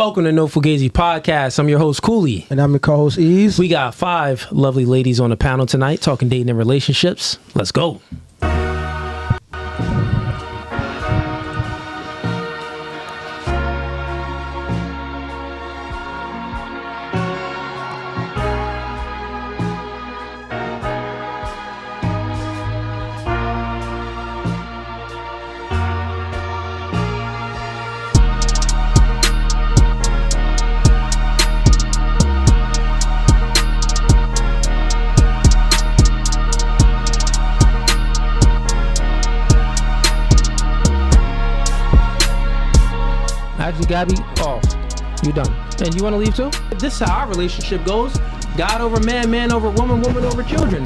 Welcome to No Fugazee Podcast. I'm your host, Cooley. And I'm your co-host, Ease. We got 5 lovely ladies on the panel tonight talking dating and relationships. Let's go. Actually, Gabby, off. You done. And you want to leave too? This is how our relationship goes. God over man, man over woman, woman over children.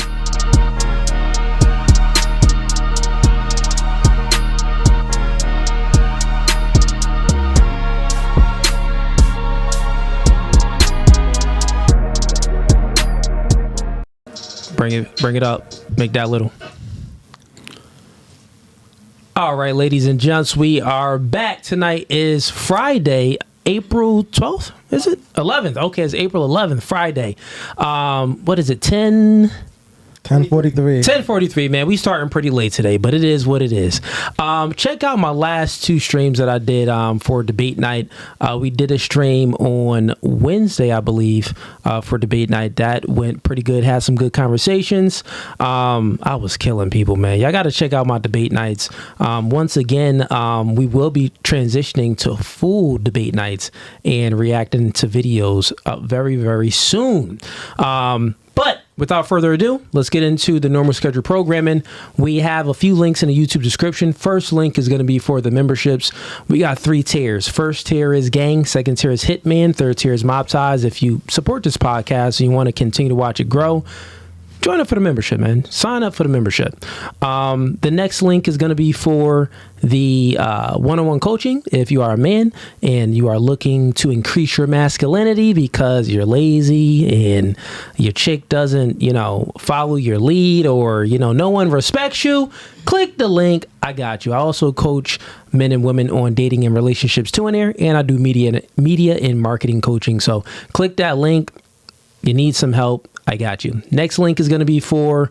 Bring it up. Make that little. All right, ladies and gents, we are back. Tonight is Friday, April 12th. Is it 11th? Okay, it's April 11th, Friday. What is it? 10:43, man. We starting pretty late today, but it is what it is. Check out my last 2 streams that I did for debate night. We did a stream on Wednesday, I believe, for debate night. That went pretty good. Had some good conversations. I was killing people, man. Y'all got to check out my debate nights. Once again, we will be transitioning to full debate nights and reacting to videos very, very soon. But without further ado, let's get into the normal schedule programming. We have a few links in the YouTube description. First link is going to be for the memberships. We got 3 tiers. First tier is Gang. Second tier is Hitman. Third tier is Mob Ties. If you support this podcast and you want to continue to watch it grow, join up for the membership, man. Sign up for the membership. The next link is going to be for the one-on-one coaching. If you are a man and you are looking to increase your masculinity because you're lazy and your chick doesn't, follow your lead, or, no one respects you, click the link. I got you. I also coach men and women on dating and relationships too in there, and I do media and marketing coaching. So click that link. You need some help, I got you. Next link is going to be for,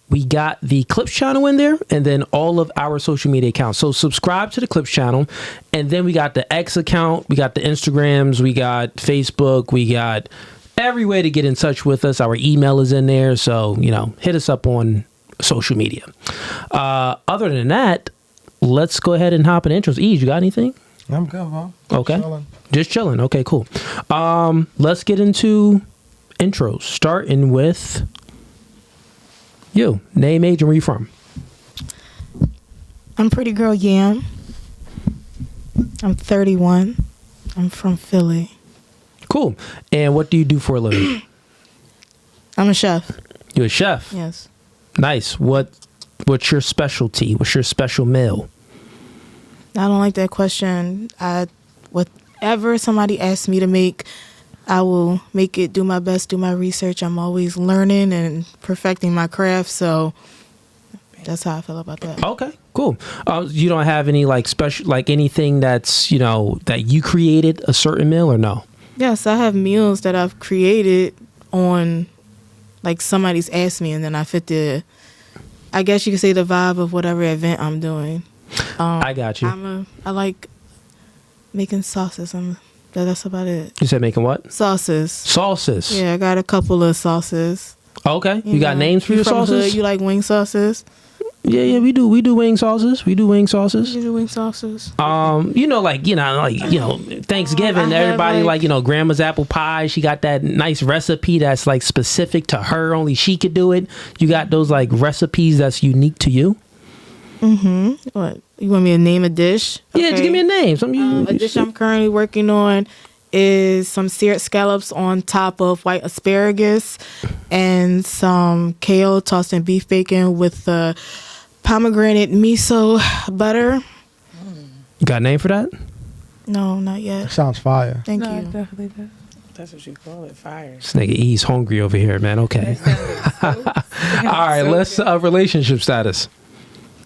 we got the Clips channel in there, and then all of our social media accounts. So subscribe to the Clips channel, and then we got the X account, we got the Instagrams, we got Facebook, we got every way to get in touch with us. Our email is in there, so, hit us up on social media. Other than that, let's go ahead and hop in intros. You got anything? I'm good, bro. Okay. Just chilling. Okay, cool. Let's get into intros, starting with you. Name, age, and where you from? I'm Pretty Girl Yam. I'm 31. I'm from Philly. Cool. And what do you do for a living? I'm a chef. You're a chef? Yes. Nice. What's your specialty? What's your special meal? I don't like that question. Whatever somebody asks me to make, I will make it, do my best, do my research. I'm always learning and perfecting my craft, so that's how I feel about that. Okay, cool. You don't have any special, anything that's, that you created a certain meal, or no? Yes, I have meals that I've created on, somebody's asked me, and then I fit I guess you could say the vibe of whatever event I'm doing. I got you. I like making sauces. That's about it. You said making what? Sauces. Sauces. Yeah, I got a couple of sauces. Okay. You got names for your sauces? Hood, you like wing sauces? Yeah, we do wing sauces. You do wing sauces. Thanksgiving, everybody grandma's apple pie. She got that nice recipe that's specific to her. Only she could do it. You got those recipes that's unique to you. Mm-hmm. What? You want me to name a dish? Yeah, okay. Just give me a name. A dish I'm currently working on is some seared scallops on top of white asparagus and some kale tossed in beef bacon with pomegranate miso butter. You got a name for that? No, not yet. That sounds fire. Thank you. Definitely. That's what you call it, fire. This nigga E's hungry over here, man. Okay. All right, let's relationship status.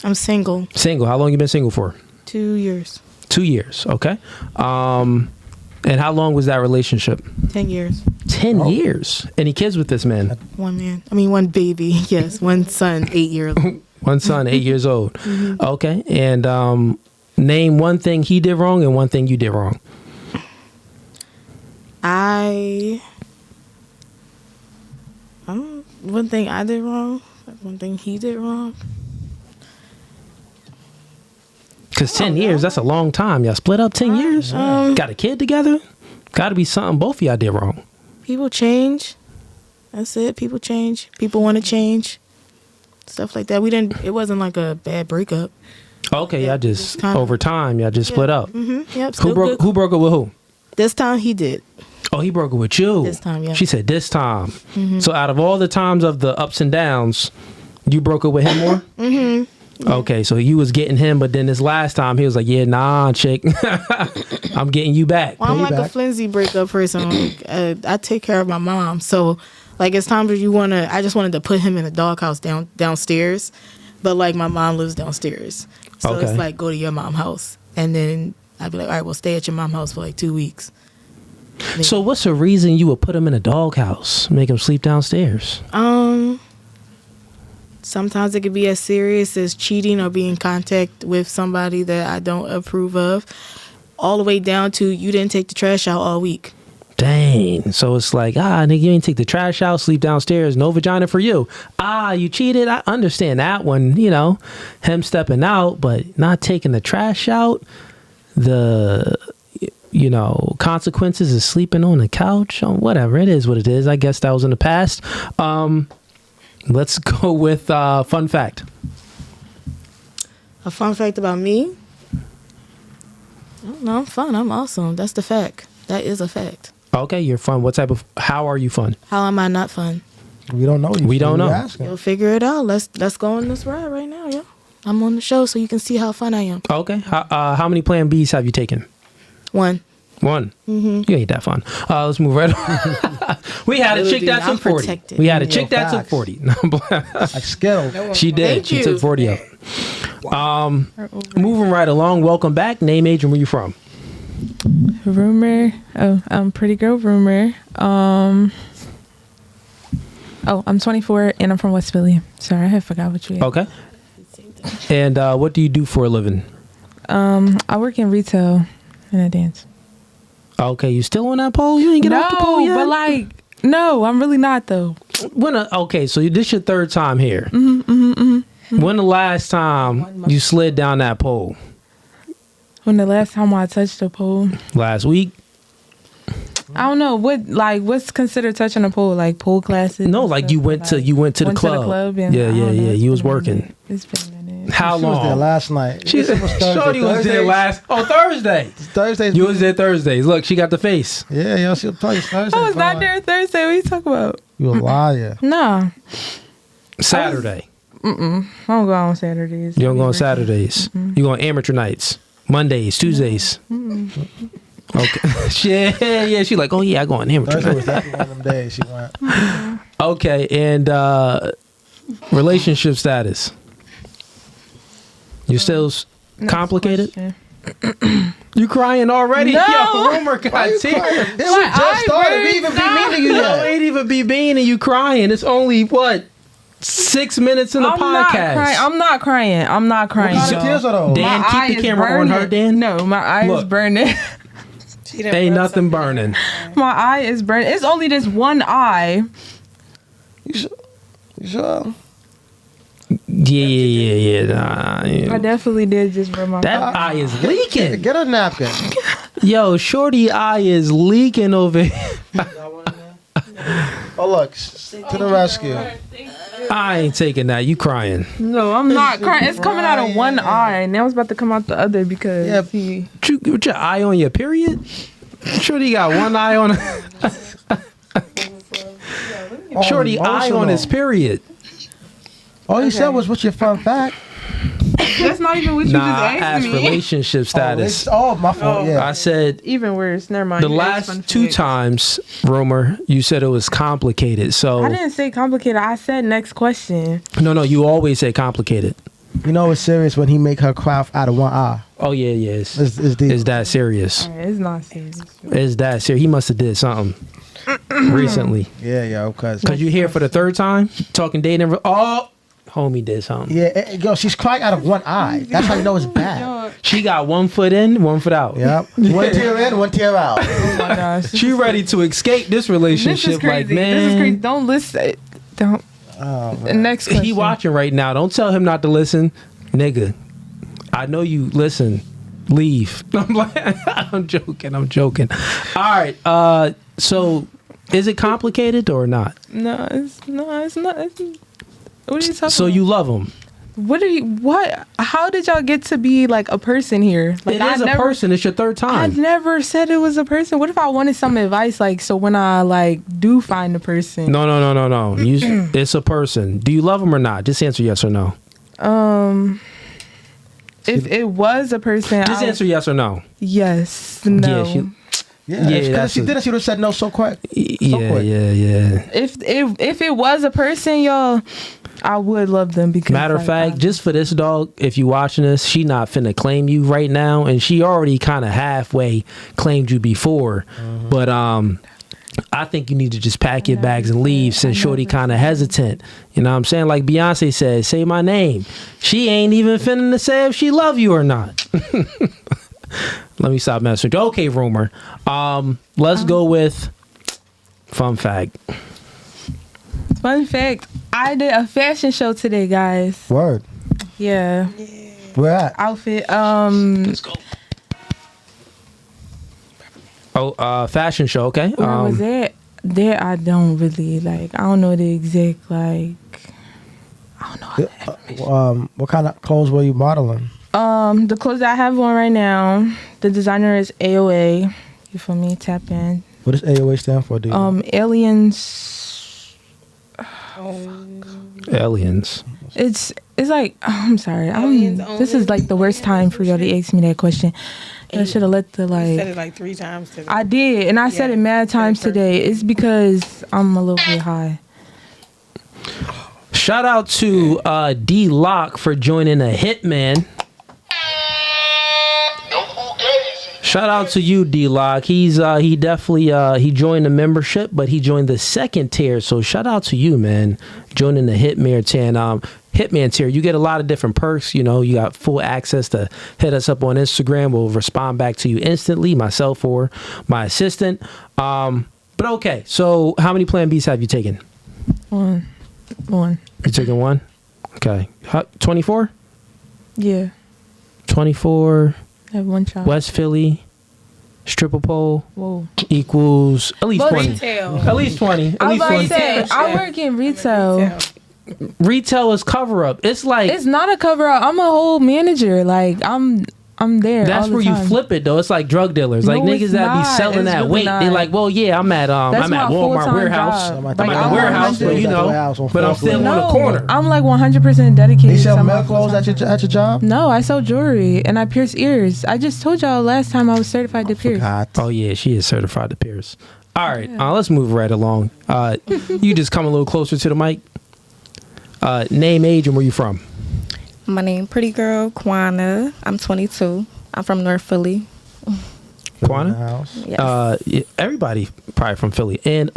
I'm single. Single. How long you been single for? 2 years. 2 years. Okay. And how long was that relationship? 10 years. 10 years. Any kids with this man? One baby. Yes, one son, 8 years old. One son, 8 years old. Okay. And name one thing he did wrong and one thing you did wrong. One thing I did wrong, one thing he did wrong. Because 10 years, that's a long time. Y'all split up 10 years? Got a kid together? Got to be something both of y'all did wrong. People change. That's it. People change. People want to change. Stuff like that. It wasn't like a bad breakup. Okay, Yeah, y'all just, kinda- over time, y'all just split up. Yep. Who broke up with who? This time he did. Oh, he broke it with you. This time, yeah. She said this time. So out of all the times of the ups and downs, you broke it with him more? Okay, so you was getting him, but then this last time he was like, yeah, nah, chick. I'm getting you back. Well, I'm like a flimsy breakup person. I take care of my mom. So, like, it's times where I just wanted to put him in a doghouse downstairs. But, like, my mom lives downstairs. So Okay. it's like, go to your mom's house. And then I'd be like, all right, well, stay at your mom's house for like 2 weeks. So what's the reason you would put him in a doghouse, make him sleep downstairs? Sometimes it could be as serious as cheating or being in contact with somebody that I don't approve of, all the way down to you didn't take the trash out all week. Dang. So it's like, nigga, you ain't take the trash out, sleep downstairs, no vagina for you. You cheated. I understand that one, him stepping out, but not taking the trash out. The, consequences of sleeping on the couch, whatever. It is what it is. I guess that was in the past. Let's go with fun fact. A fun fact about me? I don't know. I'm fun. I'm awesome. That's the fact. That is a fact. Okay, you're fun. How are you fun? How am I not fun? We don't know you. We don't know. You'll figure it out. Let's go on this ride right now, yo. I'm on the show so you can see how fun I am. Okay. How many Plan Bs have you taken? One. You ain't that fun. Let's move right on. We had a chick that took 40. protected. We had a chick that took facts. 40. Like Skittles. She did. Thank She you. took 40 out. Moving right along. Welcome back. Name, age, and where you from? Rumor. Pretty girl rumor. I'm 24 and I'm from West Philly. Sorry, I had forgot what you had. Okay. And what do you do for a living? I work in retail and I dance. Okay, you still on that pole? You ain't get off the pole yet? But no, I'm really not though. Okay, so this your third time here. When the last time you slid down that pole? When the last time I touched a pole? Last week? I don't know what's considered touching a pole, like pole classes. No, like you went to the club. To the club and yeah. You was working. It's been a minute. How She was there long? last night. She This was Thursday. Shorty was there Thursday. Thursdays. You was there Thursdays. Look, she got the face. Yeah, yo, she'll tell you Thursday. I was not there Thursday. What are you talking about? You a liar. Nah. Saturday. I don't go on Saturdays. You don't go on Saturdays. You go on amateur nights. Mondays, Tuesdays. Okay. Yeah. She like, oh yeah, I go on amateur Thursday nights. was definitely one of them days she went. Okay, and relationship status. You still complicated? You crying already? No. Yo, rumor got tears. It was just started. We even be mean to you You yet. ain't even be being and you crying. It's only 6 minutes in the podcast. I'm not crying. What kind of tears are those? Dan, My eye keep the is camera on her, burning. Dan. No, my eye Look. is burning. Ain't nothing burning. My eye is burning. It's only this one eye. You sure? Yeah. I definitely did just burn my That eye is leaking. Get a napkin. Yo, shorty eye is leaking over here. Oh, look. To the rescue. I ain't taking that. You crying. No, I'm not crying. It's coming out of one eye. Now it's about to come out the other because Yeah. he. With your eye on your period? Shorty got one eye on. Shorty eye on his period. All you said was, what's your fun fact? That's not even what you Nah, just I asked asked me. relationship status. My fault, yeah. I said Even worse. Never mind. the You asked last fun 2 facts. times, Romer, you said it was complicated. So I didn't say complicated. I said next question. no, you always say complicated. You know it's serious when he make her cry out of one eye. Oh yeah, It's deep. It's that serious. It's not serious. It's that serious. He must have did something recently. Yeah, cause You here for the third time talking dating. Oh, homie did something. yeah, yo, she's crying out of one eye. That's how you know it's bad. She got 1 foot in, 1 foot out. Yep. One tear in, one tear out. Oh my gosh. She ready to escape this relationship. This is crazy. Like, man, This is crazy. Don't listen. Don't. Oh, The next question. he watching right now. Don't tell him not to listen, nigga. I know you listen. Leave. I'm like, I'm joking. All right. So is it complicated or not? No, it's not. What are you talking So about? you love him. What? How did y'all get to be like a person here? Like, It is a person. It's your third I time. never said it was a person. What if I wanted some advice? Like, so when I like do find a person, No. It's a person. Do you love him or not? Just answer yes or no. if it was a person, Just answer yes or no. yes, no. Yeah, Yeah, Yeah, because that's she a- did it. She would have said no so quick. Yeah. quick. If it was a person, y'all, I would love them because Matter of like, fact, just for this dog, if you watching this, she not finna claim you right now, and she already kind of halfway claimed you before. But I think you need to just pack your bags and leave since Shorty kind of hesitant. You know what I'm saying? Like Beyonce said, say my name. She ain't even finna say if she love you or not. Let me stop messing with you. Okay, Rumor. Let's go with fun fact. Fun fact: I did a fashion show today, guys. Word. Yeah, Where at? outfit. Let's go. Oh, fashion show. Okay. Where was it? There, I don't really like. I don't know the exact like. I don't know. How that What kind of clothes were you modeling? The clothes that I have on right now, the designer is AOA. You feel me? Tap in. What does AOA stand for, dude? Aliens. Aliens. It's like I'm sorry. Aliens This is like the worst time for y'all to ask me that question. I should have let the You said like. it like 3 times today. I did, and I said it mad times today. It's because I'm a little bit high. Shout out to D Lock for joining a Hitman. Shout out to you, D Lock. He definitely he joined the membership, but he joined the second tier. So shout out to you, man, joining the Hitman tier. You get a lot of different perks. You know, you got full access to hit us up on Instagram. We'll respond back to you instantly, myself or my assistant. But okay, so how many Plan Bs have you taken? One. You taking one? Okay. 24? Yeah. 24. I have one child. West Philly, stripper pole Whoa. equals at least But 20. Retail. At least 20. At I least was about to 20. say, I work in retail. Retail is cover up. It's like It's not a cover up. I'm a whole manager. Like I'm there. that's all the where time. you flip it though. It's like drug dealers. Like No, niggas it's that be not. selling It's that really weight. not. They're like, well, yeah, I'm at That's I'm at my Walmart full-time warehouse. job. Like, I'm at I'm the warehouse, but you know, warehouse on but I'm fourth floor. still on the corner. I'm like 100% dedicated. They sell to my male clothes full-time at your job? No, I sell jewelry and I pierce ears. I just told y'all last time I was certified to pierce. God. Oh yeah, she is certified to pierce. All right, let's move right along. You just come a little closer to the mic. Name, age, and where you from? My name pretty girl Kwana. I'm 22. I'm from North Philly. Kwana? House. Yes. Yeah, everybody probably from Philly. And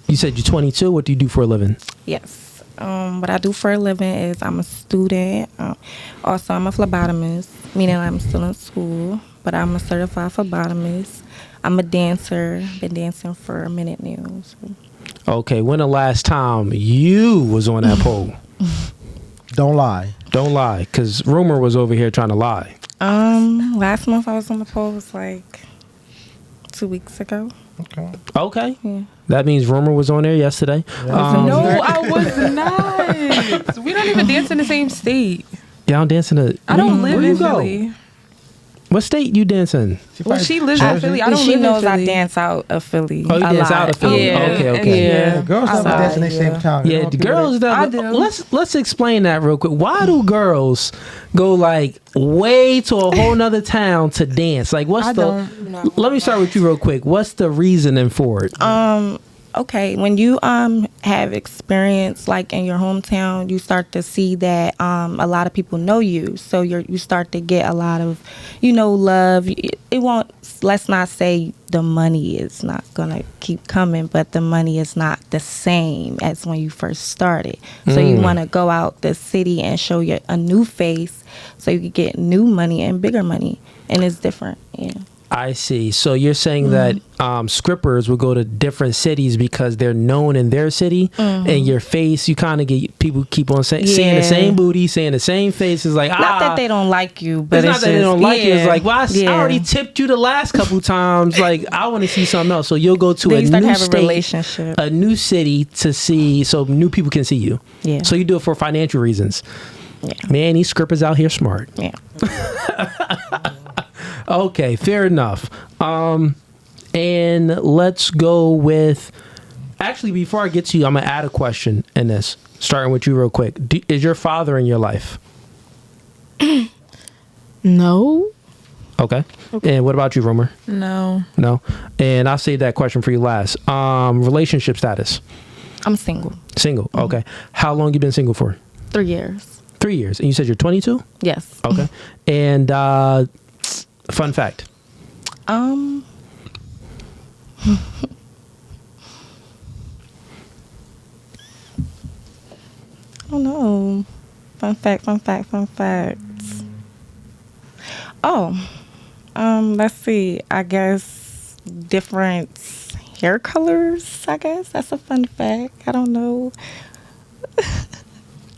you said you're 22. What do you do for a living? Yes. What I do for a living is I'm a student. Also, I'm a phlebotomist, meaning I'm still in school, but I'm a certified phlebotomist. I'm a dancer. Been dancing for a minute now. So. Okay, when the last time you was on that pole? Don't lie. Don't lie, because Rumor was over here trying to lie. Last month I was on the pole. Was like 2 weeks ago. Okay. Okay. Yeah. That means Rumor was on there yesterday. No, I was not. We don't even dance in the same state. Y'all dancing a... I don't where live you in go? Philly. What state you dancing? Well, she lives in Philly. I don't She live knows in I Philly. dance out of Philly. Oh, you a dance lot. out of Philly. Yeah. Okay. Yeah, girls never Outside, dance in the same yeah. town. You Yeah, know, the people girls I that do. let's explain that real quick. Why do girls go like way to a whole nother town to dance? Like, what's I the? don't. Let me start with you real quick. What's the reasoning for it? okay, when you have experience like in your hometown, you start to see that a lot of people know you, so you start to get a lot of, love. It won't. Let's not say the money is not gonna keep coming, but the money is not the same as when you first started. So you want to go out the city and show a new face, so you can get new money and bigger money, and it's different. Yeah. I see. So you're saying that scrippers will go to different cities because they're known in their city, and your face, you kind of get people keep on saying the same booty, saying the same face. It's like, not that they don't like you, but it's not that they don't like you. It's like, well, I already tipped you the last couple times. Like, I want to see something else. So you'll go to a new state, relationship, a new city to see, so new people can see you. Yeah. So you do it for financial reasons. Yeah. Man, these scrippers out here smart. Yeah. Okay, fair enough. And let's go with... Actually, before I get to you, I'm going to add a question in this, starting with you real quick. Is your father in your life? No. Okay. And what about you, Romer? No. No? And I'll save that question for you last. Relationship status? I'm single. Single, okay. How long you been single for? 3 years. 3 years. And you said you're 22? Yes. Okay. And... fun fact. I don't know. Fun facts. Oh, let's see. I guess different hair colors. I guess that's a fun fact. I don't know.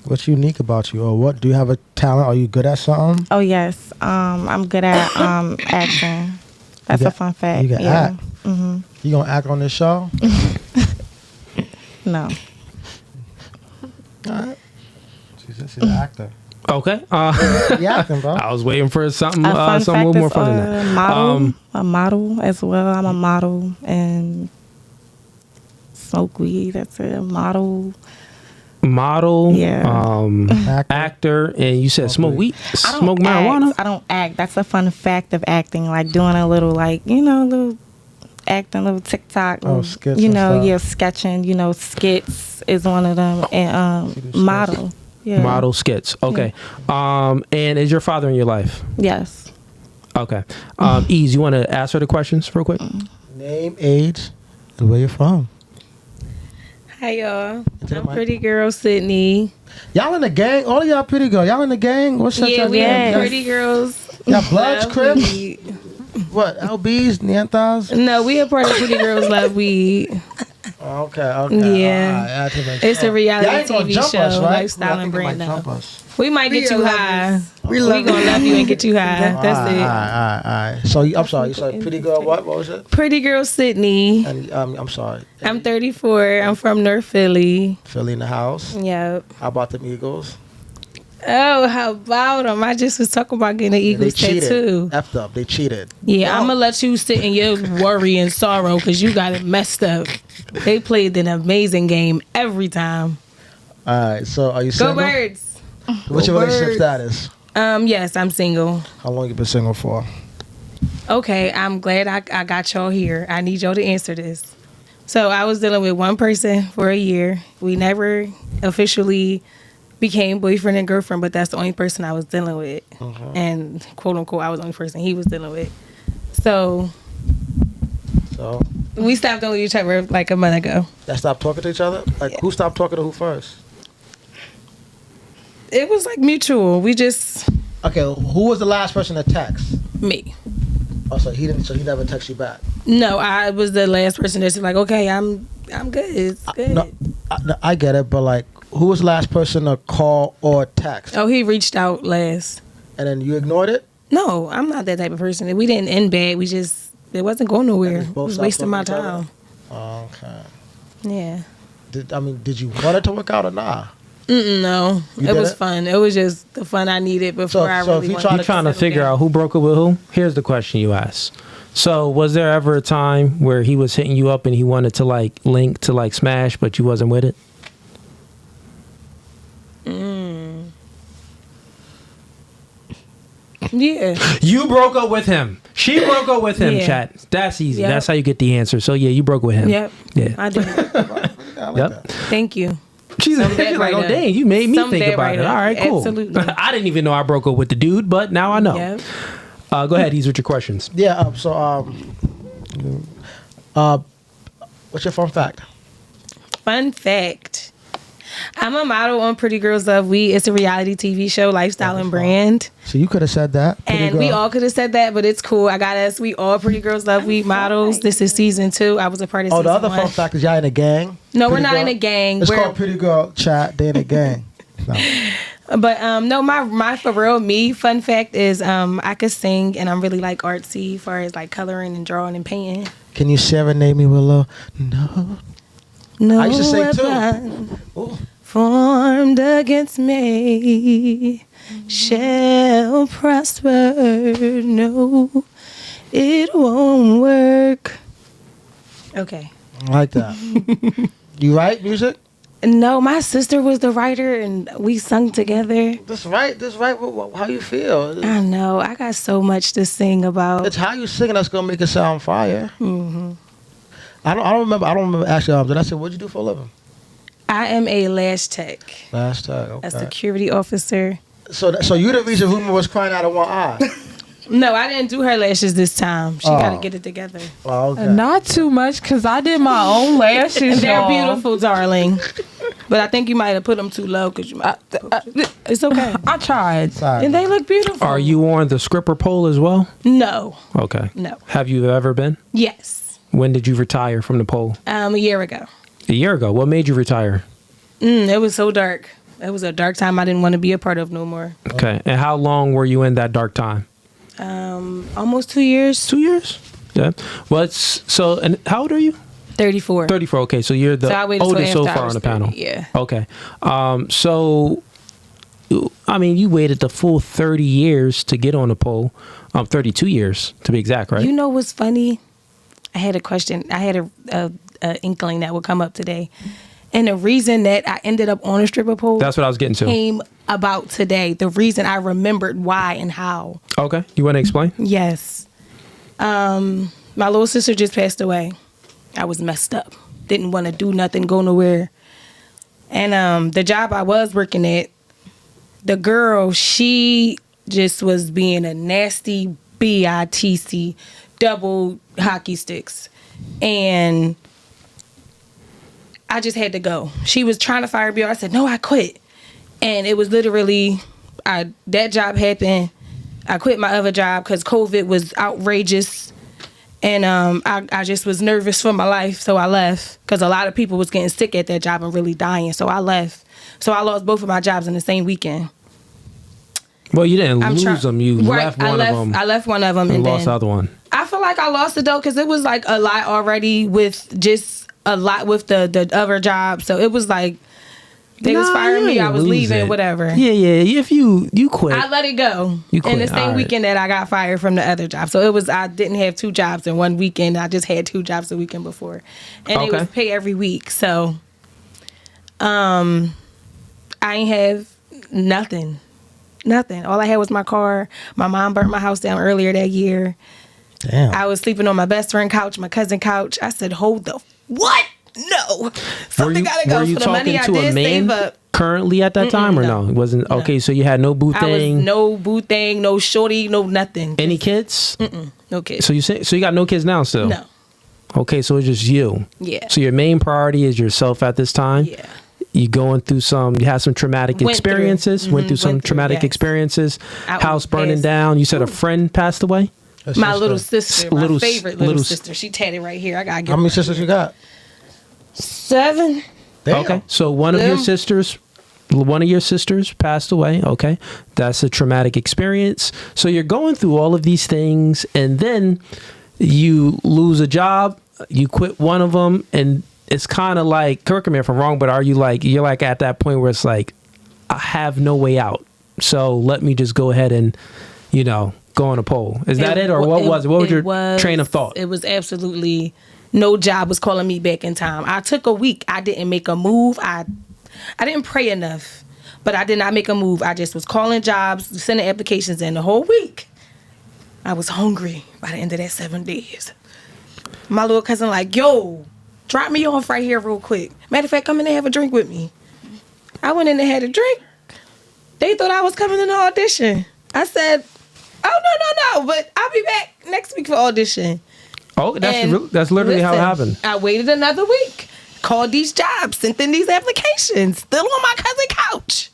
What's unique about you, or what do you have a talent? Are you good at something? Oh yes, I'm good at acting. That's a fun fact. You can act. Mm-hmm. You gonna act on this show? No. All right. She's an actor. Okay. Yeah, acting, bro. I was waiting for something a fun little more fun than that. A model as well. I'm a model and smoke weed. That's it. Model, actor, and you said smoke weed, smoke marijuana. I don't act. That's a fun fact of acting, like doing a little, little acting, little TikTok. Skits. Sketching. Skits is one of them, and model. Yeah. Model skits. Okay. Yeah. And is your father in your life? Yes. Okay. Ease, you want to ask her the questions real quick? Name, age, and where you're from. Hi y'all, I'm Pretty Girl Sydney. Y'all in the gang? All of y'all pretty girl. Y'all in the gang? What's up? Yeah, we have Pretty Girls. Y'all Bloods, Crips? What? LBs, Neanthals? No, we are part of Pretty Girls Love Weed. Okay. Yeah, it's a reality TV show, us, right? lifestyle and brand up. We might get you high. We gonna love you and get you high. That's it. All right. So I'm sorry. You said Pretty Girl. What was it? Pretty Girl Sydney. And I'm sorry. I'm 34. I'm from North Philly. Philly in the house. Yep. How about them Eagles? Oh, how about them? I just was talking about getting an Eagles tattoo. Effed up. They cheated. Yeah, I'm gonna let you sit in your worry and sorrow because you got it messed up. They played an amazing game every time. All right. So are you single? Go Birds. What's your relationship status? Yes, I'm single. How long you been single for? Okay, I'm glad I got y'all here. I need y'all to answer this. So I was dealing with one person for a year. We never officially became boyfriend and girlfriend, but that's the only person I was dealing with. And quote unquote, I was the only person he was dealing with. So we stopped dealing with each other like a month ago. That stopped talking to each other? Like who stopped talking to who first? It was like mutual. We just... Okay, who was the last person to text? Me. Oh, so he didn't. So he never texted you back. No, I was the last person that's like, okay, I'm good. It's good. I get it, but like, who was the last person to call or text? Oh, he reached out last. And then you ignored it? No, I'm not that type of person. We didn't end bad. It wasn't going nowhere. It was wasting my time. Okay. Yeah. Did you want it to work out or not? No, it was fun. It was just the fun I needed before I really wanted to. You're trying to figure out who broke up with who? Here's the question you asked. So was there ever a time where he was hitting you up and he wanted to like link to like smash, but you wasn't with it? Yeah. You broke up with him. She broke up with him, Yeah. chat. That's easy. Yep. That's how you get the answer. So, yeah, you broke with him. Yep. Yeah. I did. Yep. Thank you. She's Sum like, that oh, right up. dang, you made me Sum think that about right it. up. All right, cool. Absolutely. I didn't even know I broke up with the dude, but now I know. Yep. Go ahead, He's with your questions. Yeah. What's your fun fact? Fun fact. I'm a model on Pretty Girls Love Weed. It's a reality TV show, lifestyle and brand. So you could have said that. Pretty And we girl. all could have said that, but it's cool. I got us. We all Pretty Girls Love Weed models. This is season 2. I was a part of Oh, season the other 1. fun fact is y'all in a gang. No, we're Pretty not Girl? in a gang. It's We're- called Pretty Girl Chat. They in a gang. No. But no, my for real me fun fact is I could sing and I'm really like artsy as far as like coloring and drawing and painting. Can you serenade me with a little? No. No I used to sing too. weapon Ooh. formed against me shall prosper. No, it won't work. Okay. I like that. You write music? No, my sister was the writer and we sung together. That's right. That's right. How you feel? I know. I got so much to sing about. It's how you sing that's gonna make it sound fire. Mm-hmm. I don't remember actually. Did I say what'd you do for a living? I am a lash tech, Last time. Okay. a security officer. So you the reason Ruma was crying out of one eye. No, I didn't do her lashes this time. She got to Oh. get it together. Oh, okay. Not too much, because I did my own lashes, They're y'all. beautiful, darling. But I think you might have put them too low because you might. It's okay. I tried. Sorry. And they look beautiful. Are you on the Scripper poll as well? No. Okay. No. Have you ever been? Yes. When did you retire from the poll? A year ago. A year ago. What made you retire? It was so dark. It was a dark time I didn't want to be a part of no more. Okay. And how long were you in that dark time? Almost 2 years. 2 years? Yeah. Well, and how old are you? 34. 34. Okay. So you're the So I waited till oldest so after I far on was the panel. 30, yeah. Okay. So, I mean, you waited the full 30 years to get on the poll. 32 years to be exact, right? You know what's funny? I had a question. I had a inkling that would come up today. And the reason that I ended up on a stripper pole That's what I was getting to. came about today. The reason I remembered why and how. Okay. You want to explain? Yes. My little sister just passed away. I was messed up. Didn't want to do nothing, go nowhere. And the job I was working at, the girl, she just was being a nasty BITC, double hockey sticks. And I just had to go. She was trying to fire me. I said, no, I quit. And it was literally, that job happened. I quit my other job because COVID was outrageous. And I just was nervous for my life, so I left. Because a lot of people was getting sick at that job and really dying, so I left. So I lost both of my jobs in the same weekend. Well, you didn't lose them. You Right, left one of them. I left one of them and and lost then the other one. I feel like I lost it though because it was like a lot already with just a lot with the other job. So it was like they was firing me. I was leaving, whatever. Yeah. If you quit. I let it go. You quit, in the same all right. weekend that I got fired from the other job. So it was I didn't have 2 jobs in one weekend. I just had 2 jobs the weekend before. And it Okay. was pay every week. So I ain't have nothing. Nothing. All I had was my car. My mom burnt my house down earlier that year. Damn. I was sleeping on my best friend couch, my cousin couch. I said, hold the what? No. Something gotta go. Were you For the money talking I to a did save man up. currently at that time or no? It wasn't. Okay, so you had no boo I was thing. no boo thing, no shorty, no nothing. Any kids? No kids. So you got no kids now still? No. Okay, so it's just you. Yeah. So your main priority is yourself at this time. Yeah. You going through you had some traumatic Went through. experiences. Went through some Went through, traumatic yes. experiences. I House burning passed. down. You said a friend passed away. My little sister, my Little- favorite little little s- sister. She tatted right here. I gotta get How many sisters you got? 7. Damn. Okay, so one of your sisters passed away. Okay, that's a traumatic experience. So you're going through all of these things, and then you lose a job. You quit one of them, and it's kind of like, correct me if I'm wrong, but you're like at that point where it's like, I have no way out. So let me just go ahead and, go on a poll. Is that it, or what was it? What was your train of thought? It was absolutely no job was calling me back in time. I took a week. I didn't make a move. I didn't pray enough. But I did not make a move. I just was calling jobs, sending applications in the whole week. I was hungry by the end of that 7 days. My little cousin like, yo, drop me off right here real quick. Matter of fact, come in and have a drink with me. I went in and had a drink. They thought I was coming in the audition. I said, oh, no, but I'll be back next week for audition. Oh, that's literally how it happened. I waited another week, called these jobs, sent in these applications, still on my cousin's couch.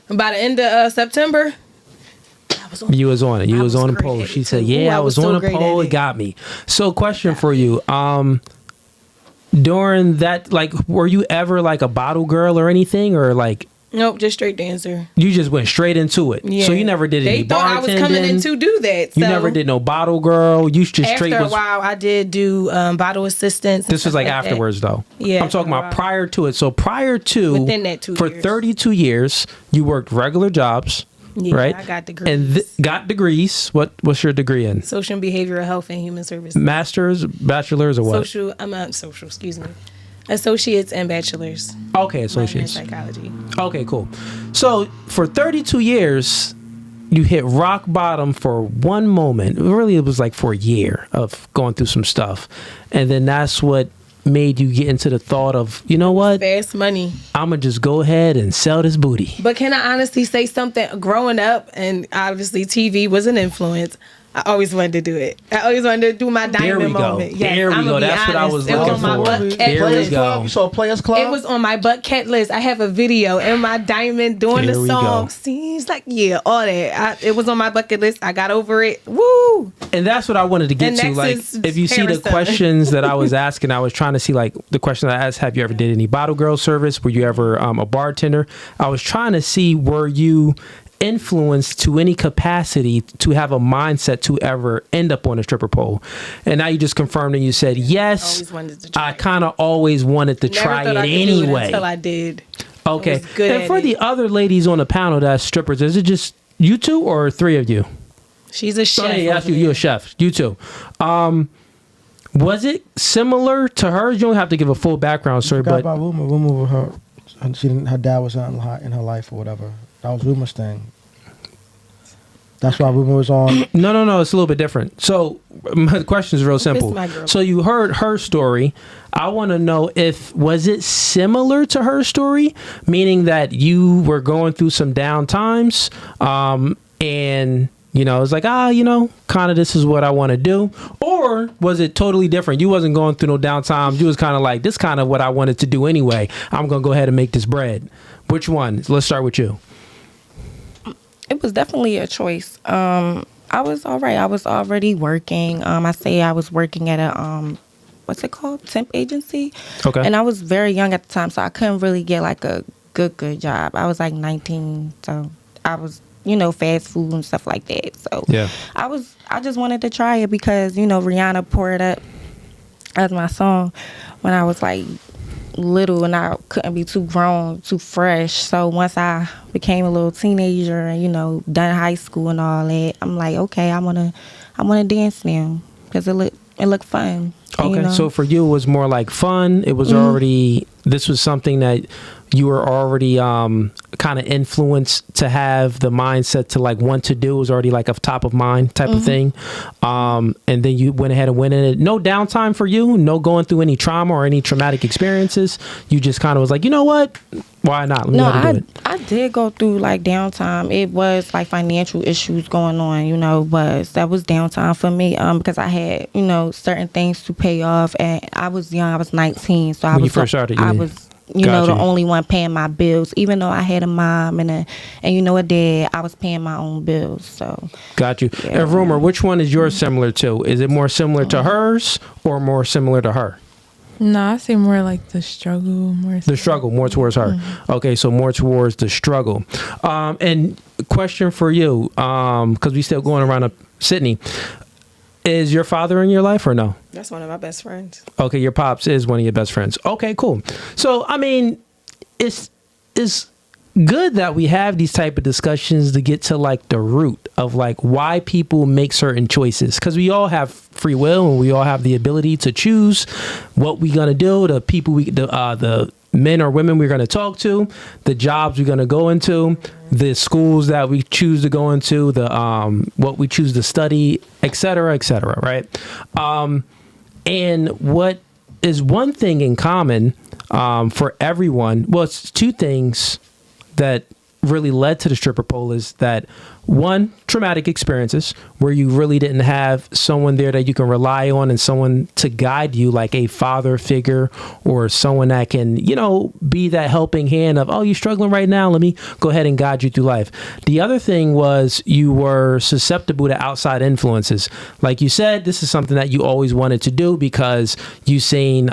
And by the end of September, you was on it. You was on the poll. She said, yeah, I was on a poll. It got me. So question for you. During that, like, were you ever like a bottle girl or anything, or like? Nope, just straight dancer. You just went straight into it. Yeah. So you never did any bartending. They thought I was coming in to do that. So you never did no bottle girl. You just straight. After a while, I did do bottle assistance. This was like afterwards, though. Yeah, I'm talking about prior to it. So prior to, within that 2 years, for 32 years, you worked regular jobs. Yeah, right? I got degrees. And got degrees. What's your degree in? Social and behavioral health and human services. Masters, bachelors, or what? Social, excuse me. Associates and bachelors. Okay, associates. Psychology. Okay, cool. So for 32 years, you hit rock bottom for one moment. Really, it was like for a year of going through some stuff. And then that's what made you get into the thought of, you know what? Fast money. I'm going to just go ahead and sell this booty. But can I honestly say something? Growing up, and obviously TV was an influence, I always wanted to do it. I always wanted to do my diamond moment. Yes, there we go. That's what I was looking for. There we go. You saw Players Club? It was on my bucket list. I have a video in my diamond doing the song. Seems like, yeah, all that. It was on my bucket list. I got over it. Woo! And that's what I wanted to get to. Like, if you see the questions that I was asking, I was trying to see, like, the question I asked, have you ever did any bottle girl service? Were you ever a bartender? I was trying to see, were you influenced to any capacity to have a mindset to ever end up on a stripper pole? And now you just confirmed and you said yes. I kind of always wanted to try it anyway. Until I did. Okay. And for the other ladies on the panel that's strippers, is it just you two or three of you? She's a chef. You're a chef. You two. Was it similar to hers? You don't have to give a full background story, but about Rumor with her. Her dad was in her life or whatever. That was Rumor's thing. That's why Rumor was on. No. It's a little bit different. So my question is real simple. So you heard her story. I want to know was it similar to her story, meaning that you were going through some down times, and it's like, kind of this is what I want to do, or was it totally different? You wasn't going through no down times. You was kind of like, this kind of what I wanted to do anyway. I'm gonna go ahead and make this bread. Which one? Let's start with you. It was definitely a choice. I was all right. I was already working. I was working at a what's it called? Temp agency. Okay. And I was very young at the time, so I couldn't really get like a good job. I was like 19, so I was fast food and stuff like that. So yeah, I just wanted to try it because Rihanna poured up as my song when I was like little, and I couldn't be too grown, too fresh. So once I became a little teenager and done high school and all that, I'm like, okay, I wanna dance now because it looked fun. Okay, so for you it was more like fun. It was already, this was something that you were already kind of influenced to have the mindset to like want to do. It was already like a top of mind type of thing. And then you went ahead and went in it. No downtime for you? No going through any trauma or any traumatic experiences? You just kind of was like, you know what? Why not? I did go through like downtime. It was like financial issues going on, that was downtime for me because I had, certain things to pay off, and I was young. I was 19, so when you first started, I was the only one paying my bills, even though I had a mom and a dad. I was paying my own bills. So got you. Yeah. And Rumor, which one is yours similar to? Is it more similar to hers or more similar to her? No, I say more like the struggle. More towards her. Okay, so more towards the struggle. And question for you, because we still going around Sydney. Is your father in your life or no? That's one of my best friends. Okay, your pops is one of your best friends. Okay, cool. So, I mean, it's good that we have these type of discussions to get to like the root of like why people make certain choices, because we all have free will and we all have the ability to choose what we're gonna do, the people the men or women we're going to talk to, the jobs we're going to go into, the schools that we choose to go into, the what we choose to study, et cetera, right? And what is one thing in common for everyone, well, it's two things that really led to the stripper pole is that one, traumatic experiences where you really didn't have someone there that you can rely on and someone to guide you, like a father figure or someone that can, you know, be that helping hand of, oh, you're struggling right now, let me go ahead and guide you through life. The other thing was you were susceptible to outside influences. Like you said, this is something that you always wanted to do because you seen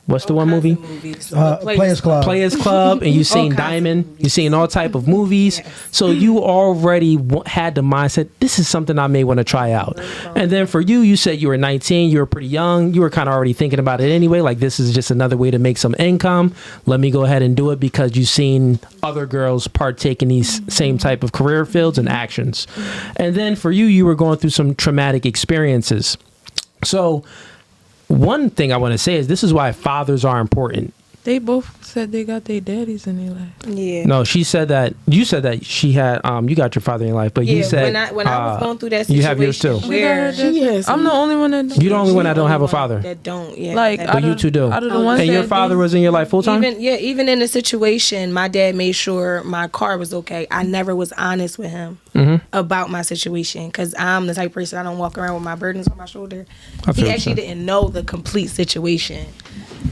what's the one movie? Players Club. Players Club, and you seen Diamond, you seen all type of movies. Yes. So you already had the mindset, this is something I may want to try out. And then for you, you said you were 19, you were pretty young, you were kind of already thinking about it anyway, like this is just another way to make some income. Let me go ahead and do it because you've seen other girls partake in these same type of career fields and actions. And then for you, you were going through some traumatic experiences. So one thing I want to say is this is why fathers are important. They both said they got their daddies in their life. Yeah. No, she said that you said that she had you got your father in your life, but you said when I was going through that situation, you have yours too. Where I'm the only one that don't. You're the only one that don't have a father. That don't. Yeah. Like, but you two do. And your father was in your life full time. Even in the situation, my dad made sure my car was okay. I never was honest with him about my situation because I'm the type of person I don't walk around with my burdens on my shoulder. He actually didn't know the complete situation.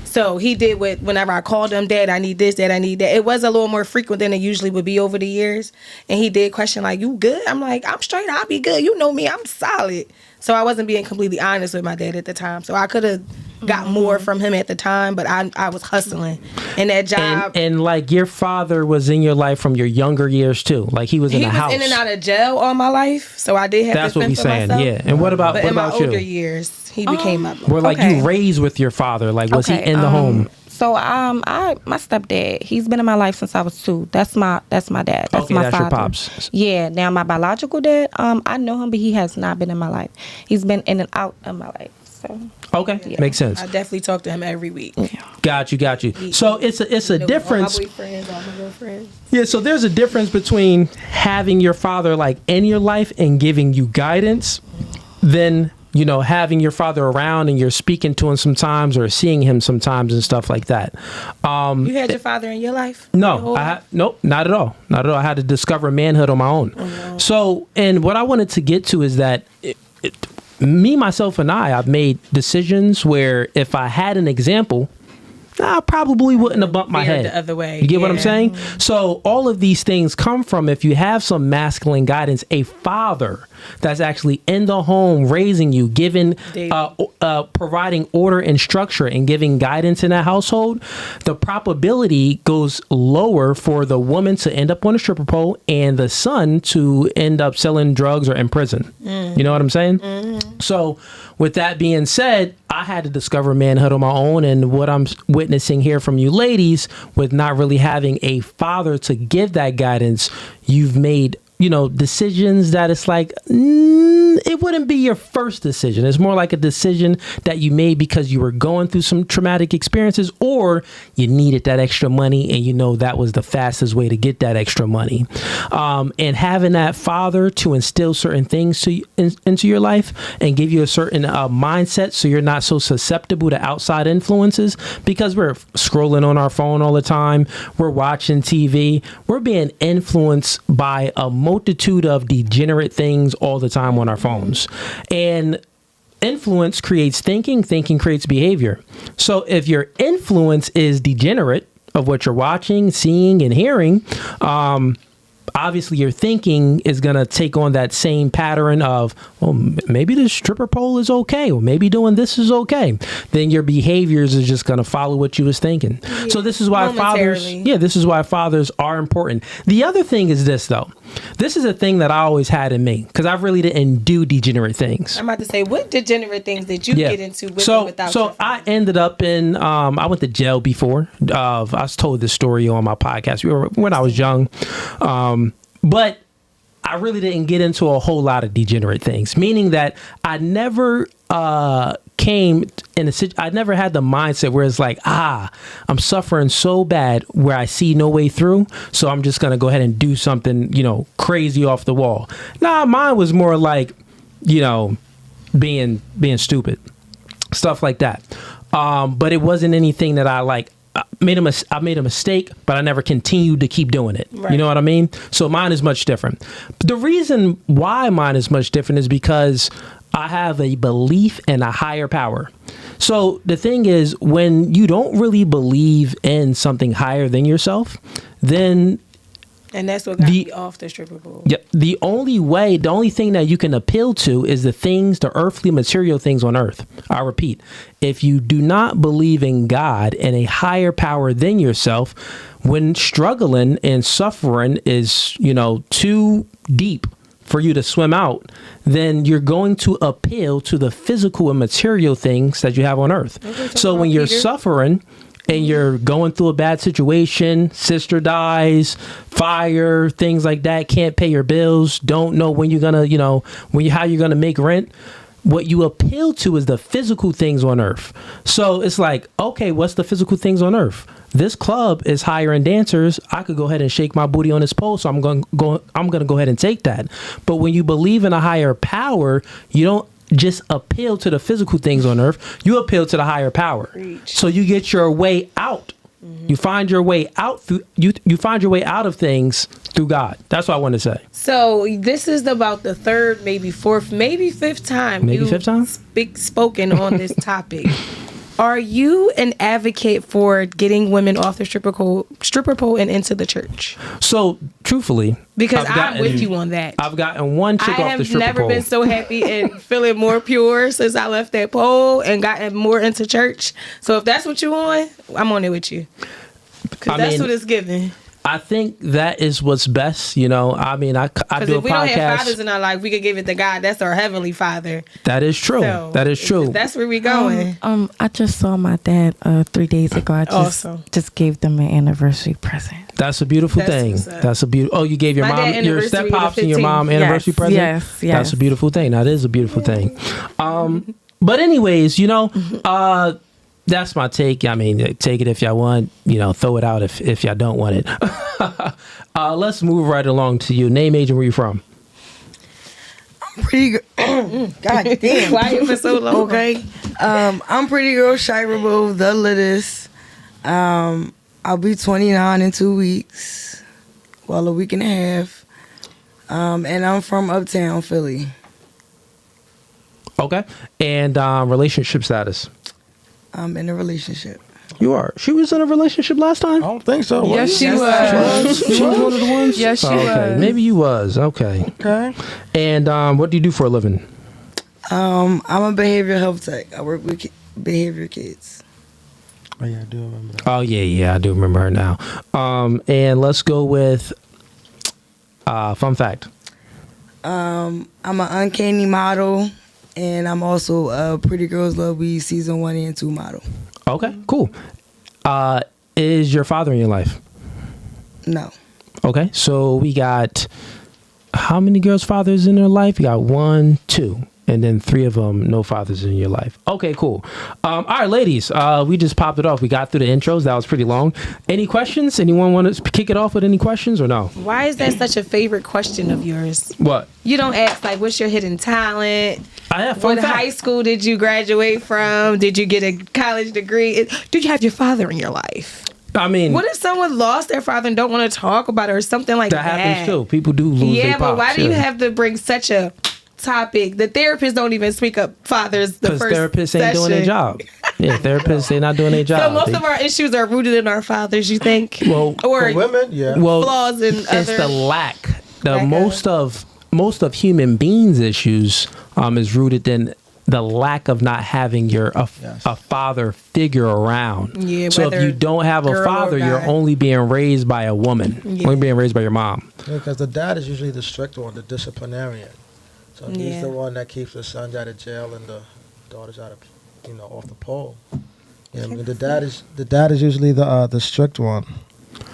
So he did whenever I called him, Dad, I need this, Dad, I need that. It was a little more frequent than it usually would be over the years. And he did question like, you good? I'm like, I'm straight. I'll be good. You know me. I'm solid. So I wasn't being completely honest with my dad at the time. So I could have got more from him at the time, but I was hustling. And that job. And like your father was in your life from your younger years too. Like he was in the house. He was in and out of jail all my life. So I did have That's to fend for myself. That's what we're saying. Yeah. And what about but what in my about you? older years, he became my Where like you raised with your father. Like was he in the home? So my stepdad, he's been in my life since I was 2. That's my dad. That's my that's father. Your pops. Yeah. Now my biological dad, I know him, but he has not been in my life. He's been in and out of my life. So okay, makes sense. I definitely talk to him every week. Yeah. Got you. So it's a difference. All my boyfriends, all my girlfriends. Yeah, so there's a difference between having your father like in your life and giving you guidance than, you know, having your father around and you're speaking to him sometimes or seeing him sometimes and stuff like that. You had your father in your life? No, nope, not at all. Not at all. I had to discover manhood on my own. Oh, no. So, and what I wanted to get to is that me, myself, and I've made decisions where if I had an example, I probably wouldn't have bumped my head the other way. You get what I'm saying? So all of these things come from if you have some masculine guidance, a father that's actually in the home raising you, giving, providing order and structure and giving guidance in that household, the probability goes lower for the woman to end up on a stripper pole and the son to end up selling drugs or in prison. You know what I'm saying? So with that being said, I had to discover manhood on my own, and what I'm witnessing here from you ladies with not really having a father to give that guidance, you've made, you know, decisions that it's like, it wouldn't be your first decision. It's more like a decision that you made because you were going through some traumatic experiences or you needed that extra money and you know that was the fastest way to get that extra money. And having that father to instill certain things into your life and give you a certain mindset so you're not so susceptible to outside influences, because we're scrolling on our phone all the time, we're watching TV, we're being influenced by a multitude of degenerate things all the time on our phones. And influence creates thinking creates behavior. So if your influence is degenerate of what you're watching, seeing, and hearing, obviously your thinking is going to take on that same pattern of, well, maybe the stripper pole is okay, or maybe doing this is okay. Then your behaviors is just going to follow what you was thinking. Yeah. So this is why fathers are important. The other thing is this, though. This is a thing that I always had in me because I really didn't do degenerate things. I'm about to say, what degenerate things did you get into with or without? So I ended up in, I went to jail before. I was told this story on my podcast when I was young. But I really didn't get into a whole lot of degenerate things, meaning that I never came in I never had the mindset where it's like, I'm suffering so bad where I see no way through, so I'm just gonna go ahead and do something, crazy off the wall. Nah, mine was more like, being stupid, stuff like that. But it wasn't anything that I like. I made a mistake, but I never continued to keep doing it. Right. You know what I mean? So mine is much different. But the reason why mine is much different is because I have a belief in a higher power. So the thing is, when you don't really believe in something higher than yourself, then... And that's what got me off the stripper pole. Yeah, the only thing that you can appeal to is the earthly material things on earth. I repeat, if you do not believe in God and a higher power than yourself, when struggling and suffering is, too deep for you to swim out, then you're going to appeal to the physical and material things that you have on earth. So when you're suffering and you're going through a bad situation, sister dies, fire, things like that, can't pay your bills, don't know when you're gonna, how you're gonna make rent, what you appeal to is the physical things on earth. So it's like, okay, what's the physical things on earth? This club is hiring dancers. I could go ahead and shake my booty on this pole, so I'm gonna go ahead and take that. But when you believe in a higher power, you don't just appeal to the physical things on earth. You appeal to the higher power. Preach. So you get your way out. Mm-hmm. You find your way out through you find your way out of things through God. That's what I want to say. So this is about the third, maybe fourth, maybe fifth time spoken on this topic. Are you an advocate for getting women off the stripper pole and into the church? So, truthfully, because I'm with you on that. I've gotten one chick off the stripper pole. I have never been so happy and feeling more pure since I left that pole and gotten more into church. So if that's what you want, I'm on it with you. Because that's what it's giving. I think that is what's best, I do a podcast. If we don't have fathers in our life, we could give it to God. That's our heavenly Father. That is true. So that is true. That's where we going. I just saw my dad 3 days ago. I just gave them an anniversary present. That's a beautiful thing. That's a beautiful. Oh, you gave your mom, your step pops, and your mom anniversary present. Yes. That's a beautiful thing. That is a beautiful thing. But anyways, that's my take. Take it if y'all want. Throw it out if y'all don't want it. Let's move right along to you. Name, age, and where you from? I'm pretty good. God damn. Quiet for so long. Okay. I'm pretty girl Shy Rabo, the littest. I'll be 29 in 2 weeks. Well, a week and a half. And I'm from Uptown, Philly. Okay. And relationship status? I'm in a relationship. You are? She was in a relationship last time? I don't think so. Yes, she was. She was one of the ones? Yes, she was. Maybe you was. Okay. And what do you do for a living? I'm a behavioral health tech. I work with behavior kids. Oh, yeah, I do remember that. Oh, yeah, I do remember her now. And let's go with fun fact. I'm an uncanny model. And I'm also a Pretty Girls Love Weed season 1 and 2 model. Okay, cool. Is your father in your life? No. Okay, so we got how many girls' fathers in their life? You got 1, 2, and then 3 of them no fathers in your life. Okay, cool. All right, ladies, we just popped it off. We got through the intros. That was pretty long. Any questions? Anyone want to kick it off with any questions or no? Why is that such a favorite question of yours? What? You don't ask, like, what's your hidden talent? I have fun. What high school did you graduate from? Did you get a college degree? Did you have your father in your life? What if someone lost their father and don't want to talk about it or something like that? That happens too. People do lose their pops. But why do you have to bring such a topic? The therapists don't even speak up fathers the first therapists ain't session. doing their job. Yeah, therapists, they're not doing their job. So most of our issues are rooted in our fathers, you think? Well, or for women, yeah. Well, flaws in it's the lack. Most of human beings' issues is rooted in the lack of not having a father figure around. Yeah, so if you don't have a father, you're only being raised by a woman. Only being raised by your mom. Yeah, because the dad is usually the strict one, the disciplinarian. So he's the one that keeps the sons out of jail and the daughters out of, off the pole. Yeah, the dad is usually the strict one. You know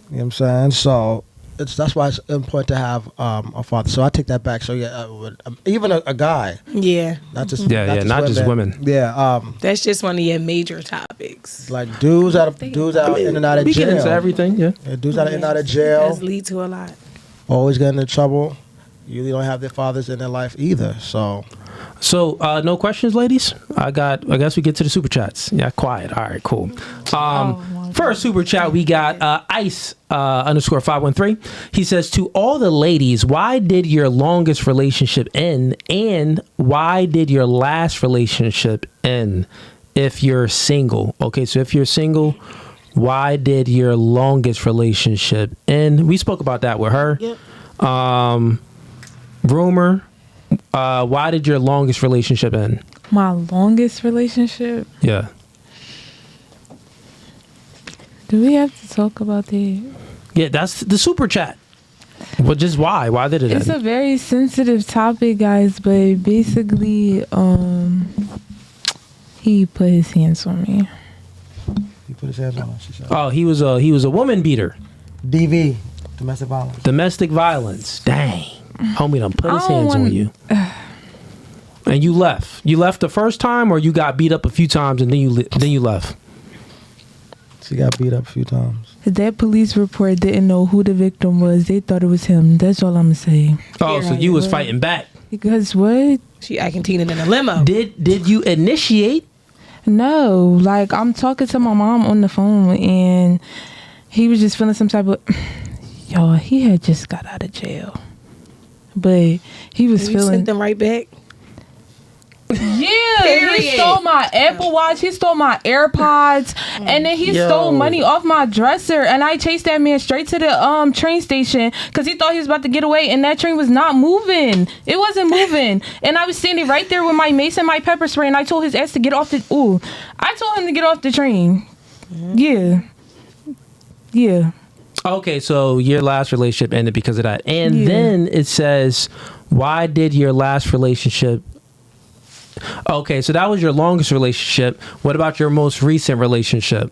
what I'm saying? So that's why it's important to have a father. So I take that back. So yeah, even a guy. Yeah. Not just not just women. Yeah. That's just one of your major topics. Like dudes out in and out of We get jail. into everything. Yeah. Dudes out in and out of jail. Does lead to a lot. Always getting in trouble. Usually don't have their fathers in their life either. So no questions, ladies. I guess we get to the super chats. Yeah, quiet. All right, cool. First super chat we got Ice _513. He says, to all the ladies, why did your longest relationship end, and why did your last relationship end? If you're single, okay. So if you're single, why did your longest relationship end? We spoke about that with her. Yep. Rumor. Why did your longest relationship end? My longest relationship? Yeah. Do we have to talk about that? Yeah, that's the super chat. Well, just why? Why did it It's end? a very sensitive topic, guys, but basically, he put his hands on me. he put his hands on her. She said. Oh, he was a woman beater. DV, domestic violence. Domestic violence. Dang. Homie done put his I don't hands on want- you. And you left. You left the first time, or you got beat up a few times and then you left? She got beat up a few times. That police report didn't know who the victim was. They thought it was him. That's all I'm saying. Oh, so you was fighting back. Because what? She acting Tina in a limo. Did you initiate? No, like I'm talking to my mom on the phone and he was just feeling some type of y'all, he had just got out of jail. But he was You feeling sent them right back. yeah, Period. he stole my Apple Watch, he stole my AirPods, and then he stole money off my dresser. And I chased that man straight to the train station because he thought he was about to get away, and that train was not moving. It wasn't moving, and I was standing right there with my mace and my pepper spray, and I told his ass to get off the. I told him to get off the train. Yeah. Okay, so your last relationship ended because of that. And then it says, why did your last relationship... Okay, so that was your longest relationship. What about your most recent relationship?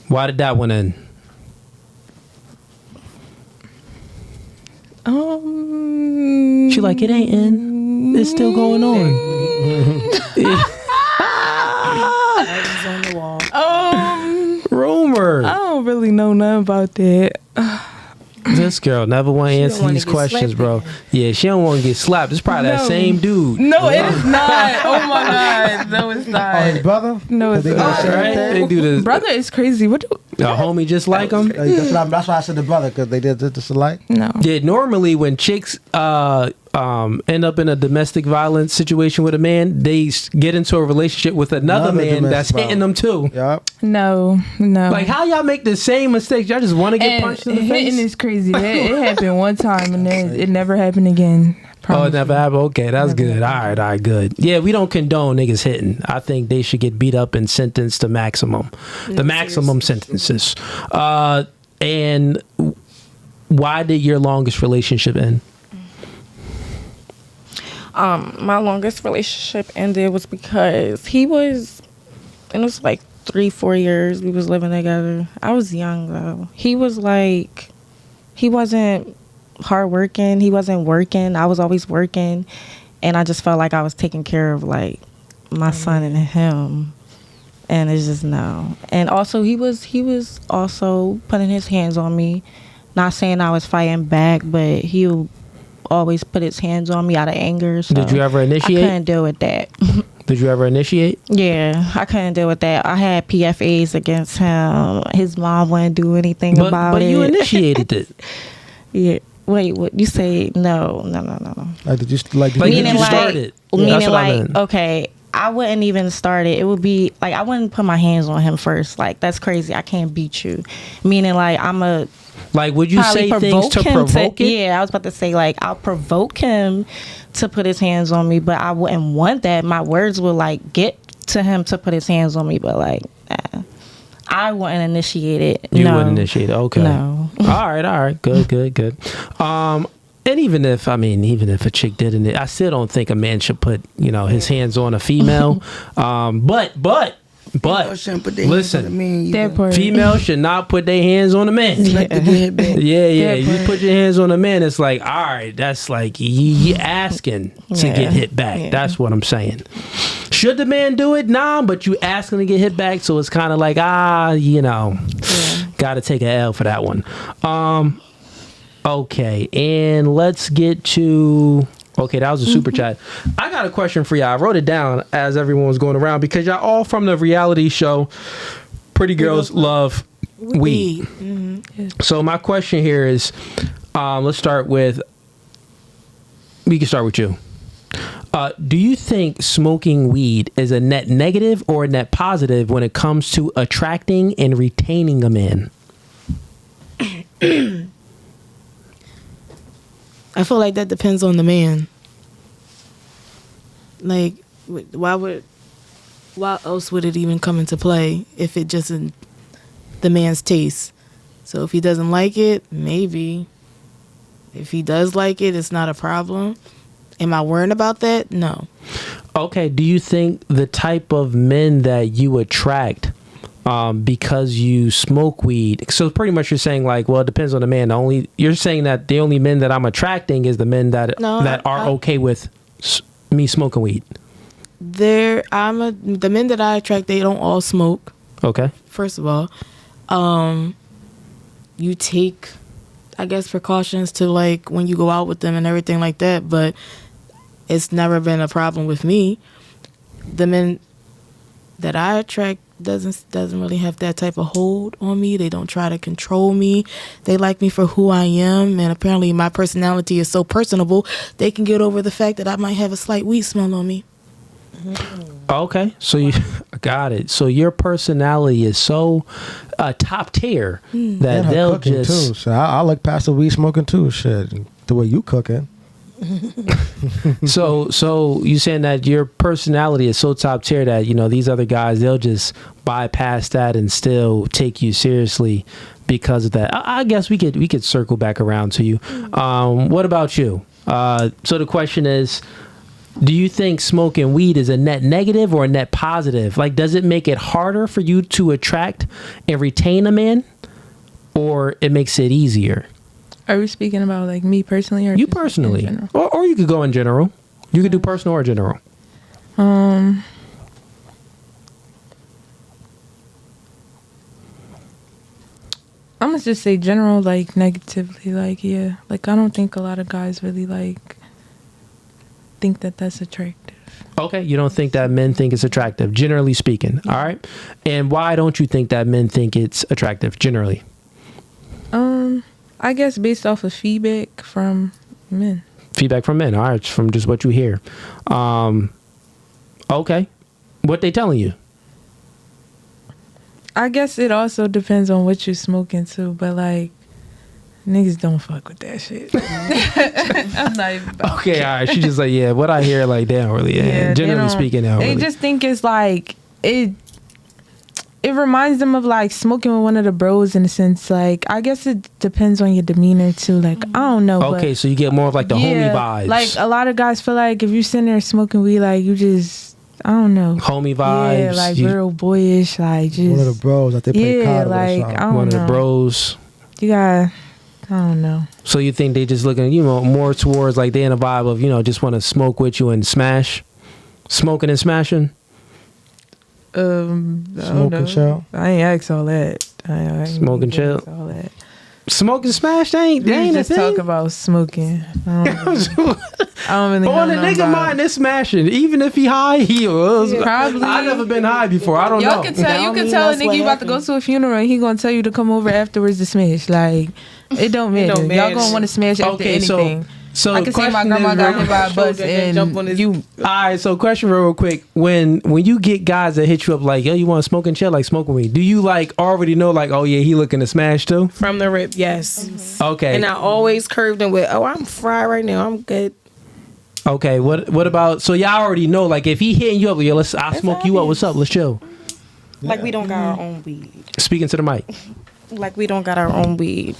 Why did that one end? She like, it ain't end. It's still going on. On the wall. Rumor. I don't really know nothing about that. This girl never want to She don't answer wanna these get questions, slapped. bro. Yeah, she don't want to get slapped. It's probably that No. same dude. No, it is not. Oh my God. No, it's Oh, his not. brother? No, it's They do the not. same Right? thing? They do this. Brother is crazy. What do A homie just like him. That's why I said the brother, because they did this alike. No. Yeah, normally when chicks end up in a domestic violence situation with a man, they get into a relationship with another man that's domestic hitting them too. Yep. No. Like, how y'all make the same mistakes? Y'all just want to get And punched in the hitting face? is crazy. It happened one time and then it never happened again. Oh, it Promise never you. happened? Okay, that's Never good. All right, good. Yeah, we don't condone niggas hitting. I think they should get beat up and sentenced to maximum. The maximum sentences. And why did your longest relationship end? My longest relationship ended was because it was like 3-4 years we was living together. I was young though. He was like, he wasn't hardworking. He wasn't working. I was always working, and I just felt like I was taking care of like my son and him. And it's just no. And also he was also putting his hands on me. Not saying I was fighting back, but he would always put his hands on me out of anger. So Did you ever I initiate? couldn't deal with that. Did you ever initiate? Yeah, I couldn't deal with that. I had PFAs against him. His mom wouldn't do anything about But it. you initiated it. Yeah. Wait, what you say? No. Like, did you Like, did did you you Meaning start like, it? meaning That's what I like, meant. okay, I wouldn't even start it. It would be like I wouldn't put my hands on him first. Like that's crazy. I can't beat you. Meaning like I'm a Like, would you probably say things to him provoke it? Yeah, I was about to say like I'll provoke him to put his hands on me, but I wouldn't want that. My words would like get to him to put his hands on me, but like I wouldn't initiate it. You No. wouldn't initiate it. Okay. No. All right. Good. And even if a chick didn't, I still don't think a man should put, his hands on a female. But But listen, That part. females should not put their hands on the man. Like to get hit back. Yeah. That You part. put your hands on the man, it's like, all right, that's like you asking to get hit back. Yeah. That's what I'm saying. Should the man do it? Nah, but you asking to get hit back, so it's kind of like, got to take an L for that one. Okay, and let's get to. Okay, that was a super chat. I got a question for y'all. I wrote it down as everyone was going around because y'all all from the reality show Pretty Girls Love Weed. Mm-hmm. So my question here is, let's start with. We can start with you. Do you think smoking weed is a net negative or a net positive when it comes to attracting and retaining a man? I feel like that depends on the man. Like, why else would it even come into play if it just isn't the man's taste? So if he doesn't like it, maybe. If he does like it, it's not a problem. Am I worrying about that? No. Okay. Do you think the type of men that you attract because you smoke weed? So pretty much you're saying like, well, it depends on the man. You're saying that the only men that I'm attracting is the men that are okay with me smoking weed. The men that I attract, they don't all smoke. Okay. First of all, you take, I guess, precautions to like when you go out with them and everything like that, but it's never been a problem with me. The men that I attract doesn't really have that type of hold on me. They don't try to control me. They like me for who I am, and apparently my personality is so personable, they can get over the fact that I might have a slight weed smell on me. Okay, so you got it. So your personality is so top tier that And her they'll cooking just. too. So I like passive weed smoking too. Shit, the way you cooking. So you saying that your personality is so top tier that these other guys, they'll just bypass that and still take you seriously because of that. I guess we could circle back around to you. What about you? So the question is, do you think smoking weed is a net negative or a net positive? Like, does it make it harder for you to attract and retain a man, or it makes it easier? Are we speaking about like me personally, or You just in personally, general? or you could go in general. You could do personal or general. I'm gonna just say general, like negatively, like like I don't think a lot of guys really like think that that's attractive. Okay, you don't think that men think it's attractive, generally speaking. All right, and why don't you think that men think it's attractive, generally? I guess based off of feedback from men. Feedback from men. All right, from just what you hear. Okay, what they telling you? I guess it also depends on what you're smoking too, but like niggas don't fuck with that shit. I'm not even about Okay, all right. She just like, yeah, what I hear, like, they don't really, generally speaking, they don't They really. just think it's like, it reminds them of like smoking with one of the bros in a sense. Like, I guess it depends on your demeanor too. Like, I don't know. Okay, so you get more of like the homie vibes. Like, a lot of guys feel like if you're sitting there smoking weed, like, you just, I don't know. Homie vibes. Yeah, like real boyish, like just. One of the bros that they play card with or like, something. I don't one know. of the bros. You gotta, I don't know. So you think they just looking, more towards like they in a vibe of, just want to smoke with you and smash? Smoking and smashing? I don't Smoke and know. chill? I ain't ask all that. I ain't Smoke and chill? ask all that. Smoke and smash? They ain't We a just thing. talk about smoking. I don't really know. On the no nigga about mind, it's smashing. Even if he high, he was. Probably. I've never been high before. I don't Y'all know. can tell. That You don't can mean tell a that's nigga what you about to go happened. to a funeral, and he gonna tell you to come over afterwards to smash. Like, it don't matter. don't Y'all matter. gonna want to smash after Okay, anything. so I can say my question grandma is got real- hit by a bus, and you. All right, so question real quick. When you get guys that hit you up like, yo, you want to smoke and chill, like smoke with me, do you like already know like, oh yeah, he looking to smash too? From the rip, yes. Okay. And I always curved them with, oh, I'm fried right now. I'm good. Okay, what about, so y'all already know, like if he hitting you up, yo, I'll smoke you up, what's up, let's chill. Like we don't got our own weed. Speaking to the mic. Like we don't got our own weed.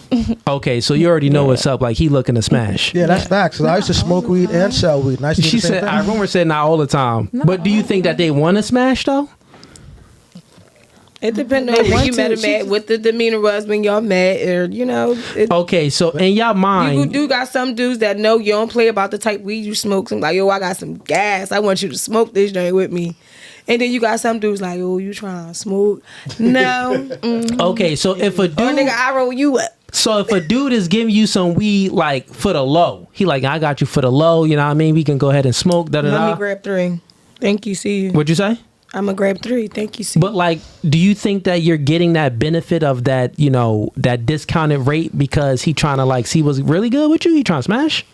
Okay, so you already know what's up, like he looking to smash. Yeah, that's facts. 'Cause I used to smoke weed and sell weed. And I used to do She the same said, thing. I remember said not all the time. But do you think that they want to smash though? It depends on when you met him at, what the demeanor was when y'all met, or Okay, so in y'all mind, you do got some dudes that know you don't play about the type weed you smoke. Some like, yo, I got some gas. I want you to smoke this joint with me. And then you got some dudes like, oh, you trying to smoke? No. Okay, so if a dude, or nigga, I roll you up. So if a dude is giving you some weed like for the low, he like, I got you for the low. You know what I mean? We can go ahead and smoke. Let me grab 3. Thank you. See you. What'd you say? I'm gonna grab 3. Thank you. See. But like, do you think that you're getting that benefit of that, that discounted rate because he trying to like see what's really good with you? He trying to smash?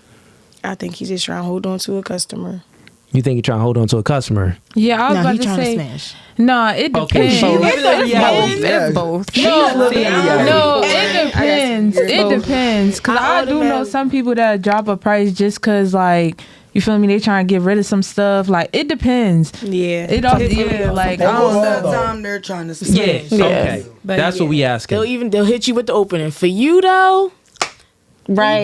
I think he's just trying to hold on to a customer. You think you're trying to hold on to a customer? Yeah, I was about to say. Smash. No, it depends. Okay, so It's both. No, it depends. It depends. Because I do know some people that drop a price just because, like, you feel me? They trying to get rid of some stuff. Like, it depends. Yeah. Like, I don't Most of know. the time they're trying to smash. Yeah. Okay. But That's what we asking. They'll hit you with the opening. For you though, Right.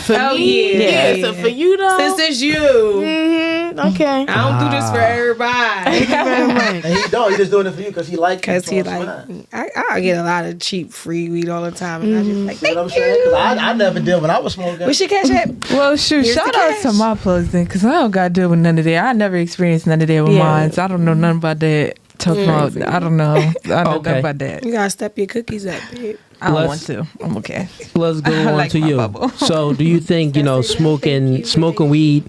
For me, yeah. So for you though, Since it's you, okay. I don't do this for everybody. Thank you very much. And he don't. He just doing it for you because he like. Because he like, I get a lot of cheap free weed all the time, and I just like, You know what thank I'm saying? you. Because I never did when I was smoking. We should catch it. Well, shoot, Here's shout the out to cash. my plugs then, because I don't got to deal with none of that. I never experienced none of that with mine, so I don't know nothing about that. Talking about, I don't know. I don't know Okay. about that. You gotta step your cookies up, babe. I don't Let's- want to. I'm okay. Let's go I on like to my you. bubble. So, do you think smoking weed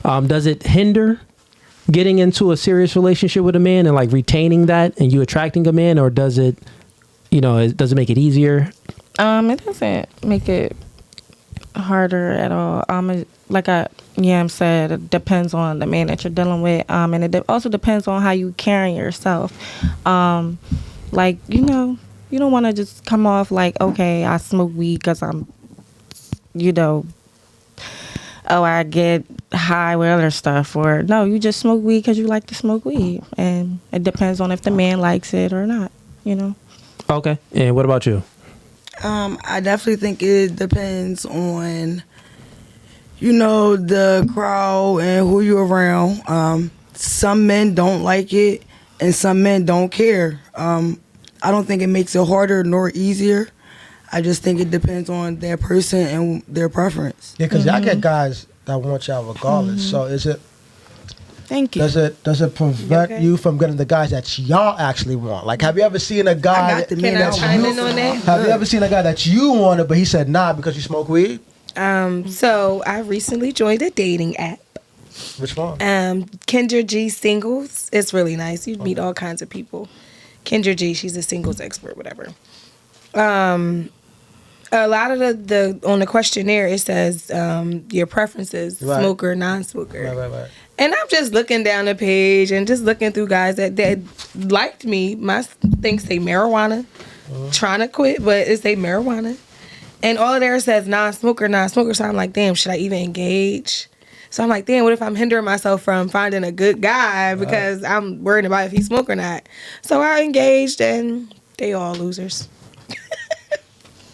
does it hinder getting into a serious relationship with a man and like retaining that and you attracting a man, or does it, does it make it easier? It doesn't make it harder at all. Yam said, it depends on the man that you're dealing with. And it also depends on how you carry yourself. You don't want to just come off like, okay, I smoke weed because I'm, I get high with other stuff. Or no, you just smoke weed because you like to smoke weed. And it depends on if the man likes it or not, Okay. And what about you? I definitely think it depends on, the crowd and who you're around. Some men don't like it and some men don't care. I don't think it makes it harder nor easier. I just think it depends on their person and their preference. Yeah, because y'all get guys that want y'all regardless. So is it? Thank you. Does it prevent you from getting the guys that y'all actually want? Like, have you ever seen a guy? I got the Can man I that chime you in on that? Have you ever seen a guy that you wanted, but he said nah because you smoke weed? So I recently joined a dating app. Which one? Kendra G Singles. It's really nice. You meet all kinds of people. Kendra G, she's a singles expert, whatever. A lot of the on the questionnaire it says your preferences, Right. smoker, non-smoker. Right. And I'm just looking down the page and just looking through guys that liked me. My things say marijuana, trying to quit, but it say marijuana. And all of there says non-smoker. So I'm like, damn, should I even engage? So I'm like, damn, what if I'm hindering myself from finding a good guy because I'm worried about if he smoke or not? So I engaged and they all losers.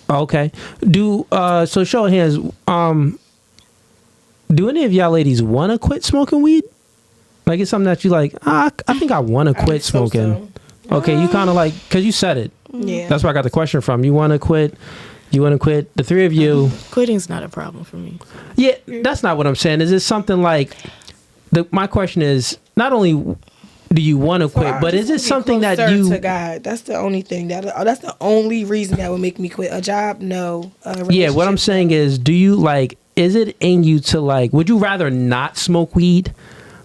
Okay. So show of hands. Do any of y'all ladies want to quit smoking weed? Like, it's something that you like, I think I want to quit smoking. Okay, you kind of like, because you said it. Yeah. That's where I got the question from. You want to quit? The three of you. Quitting's not a problem for me. Yeah, that's not what I'm saying. Is it something like, my question is, not only do you want to quit, but is it something that you... to God. That's the only thing. That's the only reason that would make me quit. A job? No. Yeah, what I'm saying is, do you like, is it in you to like, would you rather not smoke weed?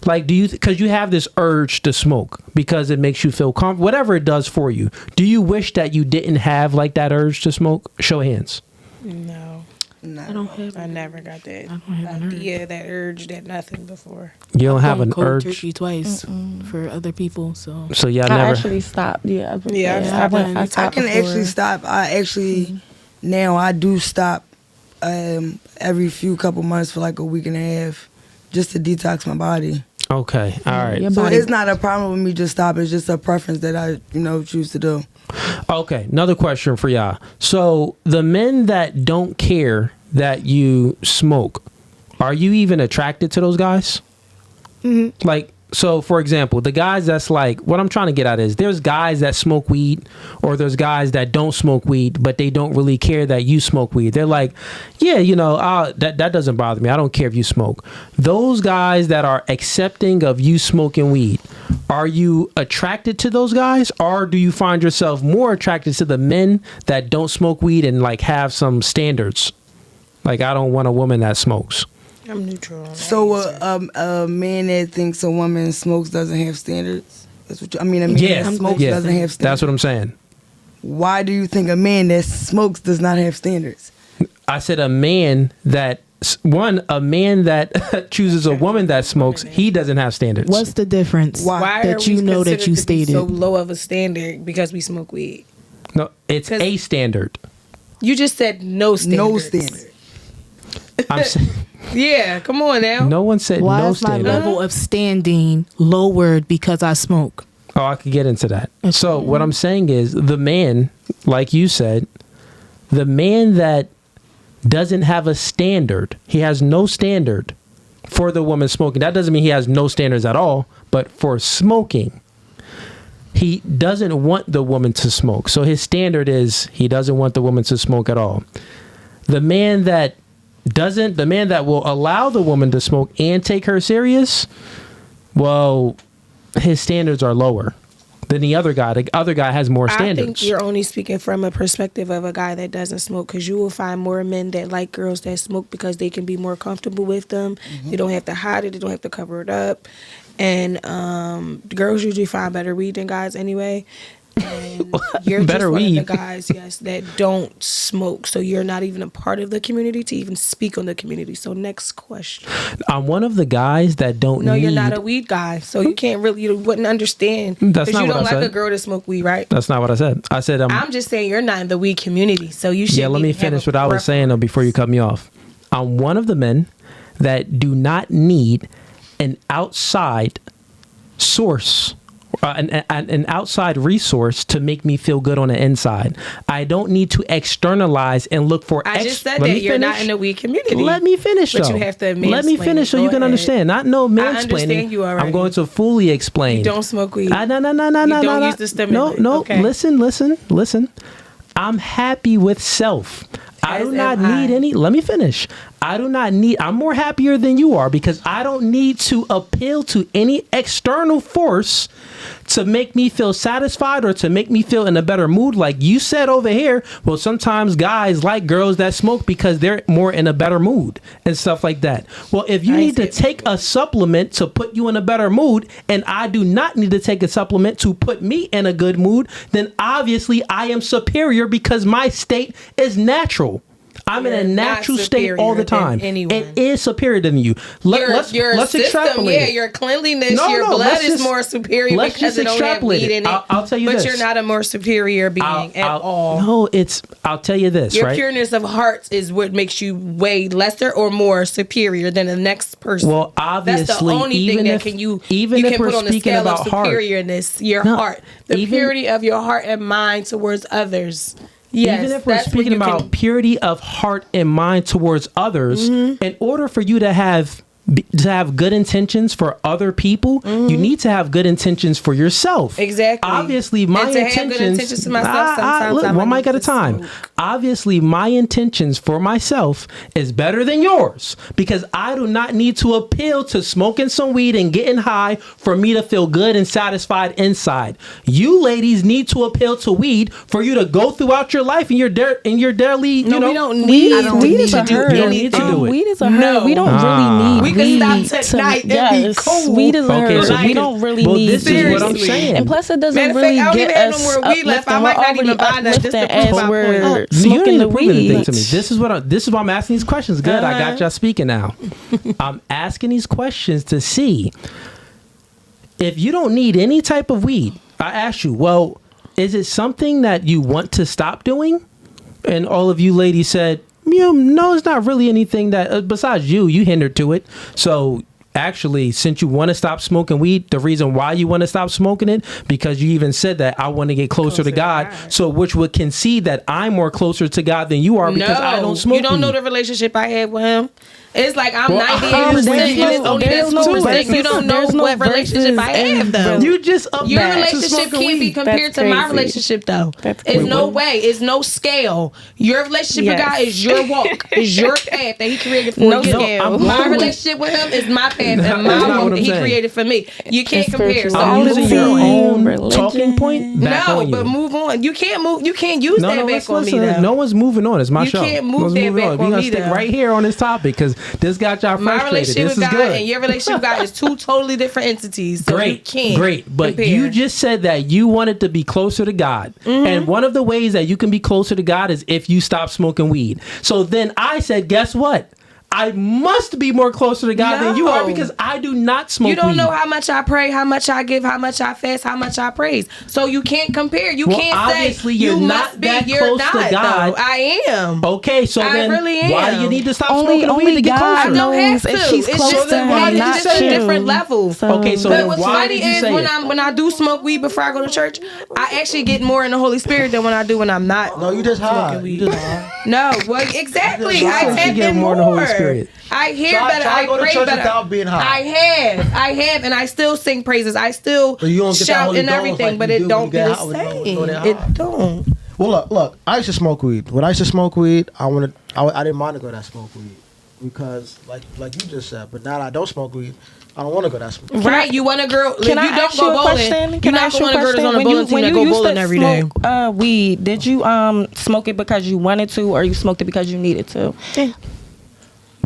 Like, because you have this urge to smoke because it makes you feel comfortable, whatever it does for you. Do you wish that you didn't have like that urge to smoke? Show of hands. No. I don't have. I never got that. I don't have an urge. Yeah, that urge, that nothing before. You don't have Gone an cold urge? turkey twice for other people, so. So y'all I never... actually stopped. Yeah. I stopped I can before. actually stop. Now I do stop every couple months for like a week and a half just to detox my body. Okay, all right. So it's not a problem with me just stopping. It's just a preference that I, choose to do. Okay, another question for y'all. So the men that don't care that you smoke, are you even attracted to those guys? Mm-hmm. Like, So, for example, the guys that's like, what I'm trying to get at is there's guys that smoke weed or there's guys that don't smoke weed, but they don't really care that you smoke weed. They're like, yeah, that doesn't bother me. I don't care if you smoke. Those guys that are accepting of you smoking weed, are you attracted to those guys, or do you find yourself more attracted to the men that don't smoke weed and like have some standards? Like, I don't want a woman that smokes. I'm neutral. So a man that thinks a woman smokes doesn't have standards? That's what a man that smokes doesn't have standards. That's what I'm saying. Why do you think a man that smokes does not have standards? I said a man that chooses a woman that smokes, he doesn't have standards. What's the difference? Why that you know that you stated so low of a standard because we smoke weed? No, it's a standard. You just said no standards. No standard. I'm saying. Yeah, come on now. No one said why no is my standard. level of standing lowered because I smoke? Oh, I could get into that. So what I'm saying is the man, like you said, the man that doesn't have a standard, he has no standard for the woman smoking. That doesn't mean he has no standards at all, but for smoking, he doesn't want the woman to smoke. So his standard is he doesn't want the woman to smoke at all. The man that will allow the woman to smoke and take her serious, well, his standards are lower than the other guy. The other guy has more standards. I think you're only speaking from a perspective of a guy that doesn't smoke, because you will find more men that like girls that smoke because they can be more comfortable with them. Mm-hmm. They don't have to hide it. They don't have to cover it up. And girls usually find better weed than guys anyway. And you're better just one weed. of the guys, yes, that don't smoke. So you're not even a part of the community to even speak on the community. So next question. I'm one of the guys that don't No, need... you're not a weed guy. So you can't really, you wouldn't understand. That's because not you what don't I like said. a girl to smoke weed, right? That's not what I said. I said... I'm just saying you're not in the weed community. So you should. Yeah, let me finish what I was saying though before you cut me off. I'm one of the men that do not need an outside source, an outside resource to make me feel good on the inside. I don't need to externalize and look for. I just said that you're not in the weed community. Let me finish, but though. You have to let me finish so Go you can ahead. understand. Not no mansplaining. I understand you already. I'm going to fully explain. You don't smoke weed. No. You don't use the stimulant. No. Okay. Listen. I'm happy with self. I do not need any. Let me finish. I'm more happier than you are because I don't need to appeal to any external force to make me feel satisfied or to make me feel in a better mood. Like you said over here, well, sometimes guys like girls that smoke because they're more in a better mood and stuff like that. Well, if you need to take a supplement to put you in a better mood and I do not need to take a supplement to put me in a good mood, then obviously I am superior because my state is natural. I'm in a natural state all the time. It is superior than you. Let's extrapolate. Yeah, your cleanliness, your blood is more superior because it don't have weed in it. I'll tell you this. But you're not a more superior being at all. No, I'll tell you this, your right? pureness of heart is what makes you way lesser or more superior than the next person. Well, obviously, that's the only thing that you can put on the scale of superiorness. Your heart, the purity of your heart and mind towards others. Yes, even if we're speaking about purity of heart and mind towards others, in order for you to have good intentions for other people, you need to have good intentions for yourself. Exactly. Obviously, my intentions. Have good intentions to myself. Sometimes one mic at a time. Obviously, my intentions for myself is better than yours because I do not need to appeal to smoking some weed and getting high for me to feel good and satisfied inside. You ladies need to appeal to weed for you to go throughout your life and your daily. No, we don't need. Weed is a herd. You don't need to do it. Weed is a herd. We don't really need. We can stop tonight and be cool. Weed is a herd. So we don't really need. This is what I'm saying. And plus, it doesn't really get us uplifting. We're already uplifting as we're smoking the weed. To me. This is why I'm asking these questions. Good, I got y'all speaking now. I'm asking these questions to see if you don't need any type of weed. I ask you, well, is it something that you want to stop doing? And all of you ladies said, no, it's not really anything that, besides you hindered to it. So actually, since you want to stop smoking weed, the reason why you want to stop smoking it, because you even said that I want to get closer to God. So which would concede that I'm more closer to God than you are because I don't smoke weed. You don't know the relationship I had with him. It's like I'm Well, 98% and it's only that there's no 2%. You don't know verses- what relationship I have though. You just up Your back to relationship smoking can't be weed. compared to my relationship though. It's no way. It's no scale. Your relationship with God is your walk. Is your path that He created for No you. scale. My relationship with Him is my path and That's my not walk what that I'm He saying. created for me. You can't compare. So I'm move using your on. own religion. talking point back No, on you. but move on. You can't move. You can't use that back listen, on me listen. though. No one's moving on. It's my You show. can't move No one's that moving back on. We're on gonna me, stick though. right here on this topic because this got y'all My frustrated. relationship This with is God good. and your relationship with God is two totally different entities. So you can't. Great. But compare. you just said that you wanted to be closer to God. And one of the ways that you can be closer to God is if you stop smoking weed. So then I said, guess what? I must be more closer to God than you are No. because I do not smoke You don't weed. know how much I pray, how much I give, how much I fast, how much I praise. So you can't compare. You Well, can't obviously say you're you not must be. that You're close not. to God. Though. I am. Okay, so I then really why do am. you need to stop Only- smoking weed only to get God I closer? don't have to. if she's It's close just to that him, not it's just a you. different level. Okay, so But then what's why funny did you is say when it? when I do smoke weed before I go to church, I actually get more in the Holy Spirit than when I do when I'm not. No, you just high. smoking weed. You just high. No, well, exactly. You just I high. tap You get in more more. in the Holy Spirit. I hear Try- better. try I to go to pray church better. without being high. I have, and I still sing praises. I still But you don't get that shout Holy and Ghost everything, like but you it do when don't you be get the high when you same. go that It high. don't. Well, look. I used to smoke weed. When I used to smoke weed, I didn't mind to go that smoke weed because, like you just said. But now that I don't smoke weed, I don't want to go that smoke. Right? You want a girl? If Can I you don't ask go you a bowling, question? you're Can I not ask you gonna a want a girl that's question? on a bowling team that go bowling every day. Smoke weed, did you smoke it because you wanted to, or you smoked it because you needed to?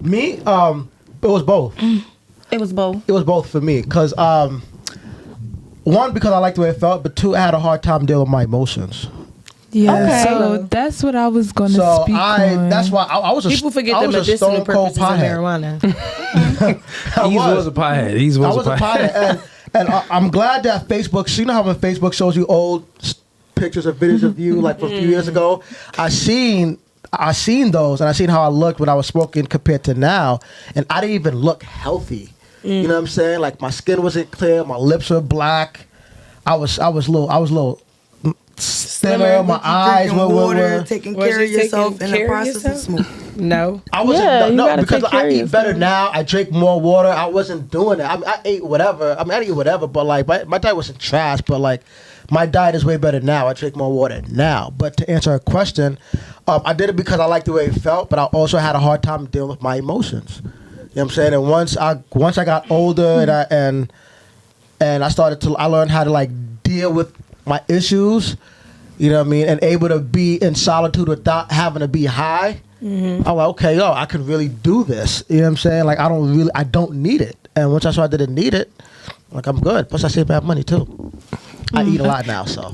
Me, it was both. It was both. It was both for me because one, because I liked the way it felt, but two, I had a hard time dealing with my emotions. Yeah, Okay. so that's what I was gonna So speak on. that's why I was a People forget I the was a medicinal stone cold purposes of pothead. marijuana. I He was a pothead. He I was was a a pothead. pothead, and I'm glad that Facebook. So you know how when Facebook shows you old pictures or videos of you, like from a few years ago, I seen those, and I seen how I looked when I was smoking compared to now, and I didn't even look healthy. You know what I'm saying? Like my skin wasn't clear, my lips were black. I was a little thinner. My eyes Drinking were water, taking Was care you of yourself taking in the care of process of yourself? smoking. No. I wasn't. Yeah, you no, gotta because take care I of eat better yourself. now. I drink more water. I wasn't doing it. I ate whatever. I mean, I didn't eat whatever, but like my diet wasn't trash. But like my diet is way better now. I drink more water now. But to answer her question, I did it because I liked the way it felt, but I also had a hard time dealing with my emotions. You know what I'm saying? And once I got older and I learned how to like deal with my issues. You know what I mean? And able to be in solitude without having to be high. I'm like, okay, I can really do this. You know what I'm saying? Like, I don't need it. And once I saw I didn't need it, like, I'm good. Plus, I save bad money, too. I eat a lot now, so.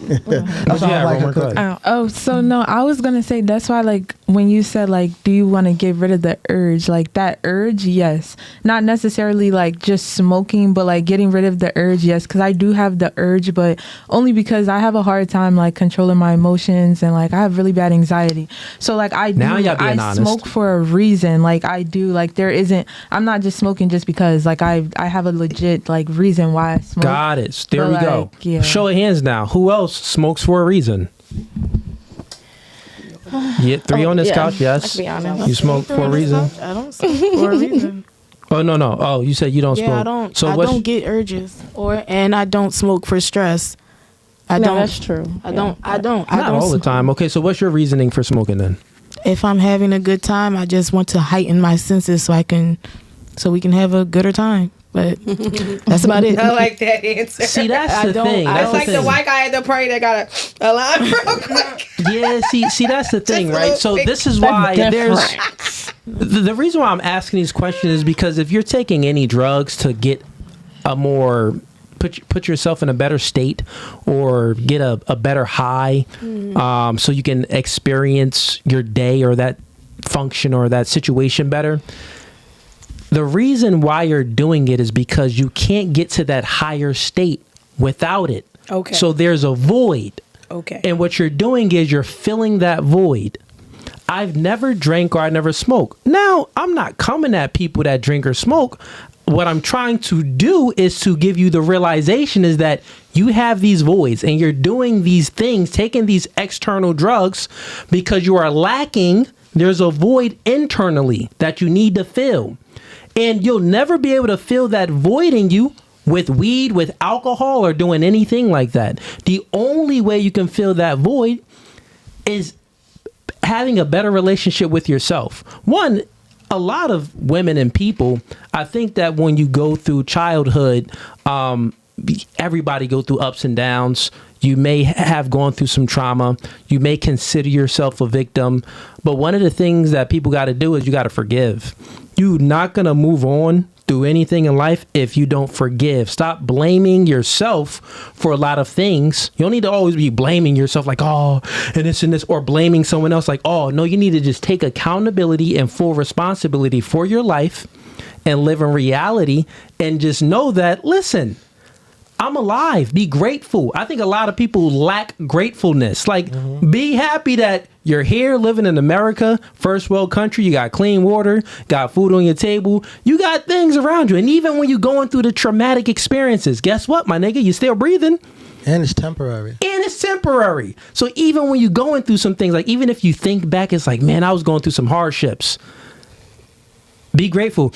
That's why I like to cook. Oh, so no, I was gonna say that's why, like, when you said, like, do you want to get rid of the urge? Like, that urge, yes. Not necessarily, like, just smoking, but, like, getting rid of the urge, yes. Because I do have the urge, but only because I have a hard time, like, controlling my emotions, and, like, I have really bad anxiety. So, like, I smoke for a reason. Like, I do. Like, I'm not just smoking just because. Like, I have a legit, like, reason why I smoke. Got it. There we go. Yeah. Show of hands now. Who else smokes for a reason? Yeah, three on this couch. Yes. I can be honest. You smoke for a reason. I don't smoke for a reason. Oh no. Oh, you said you don't smoke. Yeah, I don't. So I don't get urges, and I don't smoke for stress. I don't. That's true. I don't. Not all the time. Okay, so what's your reasoning for smoking then? If I'm having a good time, I just want to heighten my senses so we can have a gooder time. But that's about it. I like that answer. See, that's the thing. That's like the white guy at the party that got a line real quick. Yeah, see, that's the thing, Just a right? little So bit. this is why there's the reason why I'm asking these questions is because if you're taking any drugs to get a more put yourself in a better state or get a better high, so you can experience your day or that function or that situation better. The reason why you're doing it is because you can't get to that higher state without it. Okay. So there's a void. Okay. And what you're doing is you're filling that void. I've never drank or I never smoked. Now, I'm not coming at people that drink or smoke. What I'm trying to do is to give you the realization is that you have these voids and you're doing these things, taking these external drugs because you are lacking There's a void internally that you need to fill. And you'll never be able to fill that void in you with weed, with alcohol, or doing anything like that. The only way you can fill that void is having a better relationship with yourself. One, a lot of women and people, I think that when you go through childhood, everybody go through ups and downs. You may have gone through some trauma. You may consider yourself a victim. But one of the things that people got to do is you got to forgive. You're not going to move on through anything in life if you don't forgive. Stop blaming yourself for a lot of things. You don't need to always be blaming yourself like, oh, and this, or blaming someone else like, oh, no, you need to just take accountability and full responsibility for your life and live in reality and just know that, listen, I'm alive. Be grateful. I think a lot of people lack gratefulness. Like, be happy that you're here living in America, first world country. You got clean water, got food on your table. You got things around you. And even when you're going through the traumatic experiences, guess what, my nigga? You're still breathing. And it's temporary. So even when you're going through some things, like even if you think back, it's like, man, I was going through some hardships. Be grateful.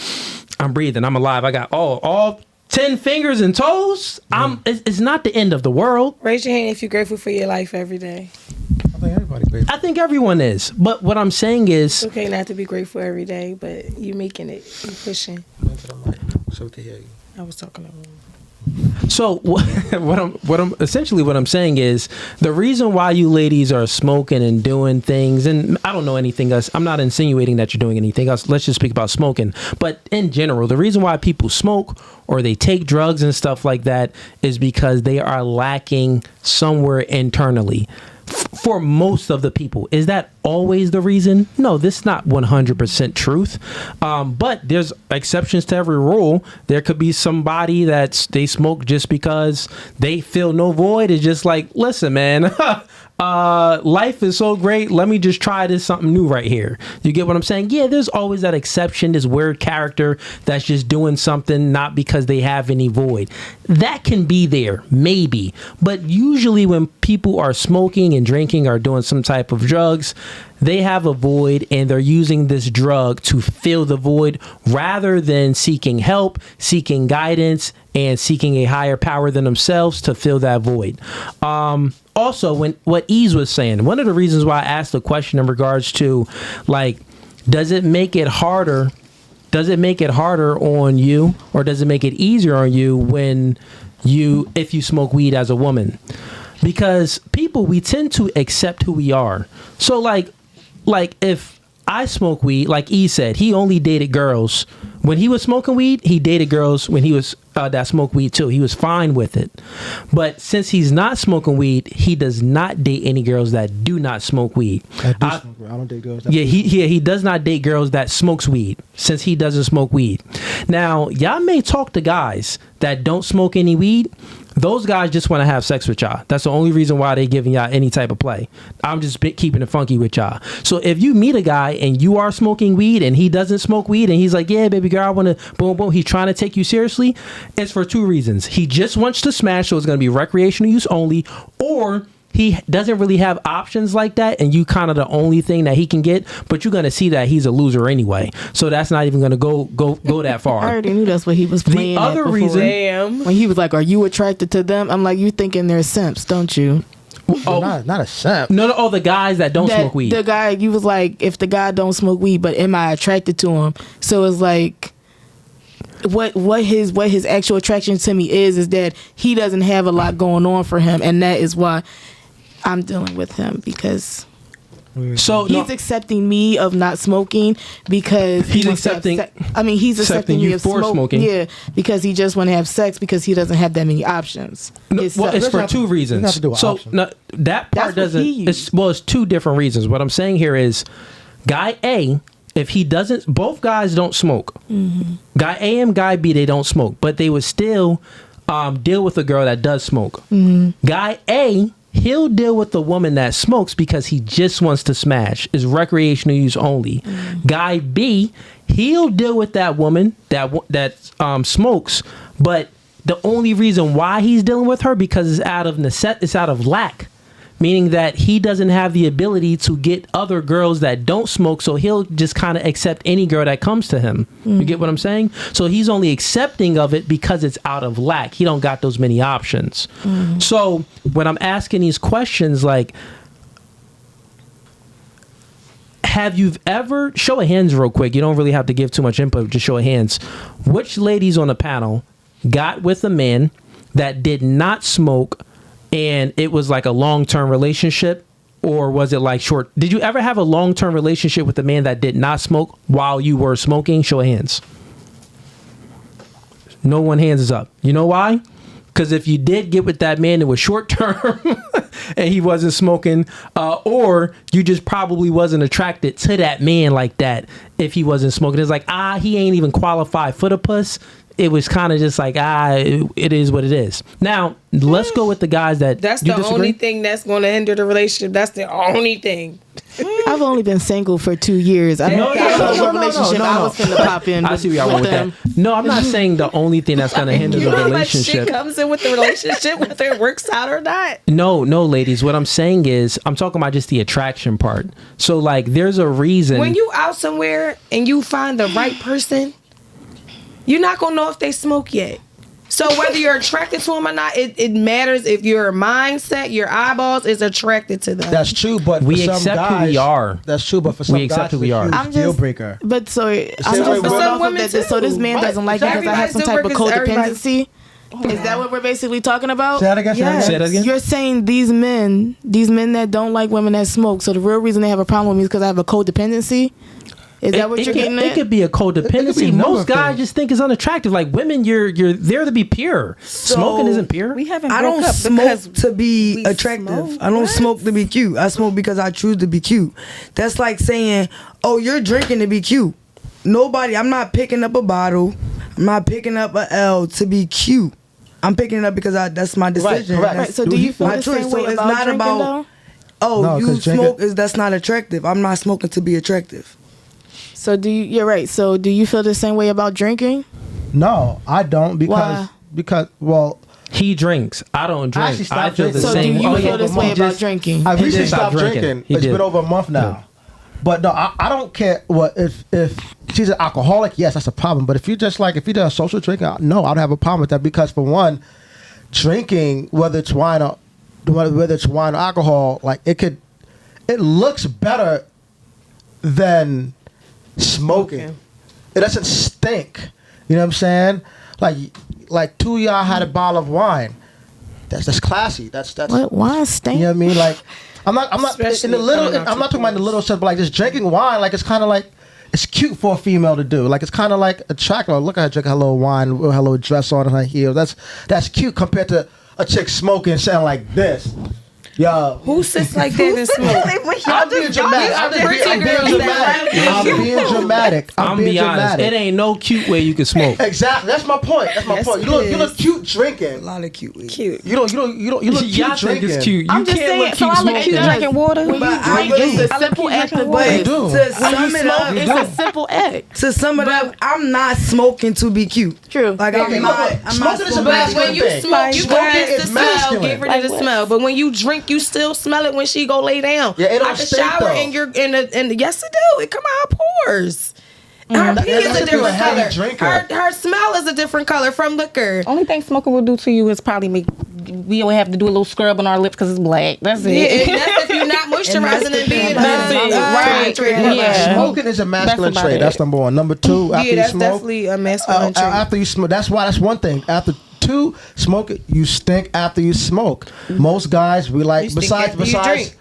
I'm breathing. I'm alive. I got all 10 fingers and toes. It's not the end of the world. Raise your hand if you're grateful for your life every day. I think everybody's grateful. I think everyone is. But what I'm saying is, It's okay not to be grateful every day, but you making it. You pushing. Into the mic so we can hear you. I was talking to him. so what I'm saying is, the reason why you ladies are smoking and doing things, and I don't know anything else. I'm not insinuating that you're doing anything else. Let's just speak about smoking. But in general, the reason why people smoke or they take drugs and stuff like that is because they are lacking somewhere internally. For most of the people. Is that always the reason? No, this is not 100% truth. But there's exceptions to every rule. There could be somebody they smoke just because they feel no void. It's just like, listen, man, life is so great. Let me just try this something new right here. You get what I'm saying? Yeah, there's always that exception, this weird character that's just doing something not because they have any void. That can be there, maybe. But usually when people are smoking and drinking or doing some type of drugs, they have a void and they're using this drug to fill the void rather than seeking help, seeking guidance, and seeking a higher power than themselves to fill that void. Also, what Ease was saying, one of the reasons why I asked the question in regards to, like, does it make it harder on you, or does it make it easier on you if you smoke weed as a woman? Because we tend to accept who we are. So like if I smoke weed, like E said, he only dated girls. When he was smoking weed, he dated girls when he was that smoked weed too. He was fine with it. But since he's not smoking weed, he does not date any girls that do not smoke weed. I don't date girls. He does not date girls that smokes weed, since he doesn't smoke weed. Now, y'all may talk to guys that don't smoke any weed. Those guys just want to have sex with y'all. That's the only reason why they giving y'all any type of play. I'm just keeping it funky with y'all. So if you meet a guy and you are smoking weed and he doesn't smoke weed and he's like, yeah, baby girl, I want to boom, boom. He's trying to take you seriously. It's for two reasons. He just wants to smash, so it's going to be recreational use only, or he doesn't really have options like that, and you kind of the only thing that he can get, but you're going to see that he's a loser anyway. So that's not even going to go that far. I already knew that's what he was playing. The other reason, when he was like, are you attracted to them? I'm like, you thinking they're simps, don't you? Not a simp. No, the guys that don't smoke weed. The guy, you was like, if the guy don't smoke weed, but am I attracted to him? So it's like, what his actual attraction to me is that he doesn't have a lot going on for him, and that is why I'm dealing with him, because he's accepting me of not smoking because he's accepting me of smoking. Yeah, because he just want to have sex because he doesn't have that many options. It's for two reasons. So that part doesn't. It's two different reasons. What I'm saying here is, guy A, if he doesn't, both guys don't smoke. Mm-hmm. Guy A and guy B, they don't smoke, but they would still deal with a girl that does smoke. Mm-hmm. Guy A, he'll deal with the woman that smokes because he just wants to smash. It's recreational use only. Mm. Guy B, he'll deal with that woman that smokes, but the only reason why he's dealing with her because it's out of lack. meaning that he doesn't have the ability to get other girls that don't smoke, so he'll just kind of accept any girl that comes to him. You get what I'm saying? So he's only accepting of it because it's out of lack. He don't got those many options. So when I'm asking these questions, like, have you ever, show of hands real quick, you don't really have to give too much input, just show of hands, which ladies on the panel got with a man that did not smoke and it was like a long-term relationship, or was it like short? Did you ever have a long-term relationship with a man that did not smoke while you were smoking? Show of hands. No one hands is up. You know why? Because if you did get with that man, it was short-term and he wasn't smoking, or you just probably wasn't attracted to that man like that if he wasn't smoking. It's like, he ain't even qualified for the puss. It was kind of just like, it is what it is. Now, let's go with the guys that That's you the disagree? only thing that's going to hinder the relationship. That's the only thing. I've only been single for 2 years. I don't know what relationship I was finna pop in. I see where y'all went with them. that. No, I'm not saying the only thing that's going to hinder You the know how much shit relationship. comes in with the relationship, whether it works out or not. No, ladies. What I'm saying is, I'm talking about just the attraction part. So, like, there's a reason. When you out somewhere and you find the right person, you're not going to know if they smoke yet. So whether you're attracted to them or not, it matters if your mindset, your eyeballs is attracted to them. That's true, but We for some accept who guys, we are. That's true, but for some We accept guys, who we are. it's a I'm huge just- deal breaker. But so I'm same just way going with- off of women that. So this man too. doesn't like me because I have some type of codependency. Is that what we're basically talking about? Say that again. Yes. Say that again. You're saying these men that don't like women that smoke. So the real reason they have a problem with me is because I have a codependency. Is that what you're getting It at? could be a codependency. a number Most of guys things. just think it's unattractive. Like women, you're there to be pure. Smoking isn't pure. I don't smoke to be attractive. smoke. I don't smoke to be cute. I smoke because I choose to be cute. That's like saying, "Oh, you're drinking to be cute." I'm not picking up a bottle. I'm not picking up a L to be cute. I'm picking it up because that's my decision. correct. Right, so do you feel my the choice. same So way it's about not drinking, about, though? oh, No, you 'cause drinking- smoke that's not attractive. I'm not smoking to be attractive. So you're right. So do you feel the same way about drinking? No, I don't Why? because well, He drinks. I don't I drink. actually I stopped feel the drinking. So do same. you Oh, feel yeah, this but way he about just- drinking? I He recently did stop stopped drinking. drinking. He It's did. been over a month now. But no, I don't care what if she's an alcoholic. Yes, that's a problem. But if you're just a social drinker, no, I don't have a problem with that because for one, drinking whether it's wine or alcohol, like it looks better than smoking. It doesn't stink. You know what I'm saying? Like two of y'all had a bottle of wine. That's classy. That's What wine stink? you know what I mean? Like I'm not Especially in the little. coming out I'm not talking about in the to little stuff, but like just drinking wine. Like it's kind of like it's cute for a female to do. Like it's kind of like attractive. Look at her drinking her little wine with her little dress on and her heels. That's cute compared to a chick smoking and sounding like this. Yo, Who sits like that and smoke? I'm being dramatic. I'm being dramatic. I'm be honest. It ain't no cute way you can smoke. Exactly. That's my point. Yes, You look cute drinking. A lot of cute. Cute. You look Y'all cute think drinking. it's cute. You I'm just can't saying, look so cute I look cute smoking. drinking water. When But you I drink, it's do. a simple act of But You do. to sum it up, It's a simple act. to sum it up, I'm not smoking to be cute. True. Like Okay, I'm look, not. I'm not smoking is a smoking. But masculine when you thing. smoke, you Smoking can is the smell, masculine. get rid of the smell. But when you drink, you still smell it when she go lay down. Yeah, it don't Out the stink, shower though. and you're in the yes it do. It come out pores. Her pee is that's a if you're a different heavy color. drinker. Her smell is a different color from liquor. Only thing smoking will do to you is probably make we only have to do a little scrub on our lips because it's black. That's it. Yeah, and that's if you're not moisturizing and being That's it. Right. Yeah. Smoking is a masculine That's about trait. it. That's number one. Number two, after Yeah, you that's smoke, definitely a masculine trait. after you smoke, that's one thing. After two, smoke it. You stink after you smoke. Most guys, we like You stink after you drink.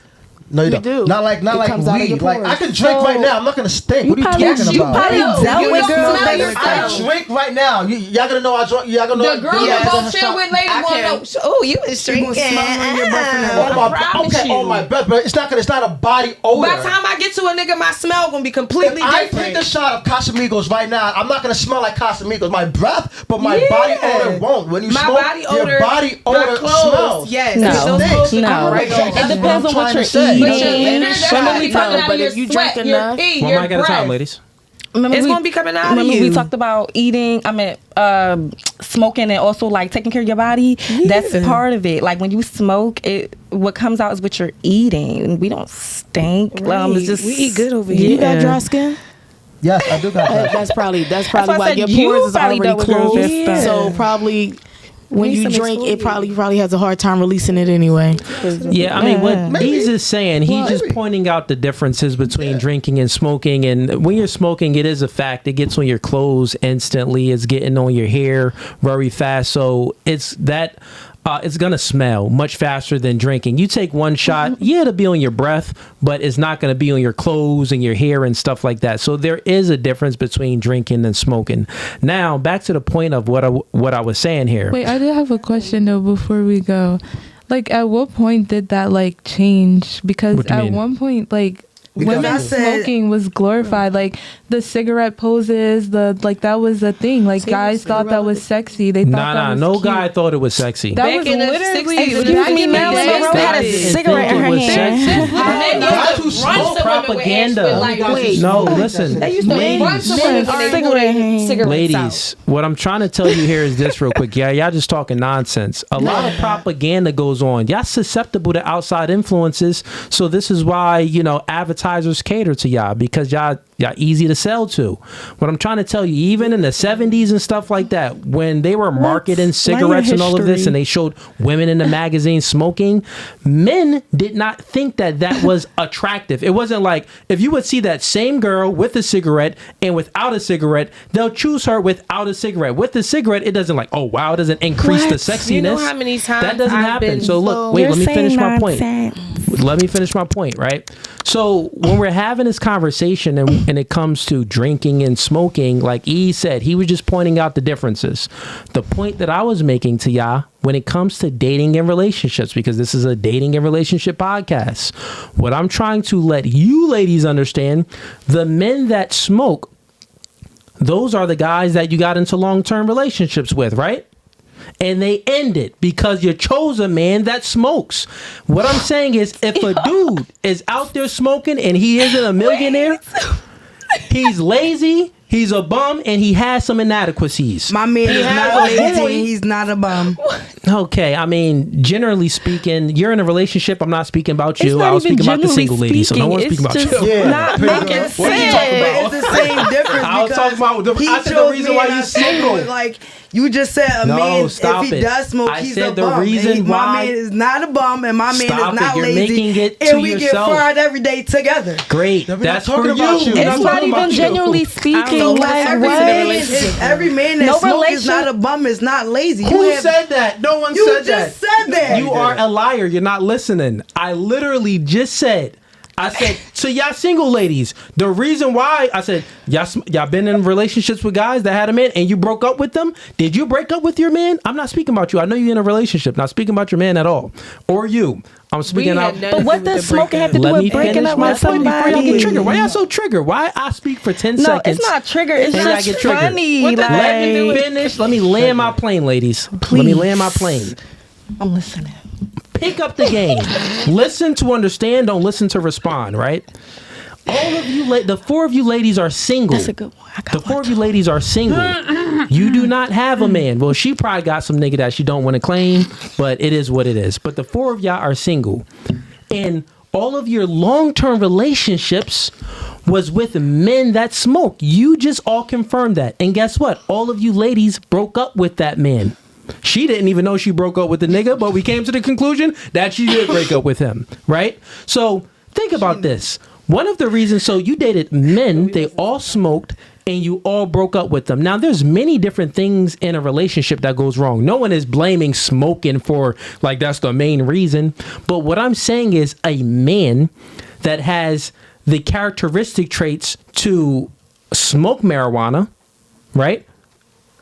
No, you You don't. do. Not like It comes out of weed. your Like pores. I can drink right now. I'm not gonna stink. What are you talking You about? probably No, dealt you with don't girls smell that yourself. I drink right now. Y'all gonna know I drink. Y'all gonna know The girl you both chill with later won't know. Oh, you was You gonna drinking. smell on your breath and Oh my, promise okay, you. oh my breath, but it's not a body odor. By the time I get to a nigga, my smell gonna be completely If I different. take the shot of Casamigos right now, I'm not gonna smell like Casamigos. My breath, but my Yeah. body odor won't. When you My smoke, body your odor, body my odor clothes, smells. yes. No. Those clothes No. come right That's on. what It depends I'm on what trying you're to say. But your eating. liquor, that's Women what we know, talking out but of your if you sweat, drink your enough- pee, One your mic at a time, breath. ladies. It's gonna be coming out of you. We talked about eating. I mean, smoking, and also like taking care of your body. Yeah. That's part of it. Like when you smoke, what comes out is what you're eating. We don't stink. Right. It's just, we eat good over here. You got dry skin? Yes, I do got that. That's probably why your you pores is probably already dealt with girls closed. that stuff. So probably when you drink, exfoliate. it probably has a hard time releasing it anyway. Yeah, I mean, what he's just saying, he's just pointing out the differences between drinking and smoking. And when you're smoking, it is a fact. It gets on your clothes instantly. It's getting on your hair very fast. So it's going to smell much faster than drinking. You take one shot, it'll be on your breath, but it's not going to be on your clothes and your hair and stuff like that. So there is a difference between drinking and smoking. Now, back to the point of what I was saying here. Wait, I did have a question though before we go. Like, at what point did that like change? Because at one point, like, women smoking was glorified. Like the cigarette poses, that was a thing. Like guys thought that was sexy. They thought that was no cute. guy thought it was sexy. That Back was in the literally 60s, back in the Marilyn day. Monroe had a cigarette in her hand. Guys who smoke propaganda. No, listen. They used to run someone with cigarette Ladies, what I'm trying to tell you here is this real quick. Yeah, y'all just talking nonsense. A lot of propaganda goes on. Y'all susceptible to outside influences. So this is why, advertisers cater to y'all, because y'all easy to sell to. What I'm trying to tell you, even in the 70s and stuff like that, when they were marketing cigarettes and all of this, and they showed women in the magazine smoking, men did not think that was attractive. It wasn't like, if you would see that same girl with a cigarette and without a cigarette, they'll choose her without a cigarette. With the cigarette, it doesn't like, oh wow, it doesn't increase the sexiness. You know how many times that doesn't happen. So look, wait, let me finish my point. Let me finish my point, right? So when we're having this conversation and it comes to drinking and smoking, like E said, he was just pointing out the differences. The point that I was making to y'all when it comes to dating and relationships, because this is a dating and relationship podcast, what I'm trying to let you ladies understand, the men that smoke, those are the guys that you got into long-term relationships with, right? And they end it because you chose a man that smokes. What I'm saying is, if a dude is out there smoking and he isn't a millionaire, he's lazy, he's a bum, and he has some inadequacies. My man is not lazy. He's not a bum. Okay, I mean, generally speaking, you're in a relationship. I'm not speaking about you. I was speaking about the single ladies, so no one's speaking about you. Yeah. Not making sense. What are you talking about? It's the same difference. I was talking about the reason why you single. Like, you just said a man, if he does smoke, he's a bum. My man is not a bum, and my man is not lazy. Making it and we get fired every day together. Great. That's for you. It's not even genuinely speaking. Like, every man that smokes is not a bum, is not lazy. Who said that? No one said that. You just said that. You are a liar. You're not listening. I literally just said, so y'all single ladies, the reason why I said y'all been in relationships with guys that had a man and you broke up with them. Did you break up with your man? I'm not speaking about you. I know you're in a relationship. Not speaking about your man at all. Or you. I'm speaking out. But what does smoking have to do with breaking up with somebody? Get triggered. Why y'all so triggered? Why I speak for 10 seconds? No, it's not triggered. It's just funny. Let me finish. Let me land my plane, ladies. Please. Let me land my plane. I'm listening. Pick up the game. Listen to understand. Don't listen to respond. Right? All of you, the four of you ladies are single. That's a good one. The four of you ladies are single. You do not have a man. Well, she probably got some nigga that she don't want to claim, but it is what it is. But the four of y'all are single, and all of your long-term relationships was with men that smoke. You just all confirmed that, and guess what? All of you ladies broke up with that man. She didn't even know she broke up with the nigga, but we came to the conclusion that she did break up with him, right? So think about this. One of the reasons, so you dated men, they all smoked, and you all broke up with them. Now, there's many different things in a relationship that goes wrong. No one is blaming smoking for, like, that's the main reason. But what I'm saying is a man that has the characteristic traits to smoke marijuana, right?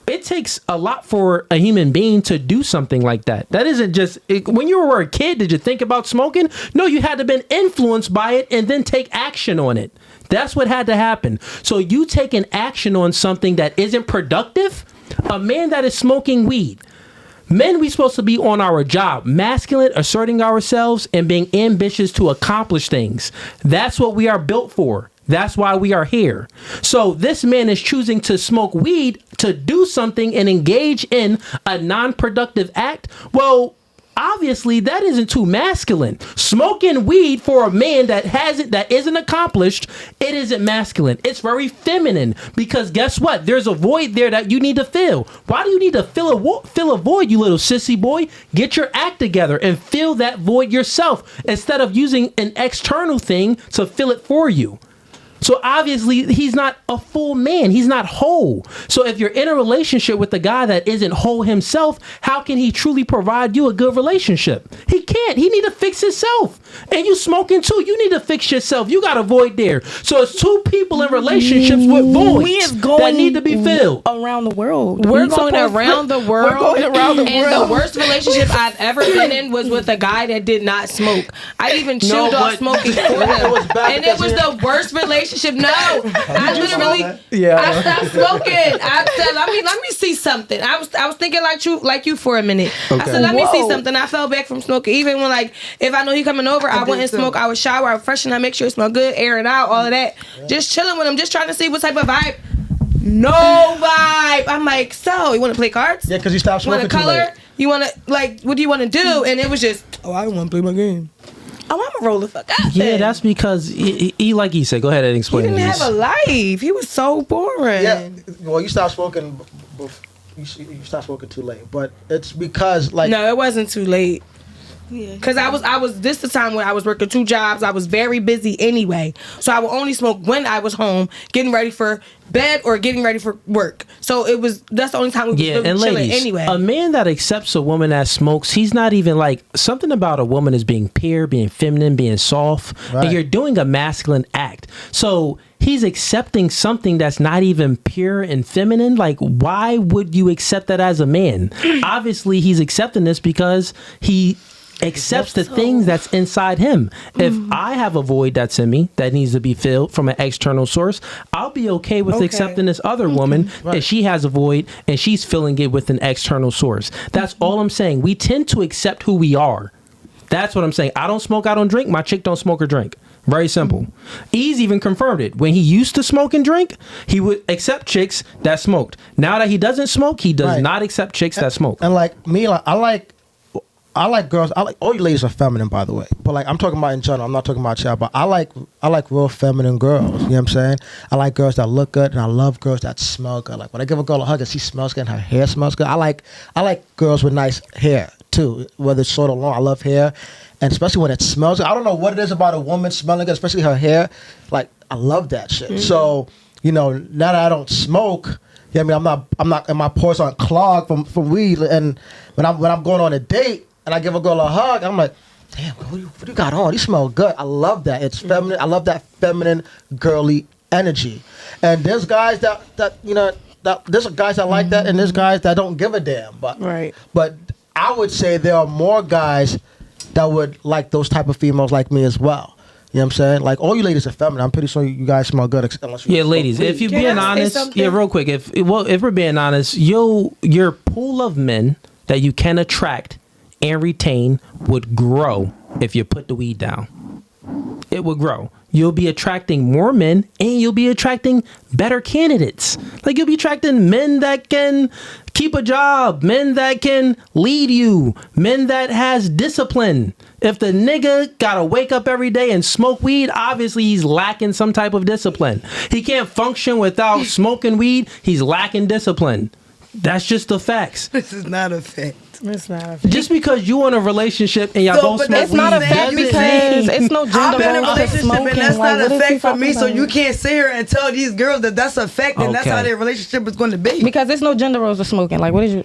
It takes a lot for a human being to do something like that. That isn't just, when you were a kid, did you think about smoking? No, you had to been influenced by it and then take action on it. That's what had to happen. So you taking action on something that isn't productive, a man that is smoking weed. Men, we supposed to be on our job, masculine, asserting ourselves and being ambitious to accomplish things. That's what we are built for. That's why we are here. So this man is choosing to smoke weed to do something and engage in a non-productive act. Well, obviously that isn't too masculine. Smoking weed for a man that isn't accomplished, it isn't masculine. It's very feminine, because guess what? There's a void there that you need to fill. Why do you need to fill a void, you little sissy boy? Get your act together and fill that void yourself instead of using an external thing to fill it for you. So obviously he's not a full man. He's not whole. So if you're in a relationship with a guy that isn't whole himself, how can he truly provide you a good relationship? He can't. He need to fix himself. And you smoking too. You need to fix yourself. You got a void there. So it's two people in relationships with voids that need to be filled. Around the world. We're going around the world. We're going around the And world. the worst relationship I've ever been in was with a guy that did not smoke. I even chilled off smoking for him. And it was the worst relationship. No, I literally, I stopped smoking. I said, let me see something. I was thinking like you for a minute. Okay. I said, let me see something. I fell back from smoking. Even when if I know he coming over, I wouldn't smoke. I would shower, I would freshen, I make sure it smell good, air it out, all of that. Just chilling with him, just trying to see what type of vibe. No vibe. I'm like, so you want to play cards? Yeah, because you stopped smoking. Want to color? You want to what do you want to do? And it was just, I want to play my game. Oh, I'm a roll the fuck out. Yeah, that's because he like he said. Go ahead and explain. He didn't have a life. He was so boring. Yeah, well, you stopped smoking. You stopped smoking too late, but it's because no, it wasn't too late. Because I was this the time where I was working 2 jobs. I was very busy anyway, so I would only smoke when I was home, getting ready for bed or getting ready for work. So that's the only time we was really and chilling ladies, anyway. A man that accepts a woman that smokes, he's not even something about a woman is being pure, being feminine, being soft, right. And you're doing a masculine act. So he's accepting something that's not even pure and feminine. Why would you accept that as a man? Obviously, he's accepting this because he accepts the things that's inside him. If I have a void that's in me that needs to be filled from an external source, I'll be okay with accepting this other woman if she has a void and she's filling it with an external source. That's all I'm saying. We tend to accept who we are. That's what I'm saying. I don't smoke, I don't drink. My chick don't smoke or drink. Very simple. Ease even confirmed it. When he used to smoke and drink, he would accept chicks that smoked. Now that he doesn't smoke, he does not accept chicks that smoke. And me, I like girls. All you ladies are feminine, by the way. But I'm talking about in general. I'm not talking about y'all. But I like real feminine girls. You know what I'm saying? I like girls that look good, and I love girls that smell good. When I give a girl a hug and she smells good and her hair smells good. I like girls with nice hair too, whether it's short or long. I love hair, and especially when it smells good. I don't know what it is about a woman smelling good, especially her hair. I love that shit. Mm-hmm. So now that I don't smoke. Yeah, I mean, I'm not, and my pores aren't clogged from weed. And when I'm going on a date and I give a girl a hug, I'm like, damn, what you got on? You smell good. I love that. It's feminine. I love that feminine, girly energy. And there's guys that there's guys that like that, and there's guys that don't give a damn. But I would say there are more guys that would like those type of females like me as well. You know what I'm saying? All you ladies are feminine. I'm pretty sure you guys smell good. Unless you ladies, if you're being honest, real quick, if we're being honest, your pool of men that you can attract and retain would grow if you put the weed down. It would grow. You'll be attracting more men, and you'll be attracting better candidates. You'll be attracting men that can keep a job, men that can lead you, men that has discipline. If the nigga gotta wake up every day and smoke weed, obviously he's lacking some type of discipline. He can't function without smoking weed. He's lacking discipline. That's just the facts. This is not a fact. It's not a fact. Just because you in a relationship and y'all both smoke it's weed, not a fact because it's no gender I've been in a role to relationship smoking. and that's not a fact for me. So about? you can't sit here and tell these girls that that's a fact and that's how their relationship is going to be. Because there's no gender roles to smoking. What is you?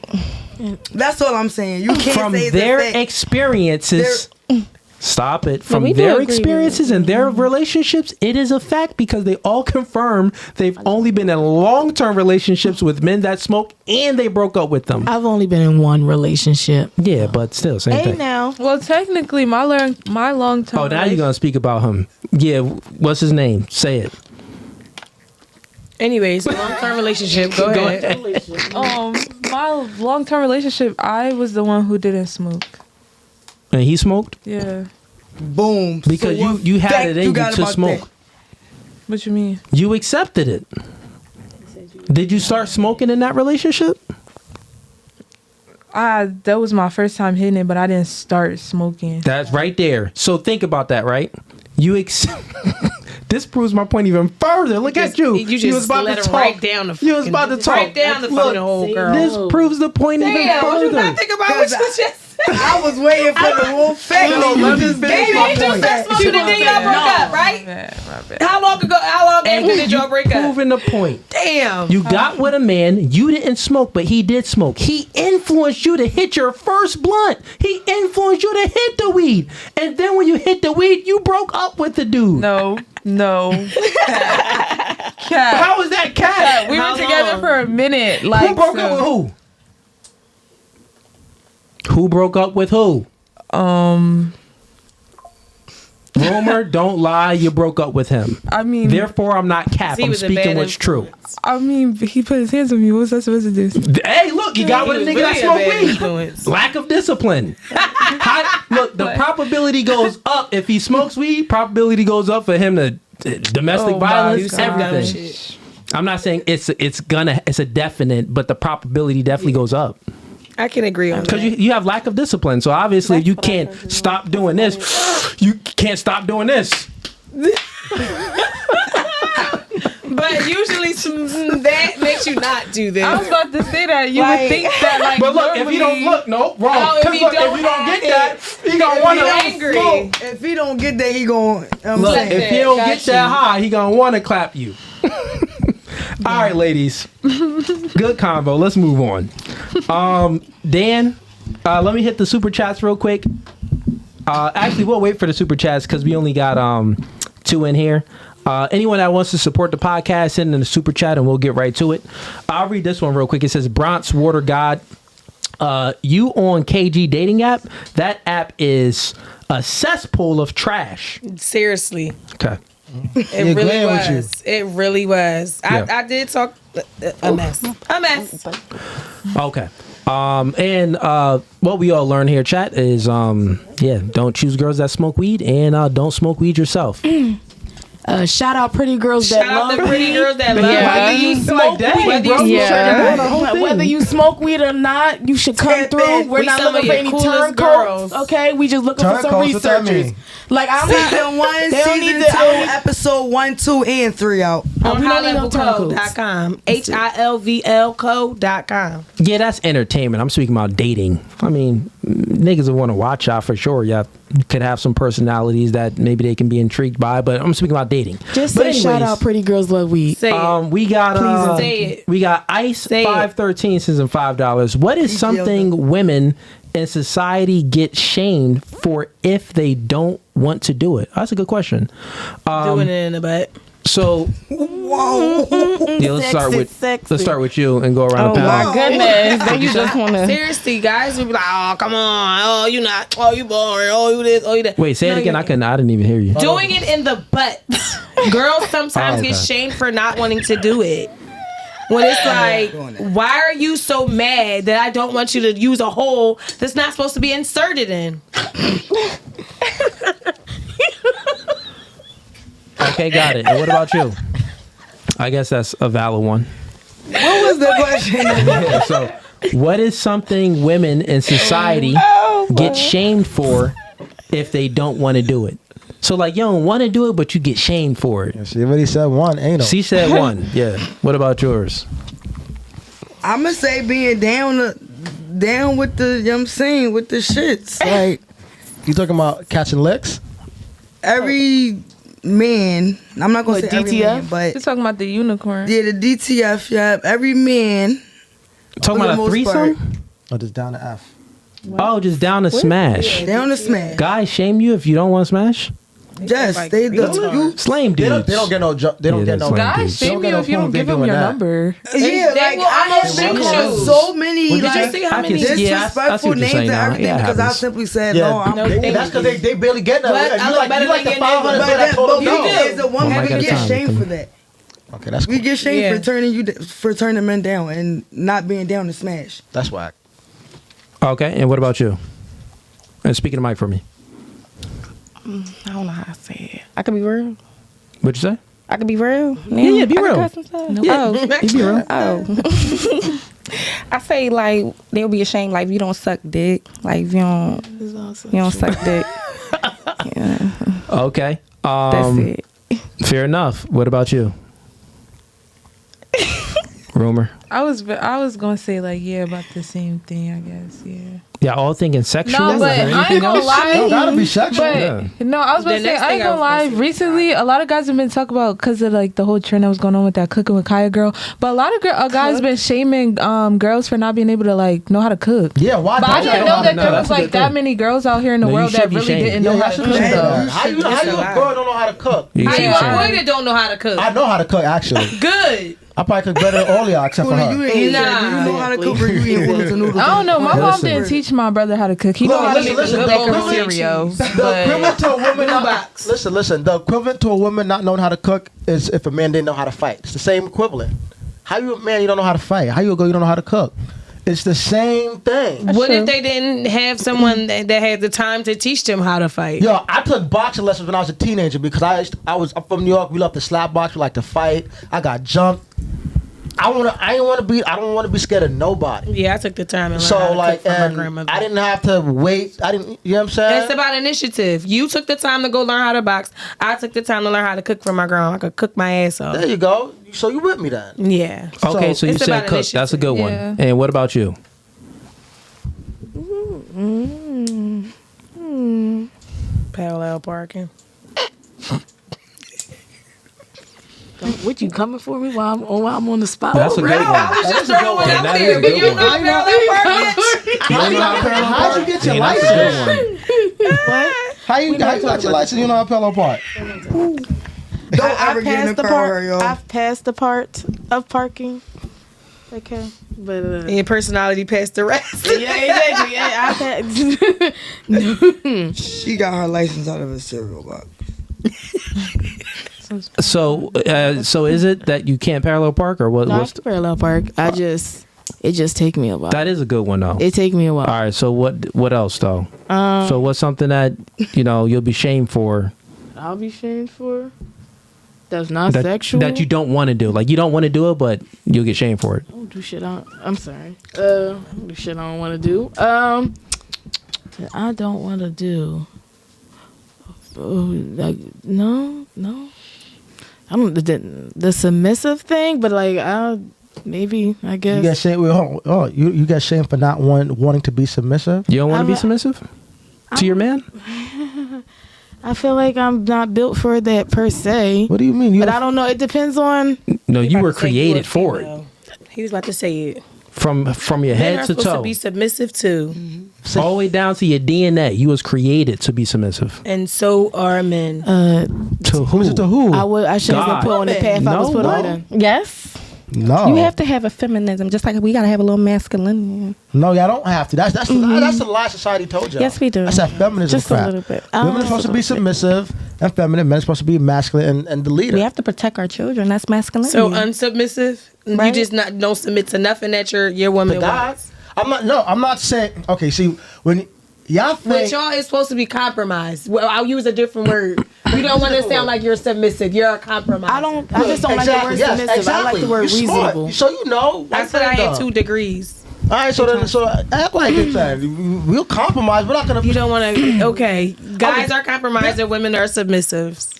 That's all I'm saying. You can't from say their it's a fact. experiences. Stop it. From we do their agree experiences and their relationships, it is a fact because they all confirm they've only been in long-term relationships with men that smoke and they broke up with them. I've only been in one relationship. Yeah, but still, same thing. Now. Well, technically, my long-term. Oh, now you're going to speak about him. Yeah, what's his name? Say it. Anyways, long-term relationship. Go ahead. My long-term relationship, I was the one who didn't smoke. And he smoked? Yeah. Boom. Because So you had it in you to about smoke. that? What you mean? You accepted it. Did you start smoking in that relationship? That was my first time hitting it, but I didn't start smoking. That's right there. So think about that, right? This proves my point even further. Look at you. You just was about let to her talk. right down the You was about to talk. right down the fucking hole, girl. This proves the point even Damn, what you further. not think about what you just said? I was waiting for the whole fact. No, let me finish my You just point. started smoking and then y'all broke up, right? How long after did y'all break up? Proving the point. Damn. You got with a man, you didn't smoke, but he did smoke. He influenced you to hit your first blunt. He influenced you to hit the weed. And then when you hit the weed, you broke up with the dude. No. Cat. How was that cat? We How were together long? for a minute. Like, Who broke up with who? Who broke up with who? Rumor, don't lie, you broke up with him. I mean, Therefore, I'm not cap. He I'm was a speaking bad what's true. he put his hands on me. What was I supposed to do? Hey, look, you got with a nigga that smoke weed. Lack of discipline. Look, the probability goes up if he smokes weed. Probability goes up for him to domestic violence, everything. I'm not saying it's a definite, but the probability definitely goes up. I can agree on that. Because you have lack of discipline. So obviously you can't stop doing this. You can't stop doing this. But usually that makes you not do this. I was about to say that. You would think that, like, But look, if you don't look, no, wrong. if Because you look, if don't you don't have get that, he gonna want to angry. If he don't get that, he gon'. Look, saying. if he don't Got get that high, he gonna want to clap you. All right, ladies. Good combo. Let's move on. Dan, let me hit the super chats real quick. Actually, we'll wait for the super chats because we only got 2 in here. Anyone that wants to support the podcast, send in the super chat and we'll get right to it. I'll read this one real quick. It says, Bronx Water God, you on KG dating app? That app is a cesspool of trash. Seriously. Okay. It really was. It really was. Yeah. I did talk a mess. A mess. Okay. And what we all learn here, chat, is don't choose girls that smoke weed and don't smoke weed yourself. Shout out pretty girls that Shout out love the pretty weed. girls that Yeah. love Whether weed. you smoke weed, whether you smoke weed or not, you should come Step through. in. We're We not some looking of for your any coolest turncoats. girls. Okay, we just looking for some Turncoats, what that researchers. mean? Like I'm not. Season 1, They don't season need to- 2, episode 1, 2, and 3 out. On we don't need no highlevelcode.com. HILVLcode.com. Yeah, that's entertainment. I'm speaking about dating. I mean, niggas will want to watch out for sure. Yeah, could have some personalities that maybe they can be intrigued by, but I'm speaking about dating. Just But say shout anyways, out pretty girls love weed. Say it. we got Please say it. we got Ice Say it. 513 sends in $5. What is something women in society get shamed for if they don't want to do it? That's a good question. Doing it in the butt. So, yeah, let's start with you and go around the panel. My goodness, then you just want to. Seriously, guys, we be like, oh, come on. Oh, you not. Oh, you boring. Oh, you this. Oh, you that. Wait, say it No, again. you- I didn't even hear you. Doing it in the butt. Girls sometimes Okay. get shamed for not wanting to do it. When it's like, why are you so mad that I don't want you to use a hole that's not supposed to be inserted in? Okay, got it. And what about you? I guess that's a valid one. What was the question? Yeah, so, what is something women in society get shamed for if they don't want to do it? So, like, you don't want to do it, but you get shamed for it. She already said one, ain't She said one. Yeah. What about yours? I'm gonna say being down with the, you know what I'm saying, with the shits. Like, You talking about catching licks? every man, I'm not gonna What, say every DTF? man, but You're talking about the unicorn. yeah, the DTF, yeah, every man. Talking For the about a most threesome? part. Or just down to F? Oh, just down to smash. Down to smash. Guys shame you if you don't want to smash? Yes, like they do. retard. You, It's lame dudes. They don't get no. They don't Yeah, get that's no. lame. Guys They shame don't get you no if you don't proof give they them doing your that. number. yeah, They like will I have almost been shoot called you. so many What did you like say? Did you see how I many can see- yeah, I see disrespectful what you're names saying and now. everything Yeah, it because I happens. simply said Yeah, no. I'm No, cool. thank that's because they barely get that. But I You look like better you like than the your 500 nigga. but that but pulled we up. do. As a woman, Oh, we my get God. shamed for that. Okay, that's We cool. get shamed Yeah. for turning men down and not being down to smash. That's whack. Okay, and what about you? And speaking of mic for me. I don't know how to say it. I could be real. What'd you say? I could be real. Yeah, be real. I can cuss and stuff? Yeah, you be real. Oh. I say like they'll be ashamed like if you don't suck dick. Like if you don't suck dick. Yeah. Okay. That's it. Fair enough. What about you? Rumor. I was gonna say like about the same thing, I guess. Yeah, all thinking sexual. No, but I ain't gonna lie. No, gotta be sexual. But no, I was about to say I ain't gonna lie. Recently, a lot of guys have been talking about because of like the whole trend that was going on with that cooking with Kaya girl. But a lot of guys been shaming girls for not being able to like know how to cook. Yeah, why? But I didn't know that there was that's a like good that thing. many girls out here in the No, you world should that be really shamed. didn't know how to cook though. How you a girl don't know how to cook? You How should you be a shamed. boy that don't know how to cook? I know how to cook actually. Good. I probably cook better than all y'all except for You her. ain't Nah. do you know how to cook or you eat oodles and noodles? I don't know. My mom Listen. didn't teach my brother how to cook. He Look, know how to make a listen, good the bowl of equivalent- cereal. The equivalent to a woman box. listen. The equivalent to a woman not knowing how to cook is if a man didn't know how to fight. It's the same equivalent. How you a man you don't know how to fight? How you a girl you don't know how to cook? It's the same thing. What if they didn't have someone that had the time to teach them how to fight? Yo, I took boxing lessons when I was a teenager because I'm from New York. We love to slap box. We like to fight. I got jumped. I don't want to be scared of nobody. Yeah, I took the time and learned So how to like, cook from my and grandmother. I didn't have to wait. You know what I'm saying? It's about initiative. You took the time to go learn how to box. I took the time to learn how to cook from my grandma. I could cook my ass off. There you go. So you with me then? Yeah. Okay, so you It's said about cook. That's a good one. Yeah. And what about you? Parallel parking. What you coming for me while I'm on the spot? That's a good one. That is a good one. Yeah, that is a But you good know one. How'd you get your Yeah, that's a license? good one. What? How you got your license? You know how to parallel park? Don't ever get in the car, yo. I've passed the part of parking. Okay, but And your personality passed the rest. yeah, exactly. Yeah, I've had. She got her license out of a cereal box. So is it that you can't parallel park or what? No, I What's can parallel park. It just take me a while. that is a good one though. It take me a while. All right. So what else though? So what's something that you'll be shamed for? I'll be shamed for. That's not That, sexual. that you don't want to do. Like you don't want to do it, but you'll get shamed for it. I don't do shit. I'm sorry. I don't do shit I don't want to do. That I don't want to do. Like no. I don't the submissive thing, but like I guess. You got shamed. You got shamed for not wanting to be submissive. You don't want to be I'm- submissive to your man? I feel like I'm not built for that per se. What do you mean? But I don't know. It depends on. No, you were created for it. He was about to say it. From your Men head are to supposed toe, to be submissive too, all the way down to your DNA. You was created to be submissive. and so are men. To who? To who? I shouldn't have God. been put on the path I was No, put no. on. Then. Yes. No. You have to have a feminism, just like we gotta have a little masculinity. No, y'all don't have to. That's the lie society told you. Yes, we do. That's that feminism Just a crap. little bit. Women are supposed to be submissive and feminine. Men are supposed to be masculine and the leader. We have to protect our children. That's masculinity. So unsubmissive. You Right. just don't submit to nothing that your woman The God. wants. I'm not saying. Okay, see when y'all But think. y'all is supposed to be compromised. Well, I'll use a different word. You don't want to sound like you're submissive. You're a compromise. I just don't like the word yes, submissive. exactly. I like the word You're smart. reasonable. So you know. I said I had 2 degrees. All right, so act like it then. We'll compromise. We're not gonna. You don't want to. Okay, guys are compromised and women are submissives.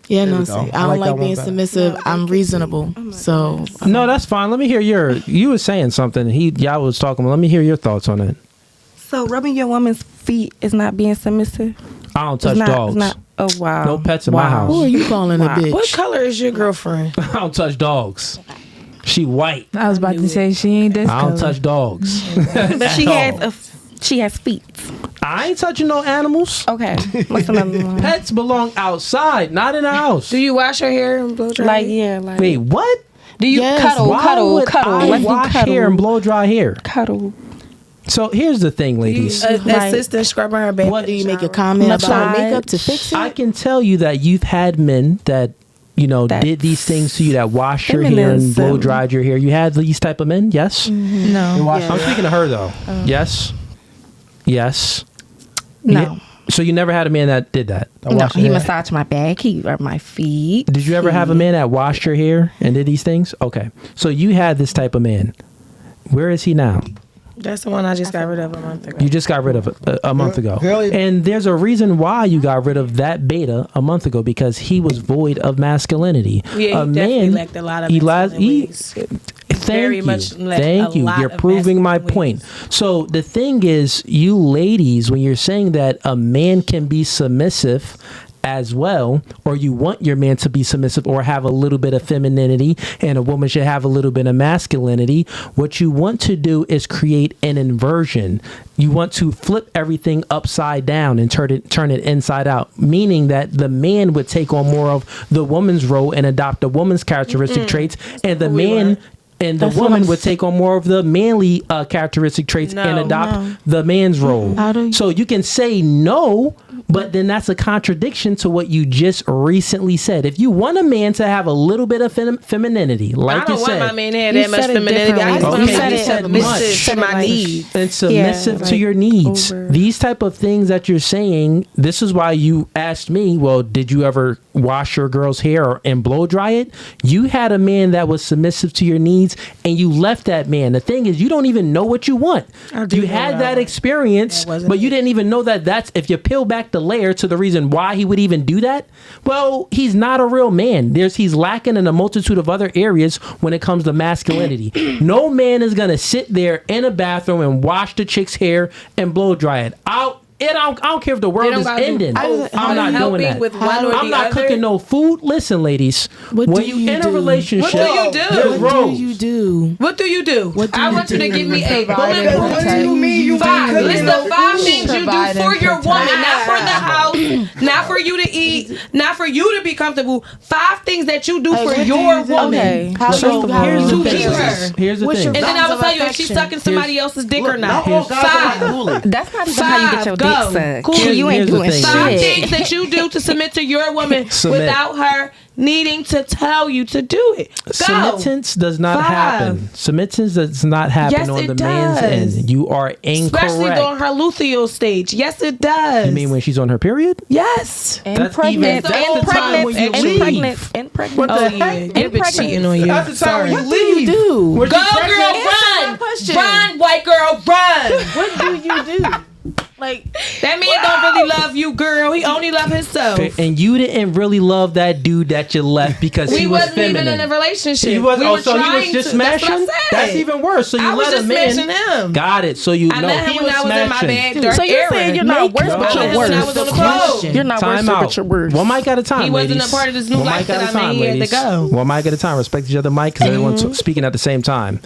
Yeah, There no, we see, go. I I don't like like that one being better. submissive. I'm reasonable. So No, that's fine. Let me hear you were saying something. Y'all was talking. Let me hear your thoughts on it. So rubbing your woman's feet is not being submissive. I don't It's touch not, dogs. It's not, oh wow. No pets in my Wow. house. who are you calling a Wow. bitch? What color is your girlfriend? I don't touch dogs. She white. I was about to say she ain't this I don't color. touch dogs. But she has feet. I ain't touching no animals. Okay. What's another one? Pets belong outside, not in the house. Do you wash your hair and blow dry? Like yeah, like Wait, what? do you Yes. cuddle, Why cuddle, would cuddle? I Let's do wash cuddle. hair and blow dry hair? Cuddle. So here's the thing, ladies. Assistant scrubbing her back. What Do you make a comment about Massage. makeup to fix it? I can tell you that you've had men that That's did these things to you, that washed your hair and feminism. blow dried your hair. You had these type of men, yes. No. Watch I'm speaking to her though. Yes. Yes. No. So you never had a man that did that? No, he massaged my back. He rubbed my feet. Did you ever have a man that washed your hair and did these things? Okay. So you had this type of man. Where is he now? That's the one I just got rid of a month ago. You just got rid of a month ago. And there's a reason why you got rid of that beta a month ago, because he was void of masculinity. Yeah, he definitely lacked a lot of ways. Thank you. You're proving my point. So the thing is, you ladies, when you're saying that a man can be submissive as well, or you want your man to be submissive or have a little bit of femininity, and a woman should have a little bit of masculinity, what you want to do is create an inversion. You want to flip everything upside down and turn it inside out, meaning that the man would take on more of the woman's role and adopt the woman's characteristic traits, and the man and the woman would take on more of the manly characteristic traits and adopt the man's role. So you can say no, but then that's a contradiction to what you just recently said. If you want a man to have a little bit of femininity, like you said. I don't want my man to have that much femininity. I just want him to be submissive to my needs. And submissive to your needs. These type of things that you're saying, this is why you asked me, well, did you ever wash your girl's hair and blow dry it? You had a man that was submissive to your needs, and you left that man. The thing is, you don't even know what you want. You had that experience, but you didn't even know that that's, if you peel back the layer to the reason why he would even do that, well, he's not a real man. He's lacking in a multitude of other areas when it comes to masculinity. No man is going to sit there in a bathroom and wash the chick's hair and blow dry it. I don't care if the world is ending. I'm not doing that. I'm not cooking no food. Listen, ladies. When you in a relationship, what do you do? What do you do? I want you to give me a bulletproof. What do you mean you five? List the 5 things you do for your woman, not for the house, not for you to eat, not for you to be comfortable. 5 things that you do for your woman. So here's the thing. Here's the thing. And then I will tell you if she's sucking somebody else's dick or not. 5. That's not even how you get your dick. Cool. You ain't doing shit. 5 things that you do to submit to your woman without her needing to tell you to do it. Submittance does not happen. Submittance does not happen on the man's end. You are incorrect. Especially on her luteal stage. Yes, it does. You mean when she's on her period? Yes. And pregnant. That's the time when you leave. And pregnant. What the heck? They've been cheating on you. That's the time when you What do you do? Go, girl, run. Run, white girl, run. What do you do? Like, that man don't really love you, girl. He only love himself. And you didn't really love that dude that you left because he was feminine. We wasn't even in a relationship. He was, so he was just smashing? That's even worse. So you let him in. Him. Got it. So you know he was smashing. So you're saying you're not worse, but you're worse. You're not worse, but you're worse. One mic at a time, He wasn't a part of this new life that I made. He had to go. One mic at a time. Respect each other mic because everyone's speaking at the same time.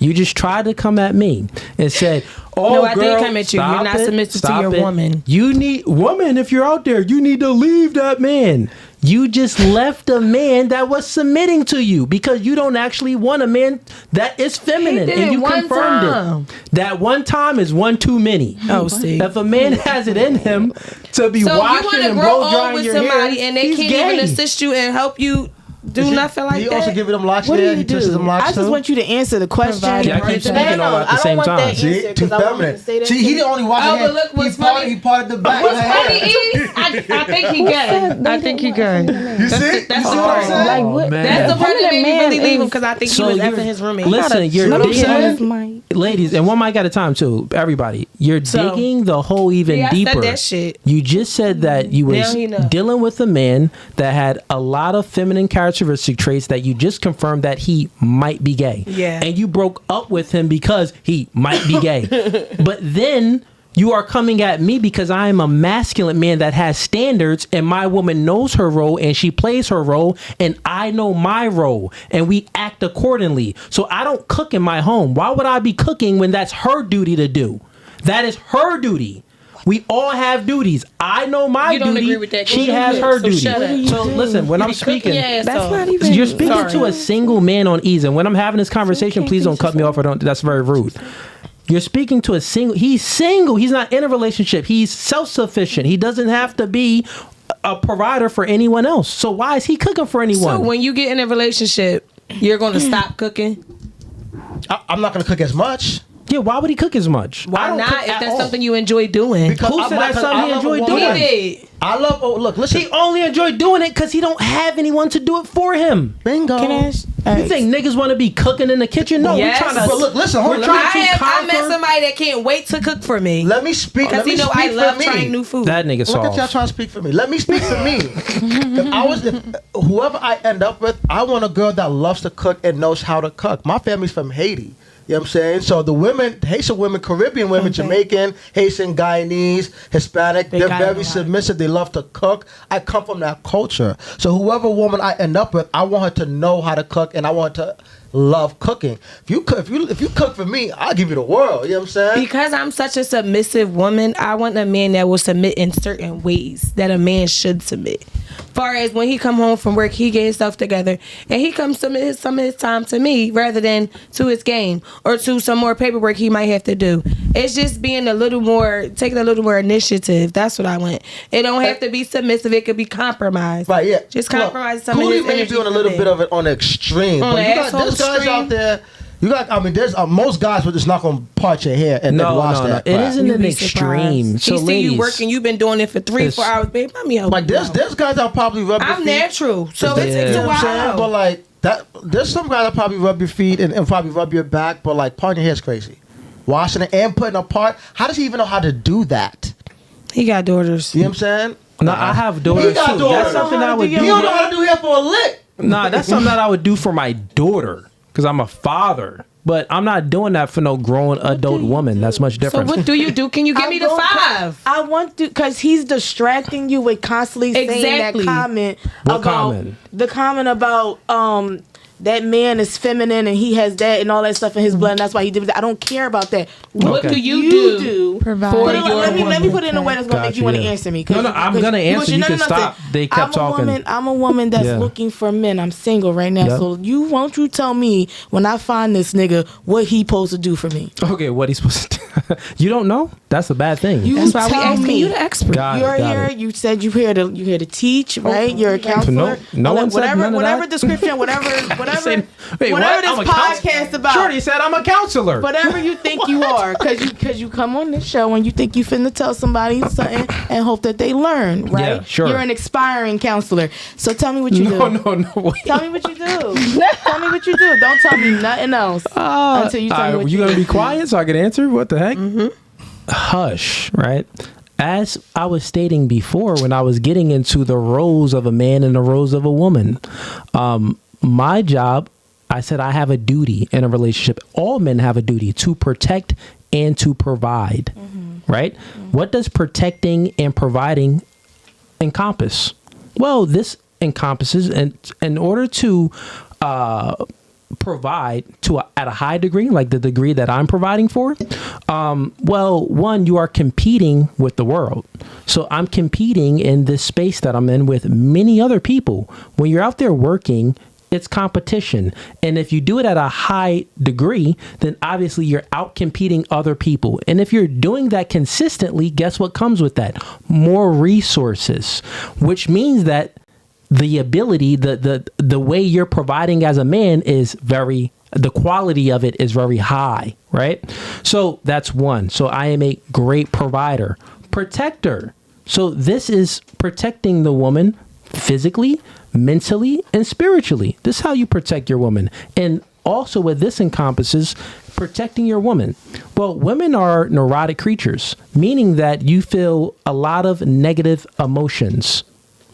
You just tried to come at me and said, "Oh, no, I girl, did come at you. You're not submissive to your woman. You need woman. If you're out there, you need to leave that man. You just left a man that was submitting to you because you don't actually want a man that is feminine, and you confirmed it. That one time is one too many. Oh, see, if a man has it in him to be washing and blow drying your hair, somebody and they can't even assist you and help you. Do nothing like that. You also give them locks. What there? do you do? I just want you to answer the question. I keep speaking all at the same time. See, too feminine. See, he the only wash your hair. Look, what's funny? He parted the back. What's funny is, I think he good. I think he good. You see? That's the part. Like what? That's the part that made me really leave him because I think he was effing his roommate. Listen, you're digging, ladies, and one mic at a time too. Everybody, you're digging the hole even deeper. Said that shit. You just said that you was dealing with a man that had a lot of feminine characteristic traits that you just confirmed that he might be gay. Yeah. And you broke up with him because he might be gay. But then you are coming at me because I am a masculine man that has standards, and my woman knows her role and she plays her role, and I know my role, and we act accordingly. So I don't cook in my home. Why would I be cooking when that's her duty to do? That is her duty. We all have duties. I know my duty. Agree with that. She has her duty. So listen, when I'm speaking, you're speaking to a single man on ease. And when I'm having this conversation, please don't cut me off or don't. That's very rude. You're speaking to a single. He's single. He's not in a relationship. He's self-sufficient. He doesn't have to be a provider for anyone else. So why is he cooking for anyone? So when you get in a relationship, you're going to stop cooking? I'm not going to cook as much. Yeah, why would he cook as much? I Why don't not? cook If at that's all. something you enjoy doing. Because Who said that's something he enjoyed doing? He did. I love. Oh, look, listen. He only enjoyed doing it because he don't have anyone to do it for him. Bingo. Can I ask? You think niggas want to be cooking in the kitchen? No, Yes. we're trying to. But look, listen, hold on. We're Let me- trying to I met conquer. somebody that can't wait to cook for me. Let me speak. Because Let me you know speak I love for me. trying new food. That nigga Look at y'all soft. trying to speak for me. Let me speak for me. if whoever I end up with, I want a girl that loves to cook and knows how to cook. My family's from Haiti. You know what I'm saying? So the women, Haitian women, Caribbean women, Jamaican, Haitian, Guyanese, Hispanic, they're got it a very lot. submissive. They love to cook. I come from that culture. So whoever woman I end up with, I want her to know how to cook and I want her to love cooking. If you cook for me, I'll give you the world. You know what I'm saying? Because I'm such a submissive woman, I want a man that will submit in certain ways that a man should submit. Far as when he come home from work, he get himself together and he comes submit some of his time to me rather than to his game or to some more paperwork he might have to do. It's just being taking a little more initiative. That's what I want. It don't have to be submissive. It could be compromised. Right, yeah. Just Look, compromise some of Cooley his may energy be on a for little me. bit of it on the extreme. On But the you got, asshole there's guys extreme? out there. There's most guys were just not gonna part your hair and then No, wash no, no. that. It crap. isn't You'd an be extreme. surprised. So He see ladies, you working. You've been doing it for 3-4 It's- hours, babe. Let me help Like you there's out. guys that probably rub your I'm feet. natural, so it Yeah. takes You know a what I'm saying? But while. like that, there's some guys that probably rub your feet and probably rub your back. But like parting your hair is crazy. Washing it and putting it apart. How does he even know how to do that? He got daughters. You know what I'm saying? No, I have He daughters got too. daughters. That's something I would You do. don't know how to do hair for a lick. Nah, that's something that I would do for my daughter because I'm a father. But I'm not doing that for no grown adult woman. That's much So different. what do you do? Can you give me the 5? I want to, because he's distracting you with constantly saying Exactly. that comment. What about comment? The comment about that man is feminine and he has that and all that stuff in his blood and that's why he did that. I don't care about that. What Okay. do you do? Provide Put it like- your let me put it in a way that's gonna make Gotcha, you want to yeah. answer me. No, no, I'm gonna answer. You can stop. They kept I'm talking. I'm a woman that's Yeah. looking for men. I'm single right now. Yep. So won't you tell me when I find this nigga what he supposed to do for me? Okay, what he's supposed to do? You don't know? That's a bad thing. You That's why we tell asking me. you the expert. Got You're it, got here. it. You said you're here to teach, right? You're a counselor. No one said whatever, none of whatever that. description, whatever Saying, wait, whatever what? I'm this a podcast about. Shorty said I'm a counselor. Whatever you think you are, because you come on this show and you think you finna tell somebody something and hope that they learn, right? Yeah, sure. You're an expiring counselor. So tell me what you do. No. Wait. Tell me what you do. Tell me what you do. Don't tell me nothing else until you tell me what you you gonna do. be quiet so I can answer? What the heck? Hush, right? As I was stating before, when I was getting into the roles of a man and the roles of a woman, my job, I said I have a duty in a relationship. All men have a duty to protect and to provide, right? What does protecting and providing encompass? Well, this encompasses, in order to provide at a high degree, like the degree that I'm providing for, well, one, you are competing with the world. So I'm competing in this space that I'm in with many other people. When you're out there working, it's competition. And if you do it at a high degree, then obviously you're out competing other people. And if you're doing that consistently, guess what comes with that? More resources, which means that the ability, the way you're providing as a man is the quality of it is very high, right? So that's one. So I am a great provider. Protector. So this is protecting the woman physically, mentally, and spiritually. This is how you protect your woman. And also what this encompasses, protecting your woman. Well, women are neurotic creatures, meaning that you feel a lot of negative emotions.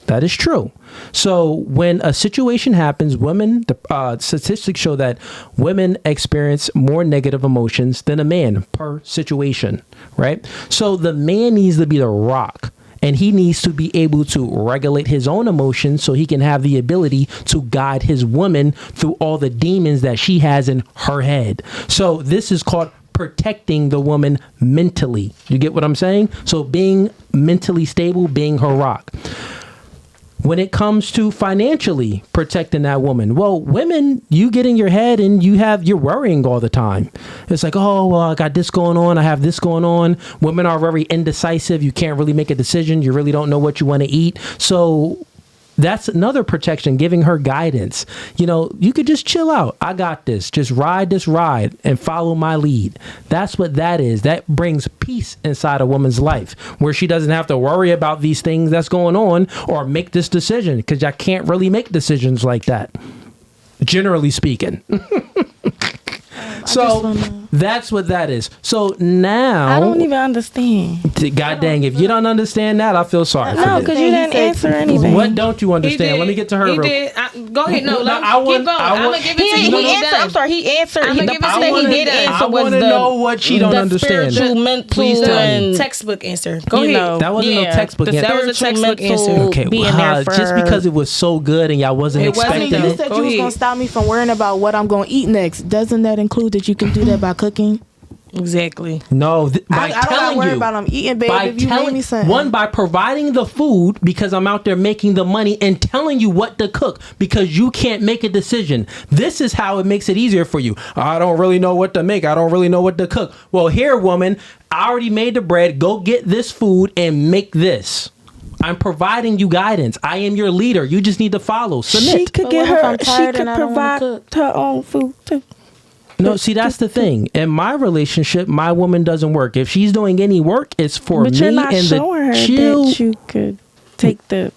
That is true. So when a situation happens, women, the statistics show that women experience more negative emotions than a man per situation, right? So the man needs to be the rock. And he needs to be able to regulate his own emotions so he can have the ability to guide his woman through all the demons that she has in her head. So this is called protecting the woman mentally. You get what I'm saying? So being mentally stable, being her rock. When it comes to financially protecting that woman, well, women, you get in your head and you're worrying all the time. It's like, oh, well, I got this going on. I have this going on. Women are very indecisive. You can't really make a decision. You really don't know what you want to eat. So That's another protection, giving her guidance. You know, you could just chill out. I got this. Just ride this ride and follow my lead. That's what that is. That brings peace inside a woman's life, where she doesn't have to worry about these things that's going on or make this decision, because I can't really make decisions like that, generally speaking. So that's what that is. So now I don't even understand. God dang, if you don't understand that, I feel sorry. No, because you didn't answer anything. What don't you understand? Let me get to her. He did. Go ahead. No, keep going. I'm gonna give it to you. He answered. I'm sorry. He answered. The part that he did answer I was want to know what she don't understand. Spiritual, mental, please tell me. Textbook answer. Go ahead. That wasn't no textbook answer. That was a textbook answer. Okay, just because it was so good and y'all wasn't expecting it. You said you was gonna stop me from worrying about what I'm gonna eat next. Doesn't that include that you can do that by cooking? Exactly. No, I don't worry about I'm eating, baby. By if you telling me something. one, by providing the food, because I'm out there making the money and telling you what to cook, because you can't make a decision. This is how it makes it easier for you. I don't really know what to make. I don't really know what to cook. Well, here, woman, I already made the bread. Go get this food and make this. I'm providing you guidance. I am your leader. You just need to follow. Submit. She could get her. She could provide her own food too. No, see, that's the thing. In my relationship, my woman doesn't work. If she's doing any work, it's for me you're not and showing the her chill. that you could take the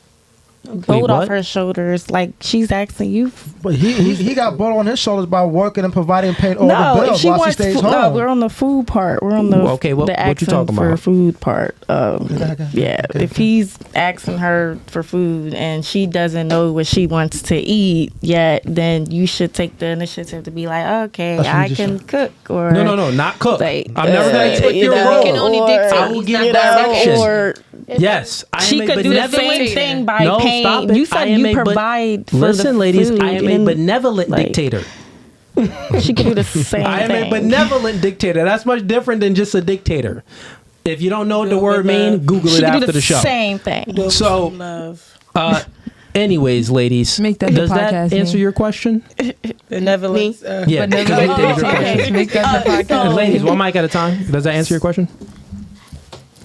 boat off her shoulders. Like, she's asking you. But he got boat on his shoulders by working and providing, paying all the bills while she stays home. No, we're on the food part. We're on the what you talking for about? food part. Okay. If he's asking her for food and she doesn't know what she wants to eat yet, then you should take the initiative to be like, okay, I can cook. Or No, not cook. Like, I'm never going to take your role. Can only dictate. I will give direction. Or yes, I she am could a do the benevolent. same thing by No, paying. stop it. You said you provide for listen, the ladies, food I am a benevolent dictator. She could do the same I am thing. a benevolent dictator. That's much different than just a dictator. If you don't know what the word means, Google it after the show. Same thing. So, anyways, ladies, Make that does the that podcast answer name. your question? Benevolence. Yeah, because it is your question. Make that the podcast. Ladies, one mic at a time. Does that answer your question?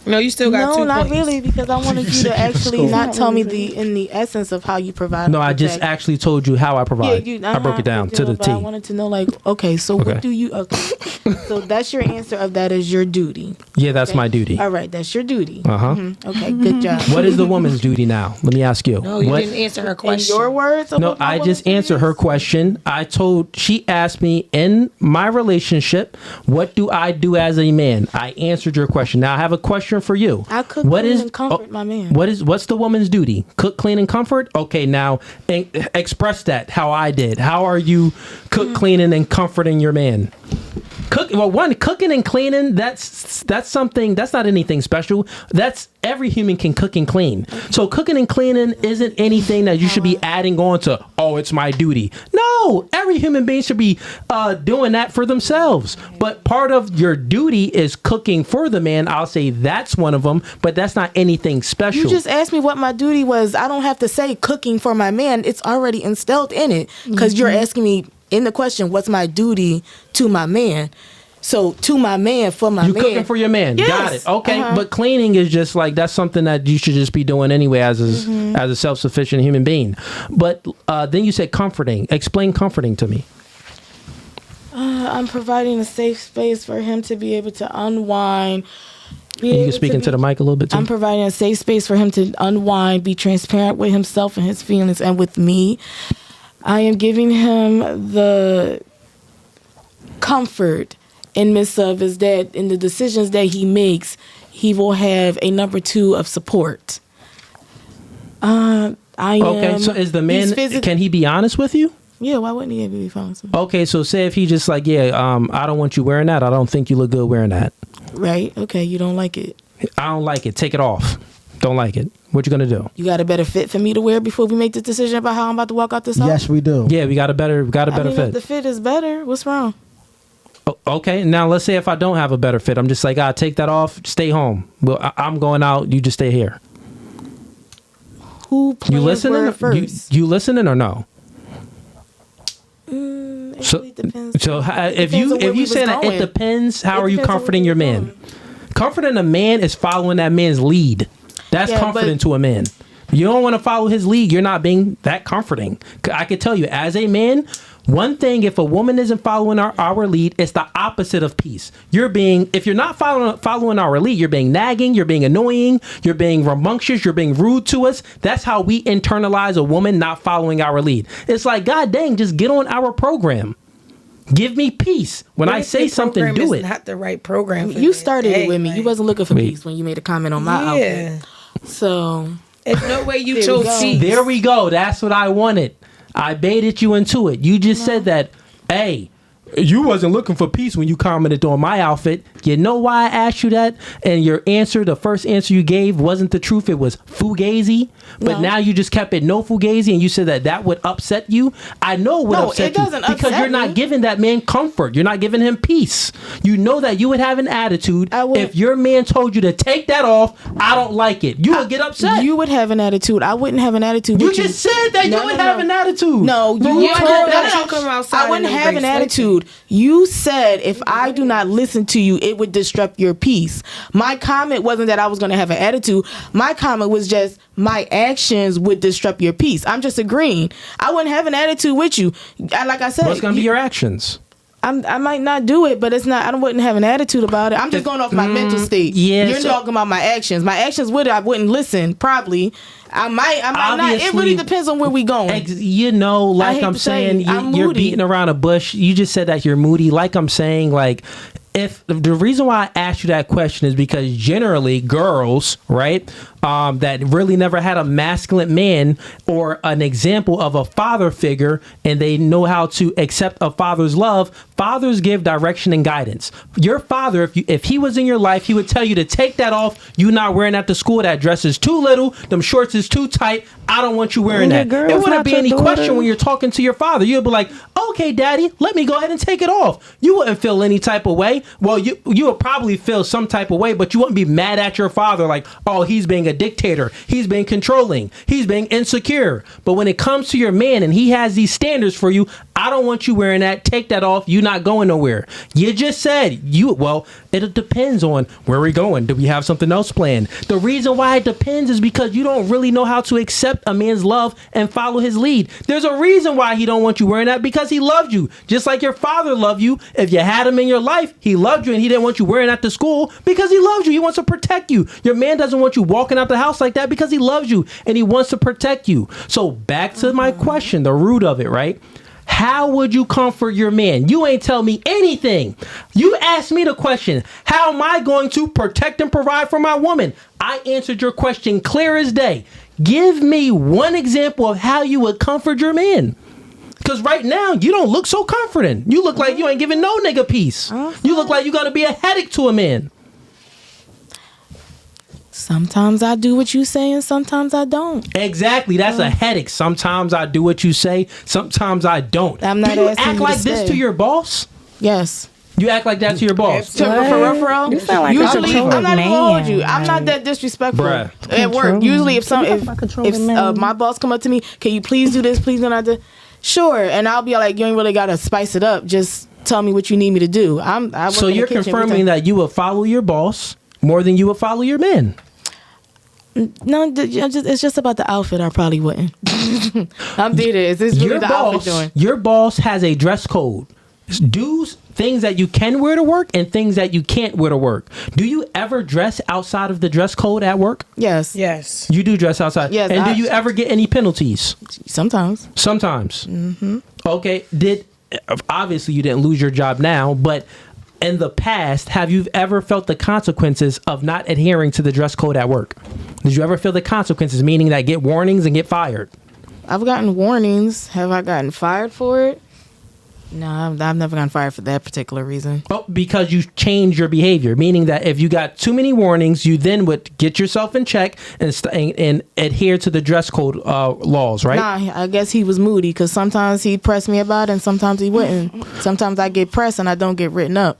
No, you still got 2 No, not points. really, because I wanted you to actually not tell me the essence of how you provide. No, I just actually told you how I provide. I broke it down to the T. I T. wanted to know, like, okay, so what do you? Okay, so that's your answer of that is your duty. Yeah, that's my duty. All right, that's your duty. Uh-huh. Okay, good job. What is the woman's duty now? Let me ask you. No, you didn't answer her In question. your words? of No, what my I just woman's answered duty her is? question. She asked me in my relationship, what do I do as a man? I answered your question. Now I have a question for you. I cook, clean, and comfort my man. What's the woman's duty? Cook, clean, and comfort? Okay, now express that how I did. How are you cleaning, and comforting your man? Cooking and cleaning, that's something, that's not anything special. That's every human can cook and clean. So cooking and cleaning isn't anything that you should be adding on to, oh, it's my duty. No, every human being should be doing that for themselves. But part of your duty is cooking for the man. I'll say that's one of them, but that's not anything special. You just asked me what my duty was. I don't have to say cooking for my man. It's already instilled in it because you're asking me in the question, what's my duty to my man? So to my man, for my man. You cooking for your man. Yes. Got it. Okay. But cleaning is just like, that's something that you should just be doing anyway as a self-sufficient human being. But then you said comforting. Explain comforting to me. I'm providing a safe space for him to be able to unwind. You can speak into the mic a little bit too. I'm providing a safe space for him to unwind, be transparent with himself and his feelings and with me. I am giving him the comfort in midst of is that in the decisions that he makes, he will have a number 2 of support. Okay, so is the man, can he be honest with you? Yeah, why wouldn't he be honest with me? Okay, so say if he just like, I don't want you wearing that. I don't think you look good wearing that. Right, okay, you don't like it. I don't like it. Take it off. Don't like it. What you gonna do? You got a better fit for me to wear before we make the decision about how I'm about to walk out this house? Yes, we do. Yeah, we got a better If fit. the fit is better, what's wrong? Okay, now let's say if I don't have a better fit, I'm just like, take that off, stay home. Well, I'm going out, you just stay here. Who plans You listening? first? You listening or no? It So, really depends. so if Depends on where you we was saying that it going. depends, how It are you depends on comforting where your we was man? going. Comforting a man is following that man's lead. That's Yeah, comforting but- to a man. You don't want to follow his lead. You're not being that comforting. I could tell you, as a man, one thing, if a woman isn't following our lead, it's the opposite of peace. If you're not following our lead, you're being nagging, you're being annoying, you're being rambunctious, you're being rude to us. That's how we internalize a woman not following our lead. It's like, God dang, just get on our program. Give me peace. When I say something, do it. Not the right program. You started it with me. You wasn't looking for peace when you made a comment on my outfit. So there's no way you chose peace. There we go. That's what I wanted. I baited you into it. You just said that, hey, you wasn't looking for peace when you commented on my outfit. You know why I asked you that? And your answer, the first answer you gave wasn't the truth. It was Fugazee. But now you just kept it no Fugazee, and you said that would upset you. I know it would upset you because you're not giving that man comfort. You're not giving him peace. You know that you would have an attitude if your man told you to take that off. I don't like it. You would get upset. You would have an attitude. I wouldn't have an attitude. You just said that you would have an attitude. No, I wouldn't have an attitude. You said if I do not listen to you, it would disrupt your peace. My comment wasn't that I was going to have an attitude. My comment was just my actions would disrupt your peace. I'm just agreeing. I wouldn't have an attitude with you. Like I said, what's going to be your actions? I might not do it, but it's not. I wouldn't have an attitude about it. I'm just going off my mental state. Yeah, you're talking about my actions. My actions I wouldn't listen. Probably. I might not. It really depends on where we going. Like I'm saying, you're beating around a bush. You just said that you're moody. Like I'm saying, like, if the reason why I asked you that question is because generally girls, right, that really never had a masculine man or an example of a father figure, and they know how to accept a father's love. Fathers give direction and guidance. Your father, if he was in your life, he would tell you to take that off. You not wearing that to school. That dress is too little. Them shorts is too tight. I don't want you wearing that. It wouldn't be any question when you're talking to your father. You'd be like, okay, daddy, let me go ahead and take it off. You wouldn't feel any type of way. Well, you would probably feel some type of way, but you wouldn't be mad at your father like, oh, he's being a dictator. He's being controlling. He's being insecure. But when it comes to your man and he has these standards for you, I don't want you wearing that. Take that off. You're not going nowhere. You just said it depends on where we're going. Do we have something else planned? The reason why it depends is because you don't really know how to accept a man's love and follow his lead. There's a reason why he don't want you wearing that, because he loved you. Just like your father loved you. If you had him in your life, he loved you and he didn't want you wearing that to school because he loved you. He wants to protect you. Your man doesn't want you walking out the house like that because he loves you and he wants to protect you. So back to my question, the root of it, right? How would you comfort your man? You ain't tell me anything. You asked me the question, how am I going to protect and provide for my woman? I answered your question clear as day. Give me one example of how you would comfort your man. Because right now, you don't look so comforting. You look like you ain't giving no nigga peace. You look like you're going to be a headache to a man. Sometimes I do what you say and sometimes I don't. Exactly. That's a headache. Sometimes I do what you say. Sometimes I don't. I'm not do you asking act you like to this stay. to your boss? Yes. You act like that to your boss? For real? You sound like Usually, a I'm not even gonna hold you. man. I'm not that disrespectful Bruh. at work. Usually, if my boss come up to me, can you please do this? Please do not do. Sure, and I'll be like, you ain't really gotta spice it up. Just tell me what you need me to do. So you're confirming that you would follow your boss more than you would follow your men? No, it's just about the outfit. I probably wouldn't. I'm dead. Is this really the outfit doing? Your boss has a dress code. Do things that you can wear to work and things that you can't wear to work. Do you ever dress outside of the dress code at work? Yes. Yes. You do dress outside? Yes. And do you ever get any penalties? Sometimes. Mm-hmm. Okay. Obviously you didn't lose your job now, but in the past, have you ever felt the consequences of not adhering to the dress code at work? Did you ever feel the consequences, meaning that get warnings and get fired? I've gotten warnings. Have I gotten fired for it? No, I've never gotten fired for that particular reason. Oh, because you changed your behavior, meaning that if you got too many warnings, you then would get yourself in check and adhere to the dress code laws, right? Nah, I guess he was moody because sometimes he'd press me about it and sometimes he wouldn't. Sometimes I get pressed and I don't get written up.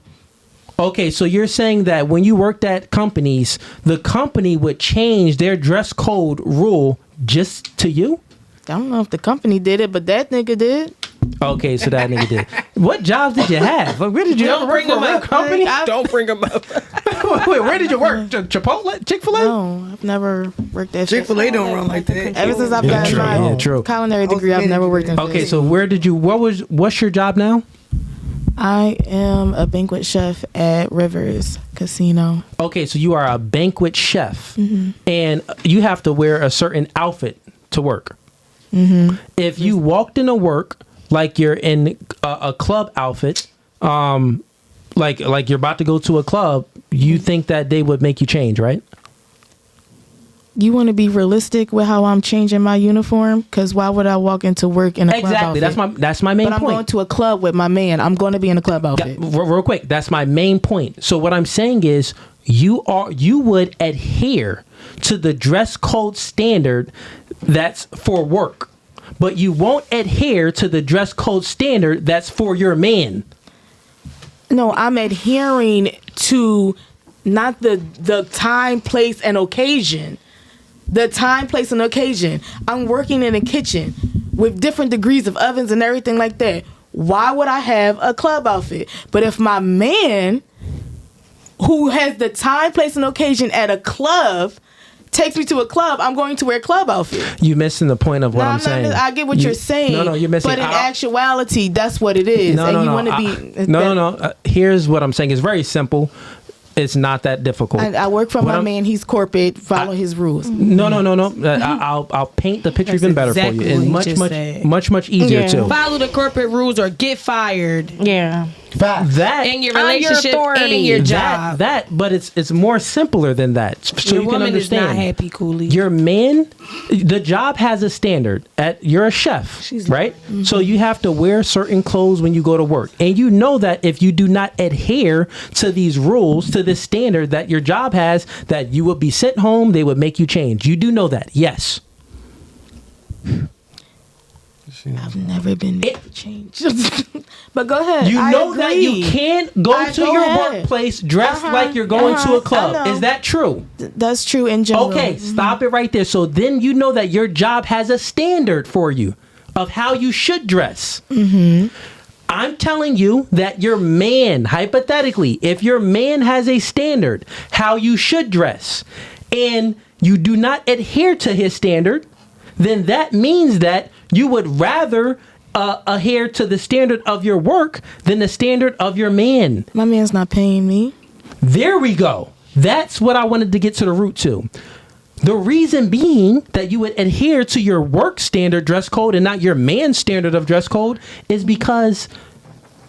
Okay, so you're saying that when you worked at companies, the company would change their dress code rule just to you? I don't know if the company did it, but that nigga did. Okay, so that nigga did. What jobs did you have? Where did you ever work for a real company? Don't bring him up. Wait, where did you work? Chipotle? Chick-fil-A? No, I've never worked at Chick-fil-A don't run like that. Ever since I've gotten my culinary degree, I've never worked in. Okay, so what's your job now? I am a banquet chef at Rivers Casino. Okay, so you are a banquet chef, and you have to wear a certain outfit to work. If you walked into work like you're in a club outfit, like you're about to go to a club, you think that they would make you change, right? You want to be realistic with how I'm changing my uniform? Because why would I walk into work in a club outfit? That's my main point. But I'm going to a club with my man. I'm going to be in a club outfit. Real quick, that's my main point. So what I'm saying is you would adhere to the dress code standard that's for work, but you won't adhere to the dress code standard that's for your man. No, I'm adhering to not the time, place, and occasion. The time, place, and occasion. I'm working in a kitchen with different degrees of ovens and everything like that. Why would I have a club outfit? But if my man, who has the time, place, and occasion at a club, takes me to a club, I'm going to wear a club outfit. You're missing the point of what I'm saying. I get what you're saying. No, you're missing. But in actuality, that's what it is. Here's what I'm saying. It's very simple. It's not that difficult. I work for my man. He's corporate. Follow his rules. No. I'll paint the picture even better for you, and much easier too. Follow the corporate rules or get fired. Yeah. That in your relationship and your job. But it's more simpler than that. So your you can woman understand. is not happy, Cooley. Your man, the job has a standard. You're a chef, right? So you have to wear certain clothes when you go to work, and you know that if you do not adhere to these rules, to this standard that your job has, that you will be sent home. They would make you change. You do know that, yes. I've never been made to change. But go ahead. You know that you can't go to your workplace dressed like you're going to a club. Is that true? That's true in general. Okay, stop it right there. So then you know that your job has a standard for you of how you should dress. I'm telling you that your man, hypothetically, if your man has a standard how you should dress, and you do not adhere to his standard, then that means that you would rather adhere to the standard of your work than the standard of your man. My man's not paying me. There we go. That's what I wanted to get to the root to. The reason being that you would adhere to your work standard dress code and not your man's standard of dress code is because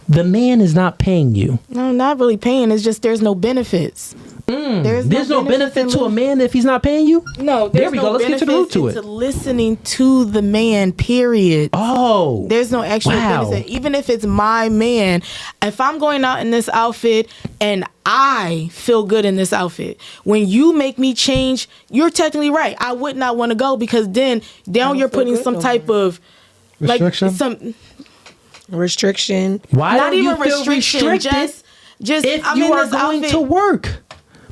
the man is not paying you. No, not really paying. It's just there's no benefits. There's no benefit to a man if he's not paying you? No, there we go. Let's get to the root to it. To listening to the man, period. Oh. There's no actual benefit. Even if it's my man, if I'm going out in this outfit and I feel good in this outfit, when you make me change, you're technically right. I would not want to go because then you're putting some type of restriction. Like some restriction. Why not don't even you feel restricted just if I'm you in are this going outfit. to work?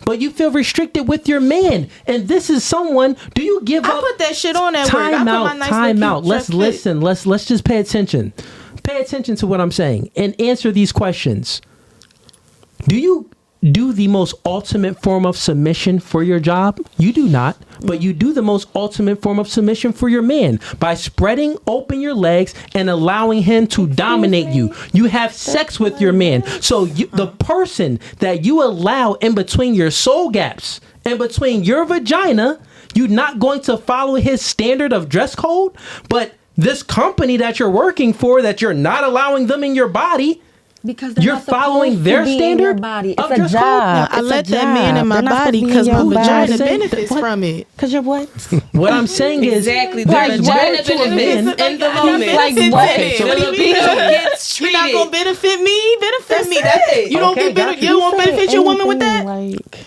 But you feel restricted with your man, and this is someone. Do you give up? I put that shit on at work. Time out. Let's listen. Let's just pay attention. Pay attention to what I'm saying and answer these questions. Do you do the most ultimate form of submission for your job? You do not, but you do the most ultimate form of submission for your man by spreading open your legs and allowing him to dominate you. You have sex with your man. So the person that you allow in between your soul gaps, in between your vagina, you're not going to follow his standard of dress code, but this company that you're working for, that you're not allowing them in your body, because you're following their standard body. of It's dress a job. I let that man in my body because my vagina benefits from it. Because you're what? What I'm saying is exactly the vagina benefits benefits in the moment. Like okay, so you're not gonna benefit me. Benefit me. That's it. You don't get benefit. You won't benefit your woman with that.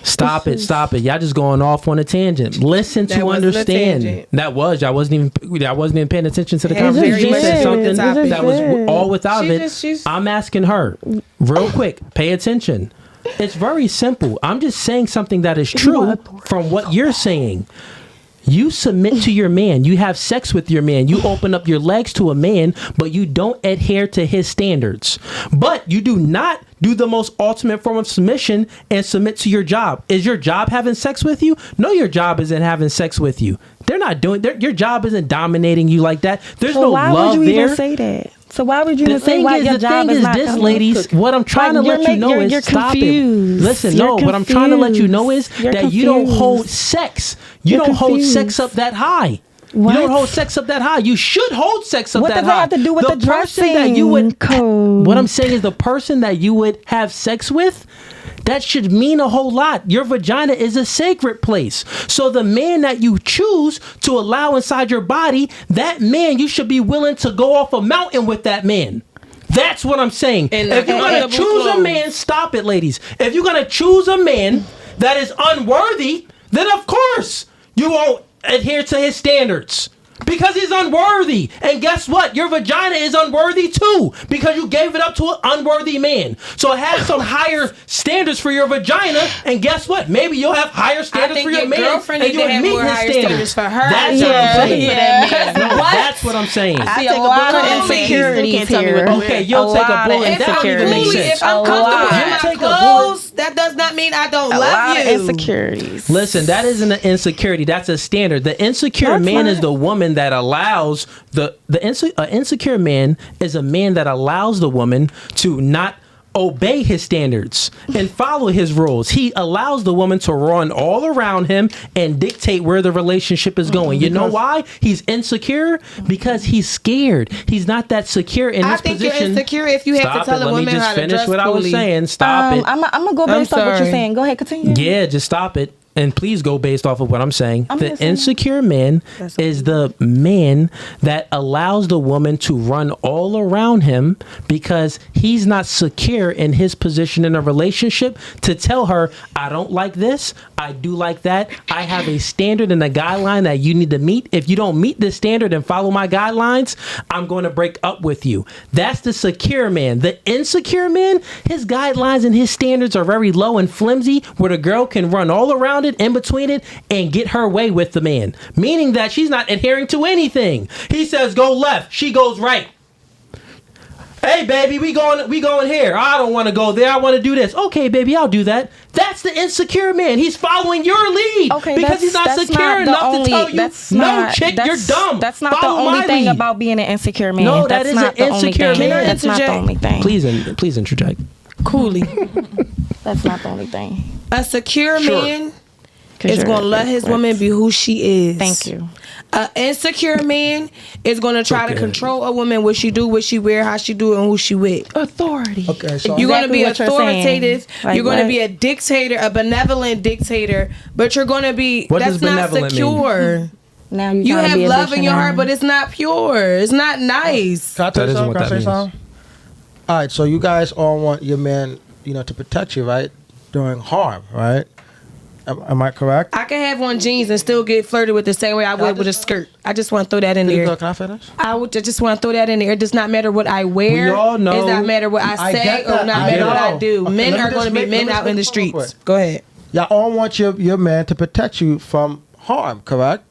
Stop it. Y'all just going off on a tangent. Listen to understand. That was I wasn't even paying attention to the conversation. She said something that was all without it. I'm asking her real quick. Pay attention. It's very simple. I'm just saying something that is true from what you're saying. You submit to your man. You have sex with your man. You open up your legs to a man, but you don't adhere to his standards. But you do not do the most ultimate form of submission and submit to your job. Is your job having sex with you? No, your job isn't having sex with you. They're not doing. Your job isn't dominating you like that. There's no love there. Why would you even say that? So why would you even say why your job is not this, coming? ladies, what I'm trying to let you know is you're stop confused. it. Listen, You're what I'm trying to let you know is You're that you don't confused. hold sex. You don't hold sex up that high. What? You don't hold sex up that high. You should hold sex up What that does high. that have to do with the person that dressing you would code? What I'm saying is the person that you would have sex with, that should mean a whole lot. Your vagina is a sacred place. So the man that you choose to allow inside your body, that man, you should be willing to go off a mountain with that man. That's what I'm saying. And if you're going to choose a man, stop it, ladies. If you're going to choose a man that is unworthy, then of course you won't adhere to his standards. Because he's unworthy. And guess what? Your vagina is unworthy too. Because you gave it up to an unworthy man. So have some higher standards for your vagina. And guess what? Maybe you'll have higher standards for your man. Girlfriend and need to have more higher standards for her. That's what I'm saying. No, that's what I'm saying. I see a lot of insecurities here. Okay, you'll take a bullet. If That don't even make sense. if I'm comfortable in my Take a clothes, that does not mean I don't A love lot you. of insecurities. Listen, that isn't an insecurity. That's a standard. The insecure man is the woman that allows insecure man is a man that allows the woman to not obey his standards and follow his rules. He allows the woman to run all around him and dictate where the relationship is going. You know why? He's insecure because he's scared. He's not that secure in his position. I think you're insecure if you have to tell a woman how to dress. Let me just finish what I was saying. Stop it. I'm gonna go based off what you're saying. Go ahead, continue. Yeah, just stop it. And please go based off of what I'm saying. I'm the listening. insecure man is the man that allows the woman to run all around him because he's not secure in his position in a relationship to tell her, I don't like this, I do like that, I have a standard and a guideline that you need to meet. If you don't meet this standard and follow my guidelines, I'm going to break up with you. That's the secure man. The insecure man, his guidelines and his standards are very low and flimsy where the girl can run all around it, in between it, and get her way with the man, meaning that she's not adhering to anything. He says go left, she goes right. Hey baby, we going here. I don't want to go there, I want to do this. Okay baby, I'll do that. That's the insecure man. He's following your lead because he's not secure enough to tell you, no chick, you're dumb. That's not Follow the only my thing lead. about being an insecure man. No, that's that is not an the only insecure thing. man. That's not the only thing. Please interject. Cooley. That's not the only thing. A secure Sure. man is going to let his woman be who she is. Thank you. An insecure man is going to try to control a woman, what she do, what she wear, how she do it, and who she with. Authority. Okay, so You're going to be what you're authoritative. saying. Like you're going to what? be a dictator, a benevolent dictator, but you're going to be, What that's does not benevolent secure. Now You trying to have be a love in your missionary. heart, but it's not pure. It's not nice. Can I tell That you isn't something? what Can I that say means. something? All right, so you guys all want your man, to protect you, right? During harm, right? Am I correct? I can have on jeans and still get flirted with the same way I would with a skirt. I just want to throw that in there. Can I finish? I just want to throw that in there. It does not matter what I wear. We all know- It does not matter what I I say get or that. not I matter what I know. do. Okay, Men let me are just going to be make- men let me out in the just make streets. it. Go ahead. Y'all all want your man to protect you from harm, correct?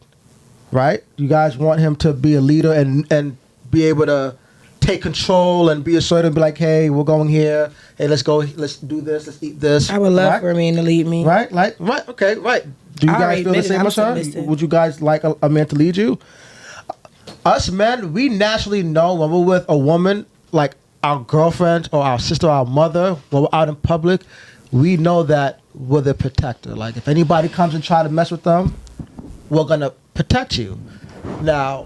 Right? You guys want him to be a leader and be able to take control and be assertive and be like, hey, we're going here. Hey, let's go. Let's do this. Let's eat this. I would love right? for a man to lead me. Right? Right. Okay. Right. Do you I guys already feel the admitted same I'm as her? submissive. Would you guys like a man to lead you? Us men, we naturally know when we're with a woman, like our girlfriend or our sister or our mother, when we're out in public, we know that we're the protector. Like if anybody comes and try to mess with them, we're gonna protect you. Now,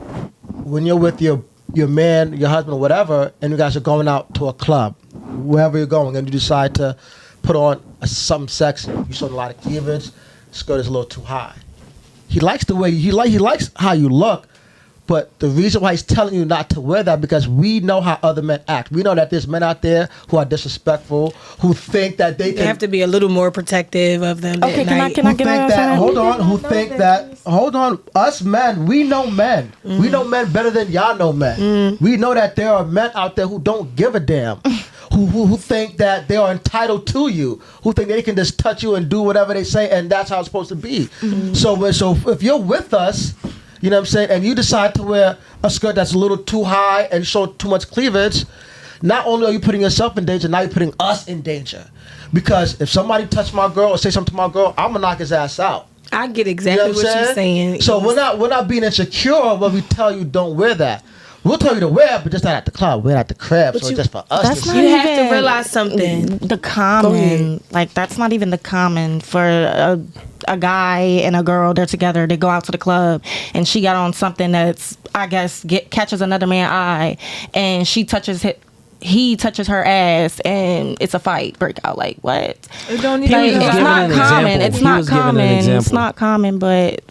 when you're with your man, your husband, whatever, and you guys are going out to a club, wherever you're going, and you decide to put on something sexy, you show a lot of cleavage, skirt is a little too high. He likes the way he likes how you look, But the reason why he's telling you not to wear that because we know how other men act. We know that there's men out there who are disrespectful, who think that they can have to be a little more protective of them. Okay, can I get on that? Hold on. Us men, we know men. We know men better than y'all know men. We know that there are men out there who don't give a damn. Who think that they are entitled to you, who think they can just touch you and do whatever they say, and that's how it's supposed to be. So if you're with us, you know what I'm saying, and you decide to wear a skirt that's a little too high and show too much cleavage, not only are you putting yourself in danger, now you're putting us in danger. Because if somebody touch my girl or say something to my girl, I'm gonna knock his ass out. I get exactly what you're saying. So we're not being insecure when we tell you don't wear that. We'll tell you to wear it, but just not at the club. Wear it at the crib. So just for us that's to not see. You have to realize something. The common, like that's not even the common for a guy and a girl. They're together. They go out to the club, and she got on something that's, I guess, catches another man's eye, and he touches her ass, and it's a fight breakout. Like what? It don't Like, even. it's not common. It's not common. It's not common, but.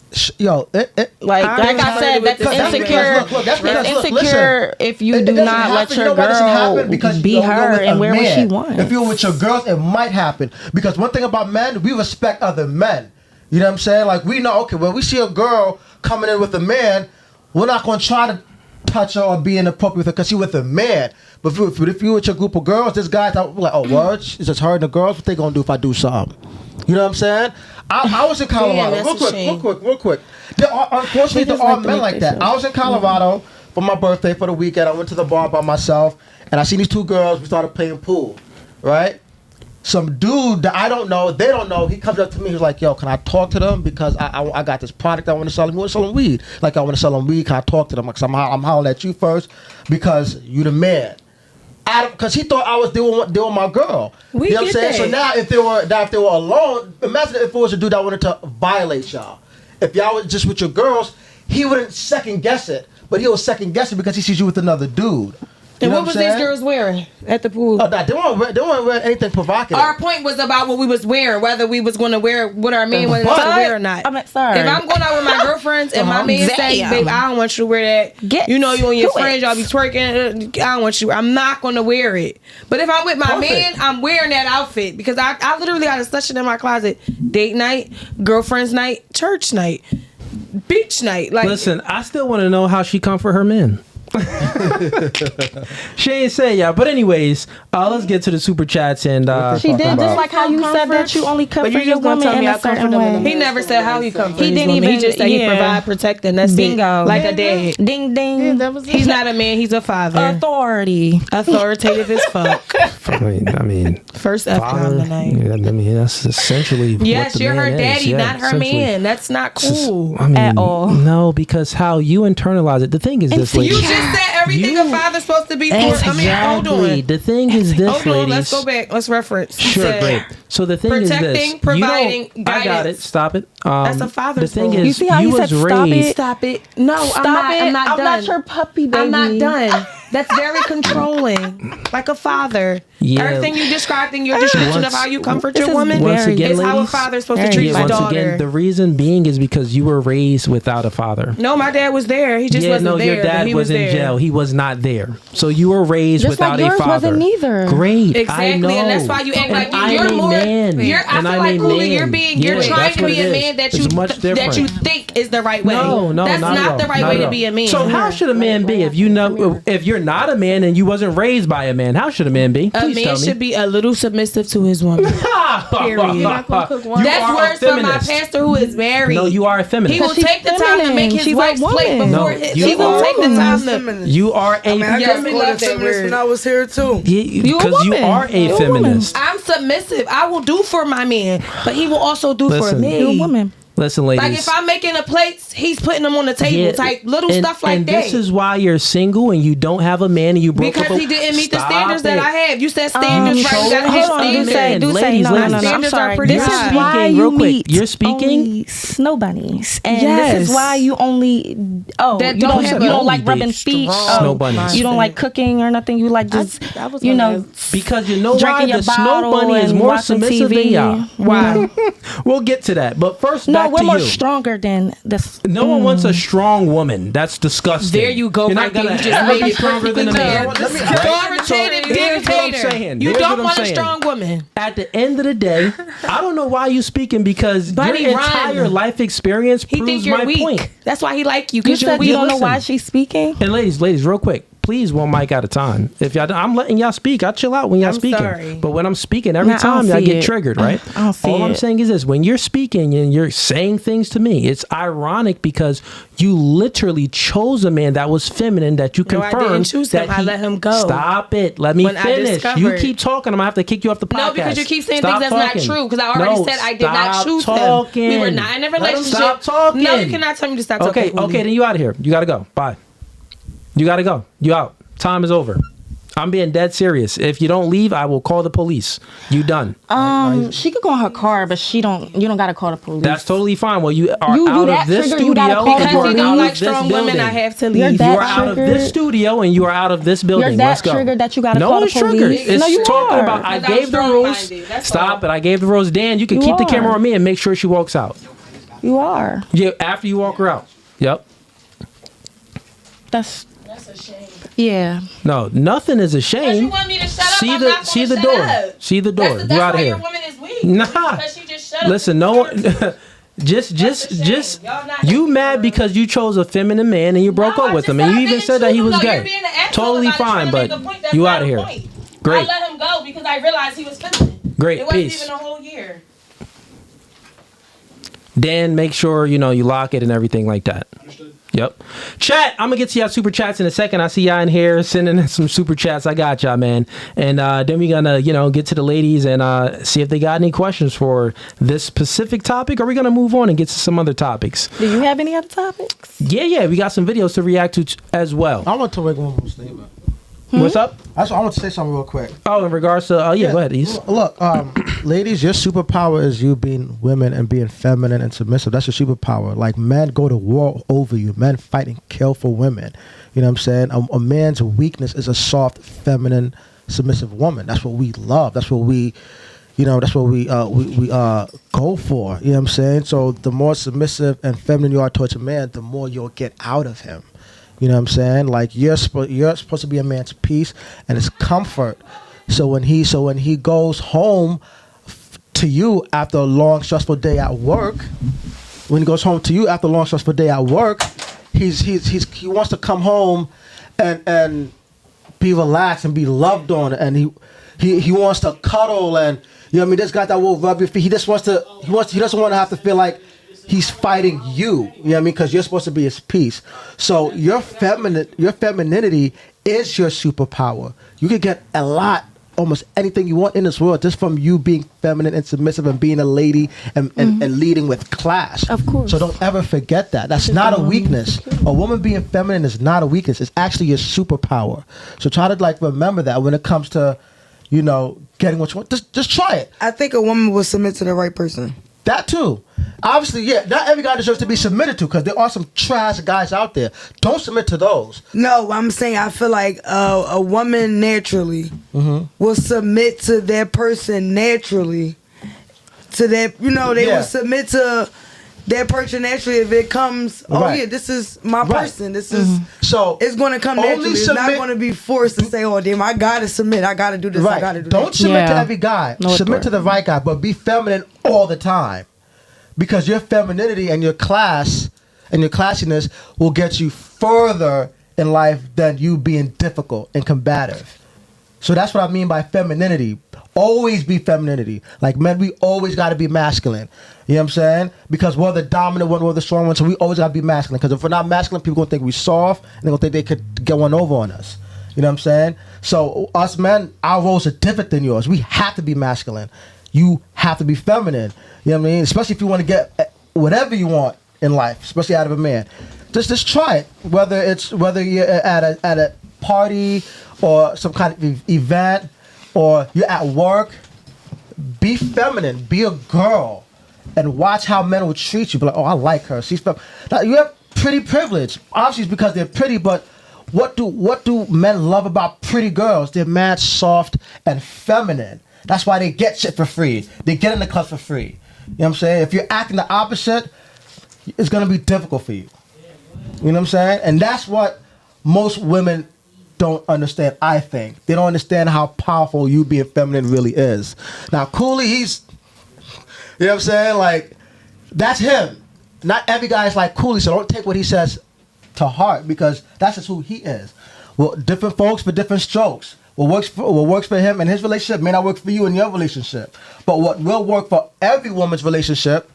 Like I said, that's insecure. It's insecure if you do not let your girl be her and wear what she wants. If you're with your girls, it might happen. Because one thing about men, we respect other men. You know what I'm saying? Like we know, okay, when we see a girl coming in with a man, we're not going to try to touch her or be inappropriate with her because she's with a man. But if you're with your group of girls, this guy's like, oh, words? Is just her and the girls? What they going to do if I do something? You know what I'm saying? I was in Colorado. Real quick. Unfortunately, there are men like that. I was in Colorado for my birthday for the weekend. I went to the bar by myself, and I seen these two girls. We started playing pool, right? Some dude that I don't know, they don't know, he comes up to me. He's like, yo, can I talk to them? Because I got this product I want to sell them. You want to sell them weed? Like, I want to sell them weed. Can I talk to them? Because I'm hollering at you first because you the man. Because he thought I was doing my girl. You know what I'm saying? So now if they were alone, imagine if it was a dude that wanted to violate y'all. If y'all was just with your girls, he wouldn't second guess it, but he will second guess it because he sees you with another dude. And what was these girls wearing at the pool? Oh, they weren't wearing anything provocative. Our point was about what we was wearing, whether we was going to wear what our man wanted us to wear or not. I'm sorry. If I'm going out with my girlfriends and my man say, babe, I don't want you to wear that. You and your friends, y'all be twerking. I don't want you. I'm not going to wear it. But if I'm with my man, I'm wearing that outfit because I literally got a section in my closet. Date night, girlfriend's night, church night, beach night. Like, listen, I still want to know how she comfort her men. She ain't say y'all, but anyways, let's get to the super chats and she did just like how you said that you only comfort your woman in a certain way. He never said how he comforts. He didn't even. He just said he provide, protect, and that's bingo. It. Like a dad. Ding ding. He's not a man. He's a father. Authoritative as fuck. I mean, first F on the night. I mean, that's essentially. Yes, what the you're man her daddy, is. not her man. That's not cool at all. No, because how you internalize it. The thing is this, lady. You just said everything a father's supposed to be for. Exactly. Hold on. The thing is this, hold on, ladies. let's go back. Let's reference. Sure, great. So the thing is this. Protecting, providing, guidance. I got it. Stop it. That's a father's The thing role. is, You see how he said Stop it. No, I'm not done. I'm not your puppy, baby. I'm not done. That's very controlling. Like a father. Yeah. Everything you described in your description of how you comfort your woman once again, is how a ladies, father's supposed to treat his once daughter. again, the reason being is because you were raised without a father. No, my dad was there. He just wasn't there. Your dad he was in there. jail. He was not there. So you were raised Just without like yours a father. wasn't either. Great. Exactly, I know. and that's why you act like I'm you're a more. man. I feel like Cooley, you're trying to be a man that you think is the right way. No, that's not the right way to be a man. So how should a man be if you're not a man and you wasn't raised by a man? How should a man be? A man should be a little submissive to his woman. Period. That's words from my pastor who is married. No, you are a feminist. He will take the time to make his wife's plate before he will take the time to. You are a feminist. I love that word. When I was here too. Because you are a feminist. I'm submissive. I will do for my man, but he will also do for me. You're a woman. Listen, ladies. Like if I'm making the plates, he's putting them on the table. Type little stuff like that. And this is why you're single and you don't have a man and you broke up. Because he didn't meet the standards that I have. You said standards, right? You gotta have standards. Ladies, I'm sorry. This is why you meet you're speaking only snow bunnies, and this is why you only you don't like rubbing feet. Snow bunnies. You don't like cooking or nothing. You like just because you know why the snow bunny is more submissive than y'all. Why? We'll get to that, but first. we're to more you. stronger than this. No one wants a strong woman. That's disgusting. There you go, You're right not there. gonna You just ever made be it stronger than a man. perfectly Right? authoritative So here's what I'm dictator. saying. You Here's don't what I'm want a saying. strong woman. At the end of the day, I don't know why you speaking because Buddy, your run. entire life experience He proves think you're my weak. point. That's why he like you You because you're said weak. you don't know Listen. why she's speaking. And ladies, real quick, please one mic at a time. If y'all, I'm letting y'all speak. I chill out when y'all I'm speaking. sorry. But when I'm speaking, every Nah, I don't time y'all see get it. triggered, right? I don't see All I'm it. saying is this: when you're speaking and you're saying things to me, it's ironic because you literally chose a man that was feminine that you No, I confirmed didn't choose him. that I let him go. Stop it. Let me When I finish. You discovered- keep talking. I'm gonna have to kick you off the podcast. No, because you keep saying Stop things that's talking. not true. Because I already No, said I did not stop choose talking. him. We were not in a Let him relationship. stop talking. No, you cannot tell me to stop Okay, talking. okay, then you out of here. You gotta go. Bye. You gotta go. You out. Time is over. I'm being dead serious. If you don't leave, I will call the police. You done. She could go in her car, but you don't gotta call the police. That's totally fine. Well, you are You out that of this trigger, studio you gotta call and Because you the are he out don't of like this strong women, building. I have to You're leave. that You are out of triggered. this studio and you are out of this building. that Let's go. triggered that you gotta no call the one's triggered. police. It's No, you talking are. about I Because I'm gave the rules. strong-minded. That's Stop all. it. I gave the rules. Dan, you can You keep the are. camera on me and make sure she walks out. You are. Yeah, after you walk her out. Yep. That's That's a shame. yeah. No, nothing is a Because you shame. want me to shut up, See I'm the not see gonna the shut door. up. See the door. That's You out of why here. your woman is weak. Nah. Because she just shut up. Listen, no one. That's Just a shame. Y'all not you happy mad for because you chose a feminine man and you broke No, up I with just him and said you I even didn't said that he choose was him. No, gay. you're being an asshole Totally about it, fine, trying to but make a point. That's you not out of a here. point. Great. I let him go because I realized he was feminine. Great. It wasn't Peace. even a whole year. Dan, make sure you lock it and everything like that. Yep. Chat, I'm gonna get to y'all super chats in a second. I see y'all in here sending in some super chats. I got y'all, man. And then we're gonna, get to the ladies and see if they got any questions for this specific topic, or we're gonna move on and get to some other topics. Do you have any other topics? Yeah, we got some videos to react to as well. I want to make one more statement. What's up? I want to say something real quick. Oh, in regards to, go ahead, Ease. Look, ladies, your superpower is you being women and being feminine and submissive. That's your superpower. Like, men go to war over you. Men fight and kill for women. You know what I'm saying? A man's weakness is a soft, feminine, submissive woman. That's what we love. That's what we, that's what we go for. You know what I'm saying? So the more submissive and feminine you are towards a man, the more you'll get out of him. You know what I'm saying? Like, you're supposed to be a man's peace and his comfort. So when he goes home to you after a long stressful day at work, he wants to come home and be relaxed and be loved on, and he wants to cuddle, and this guy that will rub your feet. He doesn't want to have to feel like he's fighting you, because you're supposed to be his peace. So your femininity is your superpower. You can get almost anything you want in this world just from you being feminine and submissive and being a lady and leading with class. Of course. So don't ever forget that. That's not a weakness. A woman being feminine is not a weakness. It's actually your superpower. So try to remember that when it comes to, getting what you want. Just try it. I think a woman will submit to the right person. That too. Obviously, yeah, not every guy deserves to be submitted to, because there are some trash guys out there. Don't submit to those. No, I'm saying I feel like a woman naturally will submit to their person naturally. To their, they will submit to their person naturally if it comes. Oh Right. yeah, this is my person. This is So it's going to come only naturally. It's not submit- going to be forced to say, "Oh damn, I gotta submit. I gotta do this. I gotta do Don't that." submit to Yeah. every guy. No submit to the right guy, but be feminine all the time. Because your femininity and your class and your classiness will get you further in life than you being difficult and combative. So that's what I mean by femininity. Always be femininity. Like, men, we always got to be masculine. You know what I'm saying? Because we're the dominant one, we're the strong one, so we always got to be masculine. Because if we're not masculine, people going to think we're soft, and they're going to think they could get one over on us. You know what I'm saying? So us men, our roles are different than yours. We have to be masculine. You have to be feminine. You know what I mean? Especially if you want to get whatever you want in life, especially out of a man. Just try it. Whether you're at a party or some kind of event, or you're at work, be feminine. Be a girl, and watch how men will treat you. Be like, oh, I like her. She's feminine. Now, you have pretty privilege. Obviously, it's because they're pretty, but what do men love about pretty girls? They're mad, soft, and feminine. That's why they get shit for free. They get in the club for free. You know what I'm saying? If you're acting the opposite, it's gonna be difficult for you. You know what I'm saying? And that's what most women don't understand. I think they don't understand how powerful you being feminine really is. Now, Cooley, he's, you know what I'm saying? Like, that's him. Not every guy is like Cooley, so don't take what he says to heart because that's just who he is. Well, different folks for different strokes. What works for him in his relationship may not work for you in your relationship. But what will work for every woman's relationship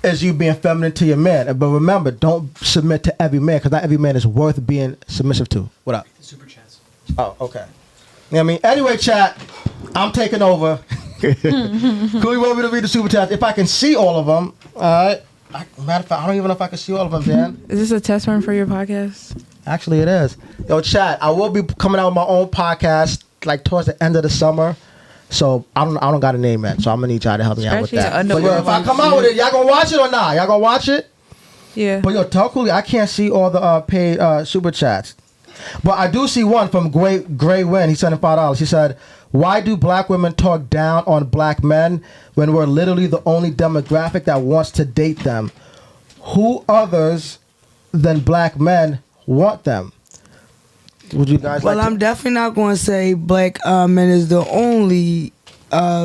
is you being feminine to your man. But remember, don't submit to every man because not every man is worth being submissive to. What up? Super chats. Oh, okay. You know what I mean? Anyway, chat, I'm taking over. Cool, you want me to read the super chats? If I can see all of them, all right. Matter of fact, I don't even know if I can see all of them, Dan. Is this a test run for your podcast? Actually, it is. Yo, chat, I will be coming out with my own podcast like towards the end of the summer. So I don't got a name yet, so I'm gonna need y'all to help me out with that. But yo, if I come out with it, y'all gonna watch it or not? Y'all gonna watch it? Yeah. But yo, tell Cooley I can't see all the paid super chats, but I do see one from Gray Win. He sent in $5. He said, "Why do black women talk down on black men when we're literally the only demographic that wants to date them? Who others than black men want them?" Would you guys Well, I'm definitely not going to say black men is the only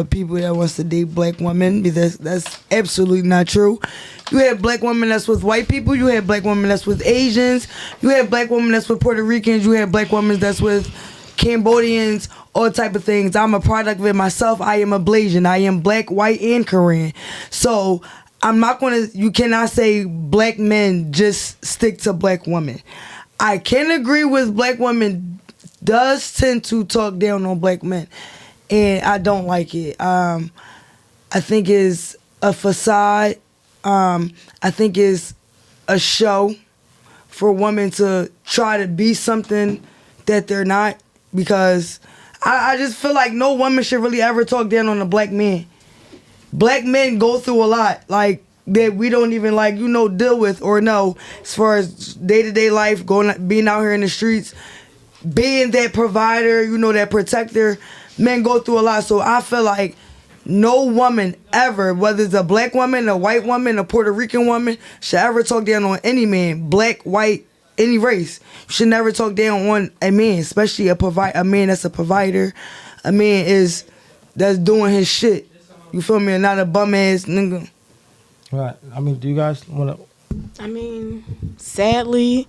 people that wants to date black women because that's absolutely not true. You have black women that's with white people. You have black women that's with Asians. You have black women that's with Puerto Ricans. You have black women that's with Cambodians, all type of things. I'm a product of it myself. I am a Blasian. I am black, white, and Korean. So I'm not going to, you cannot say black men just stick to black women. I can agree with black women does tend to talk down on black men, and I don't like it. I think it's a facade. I think it's a show for women to try to be something that they're not, because I just feel like no woman should really ever talk down on a black man. Black men go through a lot, like, that we don't even deal with or know as far as day-to-day life, being out here in the streets, being that provider, that protector. Men go through a lot. So I feel like no woman ever, whether it's a black woman, a white woman, a Puerto Rican woman, should ever talk down on any man, black, white, any race. You should never talk down on a man, especially a man that's a provider, a man that's doing his shit. You feel me? And not a bum ass nigga. Right. I mean, do you guys want to? I mean, sadly,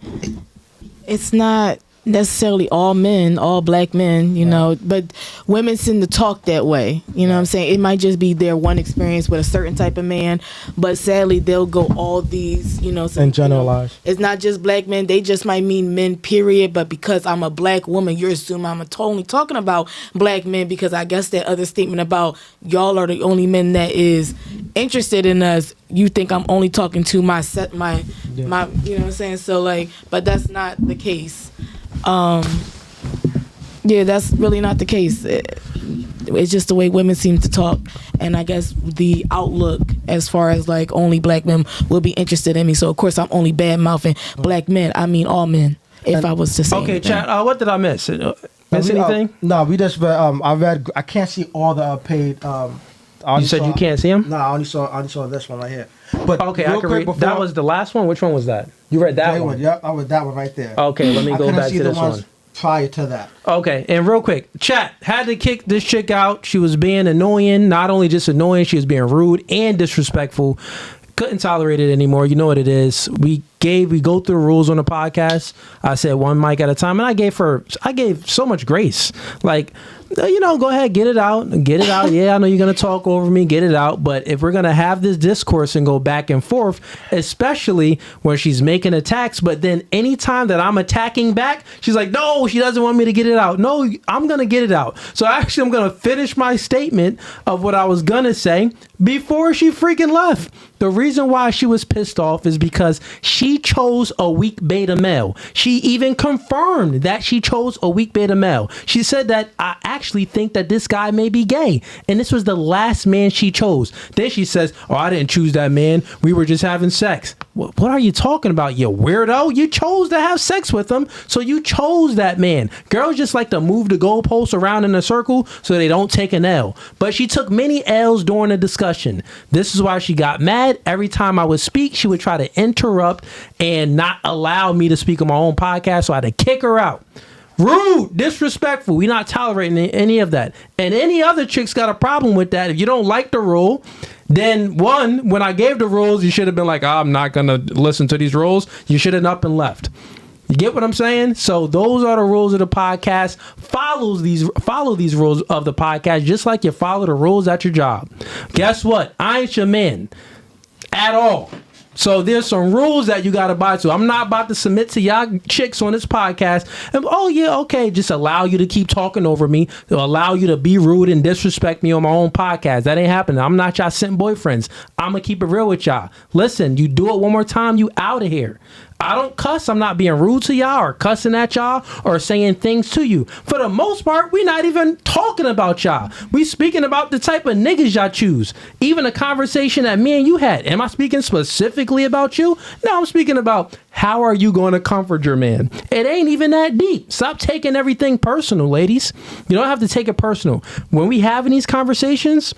it's not necessarily all men, all black men, but women tend to talk that way. You know what I'm saying? It might just be their one experience with a certain type of man, but sadly they'll go all these, and generalize. It's not just black men. They just might mean men, period. But because I'm a black woman, you're assuming I'm only talking about black men, because I guess that other statement about y'all are the only men that is interested in us, you think I'm only talking to my you know what I'm saying? So but that's not the case. That's really not the case. It's just the way women seem to talk, and I guess the outlook as far as only black men will be interested in me. So of course I'm only bad mouthing black men. I mean all men. If I was to say okay, anything. chat. What did I miss? Miss anything? No, we just read. I can't see all the paid. You said you can't see them? No, I only saw this one right here. But okay, I can read. That was the last one. Which one was that? You read that one? Yep, I read that one right there. Okay, let me go back to this one. Prior to that. Okay, and real quick, chat, had to kick this chick out. She was being annoying. Not only just annoying, she was being rude and disrespectful. Couldn't tolerate it anymore. You know what it is. We go through rules on the podcast. I said one mic at a time, and I gave so much grace. Go ahead, get it out. Yeah, I know you're going to talk over me, get it out. But if we're going to have this discourse and go back and forth, especially when she's making attacks, but then anytime that I'm attacking back, she's like, no, she doesn't want me to get it out. No, I'm going to get it out. So actually, I'm going to finish my statement of what I was going to say before she freaking left. The reason why she was pissed off is because she chose a weak beta male. She even confirmed that she chose a weak beta male. She said that I actually think that this guy may be gay, and this was the last man she chose. Then she says, oh, I didn't choose that man. We were just having sex. What are you talking about, you weirdo? You chose to have sex with him, so you chose that man. Girls just like to move the goalposts around in a circle so they don't take an L. But she took many L's during the discussion. This is why she got mad. Every time I would speak, she would try to interrupt and not allow me to speak on my own podcast, so I had to kick her out. Rude, disrespectful. We not tolerating any of that. And any other chick's got a problem with that. If you don't like the rule, then one, when I gave the rules, you should have been like, I'm not going to listen to these rules. You should have up and left. You get what I'm saying? So those are the rules of the podcast. Follow these rules of the podcast just like you follow the rules at your job. Guess what? I ain't your man at all. So there's some rules that you got to abide to. I'm not about to submit to y'all chicks on this podcast. And, oh, yeah, okay, just allow you to keep talking over me. To allow you to be rude and disrespect me on my own podcast. That ain't happening. I'm not y'all simp boyfriends. I'm going to keep it real with y'all. Listen, you do it one more time, you out of here. I don't cuss. I'm not being rude to y'all or cussing at y'all or saying things to you. For the most part, we're not even talking about y'all. We speaking about the type of niggas y'all choose. Even a conversation that me and you had. Am I speaking specifically about you? No, I'm speaking about how are you going to comfort your man. It ain't even that deep. Stop taking everything personal, ladies. You don't have to take it personal. When we having these conversations,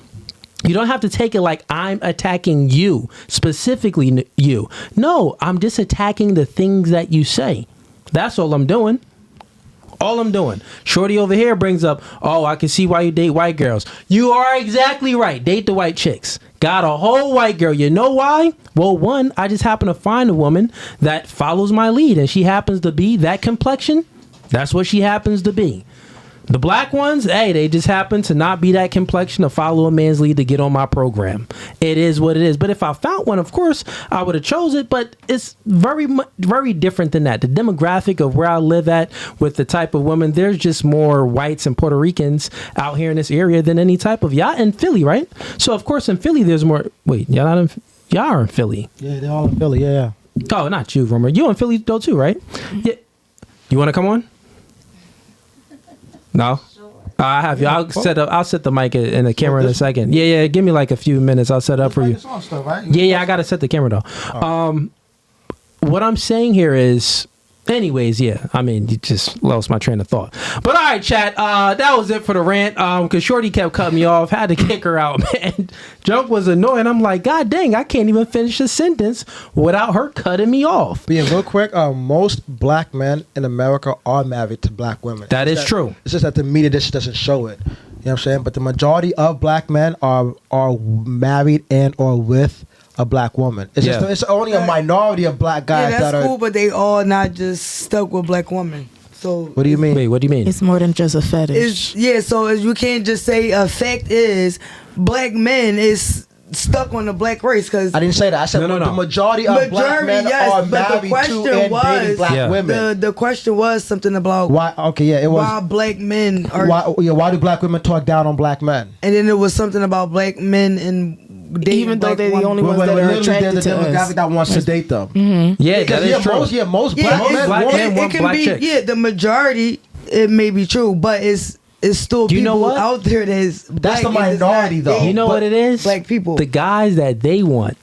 you don't have to take it like I'm attacking you, specifically you. No, I'm just attacking the things that you say. That's all I'm doing. All I'm doing. Shorty over here brings up, oh, I can see why you date white girls. You are exactly right. Date the white chicks. Got a whole white girl. You know why? Well, one, I just happen to find a woman that follows my lead, and she happens to be that complexion. That's what she happens to be. The black ones, hey, they just happen to not be that complexion to follow a man's lead to get on my program. It is what it is. But if I found one, of course, I would have chose it. But it's very different than that. The demographic of where I live at with the type of women, there's just more whites and Puerto Ricans out here in this area than any type of. Y'all in Philly, right? So, of course, in Philly, there's more. Wait, y'all are in Philly. Yeah, they're all in Philly, yeah. Oh, not you, Romer. You in Philly, though, too, right? Yeah. You want to come on? No, I have you. I'll set the mic and the camera in a second. Yeah. Give me like a few minutes. I'll set up for you. Yeah. I gotta set the camera though. What I'm saying here is, anyways, yeah. I mean, you just lost my train of thought. But all right, chat. That was it for the rant. Cause Shorty kept cutting me off. Had to kick her out, man. Junk was annoying. I'm like, God dang, I can't even finish a sentence without her cutting me off. Being real quick, most black men in America are married to black women. That is true. It's just that the media just doesn't show it. You know what I'm saying? But the majority of black men are married and or with a black woman. It's just it's only a minority of black guys that's that are cool, but they all not just stuck with black women. So what do you mean? Wait, what do you mean? It's more than just a fetish. So you can't just say a fact is black men is stuck on the black race because I didn't say that. I said no. The majority of black men are married to and dating black women. The question was something about why? Okay, yeah, it was why black men are why do black women talk down on black men? And then it was something about black men and even though they're the only ones that are attracted to us. That wants to date them. Mm-hmm. Yeah, that is true. Most black men want black chicks. Yeah, the majority it may be true, but it's still people out there that's the minority though. You know what it is? Black people. The guys that they want.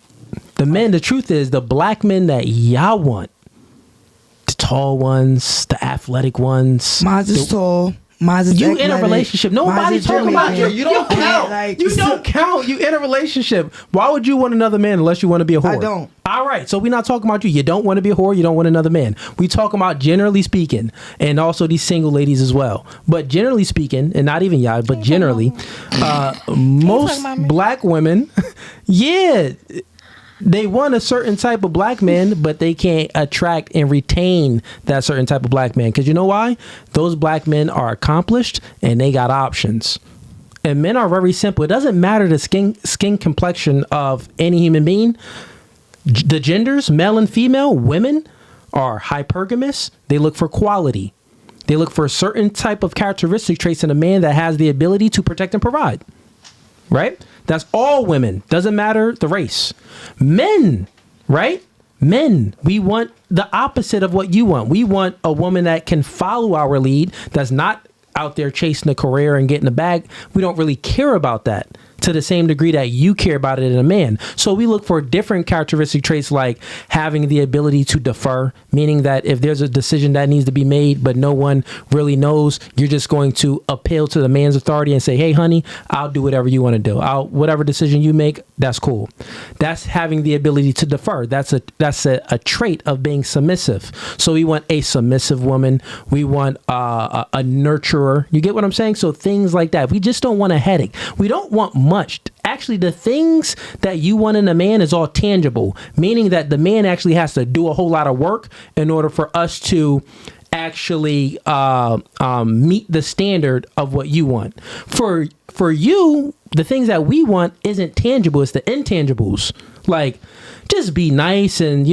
The men, the truth is the black men that y'all want. The tall ones, the athletic ones. Mine's is tall. You in a relationship. Nobody talking about you. You don't count. Like, you don't count. You in a relationship. Why would you want another man unless you want to be a whore? I don't. All right. So we're not talking about you. You don't want to be a whore. You don't want another man. We talking about generally speaking, and also these single ladies as well. But generally speaking, and not even y'all, but generally, most black women, they want a certain type of black man, but they can't attract and retain that certain type of black man. Because you know why? Those black men are accomplished and they got options. And men are very simple. It doesn't matter the skin complexion of any human being. The genders, male and female, women are hypergamous. They look for quality. They look for a certain type of characteristic traits in a man that has the ability to protect and provide. Right? That's all women. Doesn't matter the race. Men, right? Men, we want the opposite of what you want. We want a woman that can follow our lead, that's not out there chasing a career and getting a bag. We don't really care about that. to the same degree that you care about it in a man. So we look for different characteristic traits like having the ability to defer, meaning that if there's a decision that needs to be made, but no one really knows, you're just going to appeal to the man's authority and say, hey, honey, I'll do whatever you want to do. Whatever decision you make, that's cool. That's having the ability to defer. That's a trait of being submissive. So we want a submissive woman. We want a nurturer. You get what I'm saying? So things like that. We just don't want a headache. We don't want much. Actually, the things that you want in a man is all tangible, meaning that the man actually has to do a whole lot of work in order for us to actually meet the standard of what you want. For you, the things that we want isn't tangible. It's the intangibles. Like, just be nice and,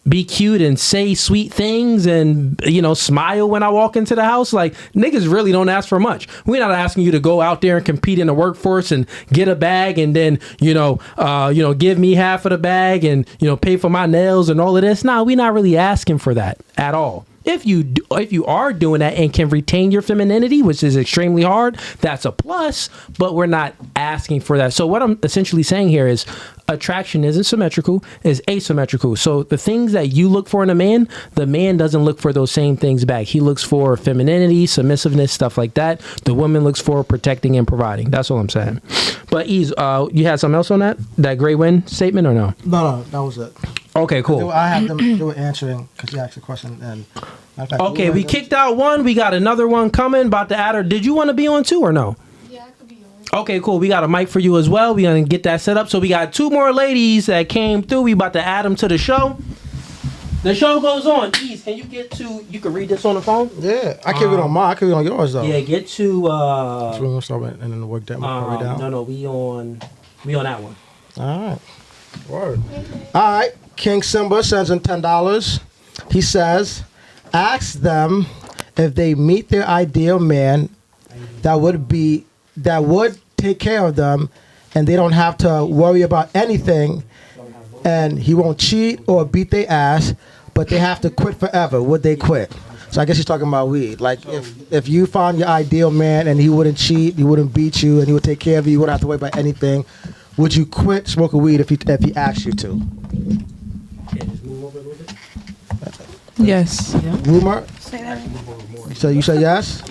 be cute and say sweet things and, smile when I walk into the house. Like, niggas really don't ask for much. We're not asking you to go out there and compete in the workforce and get a bag and then, give me half of the bag and, pay for my nails and all of this. Nah, we're not really asking for that at all. If you are doing that and can retain your femininity, which is extremely hard, that's a plus, but we're not asking for that. So what I'm essentially saying here is attraction isn't symmetrical, it's asymmetrical. So the things that you look for in a man, the man doesn't look for those same things back. He looks for femininity, submissiveness, stuff like that. The woman looks for protecting and providing. That's all I'm saying. But you had something else on that gray win statement or no? No, that was it. Okay, cool. I had them. They were answering because you asked a question. And okay, we kicked out one. We got another one coming. About to add her. Did you want to be on too or no? Yeah, I could be on. Okay, cool. We got a mic for you as well. We're gonna get that set up. So we got two more ladies that came through. We about to add them to the show. The show goes on. Ease, can you get to? You can read this on the phone. Yeah, I can't read on mine. I can read on yours though. Yeah, get to. So we're gonna start and then work that way down. No, we on that one. All right. Word. All right. King Simba sends in $10. He says, ask them if they meet their ideal man that would take care of them and they don't have to worry about anything and he won't cheat or beat their ass, but they have to quit forever. Would they quit? So I guess he's talking about weed. Like if you found your ideal man and he wouldn't cheat, he wouldn't beat you, and he would take care of you, you wouldn't have to worry about anything, would you quit smoking weed if he asked you to? Yes. Rumor? So you say yes?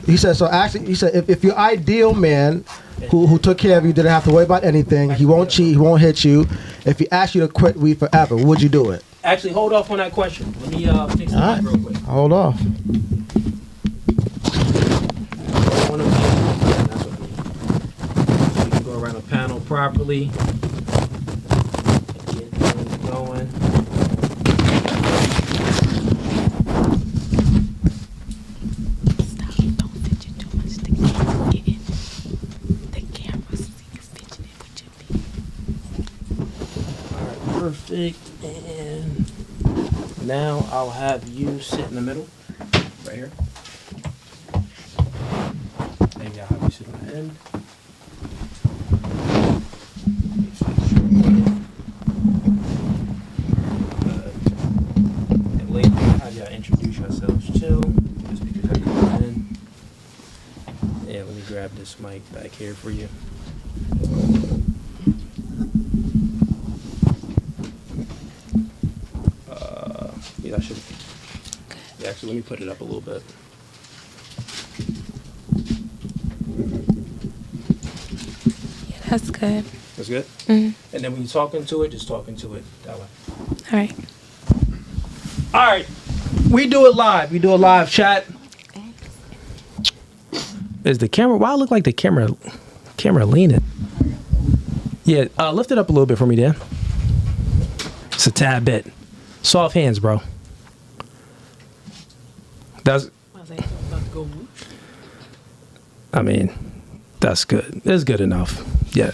He said, so actually, he said, if your ideal man who took care of you didn't have to worry about anything, he won't cheat, he won't hit you, if he asked you to quit weed forever, would you do it? Actually, hold off on that question. Let me fix that real quick. Hold off. We can go around the panel properly. Get things going. Perfect. And now I'll have you sit in the middle, right here. Maybe I'll have you sit on the end. And later, I'll have y'all introduce yourselves too, just because I come in. Yeah, let me grab this mic back here for you. I should. Yeah, actually, let me put it up a little bit. Yeah, that's good. That's good? Mm-hmm. And then when you're talking to it, just talking to it that way. All right. All right. We do it live. We do a live chat. Is the camera... Why I look like the camera leaning? Yeah, lift it up a little bit for me, Dan. It's a tad bit. Soft hands, bro. That's... I mean, that's good. That's good enough. Yeah.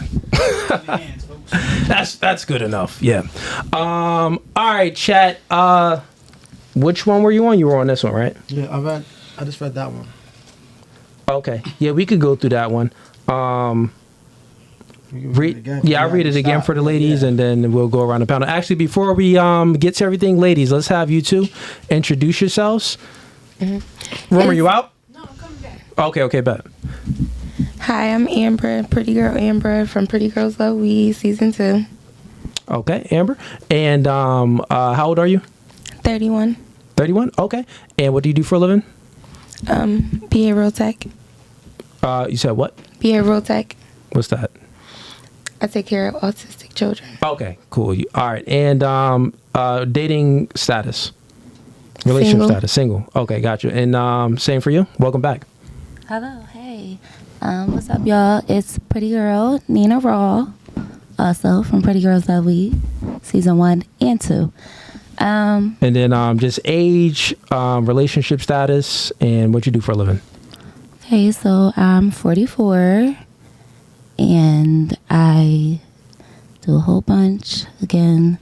That's good enough. Yeah. All right, chat. Which one were you on? You were on this one, right? Yeah, I just read that one. Okay. Yeah, we could go through that one. I'll read it again for the ladies, and then we'll go around the panel. Actually, before we get to everything, ladies, let's have you two introduce yourselves. Mm-hmm. Room, are you out? No, I'm coming back. Okay, bet. Hi, I'm Amber, Pretty Girl Amber from Pretty Girls Love Weed, season 2. Okay, Amber. And how old are you? 31. 31? Okay. And what do you do for a living? Behavioral tech. You said what? Behavioral tech. What's that? I take care of autistic children. Okay, cool. All right. And dating status? Relationship Single. status? Single. Okay, gotcha. And same for you? Welcome back. Hello, hey. What's up, y'all? It's Pretty Girl Nina Raw, also from Pretty Girls Love Weed, season 1 and 2. And then just age, relationship status, and what you do for a living. Okay, so I'm 44, and I do a whole bunch. Again,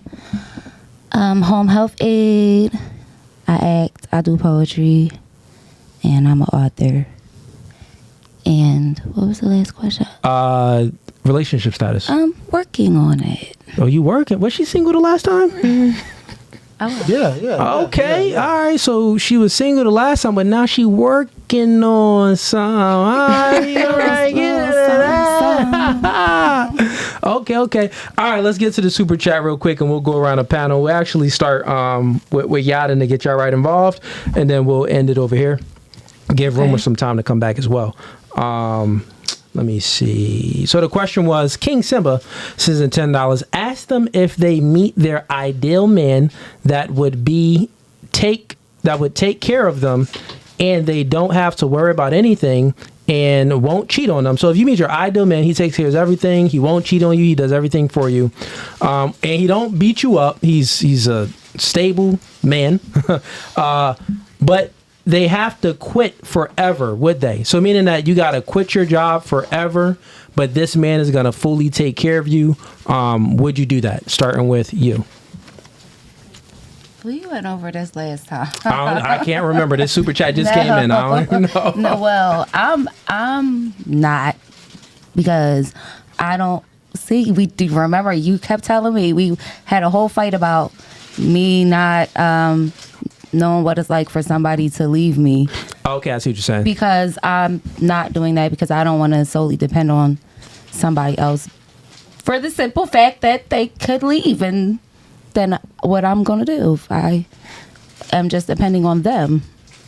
home health aid, I act, I do poetry, and I'm an author. And what was the last question? Relationship status. I'm working on it. Oh, you working? Was she single the last time? Yeah. Okay, all right. So she was single the last time, but now she working on some. All right, Okay. All right, let's get to the super chat real quick, and we'll go around the panel. We'll actually start with Yada to get y'all right involved, and then we'll end it over here. Give Rumor some time to come back as well. Let me see. So the question was, King Simba sends in $10. Ask them if they meet their ideal man that would take care of them, and they don't have to worry about anything and won't cheat on them. So if you meet your ideal man, he takes care of everything. He won't cheat on you. He does everything for you, and he don't beat you up. He's a stable man, but they have to quit forever, would they? So meaning that you got to quit your job forever, but this man is going to fully take care of you. Would you do that? Starting with you. We went over this last time. I can't remember. This super chat just came in. I don't know. No, well, I'm not, because I don't see. We do remember you kept telling me we had a whole fight about me not knowing what it's like for somebody to leave me. Okay, I see what you're saying. Because I'm not doing that because I don't want to solely depend on somebody else for the simple fact that they could leave, and then what I'm going to do if I am just depending on them.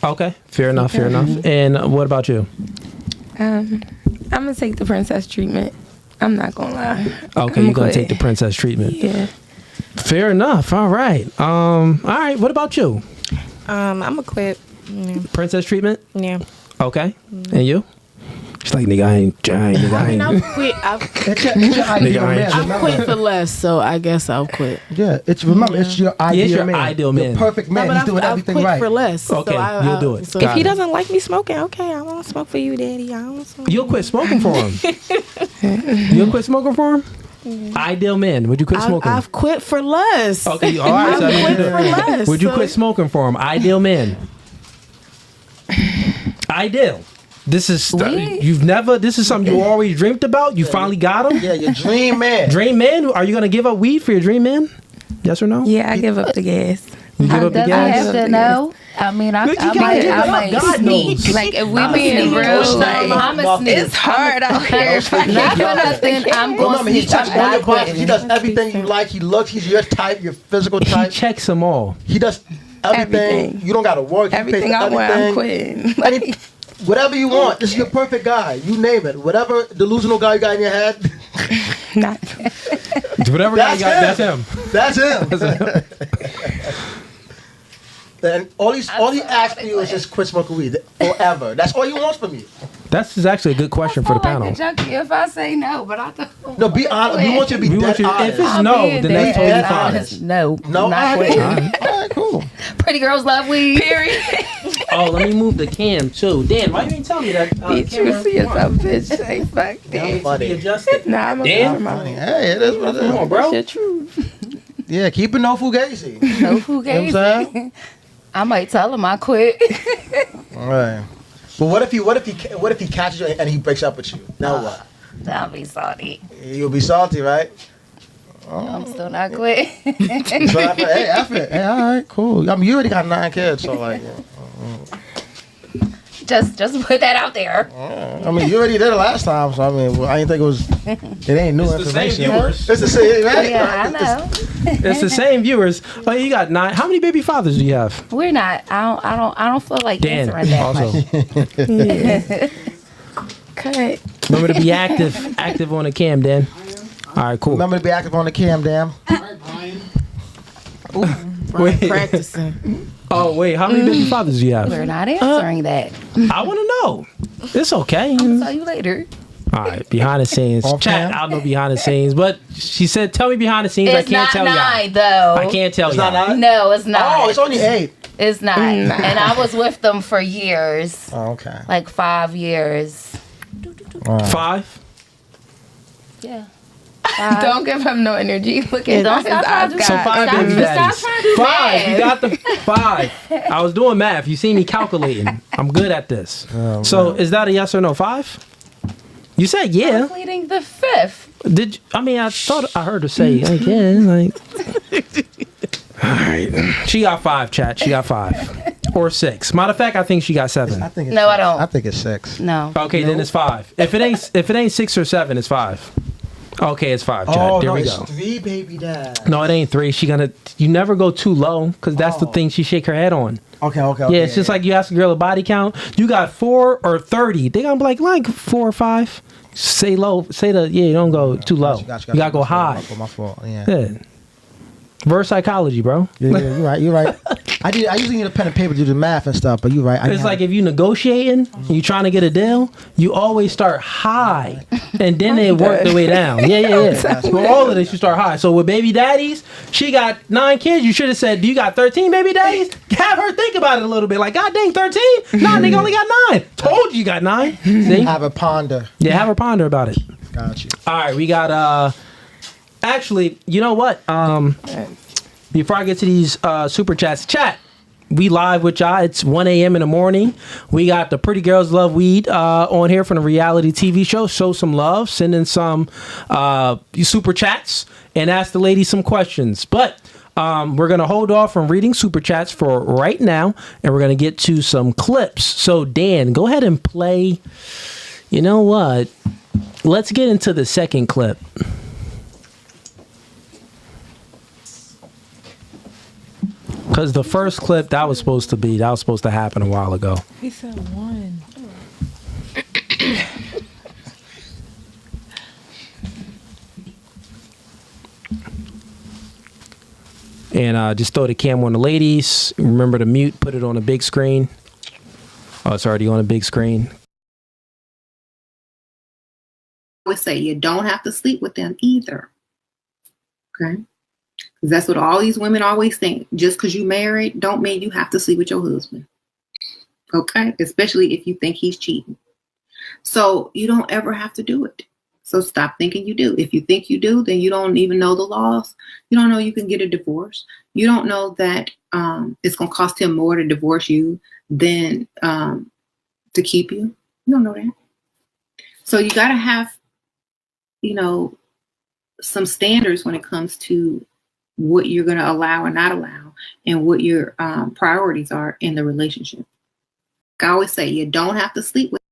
Okay, fair enough. And what about you? I'm going to take the princess treatment. I'm not going to lie. Okay, you're going to take the princess treatment. Yeah. Fair enough. All right. All right. What about you? I'm gonna quit. Yeah. Princess treatment? Yeah. Okay. And you? She's like, nigga, I ain't. I've quit. It's your ideal man. I've Remember. quit for less, so I guess I'll quit. Yeah, it's your ideal man. Ideal man. The perfect man. No, He's doing everything I've quit right. for less. Okay, you'll do it. So Got If he it. doesn't like me smoking, okay, I won't smoke for you, Daddy. I won't smoke. You'll quit smoking for him. You'll quit smoking for him? Ideal man. Would you quit smoking? I've quit for less. Okay, all right. So I've quit for less. would you so- quit smoking for him? Ideal man. Ideal. This is this is something you always dreamed about. You finally got him. Yeah, your dream man. Dream man. Are you gonna give up weed for your dream man? Yes or no? Yeah, I give up the gas. You give up the Does I gas. have to know? I mean, I might God sneak. knows. Like, if we being real, like, I'm a sneak. It's hard out here. Not for nothing. I'm Remember, going he to checks sneak. all your boxes. He does everything you like. He looks. He's your type, your physical He type. checks them all. He does everything. Everything. You don't got to work. He pays Everything for I want, I'm everything. quitting. Whatever you want. This is your perfect guy. You name it. Whatever delusional guy you got in your head, Not. Whatever guy you got, that's him. that's him. And all he asks for you is just quit smoking weed forever. That's all he wants from you. That's is actually a good question for the panel. Like a junkie if I say no, but I don't. No, be honest. We want you to be We want dead you- honest. if it's no, then that's totally dead fine. honest. No, No, not all quitting. right, all right, cool. Pretty girls love weed. Period. Oh, let me move the cam too. Dan, why you ain't tell me that? Be true to yourself, bitch. Say fuck Yeah, that. buddy. Adjusted. Nah, I'm a Dan? Hey, it is what it Come on, is. bro. That's your truth. Yeah, keep it no fugazi. No fugazi. You know what I'm saying? I might tell him I quit. All right. But what if he catches you and he breaks up with you? Now what? I'll be salty. You'll be salty, right? I'm still not quit. So hey, all right, cool. I mean, you already got 9 kids, so like. Just put that out there. I mean, you already did it last time, so I mean, I didn't think it was. It ain't new information. It's the same, right? Yeah, I know. It's the same viewers. Oh, you got 9. How many baby fathers do you have? We're not. I don't feel like Dan, answering that also. Okay. Remember to be active on the cam, Dan. All right, cool. Remember to be active on the cam, damn. Brian practicing. Oh wait, how many baby fathers do you have? We're not answering that. I want to know. It's okay. I'll tell you later. All right, behind the scenes. Off Chat, cam? I know behind the scenes, but she said, "Tell me behind the scenes." It's I can't not tell 9 y'all. though. I can't tell It's y'all. not 9? No, it's not. Oh, it's only 8. It's not. And I was with them for years, Oh, okay. like 5 years. 5. Yeah. Don't give him no energy. Look at Don't his stop eyes. trying to do So 5 baby daddies. Stop trying to do 5. You math. got the 5. I was doing math. You see me calculating. I'm good at this. Oh, So is that a yes or no? 5? You said yeah. Pleading the 5th. Did you, I mean? I thought I heard her say like yeah. Like. All right. She got 5. Chat. She got 5 or 6. Matter of fact, I think she got 7. I think it's No, I 6. don't. I think it's 6. No. Okay, then it's 5. If it ain't 6 or 7, it's 5. Okay, it's 5. Chat. Oh, there no, we it's go. 3 baby dads. No, it ain't 3. You never go too low because that's the thing she shake her head on. Okay. Yeah, it's just like you ask a girl a body count. You got 4 or 30. They gonna be like 4 or 5. Say low. You don't go too low. You gotta go high. My fault. Yeah. Yeah. Reverse psychology, bro. Yeah, you're right. I usually need a pen and paper to do the math and stuff, but you're right. It's like if you negotiating, you trying to get a deal, you always start high, and then they work their way down. Yeah. For all of this, you start high. So with baby daddies, she got 9 kids. You should have said, "Do you got 13 baby daddies?" Have her think about it a little bit. Like, God dang, 13? Nah, nigga only got 9. Told you got 9. See? have a ponder. Yeah, have her ponder about it. Got you. All right, we got actually, you know what? Before I get to these super chats, chat. We live with y'all. It's 1 a.m. in the morning. We got the Pretty Girls Love Weed on here from the reality TV show. Show some love. Send in some super chats and ask the ladies some questions. But we're going to hold off from reading super chats for right now, and we're going to get to some clips. So, Dan, go ahead and play. You know what? Let's get into the second clip. Because the first clip that was supposed to happen a while ago. He said 1. And just throw the camera on the ladies. Remember to mute, put it on a big screen. Oh, it's already on a big screen. I would say you don't have to sleep with them either. Okay? Because that's what all these women always think. Just because you married don't mean you have to sleep with your husband. Okay? Especially if you think he's cheating. So you don't ever have to do it. So stop thinking you do. If you think you do, then you don't even know the laws. You don't know you can get a divorce. You don't know that it's going to cost him more to divorce you than to keep you. You don't know that. So you got to have, some standards when it comes to what you're going to allow or not allow and what your priorities are in the relationship. I always say you don't have to sleep with.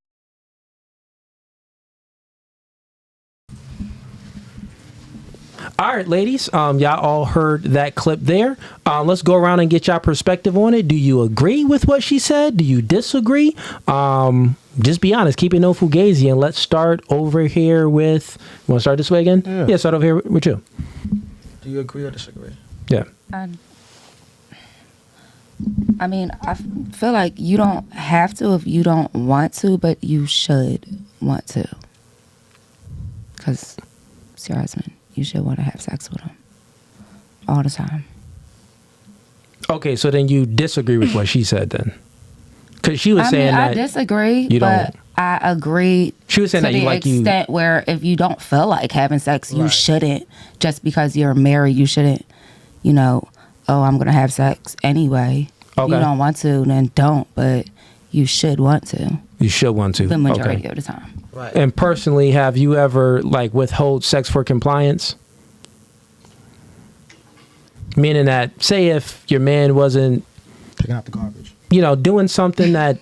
All right, ladies, y'all all heard that clip there. Let's go around and get y'all perspective on it. Do you agree with what she said? Do you disagree? Just be honest. Keep it no Fugazee, and let's start over here with. You want to start this way again? Yeah, start over here with you. Do you agree or disagree? Yeah. I mean, I feel like you don't have to if you don't want to, but you should want to. Because it's your husband. You should want to have sex with him all the time. Okay, so then you disagree with what she said then? Because she was saying that I disagree, you but don't. I agree. She was saying to that you the like you. extent where if you don't feel like having sex, you Right. shouldn't. Just because you're married, you shouldn't. I'm gonna have sex anyway. Okay. You don't want to, then don't. But you should want to. You should want to. The majority Okay. of the time. Right. And personally, have you ever withhold sex for compliance? Meaning that, say if your man wasn't Picking out the garbage. You know, doing something that,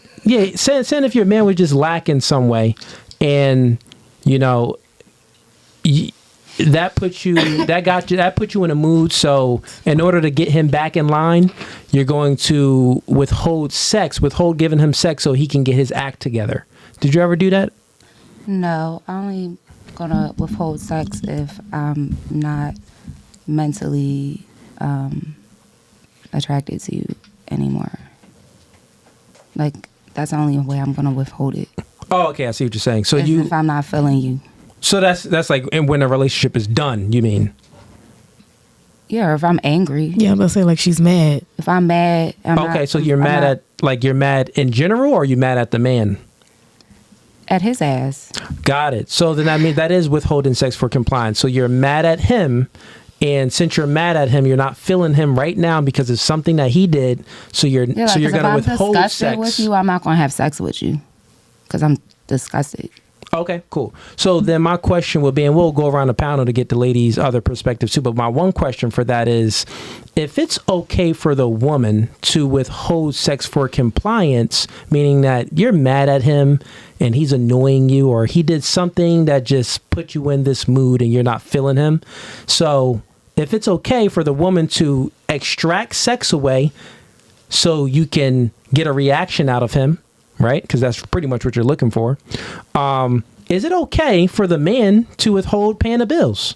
saying if your man was just lacking some way, and you know, that puts you in a mood. So in order to get him back in line, you're going to withhold giving him sex so he can get his act together. Did you ever do that? No, I'm only gonna withhold sex if I'm not mentally attracted to you anymore. Like, that's the only way I'm gonna withhold it. Oh, okay, I see what you're saying. So if I'm not feeling you. So that's like when a relationship is done, you mean? Yeah, or if I'm angry. Yeah, I'm gonna say like she's mad. If I'm mad, you're mad in general, or are you mad at the man? At his ass. Got it. So then I mean that is withholding sex for compliance. So you're mad at him, and since you're mad at him, you're not feeling him right now because of something that he did. So you're going to withhold sex. With you, I'm not going to have sex with you because I'm disgusted. Okay, cool. So then my question would be, and we'll go around the panel to get the ladies' other perspectives too, but my one question for that is, if it's okay for the woman to withhold sex for compliance, meaning that you're mad at him and he's annoying you, or he did something that just put you in this mood and you're not feeling him. So if it's okay for the woman to extract sex away so you can get a reaction out of him, right? Because that's pretty much what you're looking for. Is it okay for the man to withhold paying the bills?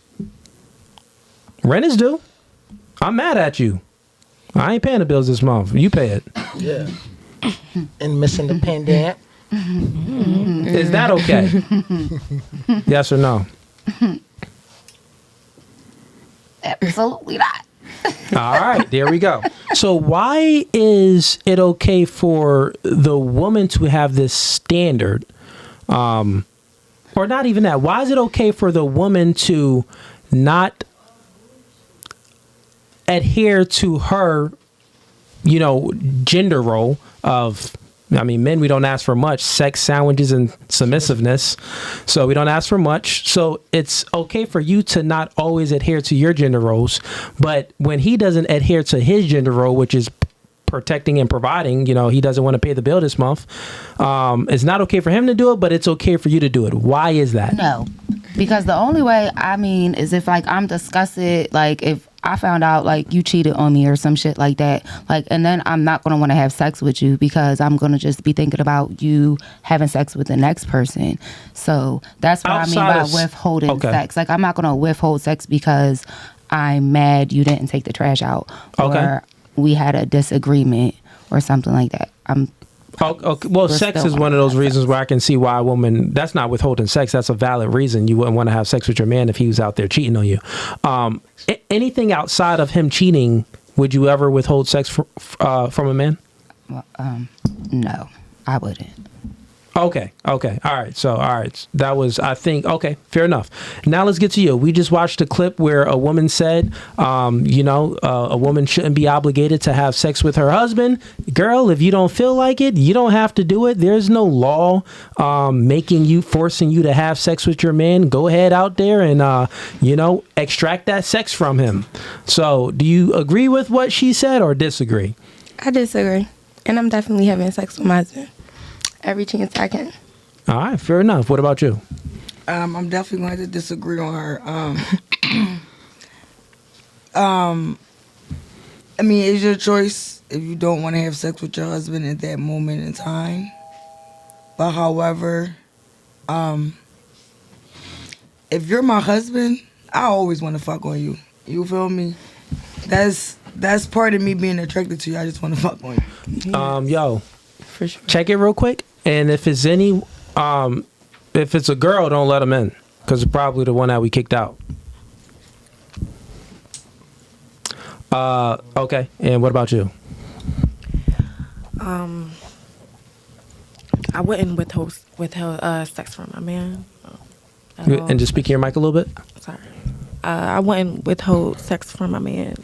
Rent is due. I'm mad at you. I ain't paying the bills this month. You pay it. Yeah. And missing the pendant. Is that okay? Yes or no? Absolutely not. All right, there we go. So why is it okay for the woman to have this standard? Or not even that. Why is it okay for the woman to not adhere to her, gender role of, men, we don't ask for much, sex, sandwiches, and submissiveness. So we don't ask for much. So it's okay for you to not always adhere to your gender roles. But when he doesn't adhere to his gender role, which is protecting and providing, he doesn't want to pay the bill this month. It's not okay for him to do it, but it's okay for you to do it. Why is that? No, because the only way, is if I'm disgusted, if I found out you cheated on me or some shit like that, and then I'm not going to want to have sex with you because I'm going to just be thinking about you having sex with the next person. So that's what I mean by withholding sex. I'm not going to withhold sex because I'm mad you didn't take the trash out or we had a disagreement or something like that. Well, sex is one of those reasons where I can see why a woman, that's not withholding sex. That's a valid reason you wouldn't want to have sex with your man if he was out there cheating on you. Anything outside of him cheating, would you ever withhold sex from a man? Well, no, I wouldn't. Okay. All right. So, that was, I think, okay, fair enough. Now let's get to you. We just watched a clip where a woman said, a woman shouldn't be obligated to have sex with her husband. Girl, if you don't feel like it, you don't have to do it. There's no law forcing you to have sex with your man. Go ahead out there and, extract that sex from him. So do you agree with what she said or disagree? I disagree. And I'm definitely having sex with my husband every chance I can. All right, fair enough. What about you? I'm definitely going to disagree on her. It's your choice if you don't want to have sex with your husband at that moment in time. But however, if you're my husband, I always want to fuck on you. You feel me? That's part of me being attracted to you. I just want to fuck on you. Yo, for sure. Check it real quick. And if it's if it's a girl, don't let them in because it's probably the one that we kicked out. Okay. And what about you? I wouldn't withhold sex from my man. And just speak in your mic a little bit. Sorry. I wouldn't withhold sex from my man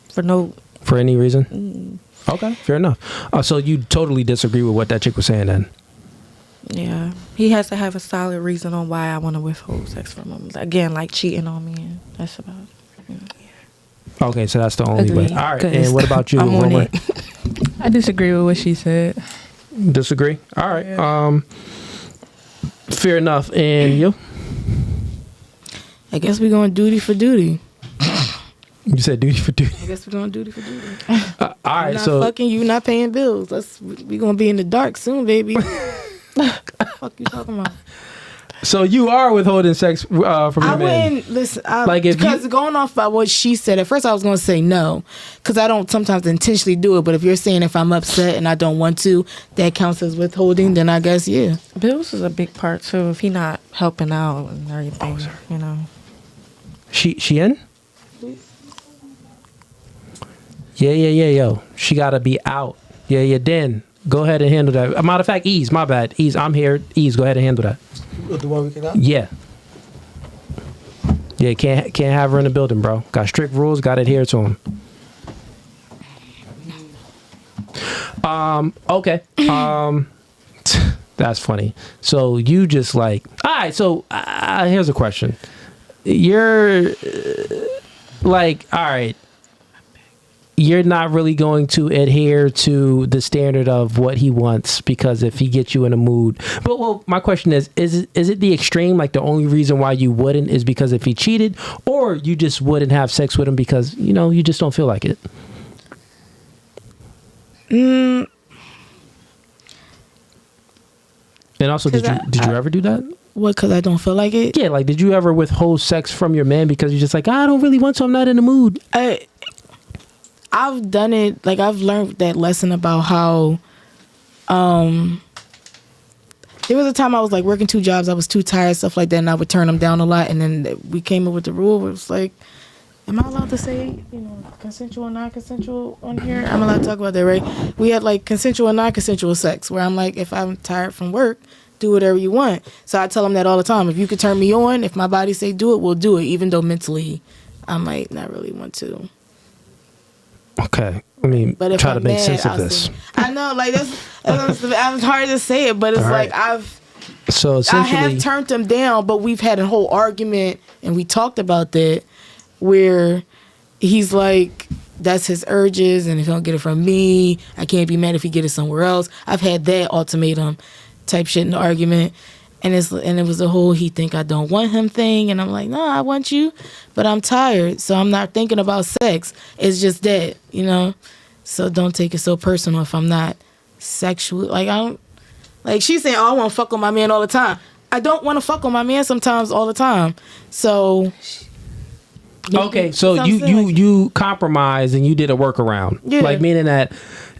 for any reason. Okay, fair enough. So you totally disagree with what that chick was saying then? Yeah, he has to have a solid reason on why I want to withhold sex from him. Again, like cheating on me, and that's about it. Okay, so that's the only way. All right, Good. and what about you? I'm on it. I disagree with what she said. Disagree? All right. Fair enough. And you? I guess we're going duty for duty. You said duty for duty. I guess we're going duty for duty. All right. I'm not So fucking you, not paying bills. We're going to be in the dark soon, baby. Fuck you talking about? So you are withholding sex from your man? Wouldn't listen. Like if because you, going off by what she said, at first I was going to say no, because I don't sometimes intentionally do it. But if you're saying if I'm upset and I don't want to, that counts as withholding. Then I guess yeah. Bills is a big part too. If he not helping out and everything, you know. She in? Yeah, yo. She gotta be out. Yeah. Dan, go ahead and handle that. Matter of fact, Ease, my bad. Ease, I'm here. Ease, go ahead and handle that. The one we can out? Yeah. Yeah, can't have her in the building, bro. Got strict rules, got to adhere to them. Okay. That's funny. So you just like, all right, so here's a question. You're like, all right, you're not really going to adhere to the standard of what he wants because if he gets you in a mood. But well, my question is it the extreme? Like the only reason why you wouldn't is because if he cheated, or you just wouldn't have sex with him because, you know, you just don't feel like it? And also, did you ever do that? What, because I don't feel like it? Yeah, like did you ever withhold sex from your man because you're just like, I don't really want to, I'm not in the mood? I've done it, like I've learned that lesson about how there was a time I was like working 2 jobs, I was too tired, stuff like that, and I would turn them down a lot, and then we came up with the rule where it was like, am I allowed to say, you know, consensual and non-consensual on here? I'm allowed to talk about that, right? We had like consensual and non-consensual sex where I'm like, if I'm tired from work, do whatever you want. So I tell them that all the time. If you could turn me on, if my body say do it, we'll do it, even though mentally I might not really want to. Okay, I mean, but if try I'm to make mad, sense of this. I know, like that's it's hard to say it, but it's All right. like I essentially, have turned him down, but we've had a whole argument, and we talked about that, where he's like, that's his urges, and if he don't get it from me, I can't be mad if he get it somewhere else. I've had that ultimatum type shit in the argument. And it was a whole he think I don't want him thing. And I'm like, no, I want you, but I'm tired. So I'm not thinking about sex. It's just that, you know. So don't take it so personal if I'm not sexual. Like, I don't, like she's saying, oh, I want to fuck with my man all the time. I don't want to fuck with my man sometimes all the time. So. Okay, so you compromised and you did a workaround. Yeah. Like meaning that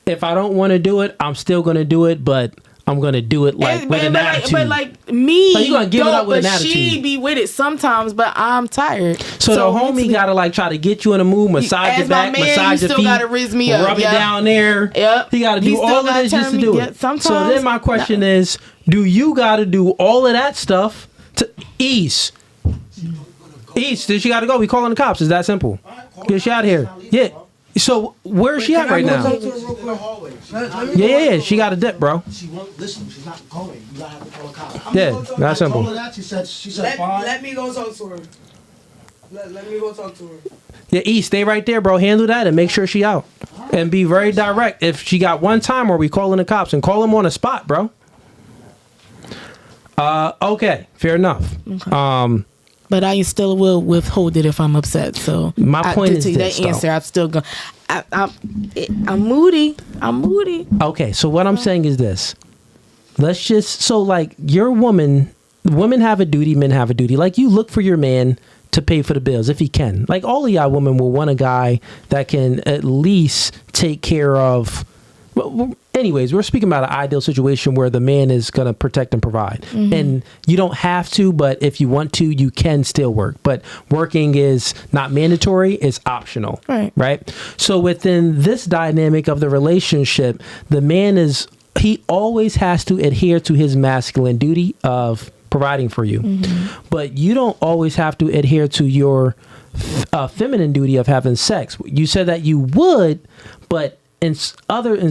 if I don't want to do it, I'm still going to do it, but I'm going to do it like with an attitude. But like me, like you gonna give it up with an attitude. She be with it sometimes, but I'm tired. So the homie got to like try to get you in the mood, massage your back, massage your feet, gotta raise me up, rub it down there. Yep. He got to do all of this just to do it. Sometimes, so then my question is, do you got to do all of that stuff to East? East, she got to go. We calling the cops. It's that simple. Get she out of here. Yeah. So where's she at right now? Yeah. She got a dip, bro. She won't listen. She's not going. You gotta have to call a cop. Yeah, that's simple. She said fine. Let me go talk to her. Let me go talk to her. Yeah, E, stay right there, bro. Handle that and make sure she out. And be very direct. If she got one time where we calling the cops and call them on the spot, bro. Okay, fair enough. Okay. But I still will withhold it if I'm upset. So my point is this, that answer. though. I'm still going. I'm moody. Okay, so what I'm saying is this. Let's just like your women have a duty, men have a duty. Like you look for your man to pay for the bills if he can. Like all of y'all women will want a guy that can at least take care of. Well, anyways, we're speaking about an ideal situation where the man is going to protect and provide. Mm-hmm. And you don't have to, but if you want to, you can still work. But working is not mandatory, it's optional. Right? So within this dynamic of the relationship, the man he always has to adhere to his masculine duty of providing for you. Mm-hmm. But you don't always have to adhere to your feminine duty of having sex. You said that you would, but in certain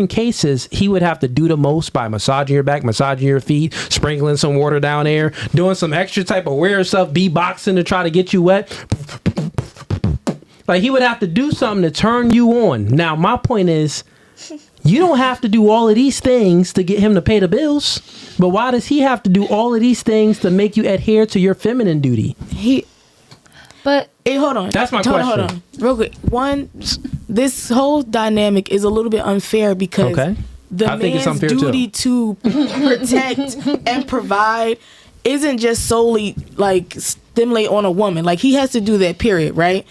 cases, he would have to do the most by massaging your back, massaging your feet, sprinkling some water down there, doing some extra type of weird stuff, beatboxing to try to get you wet. Like he would have to do something to turn you on. Now my point is, you don't have to do all of these things to get him to pay the bills. But why does he have to do all of these things to make you adhere to your feminine duty? But hey, hold on. That's my question. Hold on. Real quick. One, this whole dynamic is a little bit unfair because the man's duty to protect and provide isn't just solely like stimulate on a woman. Like he has to do that, period, right?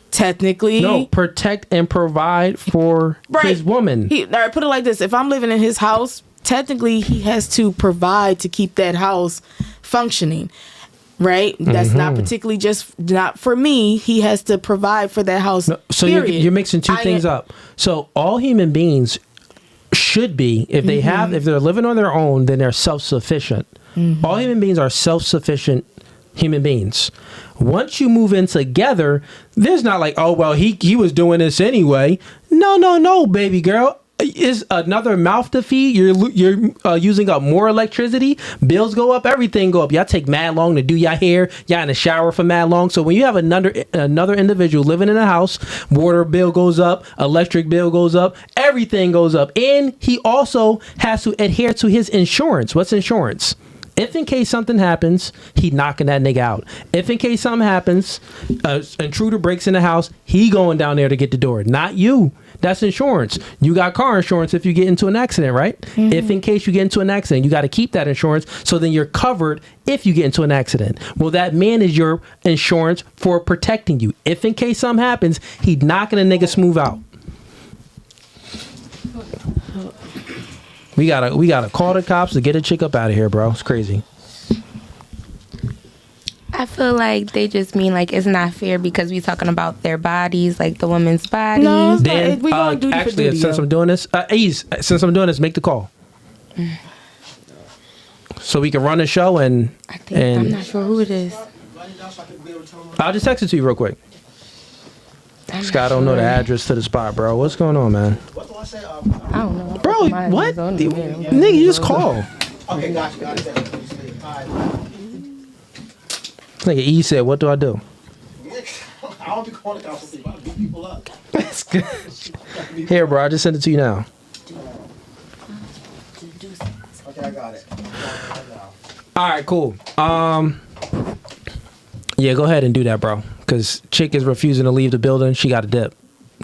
Technically. No, protect and provide for his woman. All right, put it like this. If I'm living in his house, technically he has to provide to keep that house functioning. Right? That's not particularly just not for me. He has to provide for that house. No, so you're mixing two things up. So all human beings should be, if they if they're living on their own, then they're self-sufficient. All human beings are self-sufficient human beings. Once you move in together, there's not like, oh, well, he was doing this anyway. No, baby girl. Is another mouth to feed. You're using up more electricity. Bills go up. Everything go up. Y'all take mad long to do your hair. Y'all in the shower for mad long. So when you have another individual living in a house, water bill goes up, electric bill goes up, everything goes up, and he also has to adhere to his insurance. What's insurance? If in case something happens, he knocking that nigga out. If in case something happens, intruder breaks in the house, he going down there to get the door. Not you. That's insurance. You got car insurance if you get into an accident, right? If in case you get into an accident, you got to keep that insurance. So then you're covered if you get into an accident. Well, that man is your insurance for protecting you. If in case something happens, he knocking a nigga smooth out. We gotta call the cops to get a chick up out of here, bro. It's crazy. I feel like they just mean like it's not fair because we talking about their bodies, like the woman's body. No, it's then, not. We gonna do actually, duty, since I'm doing this, make the call. So we can run the show and I'm not sure who it is. I'll just text it to you real quick. Scott, I don't know the address to the spot, bro. What's going on, man? What do I say? I don't know. Bro, what? Nigga, you just call. Okay, got you. Nigga, E said, what do I do? I don't be calling cops. I beat people up. That's good. Here, bro, I just sent it to you now. Okay, I got it. All right, cool. Yeah, go ahead and do that, bro. Because chick is refusing to leave the building. She got to dip.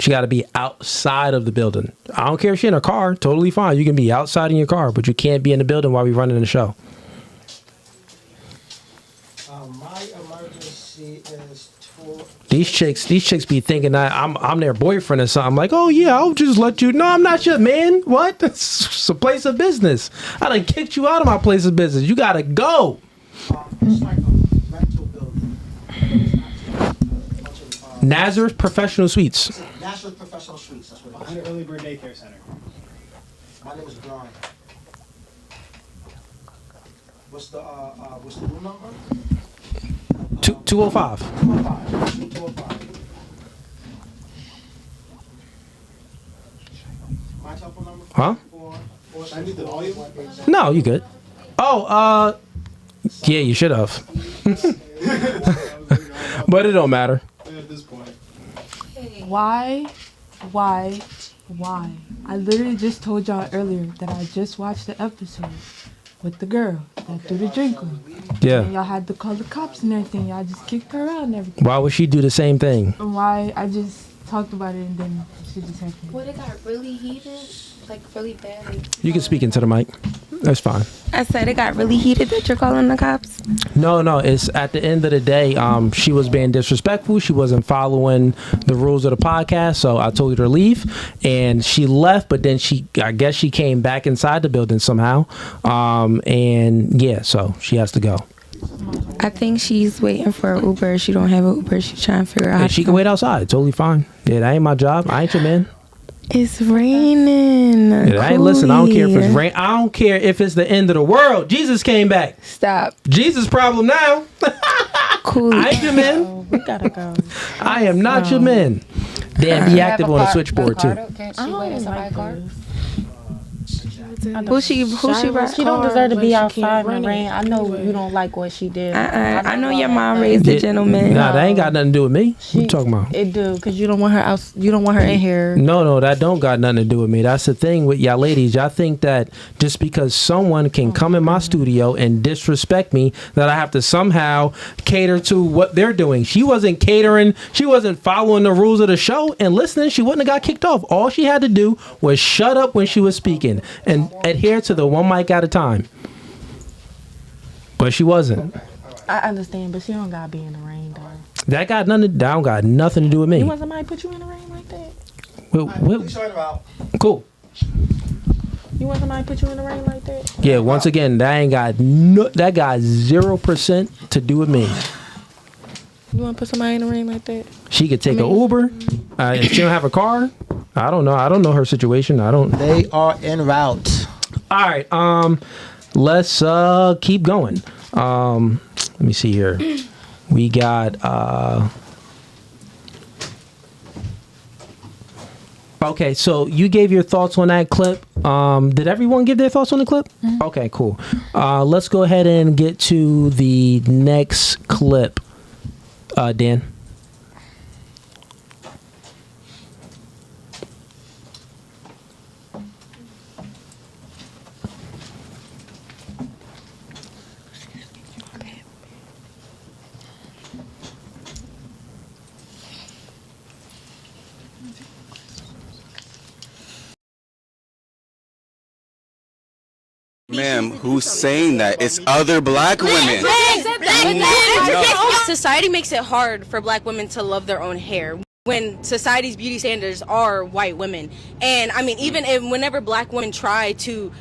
She got to be outside of the building. I don't care if she's in her car. Totally fine. You can be outside in your car, but you can't be in the building while we're running the show. My emergency is These chicks be thinking that I'm their boyfriend or something. I'm like, oh yeah, I'll just let you. No, I'm not your man. What? It's a place of business. I done kicked you out of my place of business. You gotta go. It's like a rental building. Nazareth Professional Suites. Nazareth Professional Suites. That's what it is. It's an early bird daycare center. My name is Brian. What's the room number? 205. 205. My telephone number? Huh? I need the volume. No, you good. Oh, yeah, you should have. But it don't matter. At this point. Why? I literally just told y'all earlier that I just watched the episode with the girl that threw the drink on. Yeah. And y'all had to call the cops and everything. Y'all just kicked her out and everything. Why would she do the same thing? And why I just talked about it and then she just happened. Well, it got really heated, like really bad. You can speak into the mic. That's fine. I said it got really heated that you're calling the cops. No, it's at the end of the day. She was being disrespectful. She wasn't following the rules of the podcast, so I told her to leave, and she left. But then I guess she came back inside the building somehow, and yeah, so she has to go. I think she's waiting for an Uber. She don't have an Uber. She's trying to figure out. She can wait outside. Totally fine. Yeah, that ain't my job. I ain't your man. It's raining. Yeah, listen, I don't care if it's rain. I don't care if it's the end of the world. Jesus came back. Stop. Jesus' problem now. Cooley. I ain't your man. We gotta go. I am not your man. Damn, be active on the switchboard too. Can't she wait in somebody's car? Who she right? She don't deserve to be outside in the rain. I know you don't like what she did. I know your mom raised a gentleman. Nah, that ain't got nothing to do with me. What you talking about? It do, because you don't want her out. You don't want her in here. No, that don't got nothing to do with me. That's the thing with y'all ladies. Y'all think that just because someone can come in my studio and disrespect me, that I have to somehow cater to what they're doing. She wasn't catering. She wasn't following the rules of the show and listening. She wouldn't have got kicked off. All she had to do was shut up when she was speaking and adhere to the one mic at a time. But she wasn't. I understand, but she don't gotta be in the rain, though. That don't got nothing to do with me. You want somebody to put you in the rain like that? Cool. You want somebody to put you in the rain like that? Yeah, once again, that got 0% to do with me. You want to put somebody in the rain like that? She could take an Uber. If she don't have a car, I don't know. I don't know her situation. They are en route. All right. Let's keep going. Let me see here. We got. Okay, so you gave your thoughts on that clip. Did everyone give their thoughts on the clip? Mm-hmm. Okay, cool. Let's go ahead and get to the next clip. Dan. Ma'am, who's saying that? It's other black women. Society makes it hard for black women to love their own hair when society's beauty standards are white women. And I mean, whenever black women try to,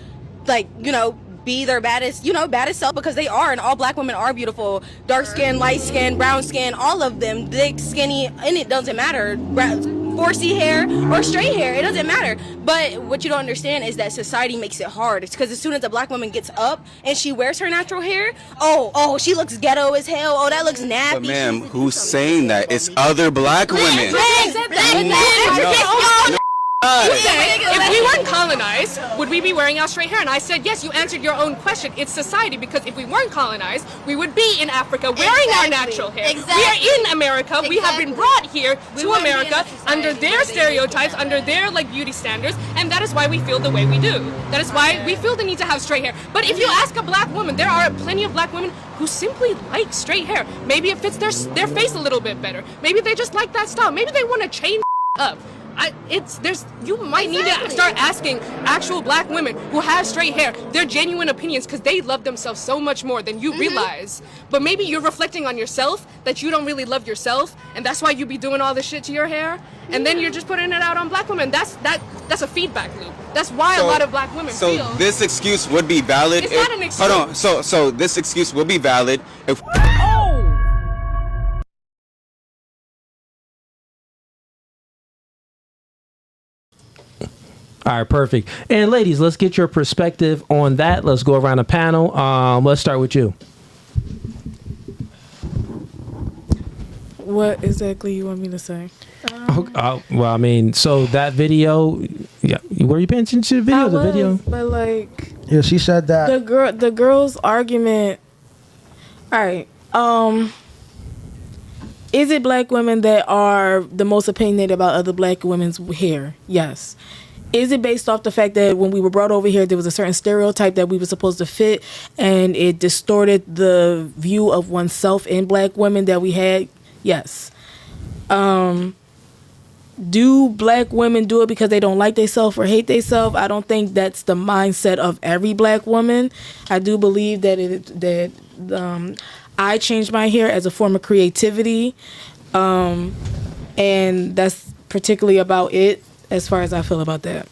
be their baddest self, because they are, and all black women are beautiful. Dark skin, light skin, brown skin, all of them, thick, skinny, and it doesn't matter. 4C hair or straight hair, it doesn't matter. But what you don't understand is that society makes it hard. It's because as soon as a black woman gets up and she wears her natural hair, oh, she looks ghetto as hell. Oh, that looks nappy. But ma'am, who's saying that? It's other black women. You say, if we weren't colonized, would we be wearing our straight hair? And I said, yes, you answered your own question. It's society, because if we weren't colonized, we would be in Africa wearing our natural hair. We are in America. We have been brought here to America under their stereotypes, under their beauty standards, and that is why we feel the way we do. That is why we feel the need to have straight hair. But if you ask a black woman, there are plenty of black women who simply like straight hair. Maybe it fits their face a little bit better. Maybe they just like that style. Maybe they want to chain up. You might need to start asking actual black women who have straight hair their genuine opinions, because they love themselves so much more than you realize. But maybe you're reflecting on yourself that you don't really love yourself, and that's why you be doing all this shit to your hair, and then you're just putting it out on black women. That's a feedback loop. That's why a lot of black women feel. So this excuse would be valid. It's not an excuse. Hold on. So this excuse would be valid if. All right, perfect. And ladies, let's get your perspective on that. Let's go around the panel. Let's start with you. What exactly you want me to say? Well, I mean, so that video, yeah, were you paying attention to the video? But yeah, she said that the girl's argument. All right, is it black women that are the most opinionated about other black women's hair? Yes. Is it based off the fact that when we were brought over here, there was a certain stereotype that we were supposed to fit, and it distorted the view of oneself in black women that we had? Yes. Do black women do it because they don't like themselves or hate themselves? I don't think that's the mindset of every black woman. I do believe that I changed my hair as a form of creativity, and that's particularly about it as far as I feel about that.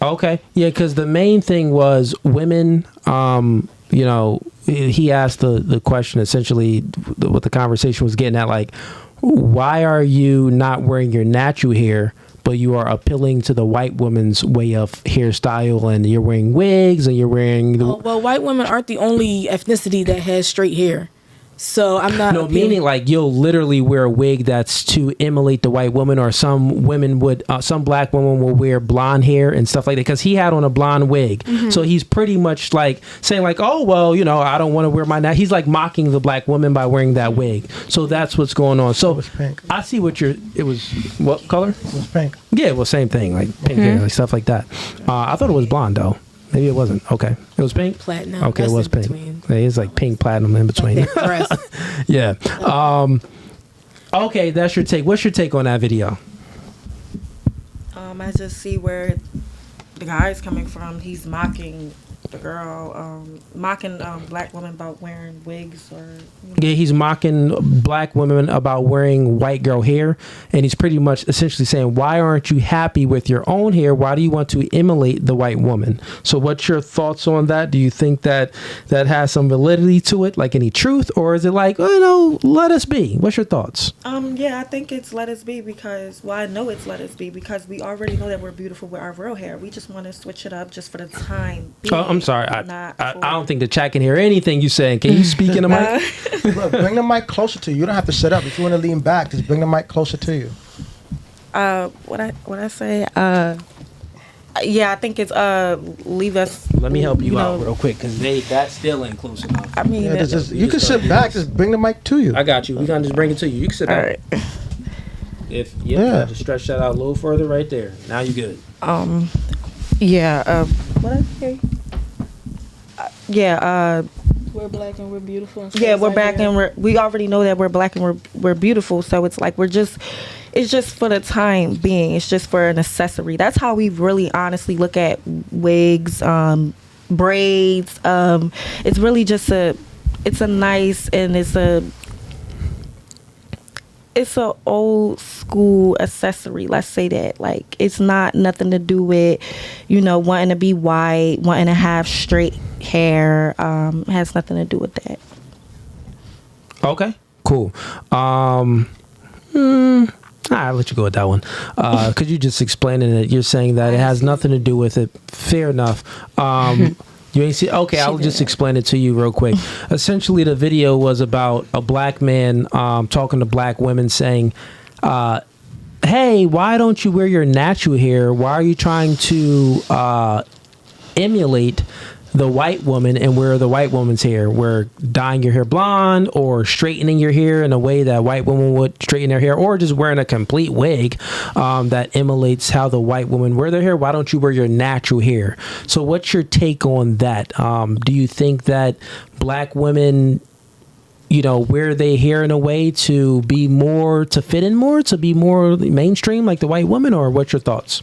Okay. Yeah, because the main thing was women, he asked the question, essentially what the conversation was getting at, why are you not wearing your natural hair, but you are appealing to the white woman's way of hairstyle, and you're wearing wigs and you're wearing... Well, white women aren't the only ethnicity that has straight hair. So I'm not. No, meaning like you'll literally wear a wig that's to emulate the white woman, or some women would, some black women will wear blonde hair and stuff like that, because he had on a blonde wig. So he's pretty much like saying like, oh, well, you know, I don't want to wear my, he's like mocking the black woman by wearing that wig. So that's what's going on. So I see what it was, what color? It was pink. Yeah, well, same thing, like pink hair, like stuff like that. I thought it was blonde though. Maybe it wasn't. Okay. It was pink? Platinum. Okay, it was pink. It's like pink, platinum in between. Like that dress. Yeah. Okay, that's your take. What's your take on that video? I just see where the guy is coming from. He's mocking the girl, mocking black women about wearing wigs or. Yeah, he's mocking black women about wearing white girl hair, and he's pretty much essentially saying, why aren't you happy with your own hair? Why do you want to emulate the white woman? So what's your thoughts on that? Do you think that has some validity to it, like any truth, or is it like, oh, no, let us be? What's your thoughts? Yeah, I think it's let us be because, well, I know it's let us be because we already know that we're beautiful with our real hair. We just want to switch it up just for the time being. Oh, I'm sorry. I don't think the chat can hear anything you're saying. Can you speak in the mic? Look, bring the mic closer to you. You don't have to sit up. If you want to lean back, just bring the mic closer to you. What I say? Yeah, I think it's leave us. Let me help you out real quick, because that's still ain't close enough. I mean, yeah, you can sit back. Just bring the mic to you. I got you. We're gonna just bring it to you. You can sit back. All right. Just stretch that out a little further right there. Now you good. Yeah. What I say? We're black and we're beautiful. Yeah, we're black and we already know that we're black and we're beautiful. So it's like it's just for the time being. It's just for an accessory. That's how we really honestly look at wigs, braids. It's really just it's a nice and it's a old school accessory. Let's say that. Like, it's not nothing to do with, wanting to be white, wanting to have straight hair. It has nothing to do with that. Okay, cool. I'll let you go with that one. Because you just explaining it. You're saying that it has nothing to do with it. Fair enough. You ain't see? Okay, I'll just explain it to you real quick. Essentially, the video was about a black man talking to black women saying, hey, why don't you wear your natural hair? Why are you trying to emulate the white woman and wear the white woman's hair? We're dyeing your hair blonde or straightening your hair in a way that white women would straighten their hair, or just wearing a complete wig that emulates how the white women wear their hair. Why don't you wear your natural hair? So what's your take on that? Do you think that black women, wear their hair in a way to be more, to fit in more, to be more mainstream like the white woman, or what's your thoughts?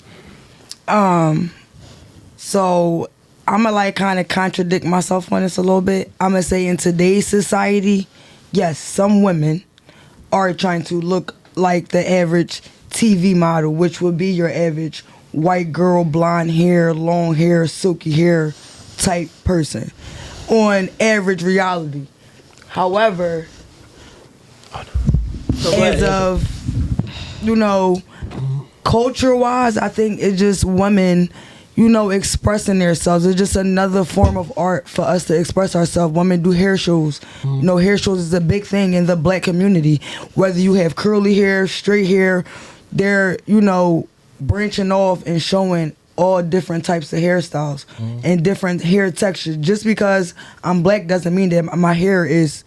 So I'm going to kind of contradict myself on this a little bit. I'm going to say in today's society, yes, some women are trying to look like the average TV model, which would be your average white girl, blonde hair, long hair, silky hair type person on average reality. However, as of, culture-wise, I think it's just women expressing themselves. It's just another form of art for us to express ourselves. Women do hair shows. Hair shows is a big thing in the black community. Whether you have curly hair, straight hair, they're, branching off and showing all different types of hairstyles and different hair textures. Just because I'm black doesn't mean that my hair is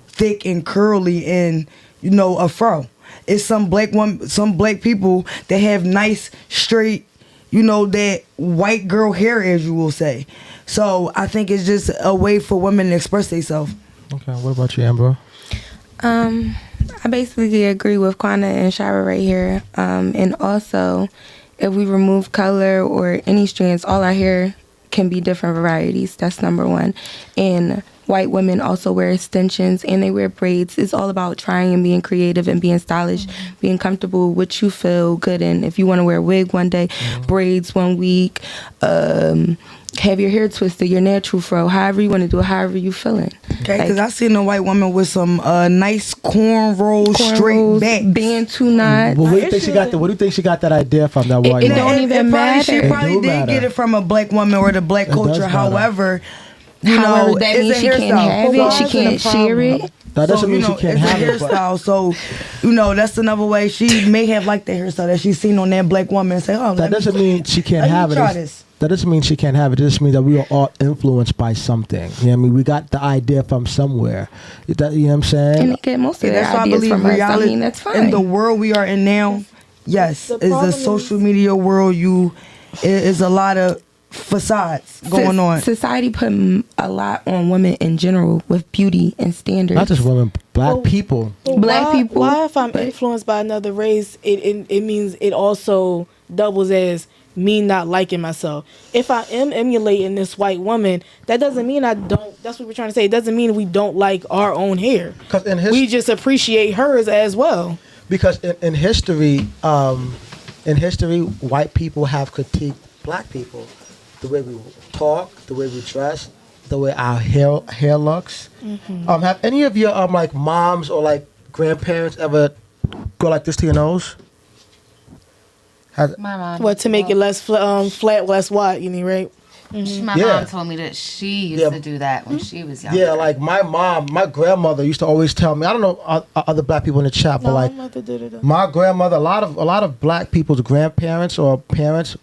thick and curly and, a fro. It's some black people that have nice, straight, that white girl hair, as you will say. So I think it's just a way for women to express themselves. Okay, what about you, Amber? I basically agree with Quana and Shira right here. And also, if we remove color or any strands, all our hair can be different varieties. That's number one. And white women also wear extensions and they wear braids. It's all about trying and being creative and being stylish, being comfortable, what you feel good in. If you want to wear a wig one day, braids one week, have your hair twisted, your natural fro, however you want to do it, however you feeling. Okay, because I seen a white woman with some nice cornrows, straight back, band two knots. Well, where do you think she got that idea from? That white it don't even matter. She probably did get it from a black woman or the black culture. However, that means she can't have it. She can't share it. That doesn't mean she can't it's have a it. But hairstyle. So, that's another way she may have liked that hairstyle that she's seen on that black woman and say, "Oh, that doesn't mean she can't have it. Try this. That doesn't mean she can't have it. It just means that we are all influenced by something. You know what I mean? We got the idea from somewhere. You know what I'm saying? And they get most of their That's why I ideas believe from us. I reality mean, that's fine. in the world we are in now. Yes, is a social media world. Is a lot of facades going on. Society put a lot on women in general with beauty and standards. Not just women, black people. Black people. Why, if I'm influenced by another race, it means it also doubles as me not liking myself. If I am emulating this white woman, that doesn't mean I don't. That's what we're trying to say. It doesn't mean we don't like our own hair. We just appreciate hers as well. Because in history, white people have critiqued black people, the way we talk, the way we dress, the way our hair looks. Mm-hmm. Have any of your like moms or like grandparents ever go like this to your nose? My mom. What, to make it less flat, less wide? You mean, right? Mm-hmm. My mom told me that she used to do that when she was young. Yeah, like my grandmother used to always tell me. I don't know other black people in the chat, but like my mother did it. My grandmother, a lot of black people's grandparents or parents,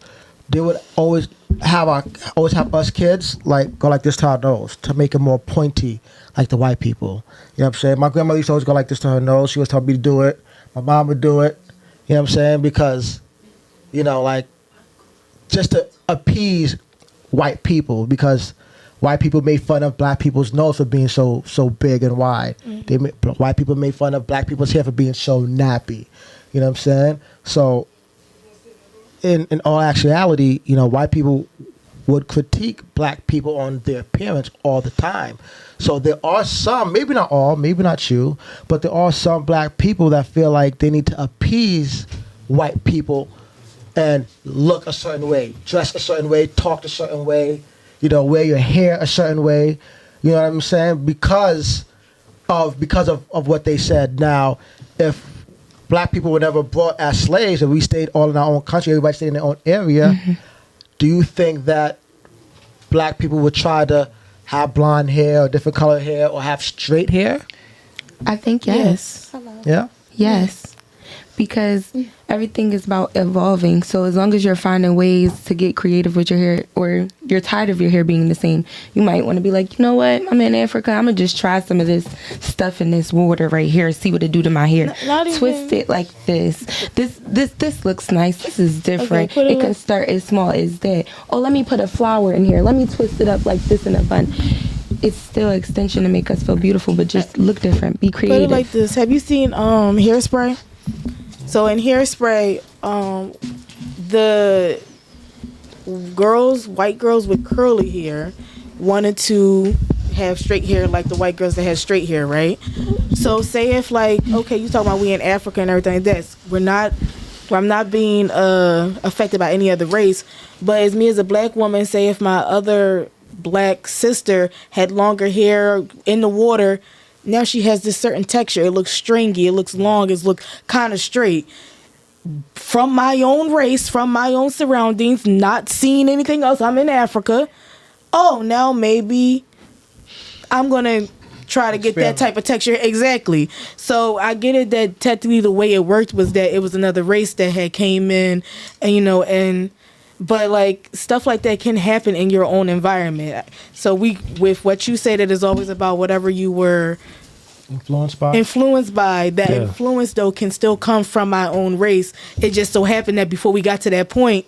they would always have us kids like go like this to our nose to make it more pointy, like the white people. You know what I'm saying? My grandmother used to always go like this to her nose. She was telling me to do it. My mom would do it. You know what I'm saying? Because, like, just to appease white people, because white people made fun of black people's nose for being so big and wide. White people made fun of black people's hair for being so nappy. You know what I'm saying? So, in all actuality, white people would critique black people on their appearance all the time. So there are some, maybe not all, maybe not you, but there are some black people that feel like they need to appease white people and look a certain way, dress a certain way, talk a certain way, wear your hair a certain way. You know what I'm saying? Because of what they said. Now, if black people were never brought as slaves and we stayed all in our own country, everybody stayed in their own area, do you think that black people would try to have blonde hair or different color hair or have straight hair? I think yes. Yeah? Yes. Because everything is about evolving. So as long as you're finding ways to get creative with your hair, or you're tired of your hair being the same, you might want to be like, you know what? I'm in Africa. I'm going to just try some of this stuff in this water right here. See what it do to my hair. Twist it like this. This looks nice. This is different. Okay, it can start as small as that. Oh, let me put a flower in here. Let me twist it up like this in a bun. It's still extension to make us feel beautiful, but just look different. Be creative. Put it like this. Have you seen Hairspray? So in Hairspray, the white girls with curly hair wanted to have straight hair like the white girls that had straight hair, right? So say if like, okay, you talking about we in Africa and everything, I'm not being affected by any other race, but as me as a black woman, say if my other black sister had longer hair in the water, now she has this certain texture. It looks stringy. It looks long. It looks kind of straight. From my own race, from my own surroundings, not seeing anything else. I'm in Africa. Oh, now maybe I'm going to try to get that type of texture. Exactly. So I get it that technically the way it worked was that it was another race that had came in and, but like stuff like that can happen in your own environment. So with what you say, that is always about whatever you were influenced by. That influence though can still come from my own race. It just so happened that before we got to that point,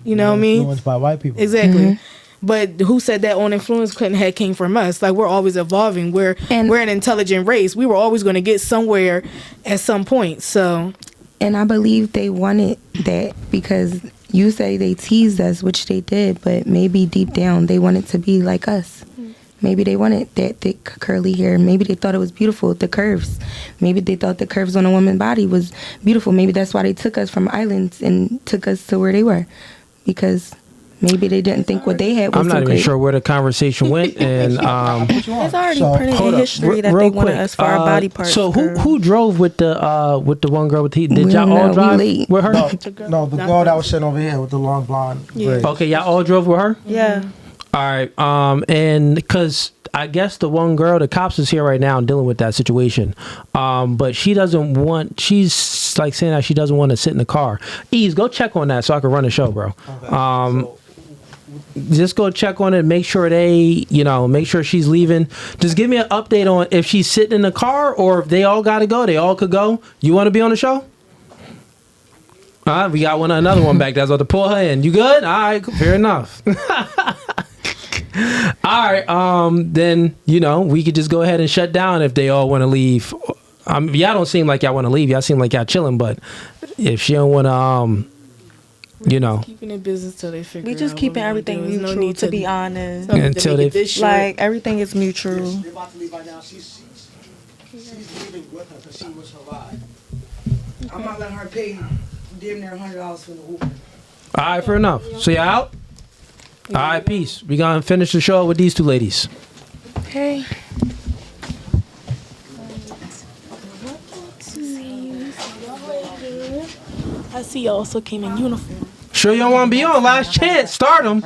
what I mean? Influenced by white people. Exactly. Mm-hmm. But who said that own influence came from us? Like, we're always evolving. We're an intelligent race. We were always going to get somewhere at some point. So, and I believe they wanted that because you say they teased us, which they did, but maybe deep down they wanted to be like us. Maybe they wanted that thick curly hair. Maybe they thought it was beautiful, the curves. Maybe they thought the curves on a woman's body was beautiful. Maybe that's why they took us from islands and took us to where they were, because maybe they didn't think what they had was I'm not so even great. sure where the conversation went, and it's already printed in history that they wanted us for our body parts. So who drove with the one girl with the heat? Did y'all all drive with her? No, the girl that was sitting over here with the long blonde. Yeah. Okay, y'all all drove with her. Yeah. All right. And because I guess the one girl, the cops is here right now and dealing with that situation. But she doesn't want. She's like saying that she doesn't want to sit in the car. Ease, go check on that so I can run the show, bro. Okay, just go check on it. Make sure make sure she's leaving. Just give me an update on if she's sitting in the car or if they all got to go. They all could go. You want to be on the show? We got another one back that's about to pull her in. You good? All right, fair enough. All right, then we could just go ahead and shut down if they all want to leave. Y'all don't seem like y'all want to leave. Y'all seem like y'all chilling. But if she don't want to, keeping it business till they figure. We just keeping everything mutual. No need to be honest. Until they like everything is mutual. They're about to leave right now. She's leaving with her because she was her ride. I'm not letting her pay damn near $100 for the Uber. All right, fair enough. So you out? All right, peace. We gonna finish the show with these two ladies. Okay. I see you also came in uniform. Sure you don't want to be on? Last chance. Start them.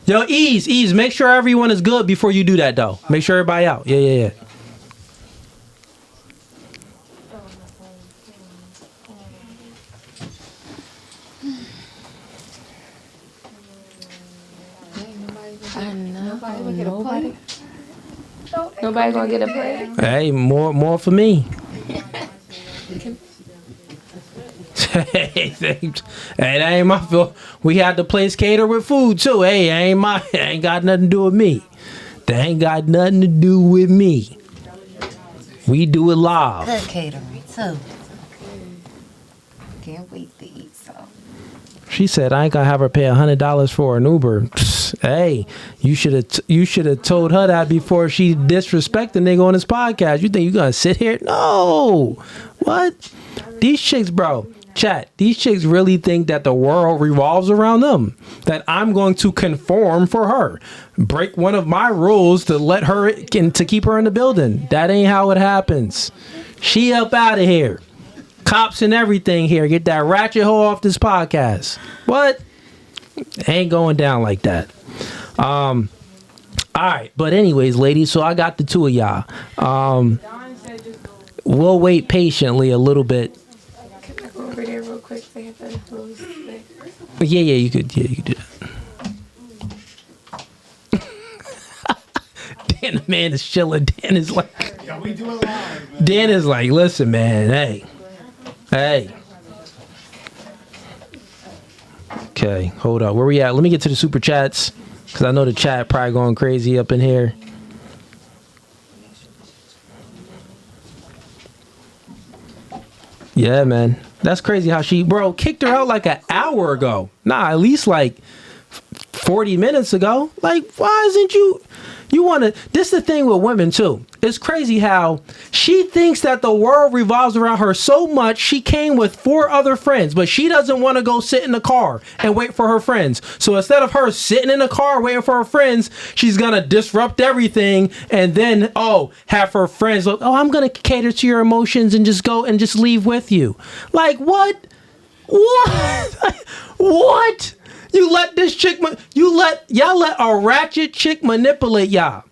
Yo, ease. Make sure everyone is good before you do that, though. Make sure everybody out. Yeah. Nobody gonna get a plate? Hey, more for me. Hey, that ain't my fault. We had the place cater with food too. Hey, ain't got nothing to do with me. That ain't got nothing to do with me. We do it live. Good catering too. Can't wait to eat some. She said, "I ain't gonna have her pay $100 for an Uber." Hey, you should have told her that before she disrespect the nigga on his podcast. You think you gonna sit here? No. What? These chicks, bro. Chat. These chicks really think that the world revolves around them. That I'm going to conform for her, break one of my rules to let her to keep her in the building. That ain't how it happens. She up out of here. Cops and everything here. Get that ratchet hoe off this podcast. What? Ain't going down like that. All right. But anyways, ladies, so I got the two of y'all. We'll wait patiently a little bit. Can I go over there real quick? They have the rules. Yeah, you could do that. Dan, the man is chilling. Dan is like, yeah, we do it live, man. Dan is like, listen, man, hey. Okay, hold up. Where we at? Let me get to the super chats because I know the chat probably going crazy up in here. Yeah, man. That's crazy how she, bro, kicked her out like an hour ago. Nah, at least like 40 minutes ago. Like, why isn't you want to, this is the thing with women too. It's crazy how she thinks that the world revolves around her so much. She came with 4 other friends, but she doesn't want to go sit in the car and wait for her friends. So instead of her sitting in the car waiting for her friends, she's going to disrupt everything and then, have her friends look, I'm going to cater to your emotions and just go and just leave with you. Like, what? What? You let this chick, y'all let a ratchet chick manipulate y'all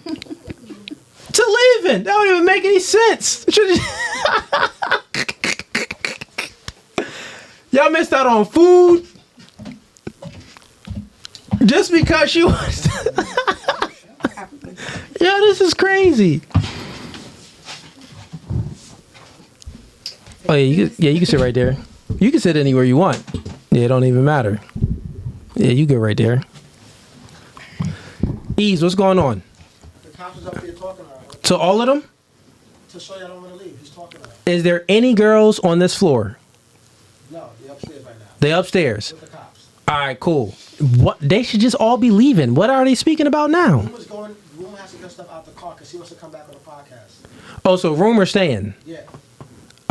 to leaving. That don't even make any sense. Y'all missed out on food just because she was. Yeah, this is crazy. Oh yeah, you can sit right there. You can sit anywhere you want. Yeah, it don't even matter. Yeah, you good right there. Ease, what's going on? The cops is up here talking to her. To all of them? To show you I don't want to leave. He's talking to her. Is there any girls on this floor? No, they're upstairs right now. They upstairs. With the cops. All right, cool. What? They should just all be leaving. What are they speaking about now? Rumor has to get stuff out the car because he wants to come back on the podcast. Oh, so Rumor staying? Yeah.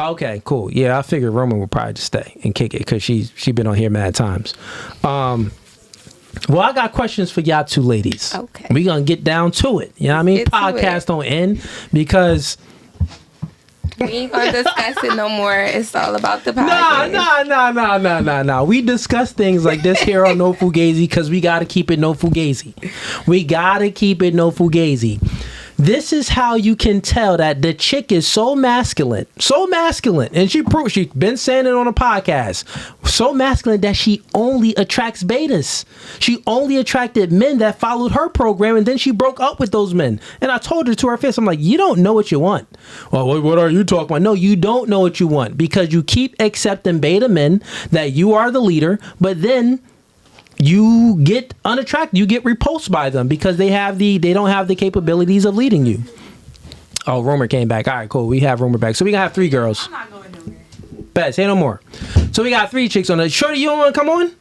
Okay, cool. Yeah, I figured Roman would probably just stay and kick it because she been on here mad times. Well, I got questions for y'all two ladies. Okay. We gonna get down to it. You know what I mean? Podcast don't end because We ain't gonna discuss it no more. It's all about the podcast. Nah. We discuss things like this here on No Fugazi because we gotta keep it no Fugazi. This is how you can tell that the chick is so masculine, and she's been saying it on a podcast, so masculine that she only attracts betas. She only attracted men that followed her program, and then she broke up with those men. And I told her to her face, I'm like, you don't know what you want. Well, what are you talking about? No, you don't know what you want because you keep accepting beta men that you are the leader, but then you get unattracted, you get repulsed by them because they don't have the capabilities of leading you. Oh, Romer came back. All right, cool. We have Romer back. So we gonna have 3 girls. I'm not going nowhere. Bet, say no more. So we got 3 chicks on the Shorty, you don't wanna come on?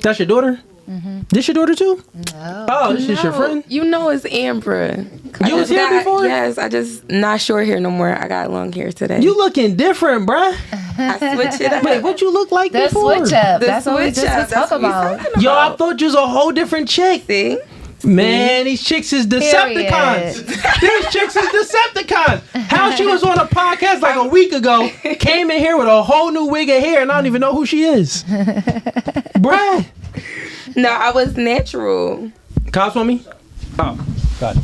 That's your daughter? Mm-hmm. This your daughter too? No. Oh, this is your friend? You know it's Ambra. You was here before? Yes, I just not short hair no more. I got long hair today. You looking different, bruh. I switch it up. Wait, what you look like before? Switch up. That's what we just talk about. Yo, I thought you was a whole different chick. See? Man, these chicks is Decepticons. These chicks is Decepticons. How she was on a podcast like a week ago, came in here with a whole new wig of hair, and I don't even know who she is. Bruh. No, I was natural. Cops on me? Oh, got it.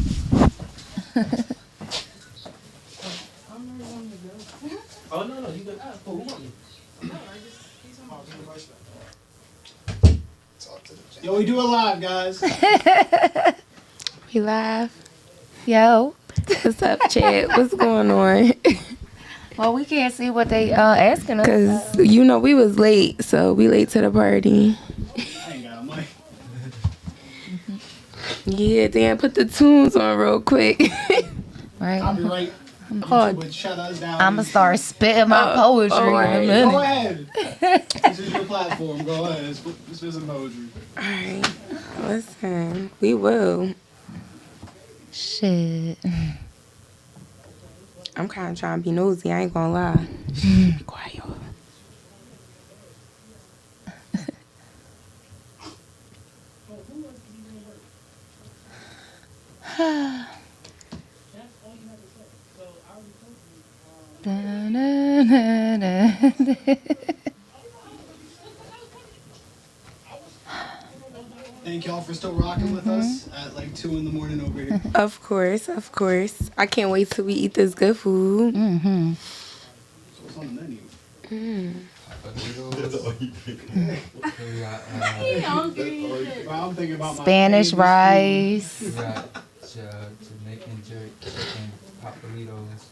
Oh, no, you good. Who want you? Yo, we do it live, guys. We live. Yo. What's up, Chad? What's going on? Well, we can't see what they asking us. Because, we was late, so we late to the party. I ain't got a mic. Yeah, Dan, put the tunes on real quick. Right. Copyright. Oh, Shut us down. I'm going to start spitting my poetry in a minute. Go ahead. This is your platform. Go ahead. Spit some poetry. All right. Listen, we will. Shit. I'm kind of trying to be nosy. I ain't going to lie. Be quiet, y'all. Thank y'all for still rocking with us at like 2 a.m. over here. Of course. I can't wait till we eat this good food. Mm-hmm. So what's on the menu? I'm thinking about Spanish rice. We got Jamaican jerk, chicken, papalitos,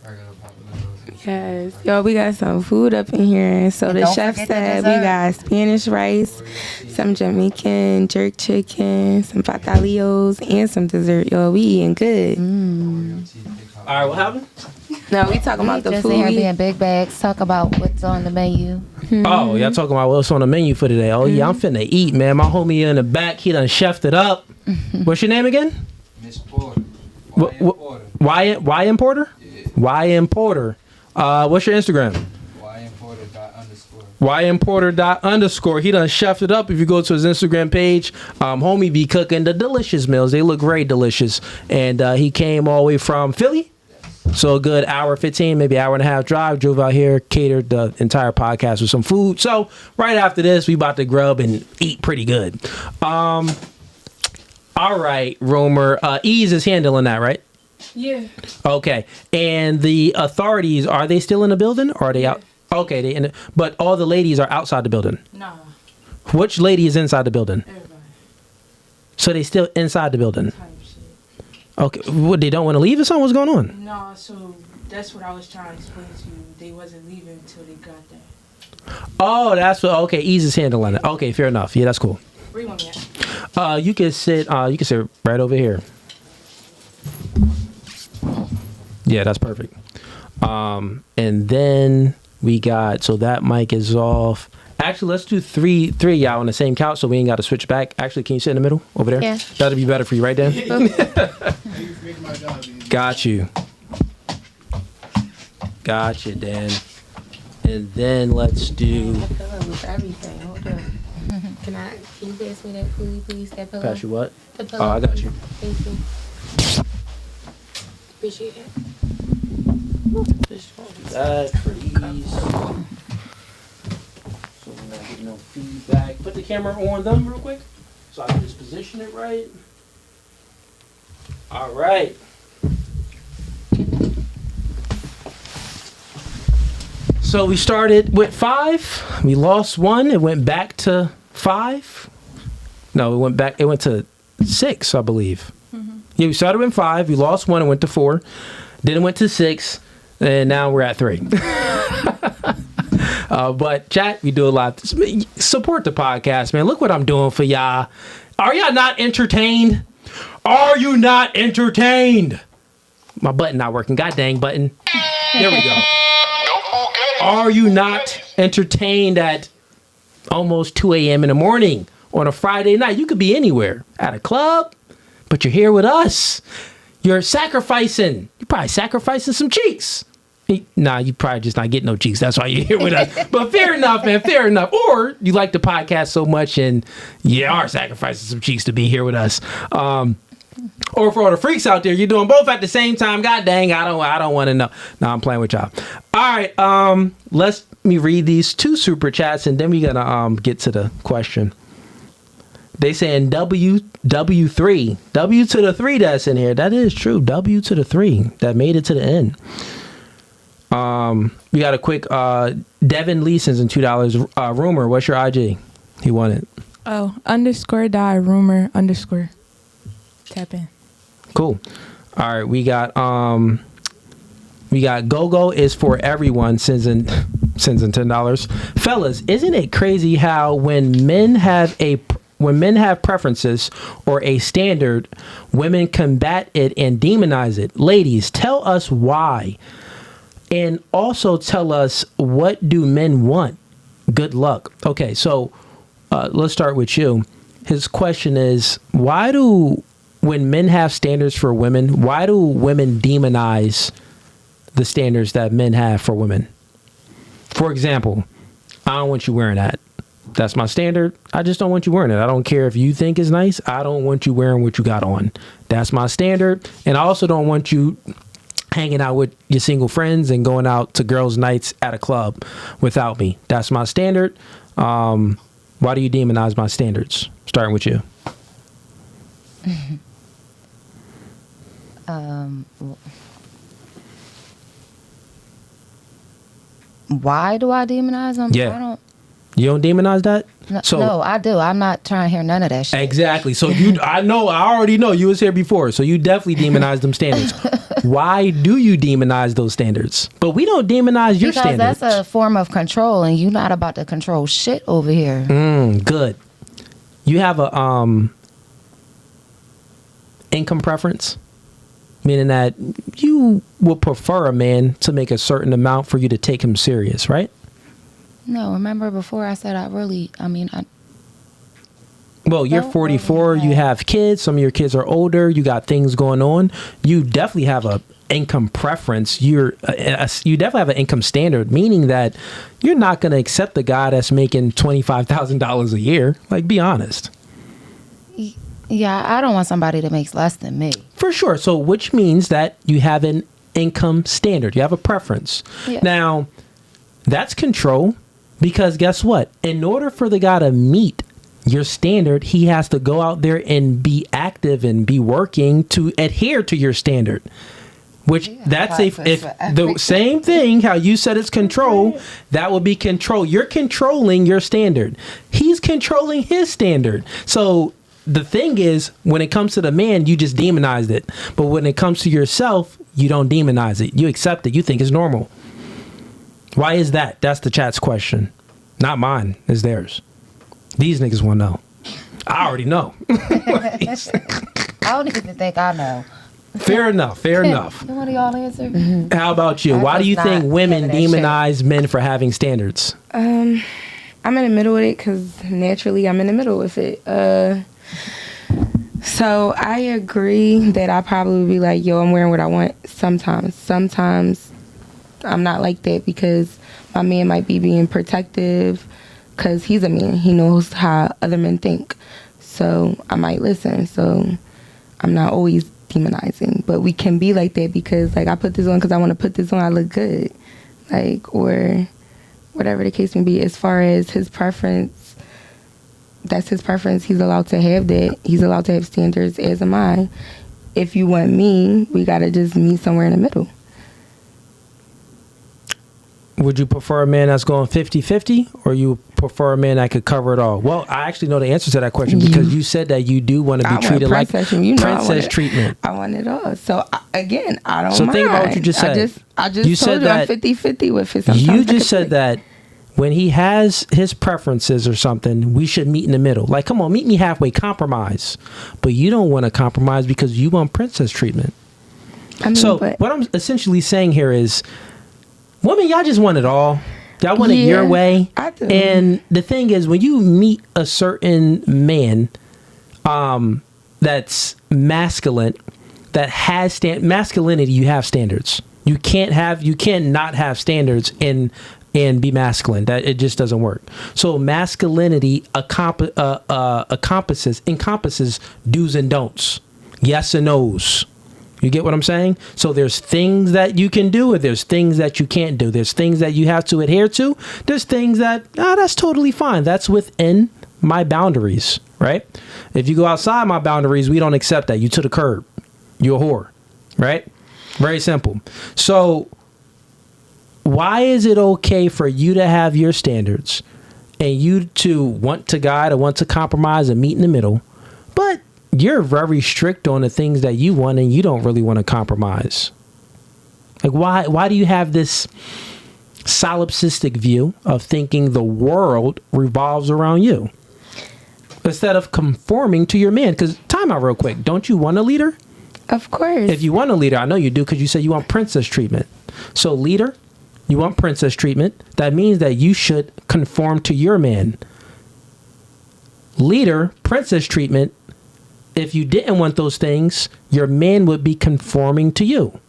regular papalitos. Yes. Yo, we got some food up in here. So the chef said we got Spanish rice, some Jamaican jerk chicken, some patalios, and some dessert. Yo, we eating good. All right, what happened? No, we talking about the just food. Here being big bags. Talk about what's on the menu. Oh, y'all talking about what's on the menu for today. Oh, yeah, I'm finna eat, man. My homie in the back, he done chefed it up. What's your name again? Miss Porter. YM Porter? Yeah. YM Porter. What's your Instagram? YMPorter._. He done chefed it up. If you go to his Instagram page, homie be cooking the delicious meals. They look very delicious. And he came all the way from Philly. So a good hour 15, maybe hour and a half drive. Drove out here, catered the entire podcast with some food. So right after this, we about to grub and eat pretty good. All right, Romer. Ease is handling that, right? Yeah. Okay. And the authorities, are they still in the building or are they out? Okay. But all the ladies are outside the building? No. Which lady is inside the building? Everybody. So they still inside the building? Okay. What, they don't want to leave or something? What's going on? No, so that's what I was trying to explain to you. They wasn't leaving until they got there. Oh, that's what. Okay, Ease is handling it. Okay, fair enough. Yeah, that's cool. Where you want me at? You can sit right over here. Yeah, that's perfect. And then we got, so that mic is off. Actually, let's do three y'all on the same couch so we ain't got to switch back. Actually, can you sit in the middle over there? Yeah. That'd be better for you, right, Dan? Got you. Gotcha, Dan. And then let's do. That pillow with everything. Hold up. Can you pass me that Cooley, please? That pillow. Pass you what? The pillow. Oh, I got you. Thank you. Appreciate it. That for these. So we're not getting no feedback. Put the camera on them real quick so I can just position it right. All right. So we started with 5. We lost 1. It went back to 5. No, it went back. It went to 6, I believe. Yeah, we started with 5. We lost 1 and went to 4. Then it went to 6, and now we're at 3. But chat, we do a lot. Support the podcast, man. Look what I'm doing for y'all. Are y'all not entertained? Are you not entertained? My button not working. God dang button. There we go. Are you not entertained at almost 2 a.m. in the morning on a Friday night? You could be anywhere, at a club, but you're here with us. You're sacrificing. You're probably sacrificing some cheeks. Nah, you probably just not getting no cheeks. That's why you're here with us. But fair enough, man. Fair enough. Or you like the podcast so much and you are sacrificing some cheeks to be here with us. Or for all the freaks out there, you're doing both at the same time. God dang, I don't want to know. No, I'm playing with y'all. All right, let me read these 2 super chats and then we're gonna get to the question. They saying W3, W to the 3 that's in here. That is true. W to the 3 that made it to the end. We got a quick Devin Lee sends in $2. Rumor, what's your IG? He won it. Oh, _die rumor _ tap in. Cool. All right, we got Go is for everyone sends in $10. Fellas, isn't it crazy how when men have preferences or a standard, women combat it and demonize it? Ladies, tell us why. And also tell us, what do men want? Good luck. Okay, so let's start with you. His question is, when men have standards for women, why do women demonize the standards that men have for women? For example, I don't want you wearing that. That's my standard. I just don't want you wearing it. I don't care if you think it's nice. I don't want you wearing what you got on. That's my standard. And I also don't want you hanging out with your single friends and going out to girls' nights at a club without me. That's my standard. Why do you demonize my standards? Starting with you. Why do I demonize them? Yeah. You don't demonize that? No, I do. I'm not trying to hear none of that shit. Exactly. So I already know you was here before. So you definitely demonize them standards. Why do you demonize those standards? But we don't demonize your standards. Because that's a form of control, and you're not about to control shit over here. Good. You have a income preference, meaning that you would prefer a man to make a certain amount for you to take him serious, right? No, remember before I said well, you're 44, you have kids, some of your kids are older, you got things going on. You definitely have a income preference. You definitely have an income standard, meaning that you're not going to accept the guy that's making $25,000 a year. Like, be honest. Yeah, I don't want somebody that makes less than me. For sure. So, which means that you have an income standard. You have a preference. Yeah. Now, that's control, because guess what? In order for the guy to meet your standard, he has to go out there and be active and be working to adhere to your standard. Which that's the same thing, how you said it's control, that would be control. You're controlling your standard. He's controlling his standard. So the thing is, when it comes to the man, you just demonized it. But when it comes to yourself, you don't demonize it. You accept it. You think it's normal. Why is that? That's the chat's question. Not mine. It's theirs. These niggas want to know. I already know. I don't even think I know. Fair enough. Fair enough. Can one of y'all answer? How about you? Why do you think women demonize men for having standards? I'm in the middle with it because naturally I'm in the middle with it. So I agree that I probably would be like, yo, I'm wearing what I want sometimes. Sometimes I'm not like that because my man might be being protective because he's a man. He knows how other men think. So I might listen. So I'm not always demonizing, but we can be like that because like I put this on because I want to put this on, I look good, like, or whatever the case may be. As far as his preference, that's his preference. He's allowed to have that. He's allowed to have standards, as am I. If you want me, we gotta just meet somewhere in the middle. Would you prefer a man that's going 50-50, or you prefer a man that could cover it all? Well, I actually know the answer to that question because you said that you do want to be treated like princess treatment. I want it all. So again, I don't So mind. think about what you just said. I just You told said you I'm that 50-50 with it. Sometimes You I just could said that when he has his preferences or something, we should meet in the middle. Like, come on, meet me halfway, compromise. But you don't want to compromise because you want princess treatment. I mean, so what I'm essentially saying here is, women, y'all just want it all. Y'all want it your way. I do. And the thing is, when you meet a certain man that's masculine, that has masculinity, you have standards. You can't not have standards and be masculine. That it just doesn't work. So masculinity encompasses do's and don'ts, yes and no's. You get what I'm saying? So there's things that you can do, and there's things that you can't do. There's things that you have to adhere to. There's things that, that's totally fine. That's within my boundaries, right? If you go outside my boundaries, we don't accept that. You to the curb. You're a whore, right? Very simple. So why is it okay for you to have your standards and you to want to guide or want to compromise and meet in the middle, but you're very strict on the things that you want and you don't really want to compromise? Like, why do you have this solipsistic view of thinking the world revolves around you instead of conforming to your man? Because time out real quick. Don't you want a leader? Of course. If you want a leader, I know you do because you said you want princess treatment. So leader, you want princess treatment. That means that you should conform to your man. Leader, princess treatment. If you didn't want those things, your man would be conforming to you.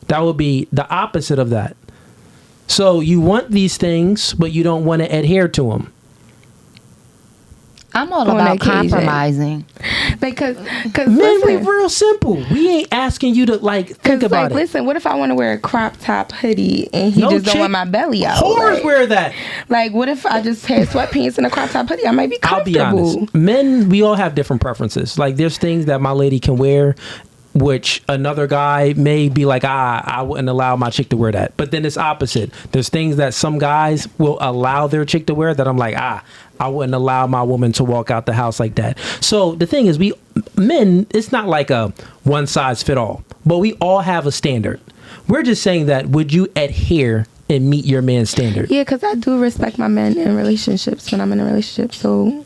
That would be the opposite of that. So you want these things, but you don't want to adhere to them. I'm all about compromising. Because men, we real simple. We ain't asking you to think about it. Listen, what if I want to wear a crop top hoodie and he just don't want my belly out? Whores wear that. Like, what if I just had sweatpants and a crop top hoodie? I might be comfortable. I'll be honest. Men, we all have different preferences. Like, there's things that my lady can wear, which another guy may be like, I wouldn't allow my chick to wear that. But then it's opposite. There's things that some guys will allow their chick to wear that I'm like, I wouldn't allow my woman to walk out the house like that. So the thing is, men, it's not like a one size fit all, but we all have a standard. We're just saying that, would you adhere and meet your man's standard? Yeah, because I do respect my men in relationships when I'm in a relationship. So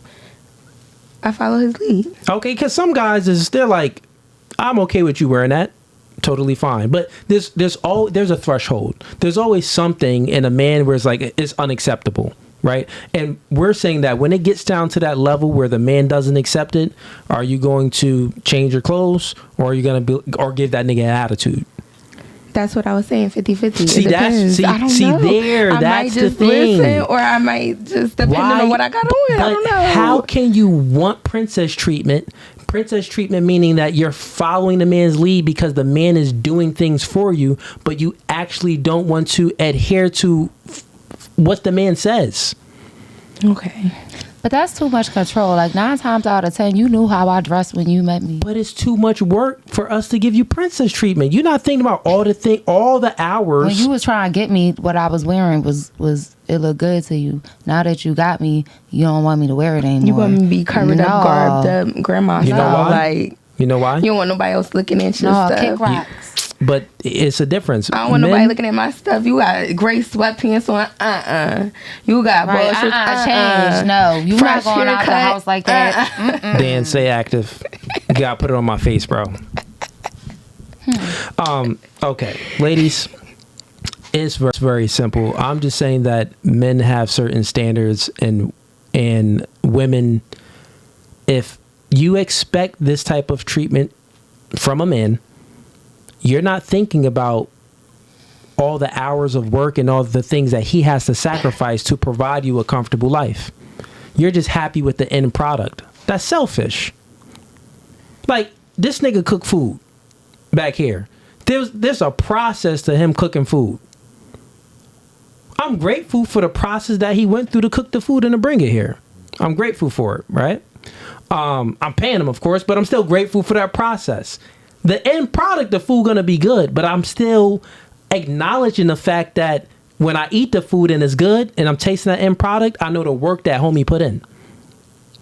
I follow his lead. Okay, because some guys, they're like, I'm okay with you wearing that. Totally fine. But there's a threshold. There's always something in a man where it's like, it's unacceptable. Right? And we're saying that when it gets down to that level where the man doesn't accept it, are you going to change your clothes, or are you going to give that nigga an attitude? That's what I was saying, 50-50. See, that's the thing. Listen, or I might just, depending on what I got on. I don't know. How can you want princess treatment? Princess treatment meaning that you're following the man's lead because the man is doing things for you, but you actually don't want to adhere to what the man says. Okay. But that's too much control. Like 9 times out of 10, you knew how I dressed when you met me. But it's too much work for us to give you princess treatment. You're not thinking about all the hours. When you was trying to get me, what I was wearing was it looked good to you. Now that you got me, you don't want me to wear it anymore. You want me to be covered up, garbed up, grandma. You know why? Like, you know why? You don't want nobody else looking at your stuff. Kick rocks. But it's a difference. I don't want nobody looking at my stuff. You got gray sweatpants on. You got bullshit. Change. No, you not going out the house like that. Dan, stay active. You gotta put it on my face, bro. Okay, ladies, it's very simple. I'm just saying that men have certain standards, and women, if you expect this type of treatment from a man, you're not thinking about all the hours of work and all the things that he has to sacrifice to provide you a comfortable life. You're just happy with the end product. That's selfish. Like, this nigga cook food. back here. There's a process to him cooking food. I'm grateful for the process that he went through to cook the food and to bring it here. I'm grateful for it, right? I'm paying him, of course, but I'm still grateful for that process. The end product of food gonna be good, but I'm still acknowledging the fact that when I eat the food and it's good and I'm tasting that end product, I know the work that homie put in.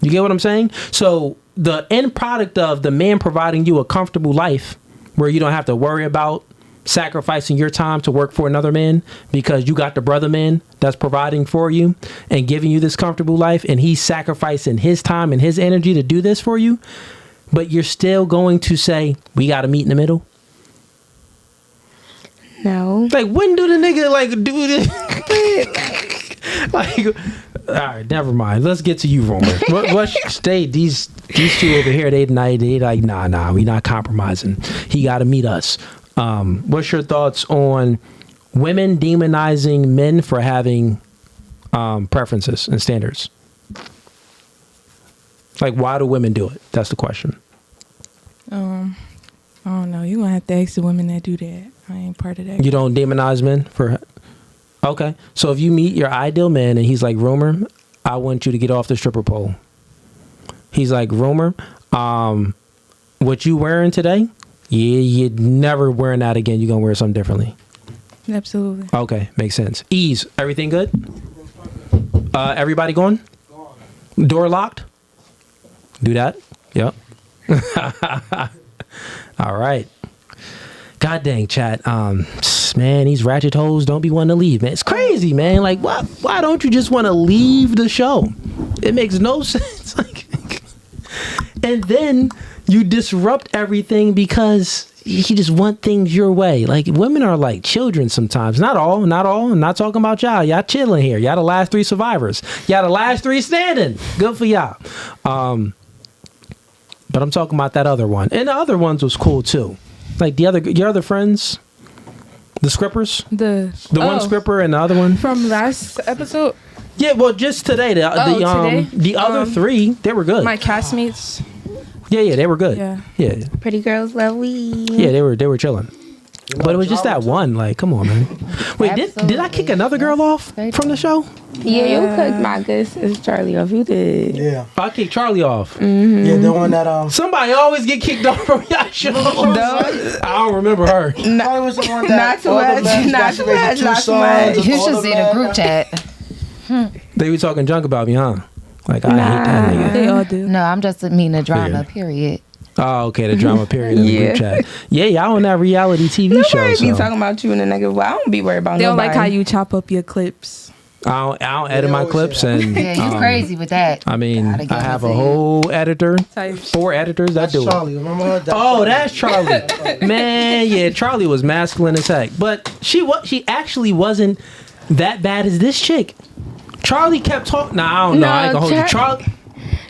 You get what I'm saying? So the end product of the man providing you a comfortable life where you don't have to worry about sacrificing your time to work for another man because you got the brother man that's providing for you and giving you this comfortable life, and he's sacrificing his time and his energy to do this for you, but you're still going to say, we got to meet in the middle? No. Like, when do the nigga, like, do this? Like, all right, never mind. Let's get to you, Romer. What stay? These two over here, they like, nah, we not compromising. He got to meet us. What's your thoughts on women demonizing men for having preferences and standards? Like, why do women do it? That's the question. I don't know. You gonna have to ask the women that do that. I ain't part of that. You don't demonize men for... Okay. So if you meet your ideal man and he's like, Romer, I want you to get off the stripper pole. He's like, Romer, what you wearing today? Yeah, you're never wearing that again. You're going to wear something differently. Absolutely. Okay. Makes sense. Ease. Everything good? Everybody going? Door locked? Do that? Yep. All right. God dang, chat. Man, these ratchet hoes don't be wanting to leave, man. It's crazy, man. Like, why don't you just want to leave the show? It makes no sense. Like, and then you disrupt everything because you just want things your way. Like, women are like children sometimes. Not all. I'm not talking about y'all. Y'all chilling here. Y'all the last 3 survivors. Y'all the last 3 standing. Good for y'all. But I'm talking about that other one. And the other ones was cool too. Like your other friends, the scrippers, the one scripper and the other one from last episode. Yeah, well, just today. The other 3, they were good. My castmates. Yeah, they were good. Yeah. Pretty girls love weed. Yeah, they were chilling. But it was just that one. Like, come on, man. Wait, did I kick another girl off from the show? Yeah, you cooked my good sis Charlie off. You did. Yeah. I kicked Charlie off. Mm-hmm. Yeah, the one that somebody always get kicked off from y'all show. I don't remember her. Charlie was the one that not too much. You should see the group chat. They be talking junk about me, huh? Like, I hate that nigga. They all do. No, I'm just meaning the drama, period. Oh, okay, the drama period in the group chat. Yeah, y'all on that reality TV show. Nobody be talking about you and the nigga. Well, I don't be worried about they nobody. They don't like how you chop up your clips. I don't edit my clips, and yeah, you crazy with that. I mean, I have a whole editor, 4 editors that do Charlie. it. Remember her? That's Charlie. Man, yeah, Charlie was masculine as heck, but she actually wasn't that bad as this chick. Charlie kept talking. Nah, I don't know. I ain't gonna hold you.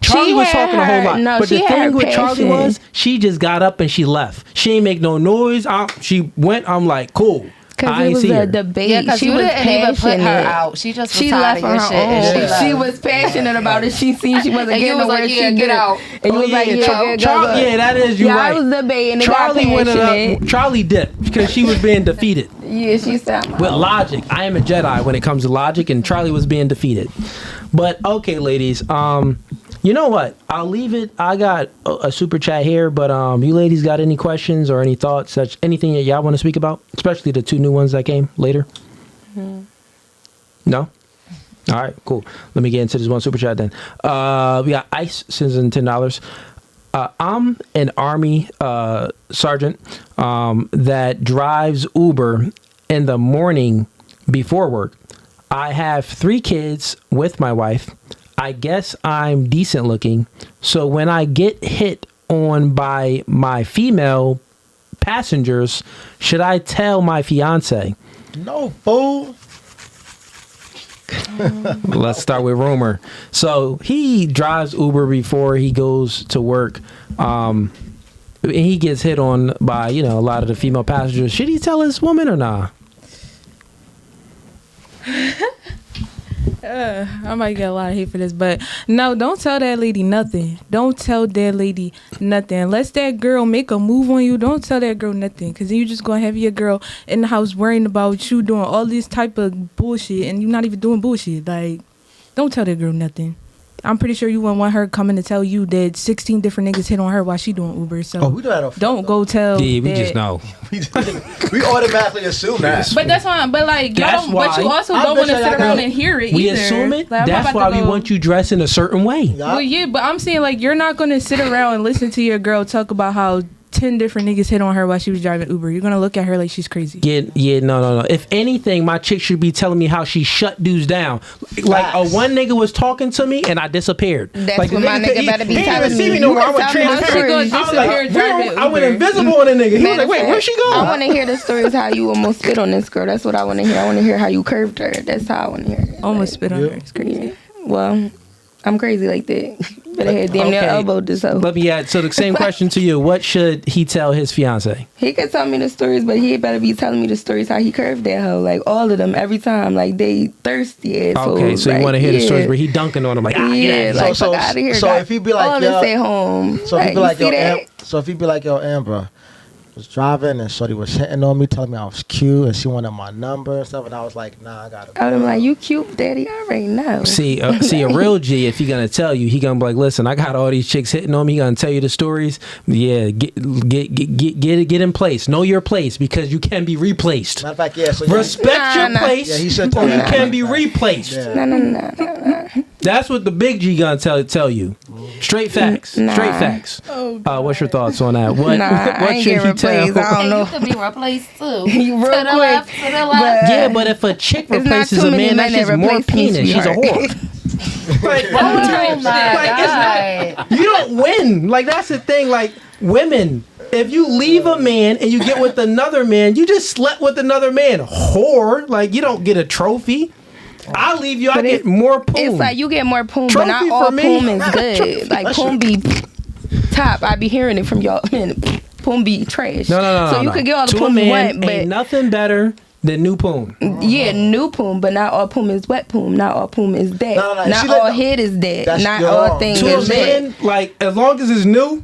Charlie was talking a whole lot. But the thing with Charlie was, she just got up and she left. She ain't make no noise. She went. I'm like, cool. Because it was a debate. Yeah, because you didn't even put her out. She just was tired of your shit. And she was passionate about it. She seen she wasn't getting nowhere. She get out. And you was like, yeah, that is, you're right. I was debating. Charlie went up. Charlie dipped because she was being defeated. Yeah, she said. With logic. I am a Jedi when it comes to logic, and Charlie was being defeated. But okay, ladies. You know what? I'll leave it. I got a super chat here, but you ladies got any questions or any thoughts, anything that y'all want to speak about, especially the 2 new ones that came later? Mm-hmm. No? All right, cool. Let me get into this one super chat then. We got Ice sends in $10. I'm an Army sergeant that drives Uber in the morning before work. I have 3 kids with my wife. I guess I'm decent looking. So when I get hit on by my female passengers, should I tell my fiance? No, fool. Let's start with Romer. So he drives Uber before he goes to work. He gets hit on by, a lot of the female passengers. Should he tell his woman or not? I might get a lot of hate for this, but no, don't tell that lady nothing. Don't tell that lady nothing. Unless that girl make a move on you, don't tell that girl nothing. Because then you just going to have your girl in the house worrying about you doing all this type of bullshit and you're not even doing bullshit. Like, don't tell that girl nothing. I'm pretty sure you wouldn't want her coming to tell you that 16 different niggas hit on her while she doing Uber. So we do that don't go tell. Yeah, we that. just know. We automatically assume that. But that's why. But like, y'all That's don't, but you why- also don't want to sit around and hear it We either. assume it. Like, I'm That's about why to we go- want you dressed in a certain way. Well, yeah, but I'm saying like you're not gonna sit around and listen to your girl talk about how 10 different niggas hit on her while she was driving Uber. You're gonna look at her like she's crazy. Yeah, no. If anything, my chick should be telling me how she shut dudes down. Like a one nigga was talking to me and I disappeared. That's like, what my nigga better be telling me. No more. I You went tell me the transparent. stories. I was like, driving I went Uber. invisible on a nigga. He was Matter like, wait, of where's fact, she going? I want to hear the stories how you almost spit on this girl. That's what I want to hear. I want to hear how you curved her. That's how I want to hear it. Almost spit on her. It's crazy. Yeah. Well, I'm crazy like that. But I had damn near elbowed this hoe. Let me add. So the same question to you. What should he tell his fiance? He could tell me the stories, but he better be telling me the stories how he curved that hoe. Like all of them, every time. Like they thirsty assholes. Okay, so like, you want to hear the yeah. stories where he dunking on him like, Yeah, like fuck out of here. So if he be like, all this at home. So if he be you like, see that? so if he be like, yo, Amber was driving and shorty was hitting on me, telling me I was cute and she wanted my number and stuff, and I was like, nah, I gotta go. I was like, you cute, daddy. I already know. See, a real G, if he gonna tell you, he gonna be like, listen, I got all these chicks hitting on me. He gonna tell you the stories. Yeah, get in place. Know your place because you can be replaced. Matter of fact, yeah. So Respect your place, Yeah, he should or tell you me. can be replaced. No. That's what the big G gonna tell you. Straight facts. Nah. Straight facts. What's your thoughts on that? What, Nah, I what ain't should get he tell? replaced. I don't know. You could be replaced too. You real to the quick, left, to the left. Yeah, but if a chick It's not replaces too a many man, that's men that just more replace me, penis. She's a sweetheart. whore. Like, Oh my like, it's not, you don't win. Like that's the thing. Like women, if you leave a man and you get with another man, you just slept with another man. Whore. Like you don't get a trophy. I leave you. I But get more poom. It's like you get more poom, Trophy but not for all me. poom is good. Like poom be top. I be hearing it from y'all. Man, poom be trash. No. So you could get all the To a poom you man, want, but ain't nothing better than new poom. yeah, new poom, but not all poom is wet poom. Not all poom is that. No. Not all head is that. That's Not your all wrong. things To a is that. man, like as long as it's new,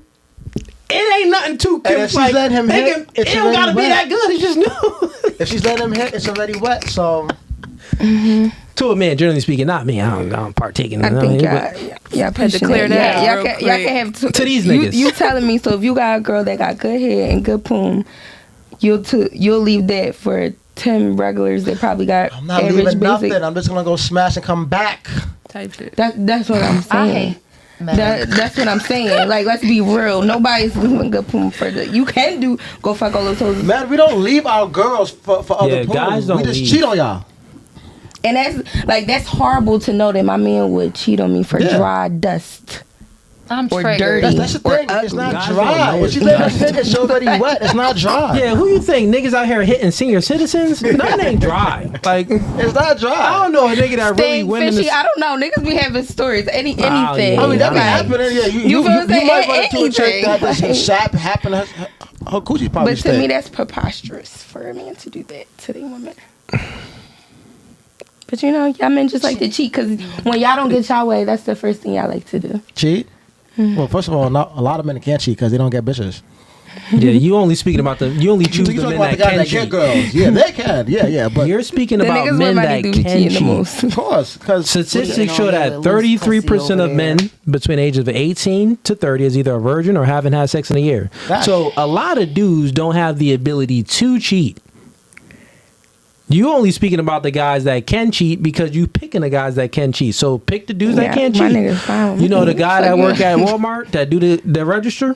it ain't nothing too. And if she's like, letting him hit, it it's don't gotta already be that wet. good. It's just new. If she's letting him hit, it's already wet. So To a man, generally speaking, not me. I don't partake in I it. think But y'all pushing clear it. that Yeah, out real y'all can have to these you, niggas. You telling me, so if you got a girl that got good head and good poom, you'll leave that for 10 regulars that probably got I'm not average leaving basic. nothing. I'm just gonna go smash and come back. Type shit. That's what I'm saying. That's what I'm saying. Like, let's be real. Nobody's leaving good poom for the. You can go fuck all those hoes. Man, we don't leave our girls for other Yeah, poom. guys don't We just leave. cheat on y'all. And that's horrible to know that my man would cheat on me for dry dust. I'm or triggered. dirty. That's the or thing. It's ugly. not Guys dry. don't When she know. let him hit, it's already wet. It's not dry. yeah, who you think niggas out here hitting senior citizens? That ain't dry. Like It's not dry. I don't know a nigga that really Stink, went in fishy. this. I don't know. Niggas be having stories. Anything. yeah. I mean, that be Like, happening. Yeah, you feel what I'm saying? might run into a chick Anything. that does some sap happen. Her coochie probably But to me, stink. that's preposterous for a man to do that to the woman. But you know, y'all men just like to cheat because when y'all don't get y'all way, that's the first thing y'all like to do. Cheat? Well, first of all, not a lot of men can't cheat because they don't get bitches. Yeah, you only speaking about you only choose You the talking men about the that guys can that get cheat. girls. Yeah, they can. Yeah, but You're speaking The about niggas men with money that do be can cheating the cheat. most. of course, because Statistics You show know, that get a loose 33% of pussy men between ages of 18 to 30 is either a virgin or haven't had sex in a year. Gosh. So a lot of dudes don't have the ability to cheat. You only speaking about the guys that can cheat because you picking the guys that can cheat. So pick the dudes that can't my cheat. niggas fine. You know the guy that Fuck work yeah. at Walmart that do the register.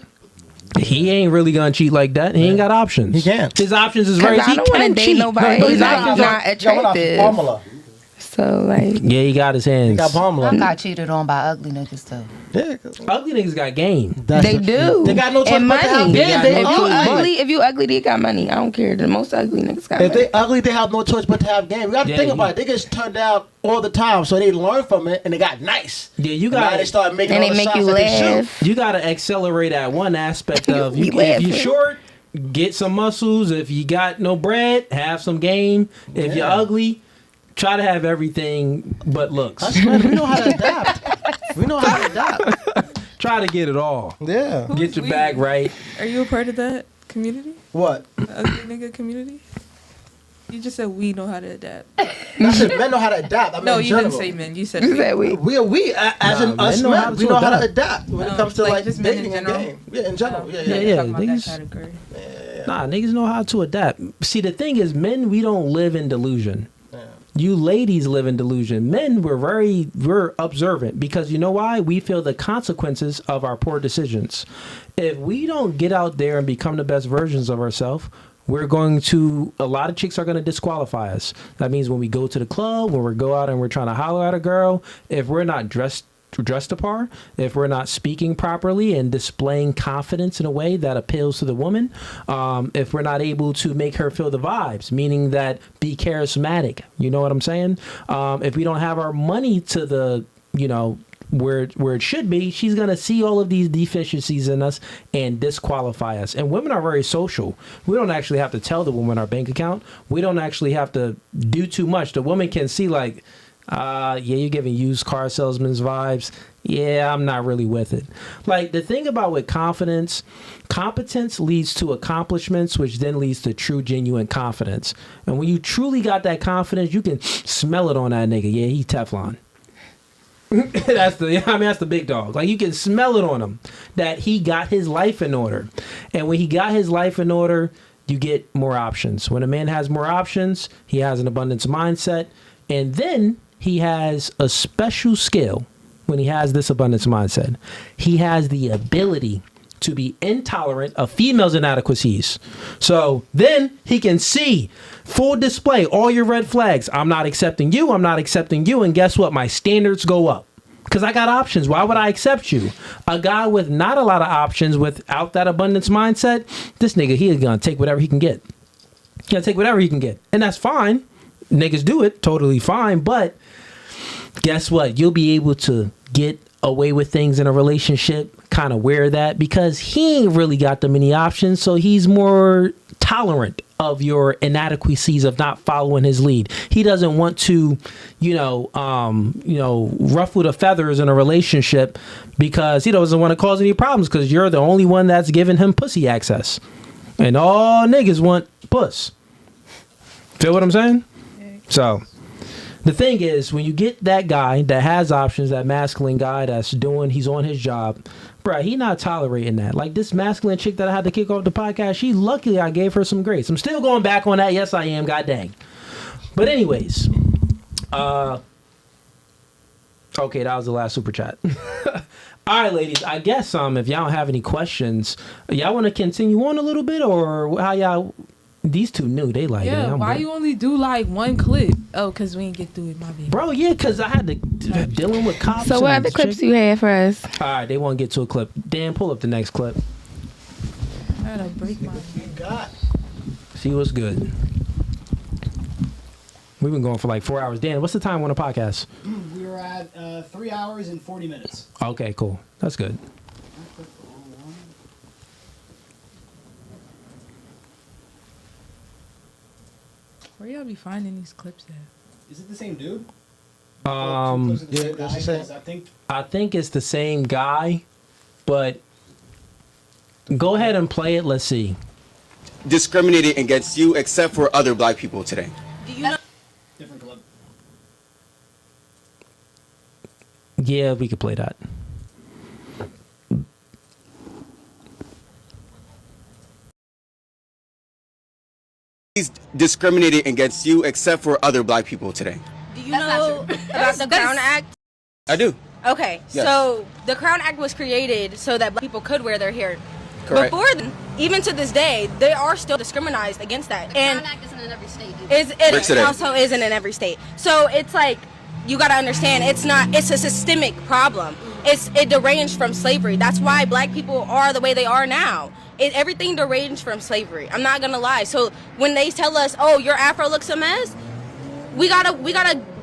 He ain't really gonna cheat like that. He ain't got options. He can't. His options is 'Cause very. I He don't wanna can date cheat. nobody No, who's not. not attractive. Pamela. So like, Yeah, he got his hands. He got Pamela. I got cheated on by ugly niggas too. Yeah, Ugly niggas got game. they do. They got no choice and but to have money. game. They If you ugly. ugly, if you ugly, they got money. I don't care. The most ugly niggas got If money. they ugly, they have no choice but to have game. You got to Yeah, think you- about it. They get turned down all the time, so they learn from it and they got nice. Yeah, you And now they got. start making And all they the make shots you that they shoot. laugh. You got to accelerate at one aspect of You you. If laughing. you short, get some muscles. If you got no bread, have some game. If you're ugly, Try to have everything but looks. That's good. We know how to adapt. We know how to adapt. Try to get it all. Yeah. Get your bag right. Are you a part of that community? What? Ugly nigga community? You just said we know how to adapt. I said men know how to adapt. I mean, No, in you general. didn't say men. You said we. We as in us men, we know how to adapt when it comes to like just men dating in and general? game. Yeah, in general. Yeah. Niggas, nah, niggas know how to adapt. See, the thing is, men, we don't live in delusion. You ladies live in delusion. Men, we're observant because you know why? We feel the consequences of our poor decisions. If we don't get out there and become the best versions of ourselves, a lot of chicks are going to disqualify us. That means when we go to the club, when we go out and we're trying to holler at a girl, if we're not dressed apart, if we're not speaking properly and displaying confidence in a way that appeals to the woman, if we're not able to make her feel the vibes, meaning that be charismatic, you know what I'm saying? If we don't have our money to the, where it should be, she's going to see all of these deficiencies in us and disqualify us. And women are very social. We don't actually have to tell the woman our bank account. We don't actually have to do too much. The woman can see like, yeah, you're giving used car salesman's vibes. Yeah, I'm not really with it. Like the thing about with confidence, competence leads to accomplishments, which then leads to true, genuine confidence. And when you truly got that confidence, you can smell it on that nigga. Yeah, he's Teflon. That's the big dog. Like you can smell it on him that he got his life in order. And when he got his life in order, you get more options. When a man has more options, he has an abundance mindset. And then he has a special skill when he has this abundance mindset. He has the ability to be intolerant of females' inadequacies. So then he can see full display all your red flags. I'm not accepting you. I'm not accepting you. And guess what? My standards go up because I got options. Why would I accept you? A guy with not a lot of options without that abundance mindset, this nigga, he is going to take whatever he can get. He's going to take whatever he can get. And that's fine. Niggas do it. Totally fine. But guess what? You'll be able to get away with things in a relationship, kind of wear that because he ain't really got that many options. So he's more tolerant of your inadequacies of not following his lead. He doesn't want to, ruffle the feathers in a relationship because he doesn't want to cause any problems because you're the only one that's giving him pussy access. And all niggas want puss. Feel what I'm saying? So the thing is, when you get that guy that has options, that masculine guy he's on his job, bruh, he not tolerating that. Like this masculine chick that I had to kick off the podcast, luckily I gave her some grace. I'm still going back on that. Yes, I am. God dang. But anyways, okay, that was the last super chat. All right, ladies, I guess if y'all don't have any questions, y'all want to continue on a little bit or how y'all... These two new. They like, yeah. Why you only do like one clip? Oh, because we didn't get through it, my baby. Bro, yeah, because I had to dealing with cops. So what other clips you had for us? All right, they want to get to a clip. Dan, pull up the next clip. I gotta break my. See what's good. We've been going for like 4 hours. Dan, what's the time on the podcast? We were at 3 hours and 40 minutes. Okay, cool. That's good. Where y'all be finding these clips at? Is it the same dude? I think it's the same guy, but go ahead and play it. Let's see. Discriminated against you except for other black people today. Do you know? Different club. Yeah, we could play that. He's discriminated against you except for other black people today. Do you know about the Crown Act? I do. Okay, Yes. So the Crown Act was created so that black people could wear their hair. Correct. Before then, even to this day, they are still discriminated against that. The and Crown Act isn't in every state. It also isn't in every state. So it's like, you gotta understand, it's a systemic problem. It deranged from slavery. That's why black people are the way they are now. Everything deranged from slavery. I'm not gonna lie. So when they tell us, oh, your afro looks a mess, we gotta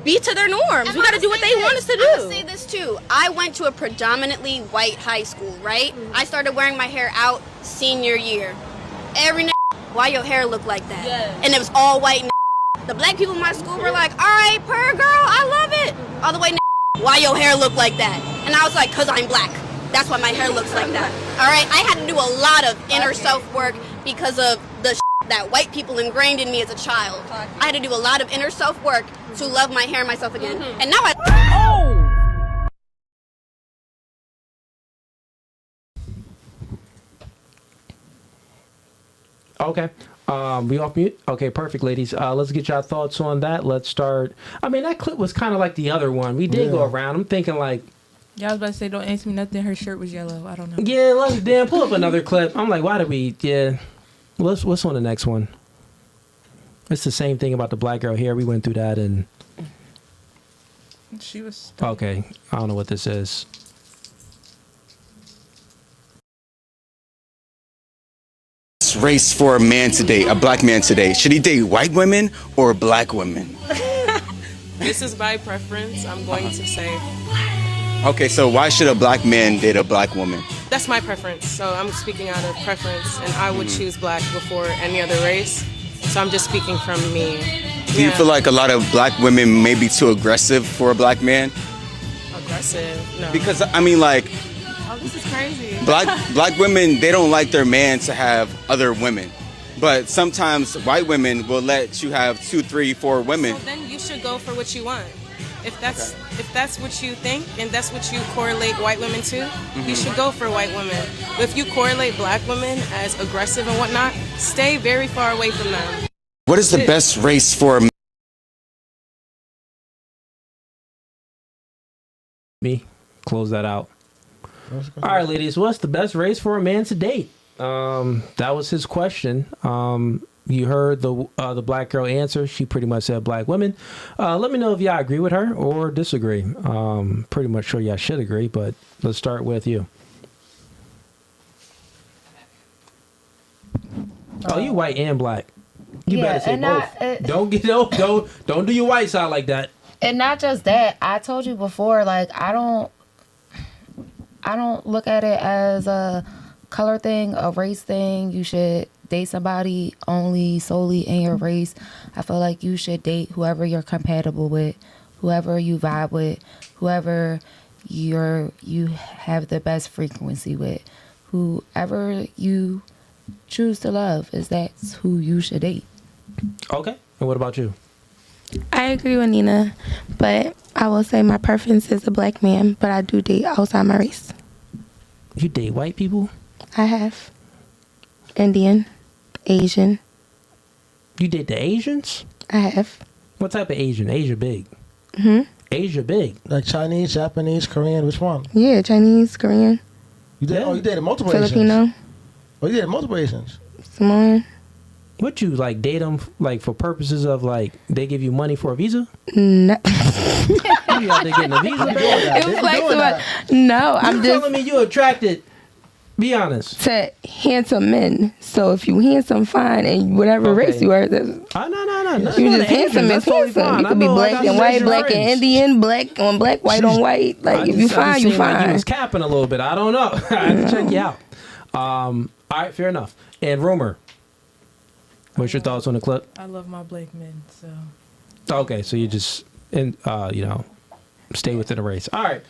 be to their norms. We gotta do what they want us to do. I will say this too. I went to a predominantly white high school, right? I started wearing my hair out senior year. Every why your hair look like that? Yeah. And it was all white. The black people in my school were like, all right, purr girl, I love it. All the way, why your hair look like that? And I was like, cause I'm black. That's why my hair looks like that. All right, I had to do a lot of inner self-work because of the that white people ingrained in me as a child. I had to do a lot of inner self-work to love my hair and myself again. And now Okay. We off mute? Okay, perfect, ladies. Let's get y'all thoughts on that. Let's start. I mean, that clip was kind of like the other one. We did go around. I'm thinking like... Yeah, I was about to say, don't ask me nothing. Her shirt was yellow. I don't know. Yeah, let's pull up another clip. I'm like, why did we... Yeah. What's on the next one? It's the same thing about the black girl here. We went through that and... She was... Okay. I don't know what this is. Race for a man today, a black man today. Should he date white women or black women? This is by preference, I'm going to say. Okay, so why should a black man date a black woman? That's my preference. So I'm speaking out of preference, and I would choose black before any other race. So I'm just speaking from me. Do you feel like a lot of black women may be too aggressive for a black man? Aggressive? No. Because, I mean, like... Oh, this is crazy. Black women, they don't like their man to have other women. But sometimes white women will let you have 2, 3, 4 women. So then you should go for what you want. If that's what you think and that's what you correlate white women to, you should go for white women. But if you correlate black women as aggressive and whatnot, stay very far away from them. What is the best race for a man? Me? Close that out. All right, ladies. What's the best race for a man to date? That was his question. You heard the black girl answer. She pretty much said black women. Let me know if y'all agree with her or disagree. Pretty much sure y'all should agree, but let's start with you. Oh, you white and black. You better say both. Don't do your white side like that. And not just that. I told you before, like I don't look at it as a color thing, a race thing. You should date somebody only solely in your race. I feel like you should date whoever you're compatible with, whoever you vibe with, whoever you have the best frequency with, whoever you choose to love. That's who you should date. Okay. And what about you? I agree with Nina, but I will say my preference is a black man, but I do date outside my race. You date white people? I have. Indian, Asian. You date the Asians? I have. What type of Asian? Asia big. Asia big. Like Chinese, Japanese, Korean, which one? Yeah, Chinese, Korean. You did? Oh, you dated multiple Filipino. Asians? Oh, you dated multiple Asians? Samoan. Would you like date them like for purposes of like they give you money for a visa? No. You out there getting a visa? No, I'm just telling me you attracted. Be honest. To handsome men. So if you handsome, fine, and whatever race you are, that's, no. You just handsome is handsome. You could be black and white, black and Indian, black on black, white on white. Like if you fine, you fine. Like you was capping a little bit. I don't know. I have to check you out. All right, fair enough. And rumor. What's your thoughts on the clip? I love my black men, so. Okay, so you just, stay within the race. All right.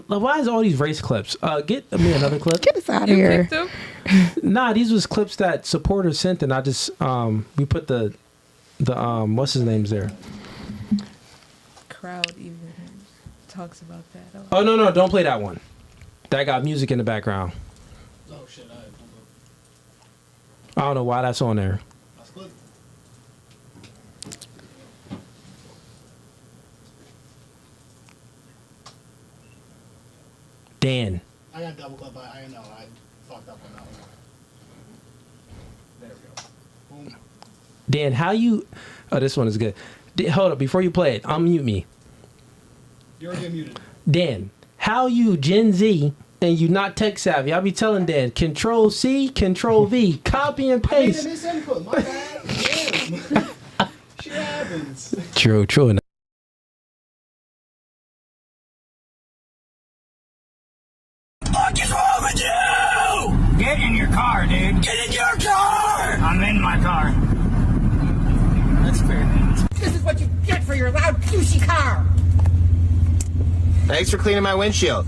Why is all these race clips? Get me another clip. Get us out of here. Nah, these was clips that supporters sent, and I just we put the what's his name's there. Crowd even talks about that. Oh no, don't play that one. That got music in the background. Oh shit! I don't know why that's on there. Dan. I got double clip, but I know I fucked up on that one. There we go. Boom. Dan, how you... Oh, this one is good. Hold up, before you play it, unmute me. You're already muted. Dan, how you Gen Z and you not tech savvy? I'll be telling Dan, Control C, Control V, copy and paste. I made a misinput, my bad. Damn. Shit happens. True. What is wrong with you? Get in your car, dude. Get in your car! I'm in my car. That's fair. of your loud, douchey car. Thanks for cleaning my windshield.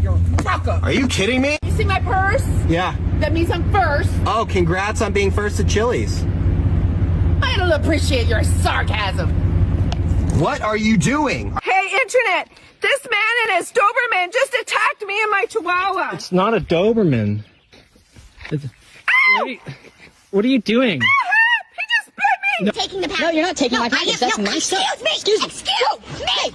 You're welcome. Are you kidding me? You see my purse? Yeah. That means I'm first. Oh, congrats on being first at Chili's. I don't appreciate your sarcasm. What are you doing? Hey, Internet! This man and his Doberman just attacked me and my Chihuahua. It's not a Doberman. What are you doing? He just bit me! No. Taking the package. No, you're not taking my I package. am- That's no, my stuff. Excuse me! Excuse me!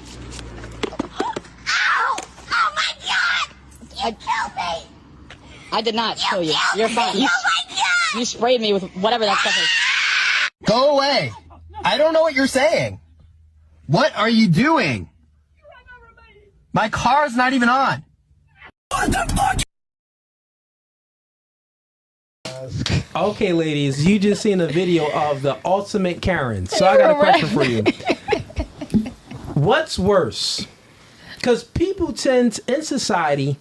Ow! Oh my God! You killed me! I did not kill you. killed You're me. fine. Oh my God! You sprayed me with whatever that stuff is. Go away. I don't know what you're saying. What are you doing? My car's not even on. What the fuck? Okay, ladies, you just seen a video of the ultimate Karen. So I got a question for you. What's worse? Because people tend to, in society,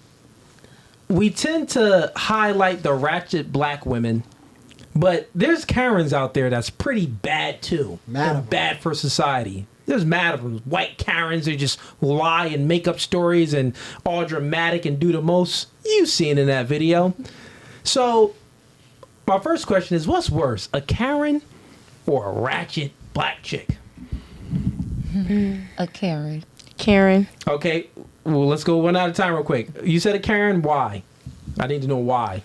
we tend to highlight the ratchet black women, but there's Karens out there that's pretty bad too. They're bad for society. There's mad of them. White Karens, they just lie and make up stories and all dramatic and do the most. You've seen in that video. So my first question is, what's worse, a Karen or a ratchet black chick? A Karen. Karen. Okay, well, let's go one at a time real quick. You said a Karen, why? I need to know why.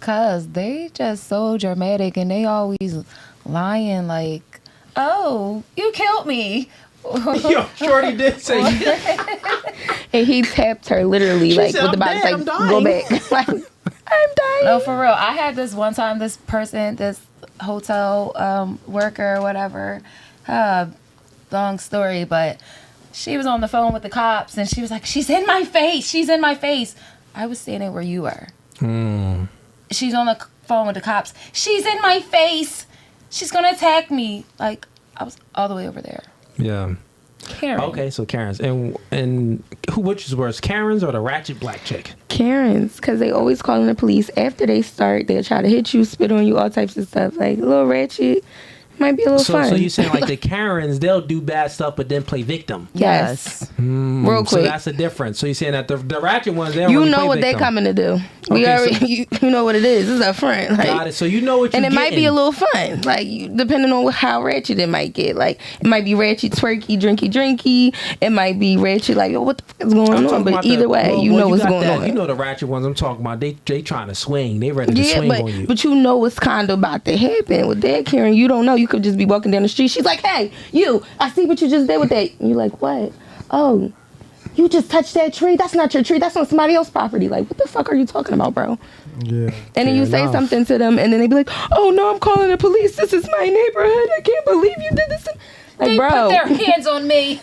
Cause they just so dramatic and they always lying like, oh, you killed me. Yo, Shorty did say And he tapped her literally She like said, with the "I'm box, dead, like, I'm go dying." back. Like, I'm dying. No, for real. I had this one time, this person, this hotel worker or whatever, long story, but she was on the phone with the cops and she was like, she's in my face. She's in my face. I was standing where you were. She's on the phone with the cops. She's in my face. She's going to attack me. Like, I was all the way over there. Yeah. Karen. Okay, so Karens. And which is worse, Karens or the ratchet black chick? Karens, because they always calling the police. After they start, they'll try to hit you, spit on you, all types of stuff. Like, a little ratchet. Might be a little fun. So you saying like the Karens, they'll do bad stuff but then play victim? Yes. Real quick. So that's the difference. So you're saying that the ratchet ones, they don't You really know play what they victim. coming to do. We Okay, already, you know what it is. It's up front. Like, Got it. So you know what you're and it might be getting. a little fun, like depending on how ratchet it might get. Like it might be ratchet, twerky, drinky. It might be ratchet, like, oh, what the fuck is going on? talking But about either way, you know what's got going that. on. You know the ratchet ones I'm talking about. They trying to swing. They ready to Yeah, swing on you. but you know what's kind of about to happen with that, Karen. You don't know. You could just be walking down the street. She's like, "Hey, you! I see what you just did with that." And you're like, "What? Oh, you just touched that tree? That's not your tree. That's on somebody else's property. Like, what the fuck are you talking about, bro?" Yeah. And then you say something to them, and then they be like, "Oh no, I'm calling the police. This is my neighborhood. I can't believe you did this." Like, They bro, put their hands on me.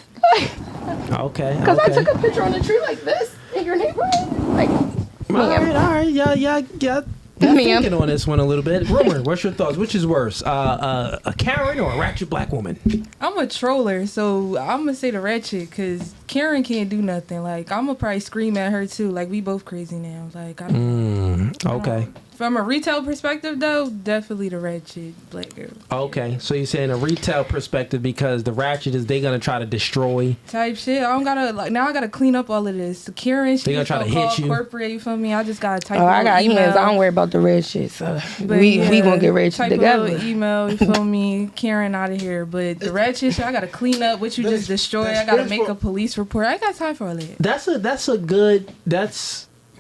Okay. because I okay. took a picture on the tree like this in your neighborhood. Like, All right. Yeah. Ma'am. Thinking on this one a little bit. Rumor, what's your thoughts? Which is worse, a Karen or a ratchet black woman? I'm a troller, so I'm gonna say the ratchet because Karen can't do nothing. Like I'm gonna probably scream at her too. Like we both crazy now. Like I don't. Okay. From a retail perspective, though, definitely the ratchet black girl Okay. So you're saying a retail perspective because the ratchet is they gonna try to destroy. type shit. I don't gotta like now. I gotta clean up all of this. The Karen, she They gonna just try to gonna hit you. corporate. You feel me? I just gotta type. oh, a I got little hands. email. I don't worry about the red shit. So But we yeah, gonna get ratchet type a together. little email, you feel me? Karen out of here. But the ratchet shit, I gotta clean up what you just destroyed. I gotta make a police report. I got time for all that.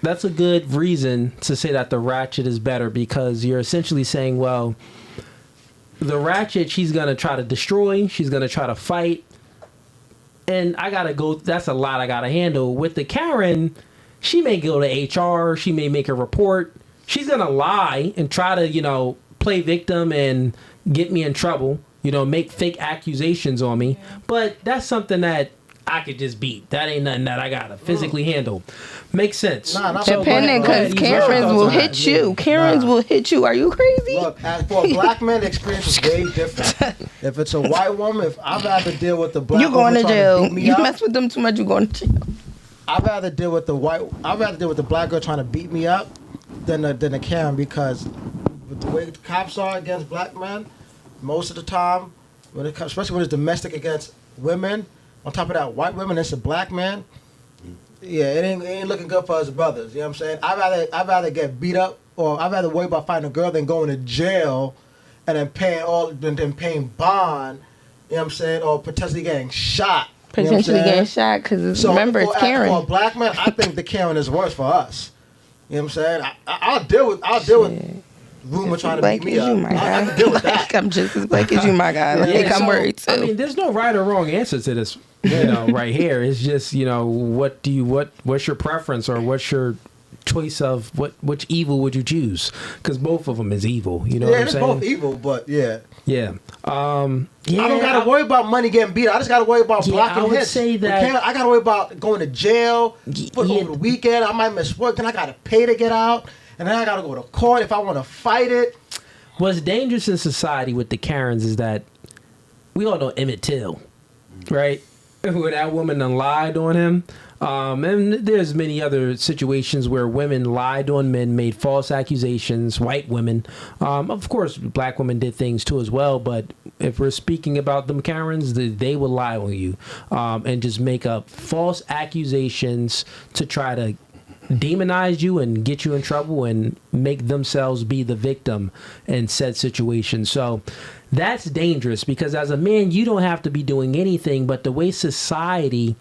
That's a good reason to say that the ratchet is better because you're essentially saying, well, the ratchet, she's gonna try to destroy, she's gonna try to fight, and I gotta go. That's a lot I gotta handle. With the Karen, she may go to HR, she may make a report, she's gonna lie and try to play victim and get me in trouble. Make fake accusations on me. But that's something that I could just beat. That ain't nothing that I gotta physically handle. Makes sense. Depending, because Karens will hit you. Karens will hit you. Are you crazy? Look, as for a black man, the experience is way different. If it's a white woman, if I'd rather deal with the black You going woman to trying jail. beat me You up, mess with them too much, you going to jail. I'd rather deal with the black girl trying to beat me up than the Karen, because with the way the cops are against black men, most of the time, especially when it's domestic against women, on top of that, white women, it's a black man. Yeah, it ain't looking good for us brothers. You know what I'm saying? I'd rather get beat up, or I'd rather worry about fighting a girl than going to jail and then paying bond. You know what I'm saying? Or potentially getting shot. Potentially getting shot because remember it's Karen. For a black man, I think the Karen is worse for us. You know what I'm saying? I'll deal with rumor trying to beat me up. I can deal with that. I'm just as black as you, my guy. I'm worried too. I mean, there's no right or wrong answer to this. Right here. It's just what's your preference, or what's your choice of which evil would you choose? Because both of them is evil. You know what I'm saying? Yeah, they're both evil, but yeah. Yeah. I don't gotta worry about money getting beat. I just gotta worry about blocking hits. Say that I gotta worry about going to jail over the weekend. I might miss work, then I gotta pay to get out, and then I gotta go to court if I want to fight it. What's dangerous in society with the Karens is that we all know Emmett Till, right? Where that woman done lied on him. And there's many other situations where women lied on men, made false accusations, white women. Of course, black women did things too as well, but if we're speaking about them Karens, they will lie on you and just make up false accusations to try to demonize you and get you in trouble and make themselves be the victim in said situation. So that's dangerous, because as a man, you don't have to be doing anything, but the way society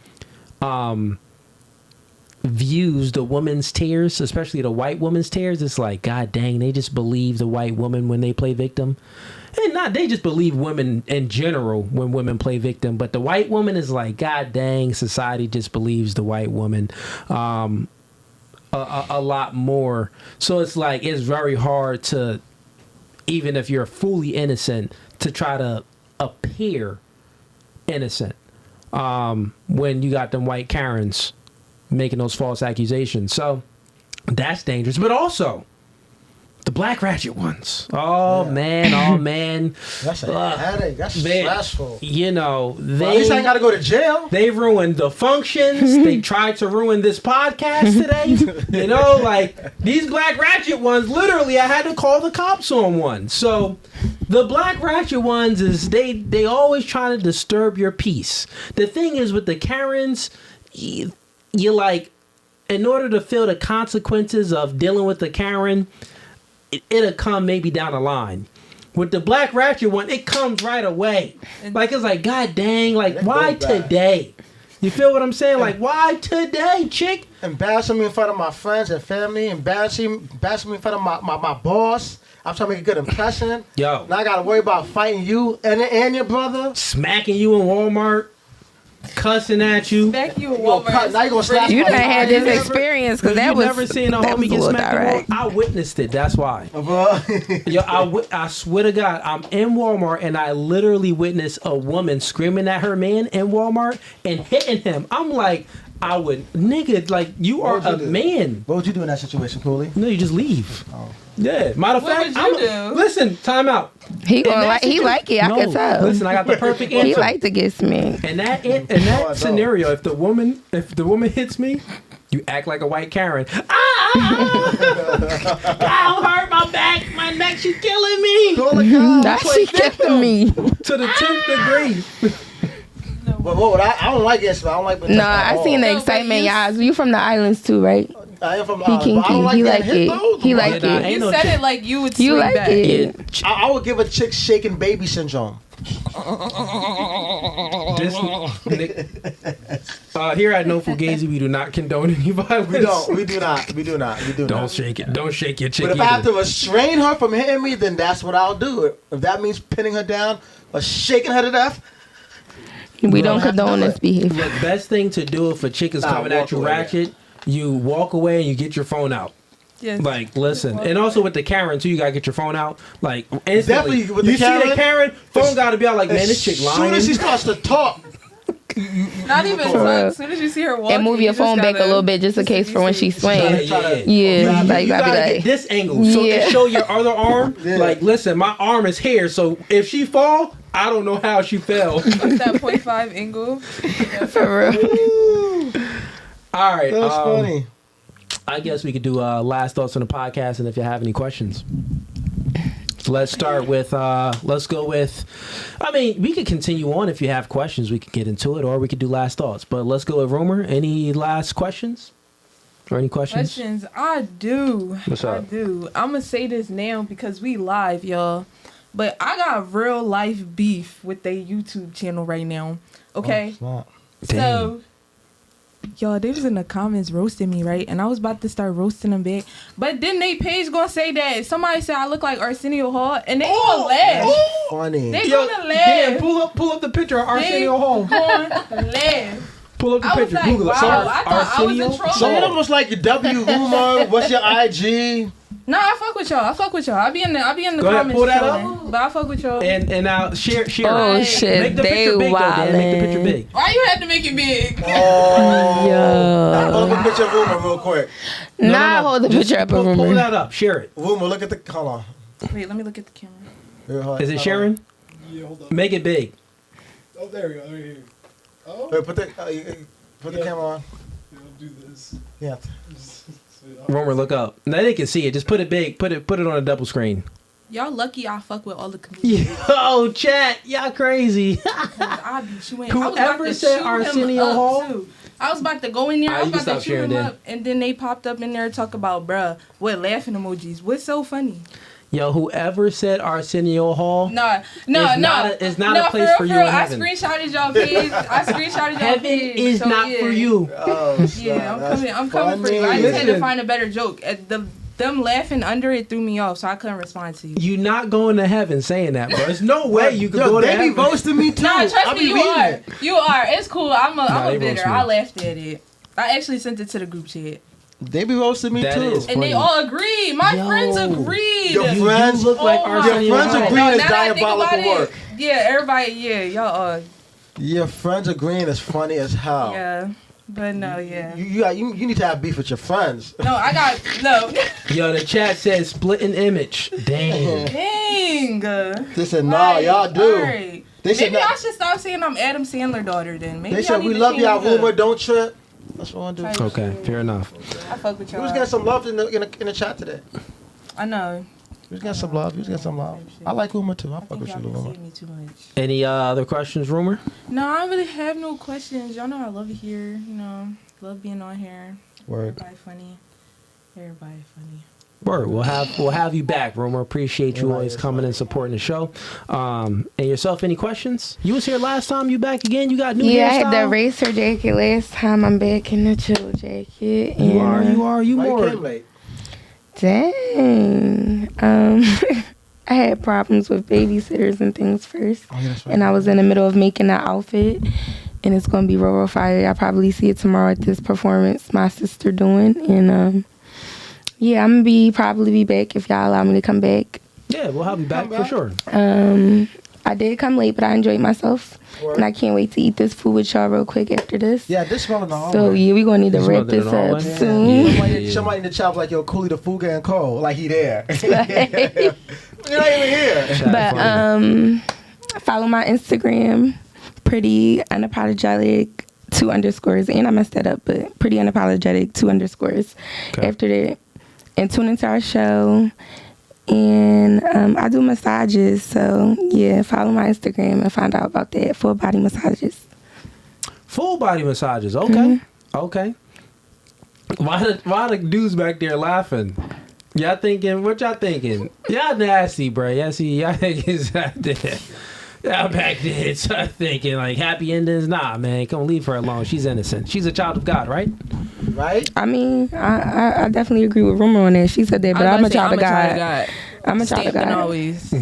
views the woman's tears, especially the white woman's tears, it's like, God dang, they just believe the white woman when they play victim. And not they just believe women in general when women play victim, but the white woman is like, God dang, society just believes the white woman a lot more. So it's like, it's very hard to, even if you're fully innocent, to try to appear innocent when you got them white Karens making those false accusations. So that's dangerous. But also the black ratchet ones. Oh man. That's a headache. That's stressful. You know, at least I ain't gotta go to jail. They ruined the functions. They tried to ruin this podcast today. You know, like these black ratchet ones, literally I had to call the cops on one. So the black ratchet ones is they always trying to disturb your peace. The thing is with the Karens, you like, in order to feel the consequences of dealing with the Karen, it'll come maybe down the line. With the black ratchet one, it comes right away. Like, it's like, God dang, like, why today? You feel what I'm saying? Like, why today, chick? Embarrassing me in front of my friends and family, embarrassing me in front of my boss. I'm trying to make a good impression. Yo. Now I gotta worry about fighting you and your brother. Smacking you in Walmart. Cussing at you. Smack you in Walmart. Now you gonna slap You done had this experience because that was. You never seen a homie get smacked. I witnessed it. That's why. Yo, I swear to God, I'm in Walmart and I literally witnessed a woman screaming at her man in Walmart and hitting him. I'm like, I would, nigga, like, you are a man. What would you do in that situation, Cooley? No, you just leave. Oh. Yeah. Matter of fact, listen, time out. He like it. I can tell. Listen, I got the perfect answer. He like to get smacked. In that scenario, if the woman hits me, you act like a white Karen. Ow, hurt my back, my neck, she's killing me. Now she killing me to the 10th degree. But I don't like it. I don't like. No, I seen the excitement in your eyes. You from the islands too, right? I am from. He kinky. He like it. He like it. You said it like you would swing like back. it. I would give a chick shaking baby syndrome. Here at No Fugazee, we do not condone any violence. We do not. Don't shake it. Don't shake your chick. But if I have to restrain her from hitting me, then that's what I'll do. If that means pinning her down or shaking her to death. We don't condone this behavior. The best thing to do if a chick is coming at you ratchet, you walk away and you get your phone out. Yes. Like, listen. And also with the Karen, too, you got to get your phone out. Like, instantly. Definitely with you the Karen, see the Karen, phone got to be out like, man, this chick lying. As soon as she starts to talk. Not even so. As soon as you see her walking, and move your phone back a little bit just in case for when she swings. Yeah. Like, you gotta get this angle so you can show your other arm. Yeah. Like, listen, my arm is here, so if she fall, I don't know how she fell. What's that 0.5 angle? For real. All right. That's funny. I guess we could do last thoughts on the podcast, and if you have any questions. Let's start with. Let's go with. I mean, we could continue on if you have questions. We could get into it, or we could do last thoughts. But let's go with Rumor. Any last questions? Or any questions? I do. What's up? I do. I'm gonna say this now because we live, y'all. But I got real life beef with their YouTube channel right now. Okay. So, y'all, they was in the comments roasting me, right? And I was about to start roasting them back. But then they page gonna say that somebody said I look like Arsenio Hall, and they gonna laugh. Funny. They gonna laugh. Yeah, pull up the picture of Arsenio Hall. Gonna laugh. Pull up the I was picture. like, Google it. wow, I thought I was in trouble. Some of them was like W Rumor. What's your IG? Nah, I fuck with y'all. I be in the Go ahead, comments. pull that chilling. up. But I fuck with y'all. And now share. Oh, it. shit, Make the they picture big though, Dan. Make the picture wildin'. big. Why you had to make it big? Now, hold up a picture of Rumor real quick. Nah, hold the picture up of Pull Rumor. that up. Share it. Rumor, look at the. Hold on. Wait, let me look at the camera. Here, hold- Is it hold sharing? Yeah, hold on. Make it big. Oh, there we go. Right here. Oh. on. Wait, put the camera on. Yeah, I'll do this. Yeah. Rumor, look up. Now they can see it. Just put it big. Put it on a double screen. Y'all lucky I fuck with all the comedians. Yo, chat. Y'all crazy. I be shooting. I was about Whoever to said shoot him Arsenio up, Hall? too. I was about to go in there. I was you can about to stop shoot sharing him then. up, and then they popped up in there and talk about, bruh, what laughing emojis? What's so funny? Yo, whoever said Arsenio Hall. No. It's not a place for you in heaven. I screenshotted y'all page. Heaven page. is so, not yeah. for you. Oh, Yeah, I'm coming for you. I just had to Listen. find a better joke. Them laughing under it threw me off, so I couldn't respond to you. You not going to heaven saying that, bro. There's no way you could go to They heaven. be roasting me too. Nah, I trust be me, you reading are. it. You are. It's cool. I'm they a bidder. roast me. I laughed at it. I actually sent it to the group chat. They be roasting me That too. is And they funny. all agreed. My Yo. friends agreed. Your You friends look like my Arsenio Your friends Hall. agree No, is now that I think about diabolical it, work. yeah, everybody, yeah, y'all Your friends agreeing is funny as hell. yeah. But no, yeah. You need to have beef with your friends. No, I got, no. Yo, the chat says split an image. Dang. Dang. They said, nah, y'all do. Alright. They said, Maybe nah. I should stop saying I'm Adam Sandler daughter then. Maybe They I said, need we to love change y'all, it up. Rumor, don't trip. That's what I want to do. Okay, fair enough. I fuck with We y'all. was getting some love in the chat today. I know. We was getting some love. We was getting some love. I like Rumor too. I fuck with you, Y'all been Rumor. saying me too much. Any other questions, Rumor? No, I don't really have no questions. Y'all know I love it here. You know, love being on here. Word. Everybody funny. Everybody funny. Word. We'll have you back, Rumor. Appreciate you always coming and supporting the show. And yourself, any questions? You was here last time. You back again? You got new Yeah, I had the hairstyle? racer jacket last time. I'm back in the chill jacket. You and, are. You Why more. you came late? Dang. I had problems with babysitters and things first. Oh, yeah, that's right. And I was in the middle of making that outfit. And it's going to be real fire. I'll probably see it tomorrow at this performance my sister doing. And, yeah, I'm going to probably be back if y'all allow me to come back. Yeah, we'll have you back for sure. I did come late, but I enjoyed myself. Word. And I can't wait to eat this food with y'all real quick after this. Yeah, this smell in the hallway. So, yeah, we're going to need to You wrap smelled it in this the up hallway? soon. Yeah. Somebody in the chat was like, yo, Cooley the Fuga and Cole. Like he there. You're not even here. But follow my Instagram, pretty unapologetic 2 underscores, and I messed that up, but pretty unapologetic 2 underscores. Okay. After that, and tune into our show. And I do massages, so yeah, follow my Instagram and find out about that. Full body massages. Full body massages. Okay. Mm-hmm. Okay. Why the dudes back there laughing? Y'all thinking? What y'all thinking? Y'all nasty, bro. Y'all see? Y'all thinking y'all back there thinking like happy endings? Nah, man. Come leave her alone. She's innocent. She's a child of God, right? Right? I mean, I definitely agree with Rumor on that. She said that, but I'm a child of God. I'm a child of Stamping God. always.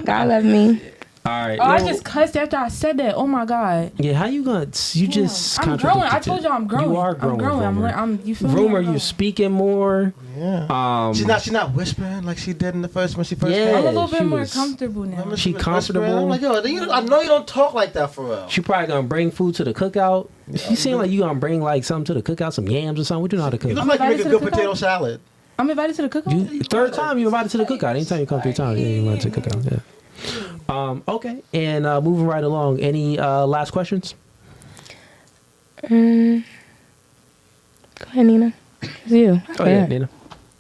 God love me. All right. Oh, I just cussed after I said that. Oh my God. Yeah, how you gonna? You just. I'm growing. I contradicted told y'all I'm growing. You are growing. I'm growing. Rumor. I'm you feel me? Rumor, I'm you growing. speaking more. Yeah. She's not whispering like she did in the first when she first Yeah, came. I'm a little she bit more was- comfortable now. Remember She was whispering? comfortable. I'm like, yo, I know you don't talk like that for real. She probably gonna bring food to the cookout. You seem like you gonna bring like something to the cookout, some yams or something. What you know how to cook? You look like you make a invited to good the potato cookout? salad. I'm invited to the cookout. Third time you invited to the cookout. Anytime you come 3 times, yeah, you invited to the cookout. Yeah. Okay, and moving right along. Any last questions? Go ahead, Nina. It's you. Oh yeah, Nina.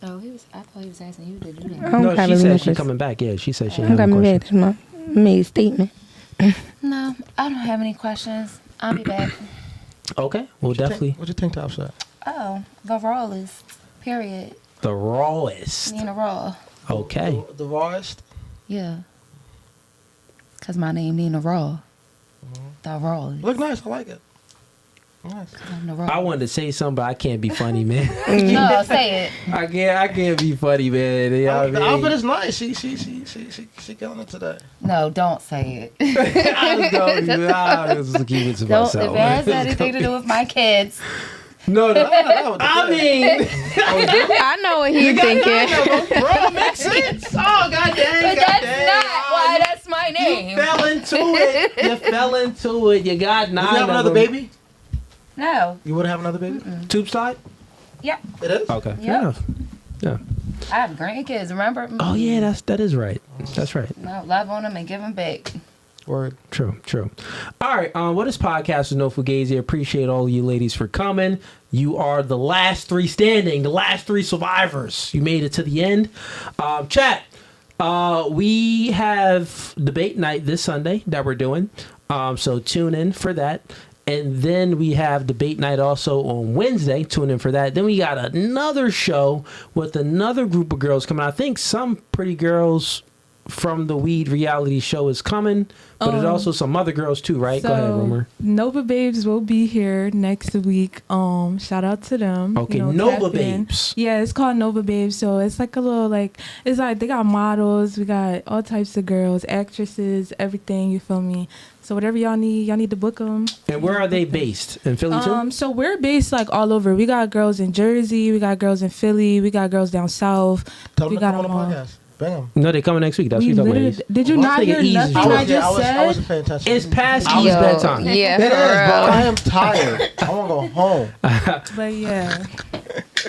Oh, we I thought he was asking you to do that. I don't No, have she any said questions. she's coming back. Yeah, she said she I'm had a coming question. back. That's my made statement. No, I don't have any questions. I'll be back. Okay, well, definitely. What's your tank top shot? Oh, the rawest. Period. The rawest. Nina Raw. Okay. The rawest? Yeah. Cause my name Nina Raw. The rawest. Look nice. I like it. Nice. I'm the raw. I wanted to say something, but I can't be funny, man. No, say it. I can't be funny, man. You know what The I mean? outfit is nice. She killing it today. No, don't say it. I'll just keep it to Don't. myself. If it has anything to do with my kids. No, I mean, I know what he's thinking. Bro, makes sense. Oh, god dang. But that's not why that's my name. You fell into it. You got 9 Would you have another baby? No. You would have another baby? Tube slide? Yep. It is? Okay. Yep. Fair enough. Yeah. I have grandkids, remember? Oh yeah, that is right. That's right. No, love on them and give them back. Word. True. All right. What is podcast with No Fugazi? Appreciate all you ladies for coming. You are the last 3 standing, the last 3 survivors. You made it to the end. Chat. We have debate night this Sunday that we're doing. So tune in for that. And then we have debate night also on Wednesday. Tune in for that. Then we got another show with another group of girls coming. I think some pretty girls from the Weed reality show is coming, but there's also some other girls too, right? Go ahead, Rumor. Nova Babes will be here next week. Shout out to them. Okay, You know, Nova tap in. Babes. Yeah, it's called Nova Babes. So it's like a little it's like they got models, we got all types of girls, actresses, everything. You feel me? So whatever y'all need to book them. And where are they based? In Philly too? So we're based like all over. We got girls in Jersey, we got girls in Philly, we got girls down south. Tell we them to got come on the all. podcast. Bang them. No, they coming next week. That's We what you're talking literally- about. did you not hear nothing I just said? I wasn't paying attention. It's past I Eve's bedtime. Yeah, It is, for bro. real. I am tired. I want to go home. But yeah.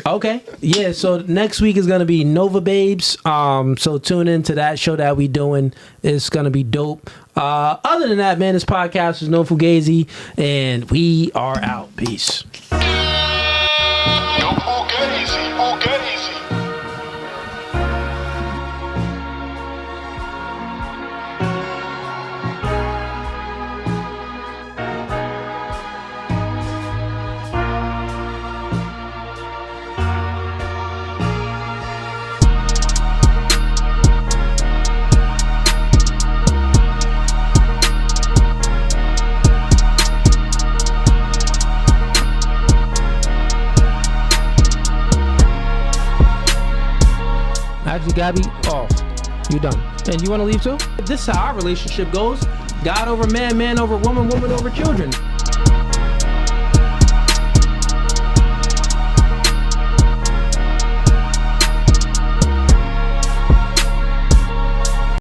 Okay. Yeah, so next week is going to be Nova Babes. So tune in to that show that we doing. It's going to be dope. Other than that, man, this podcast is No Fugazi, and we are out. Peace. Actually, Gabby, off. You done. And you want to leave too? This is how our relationship goes. God over man, man over woman, woman over children.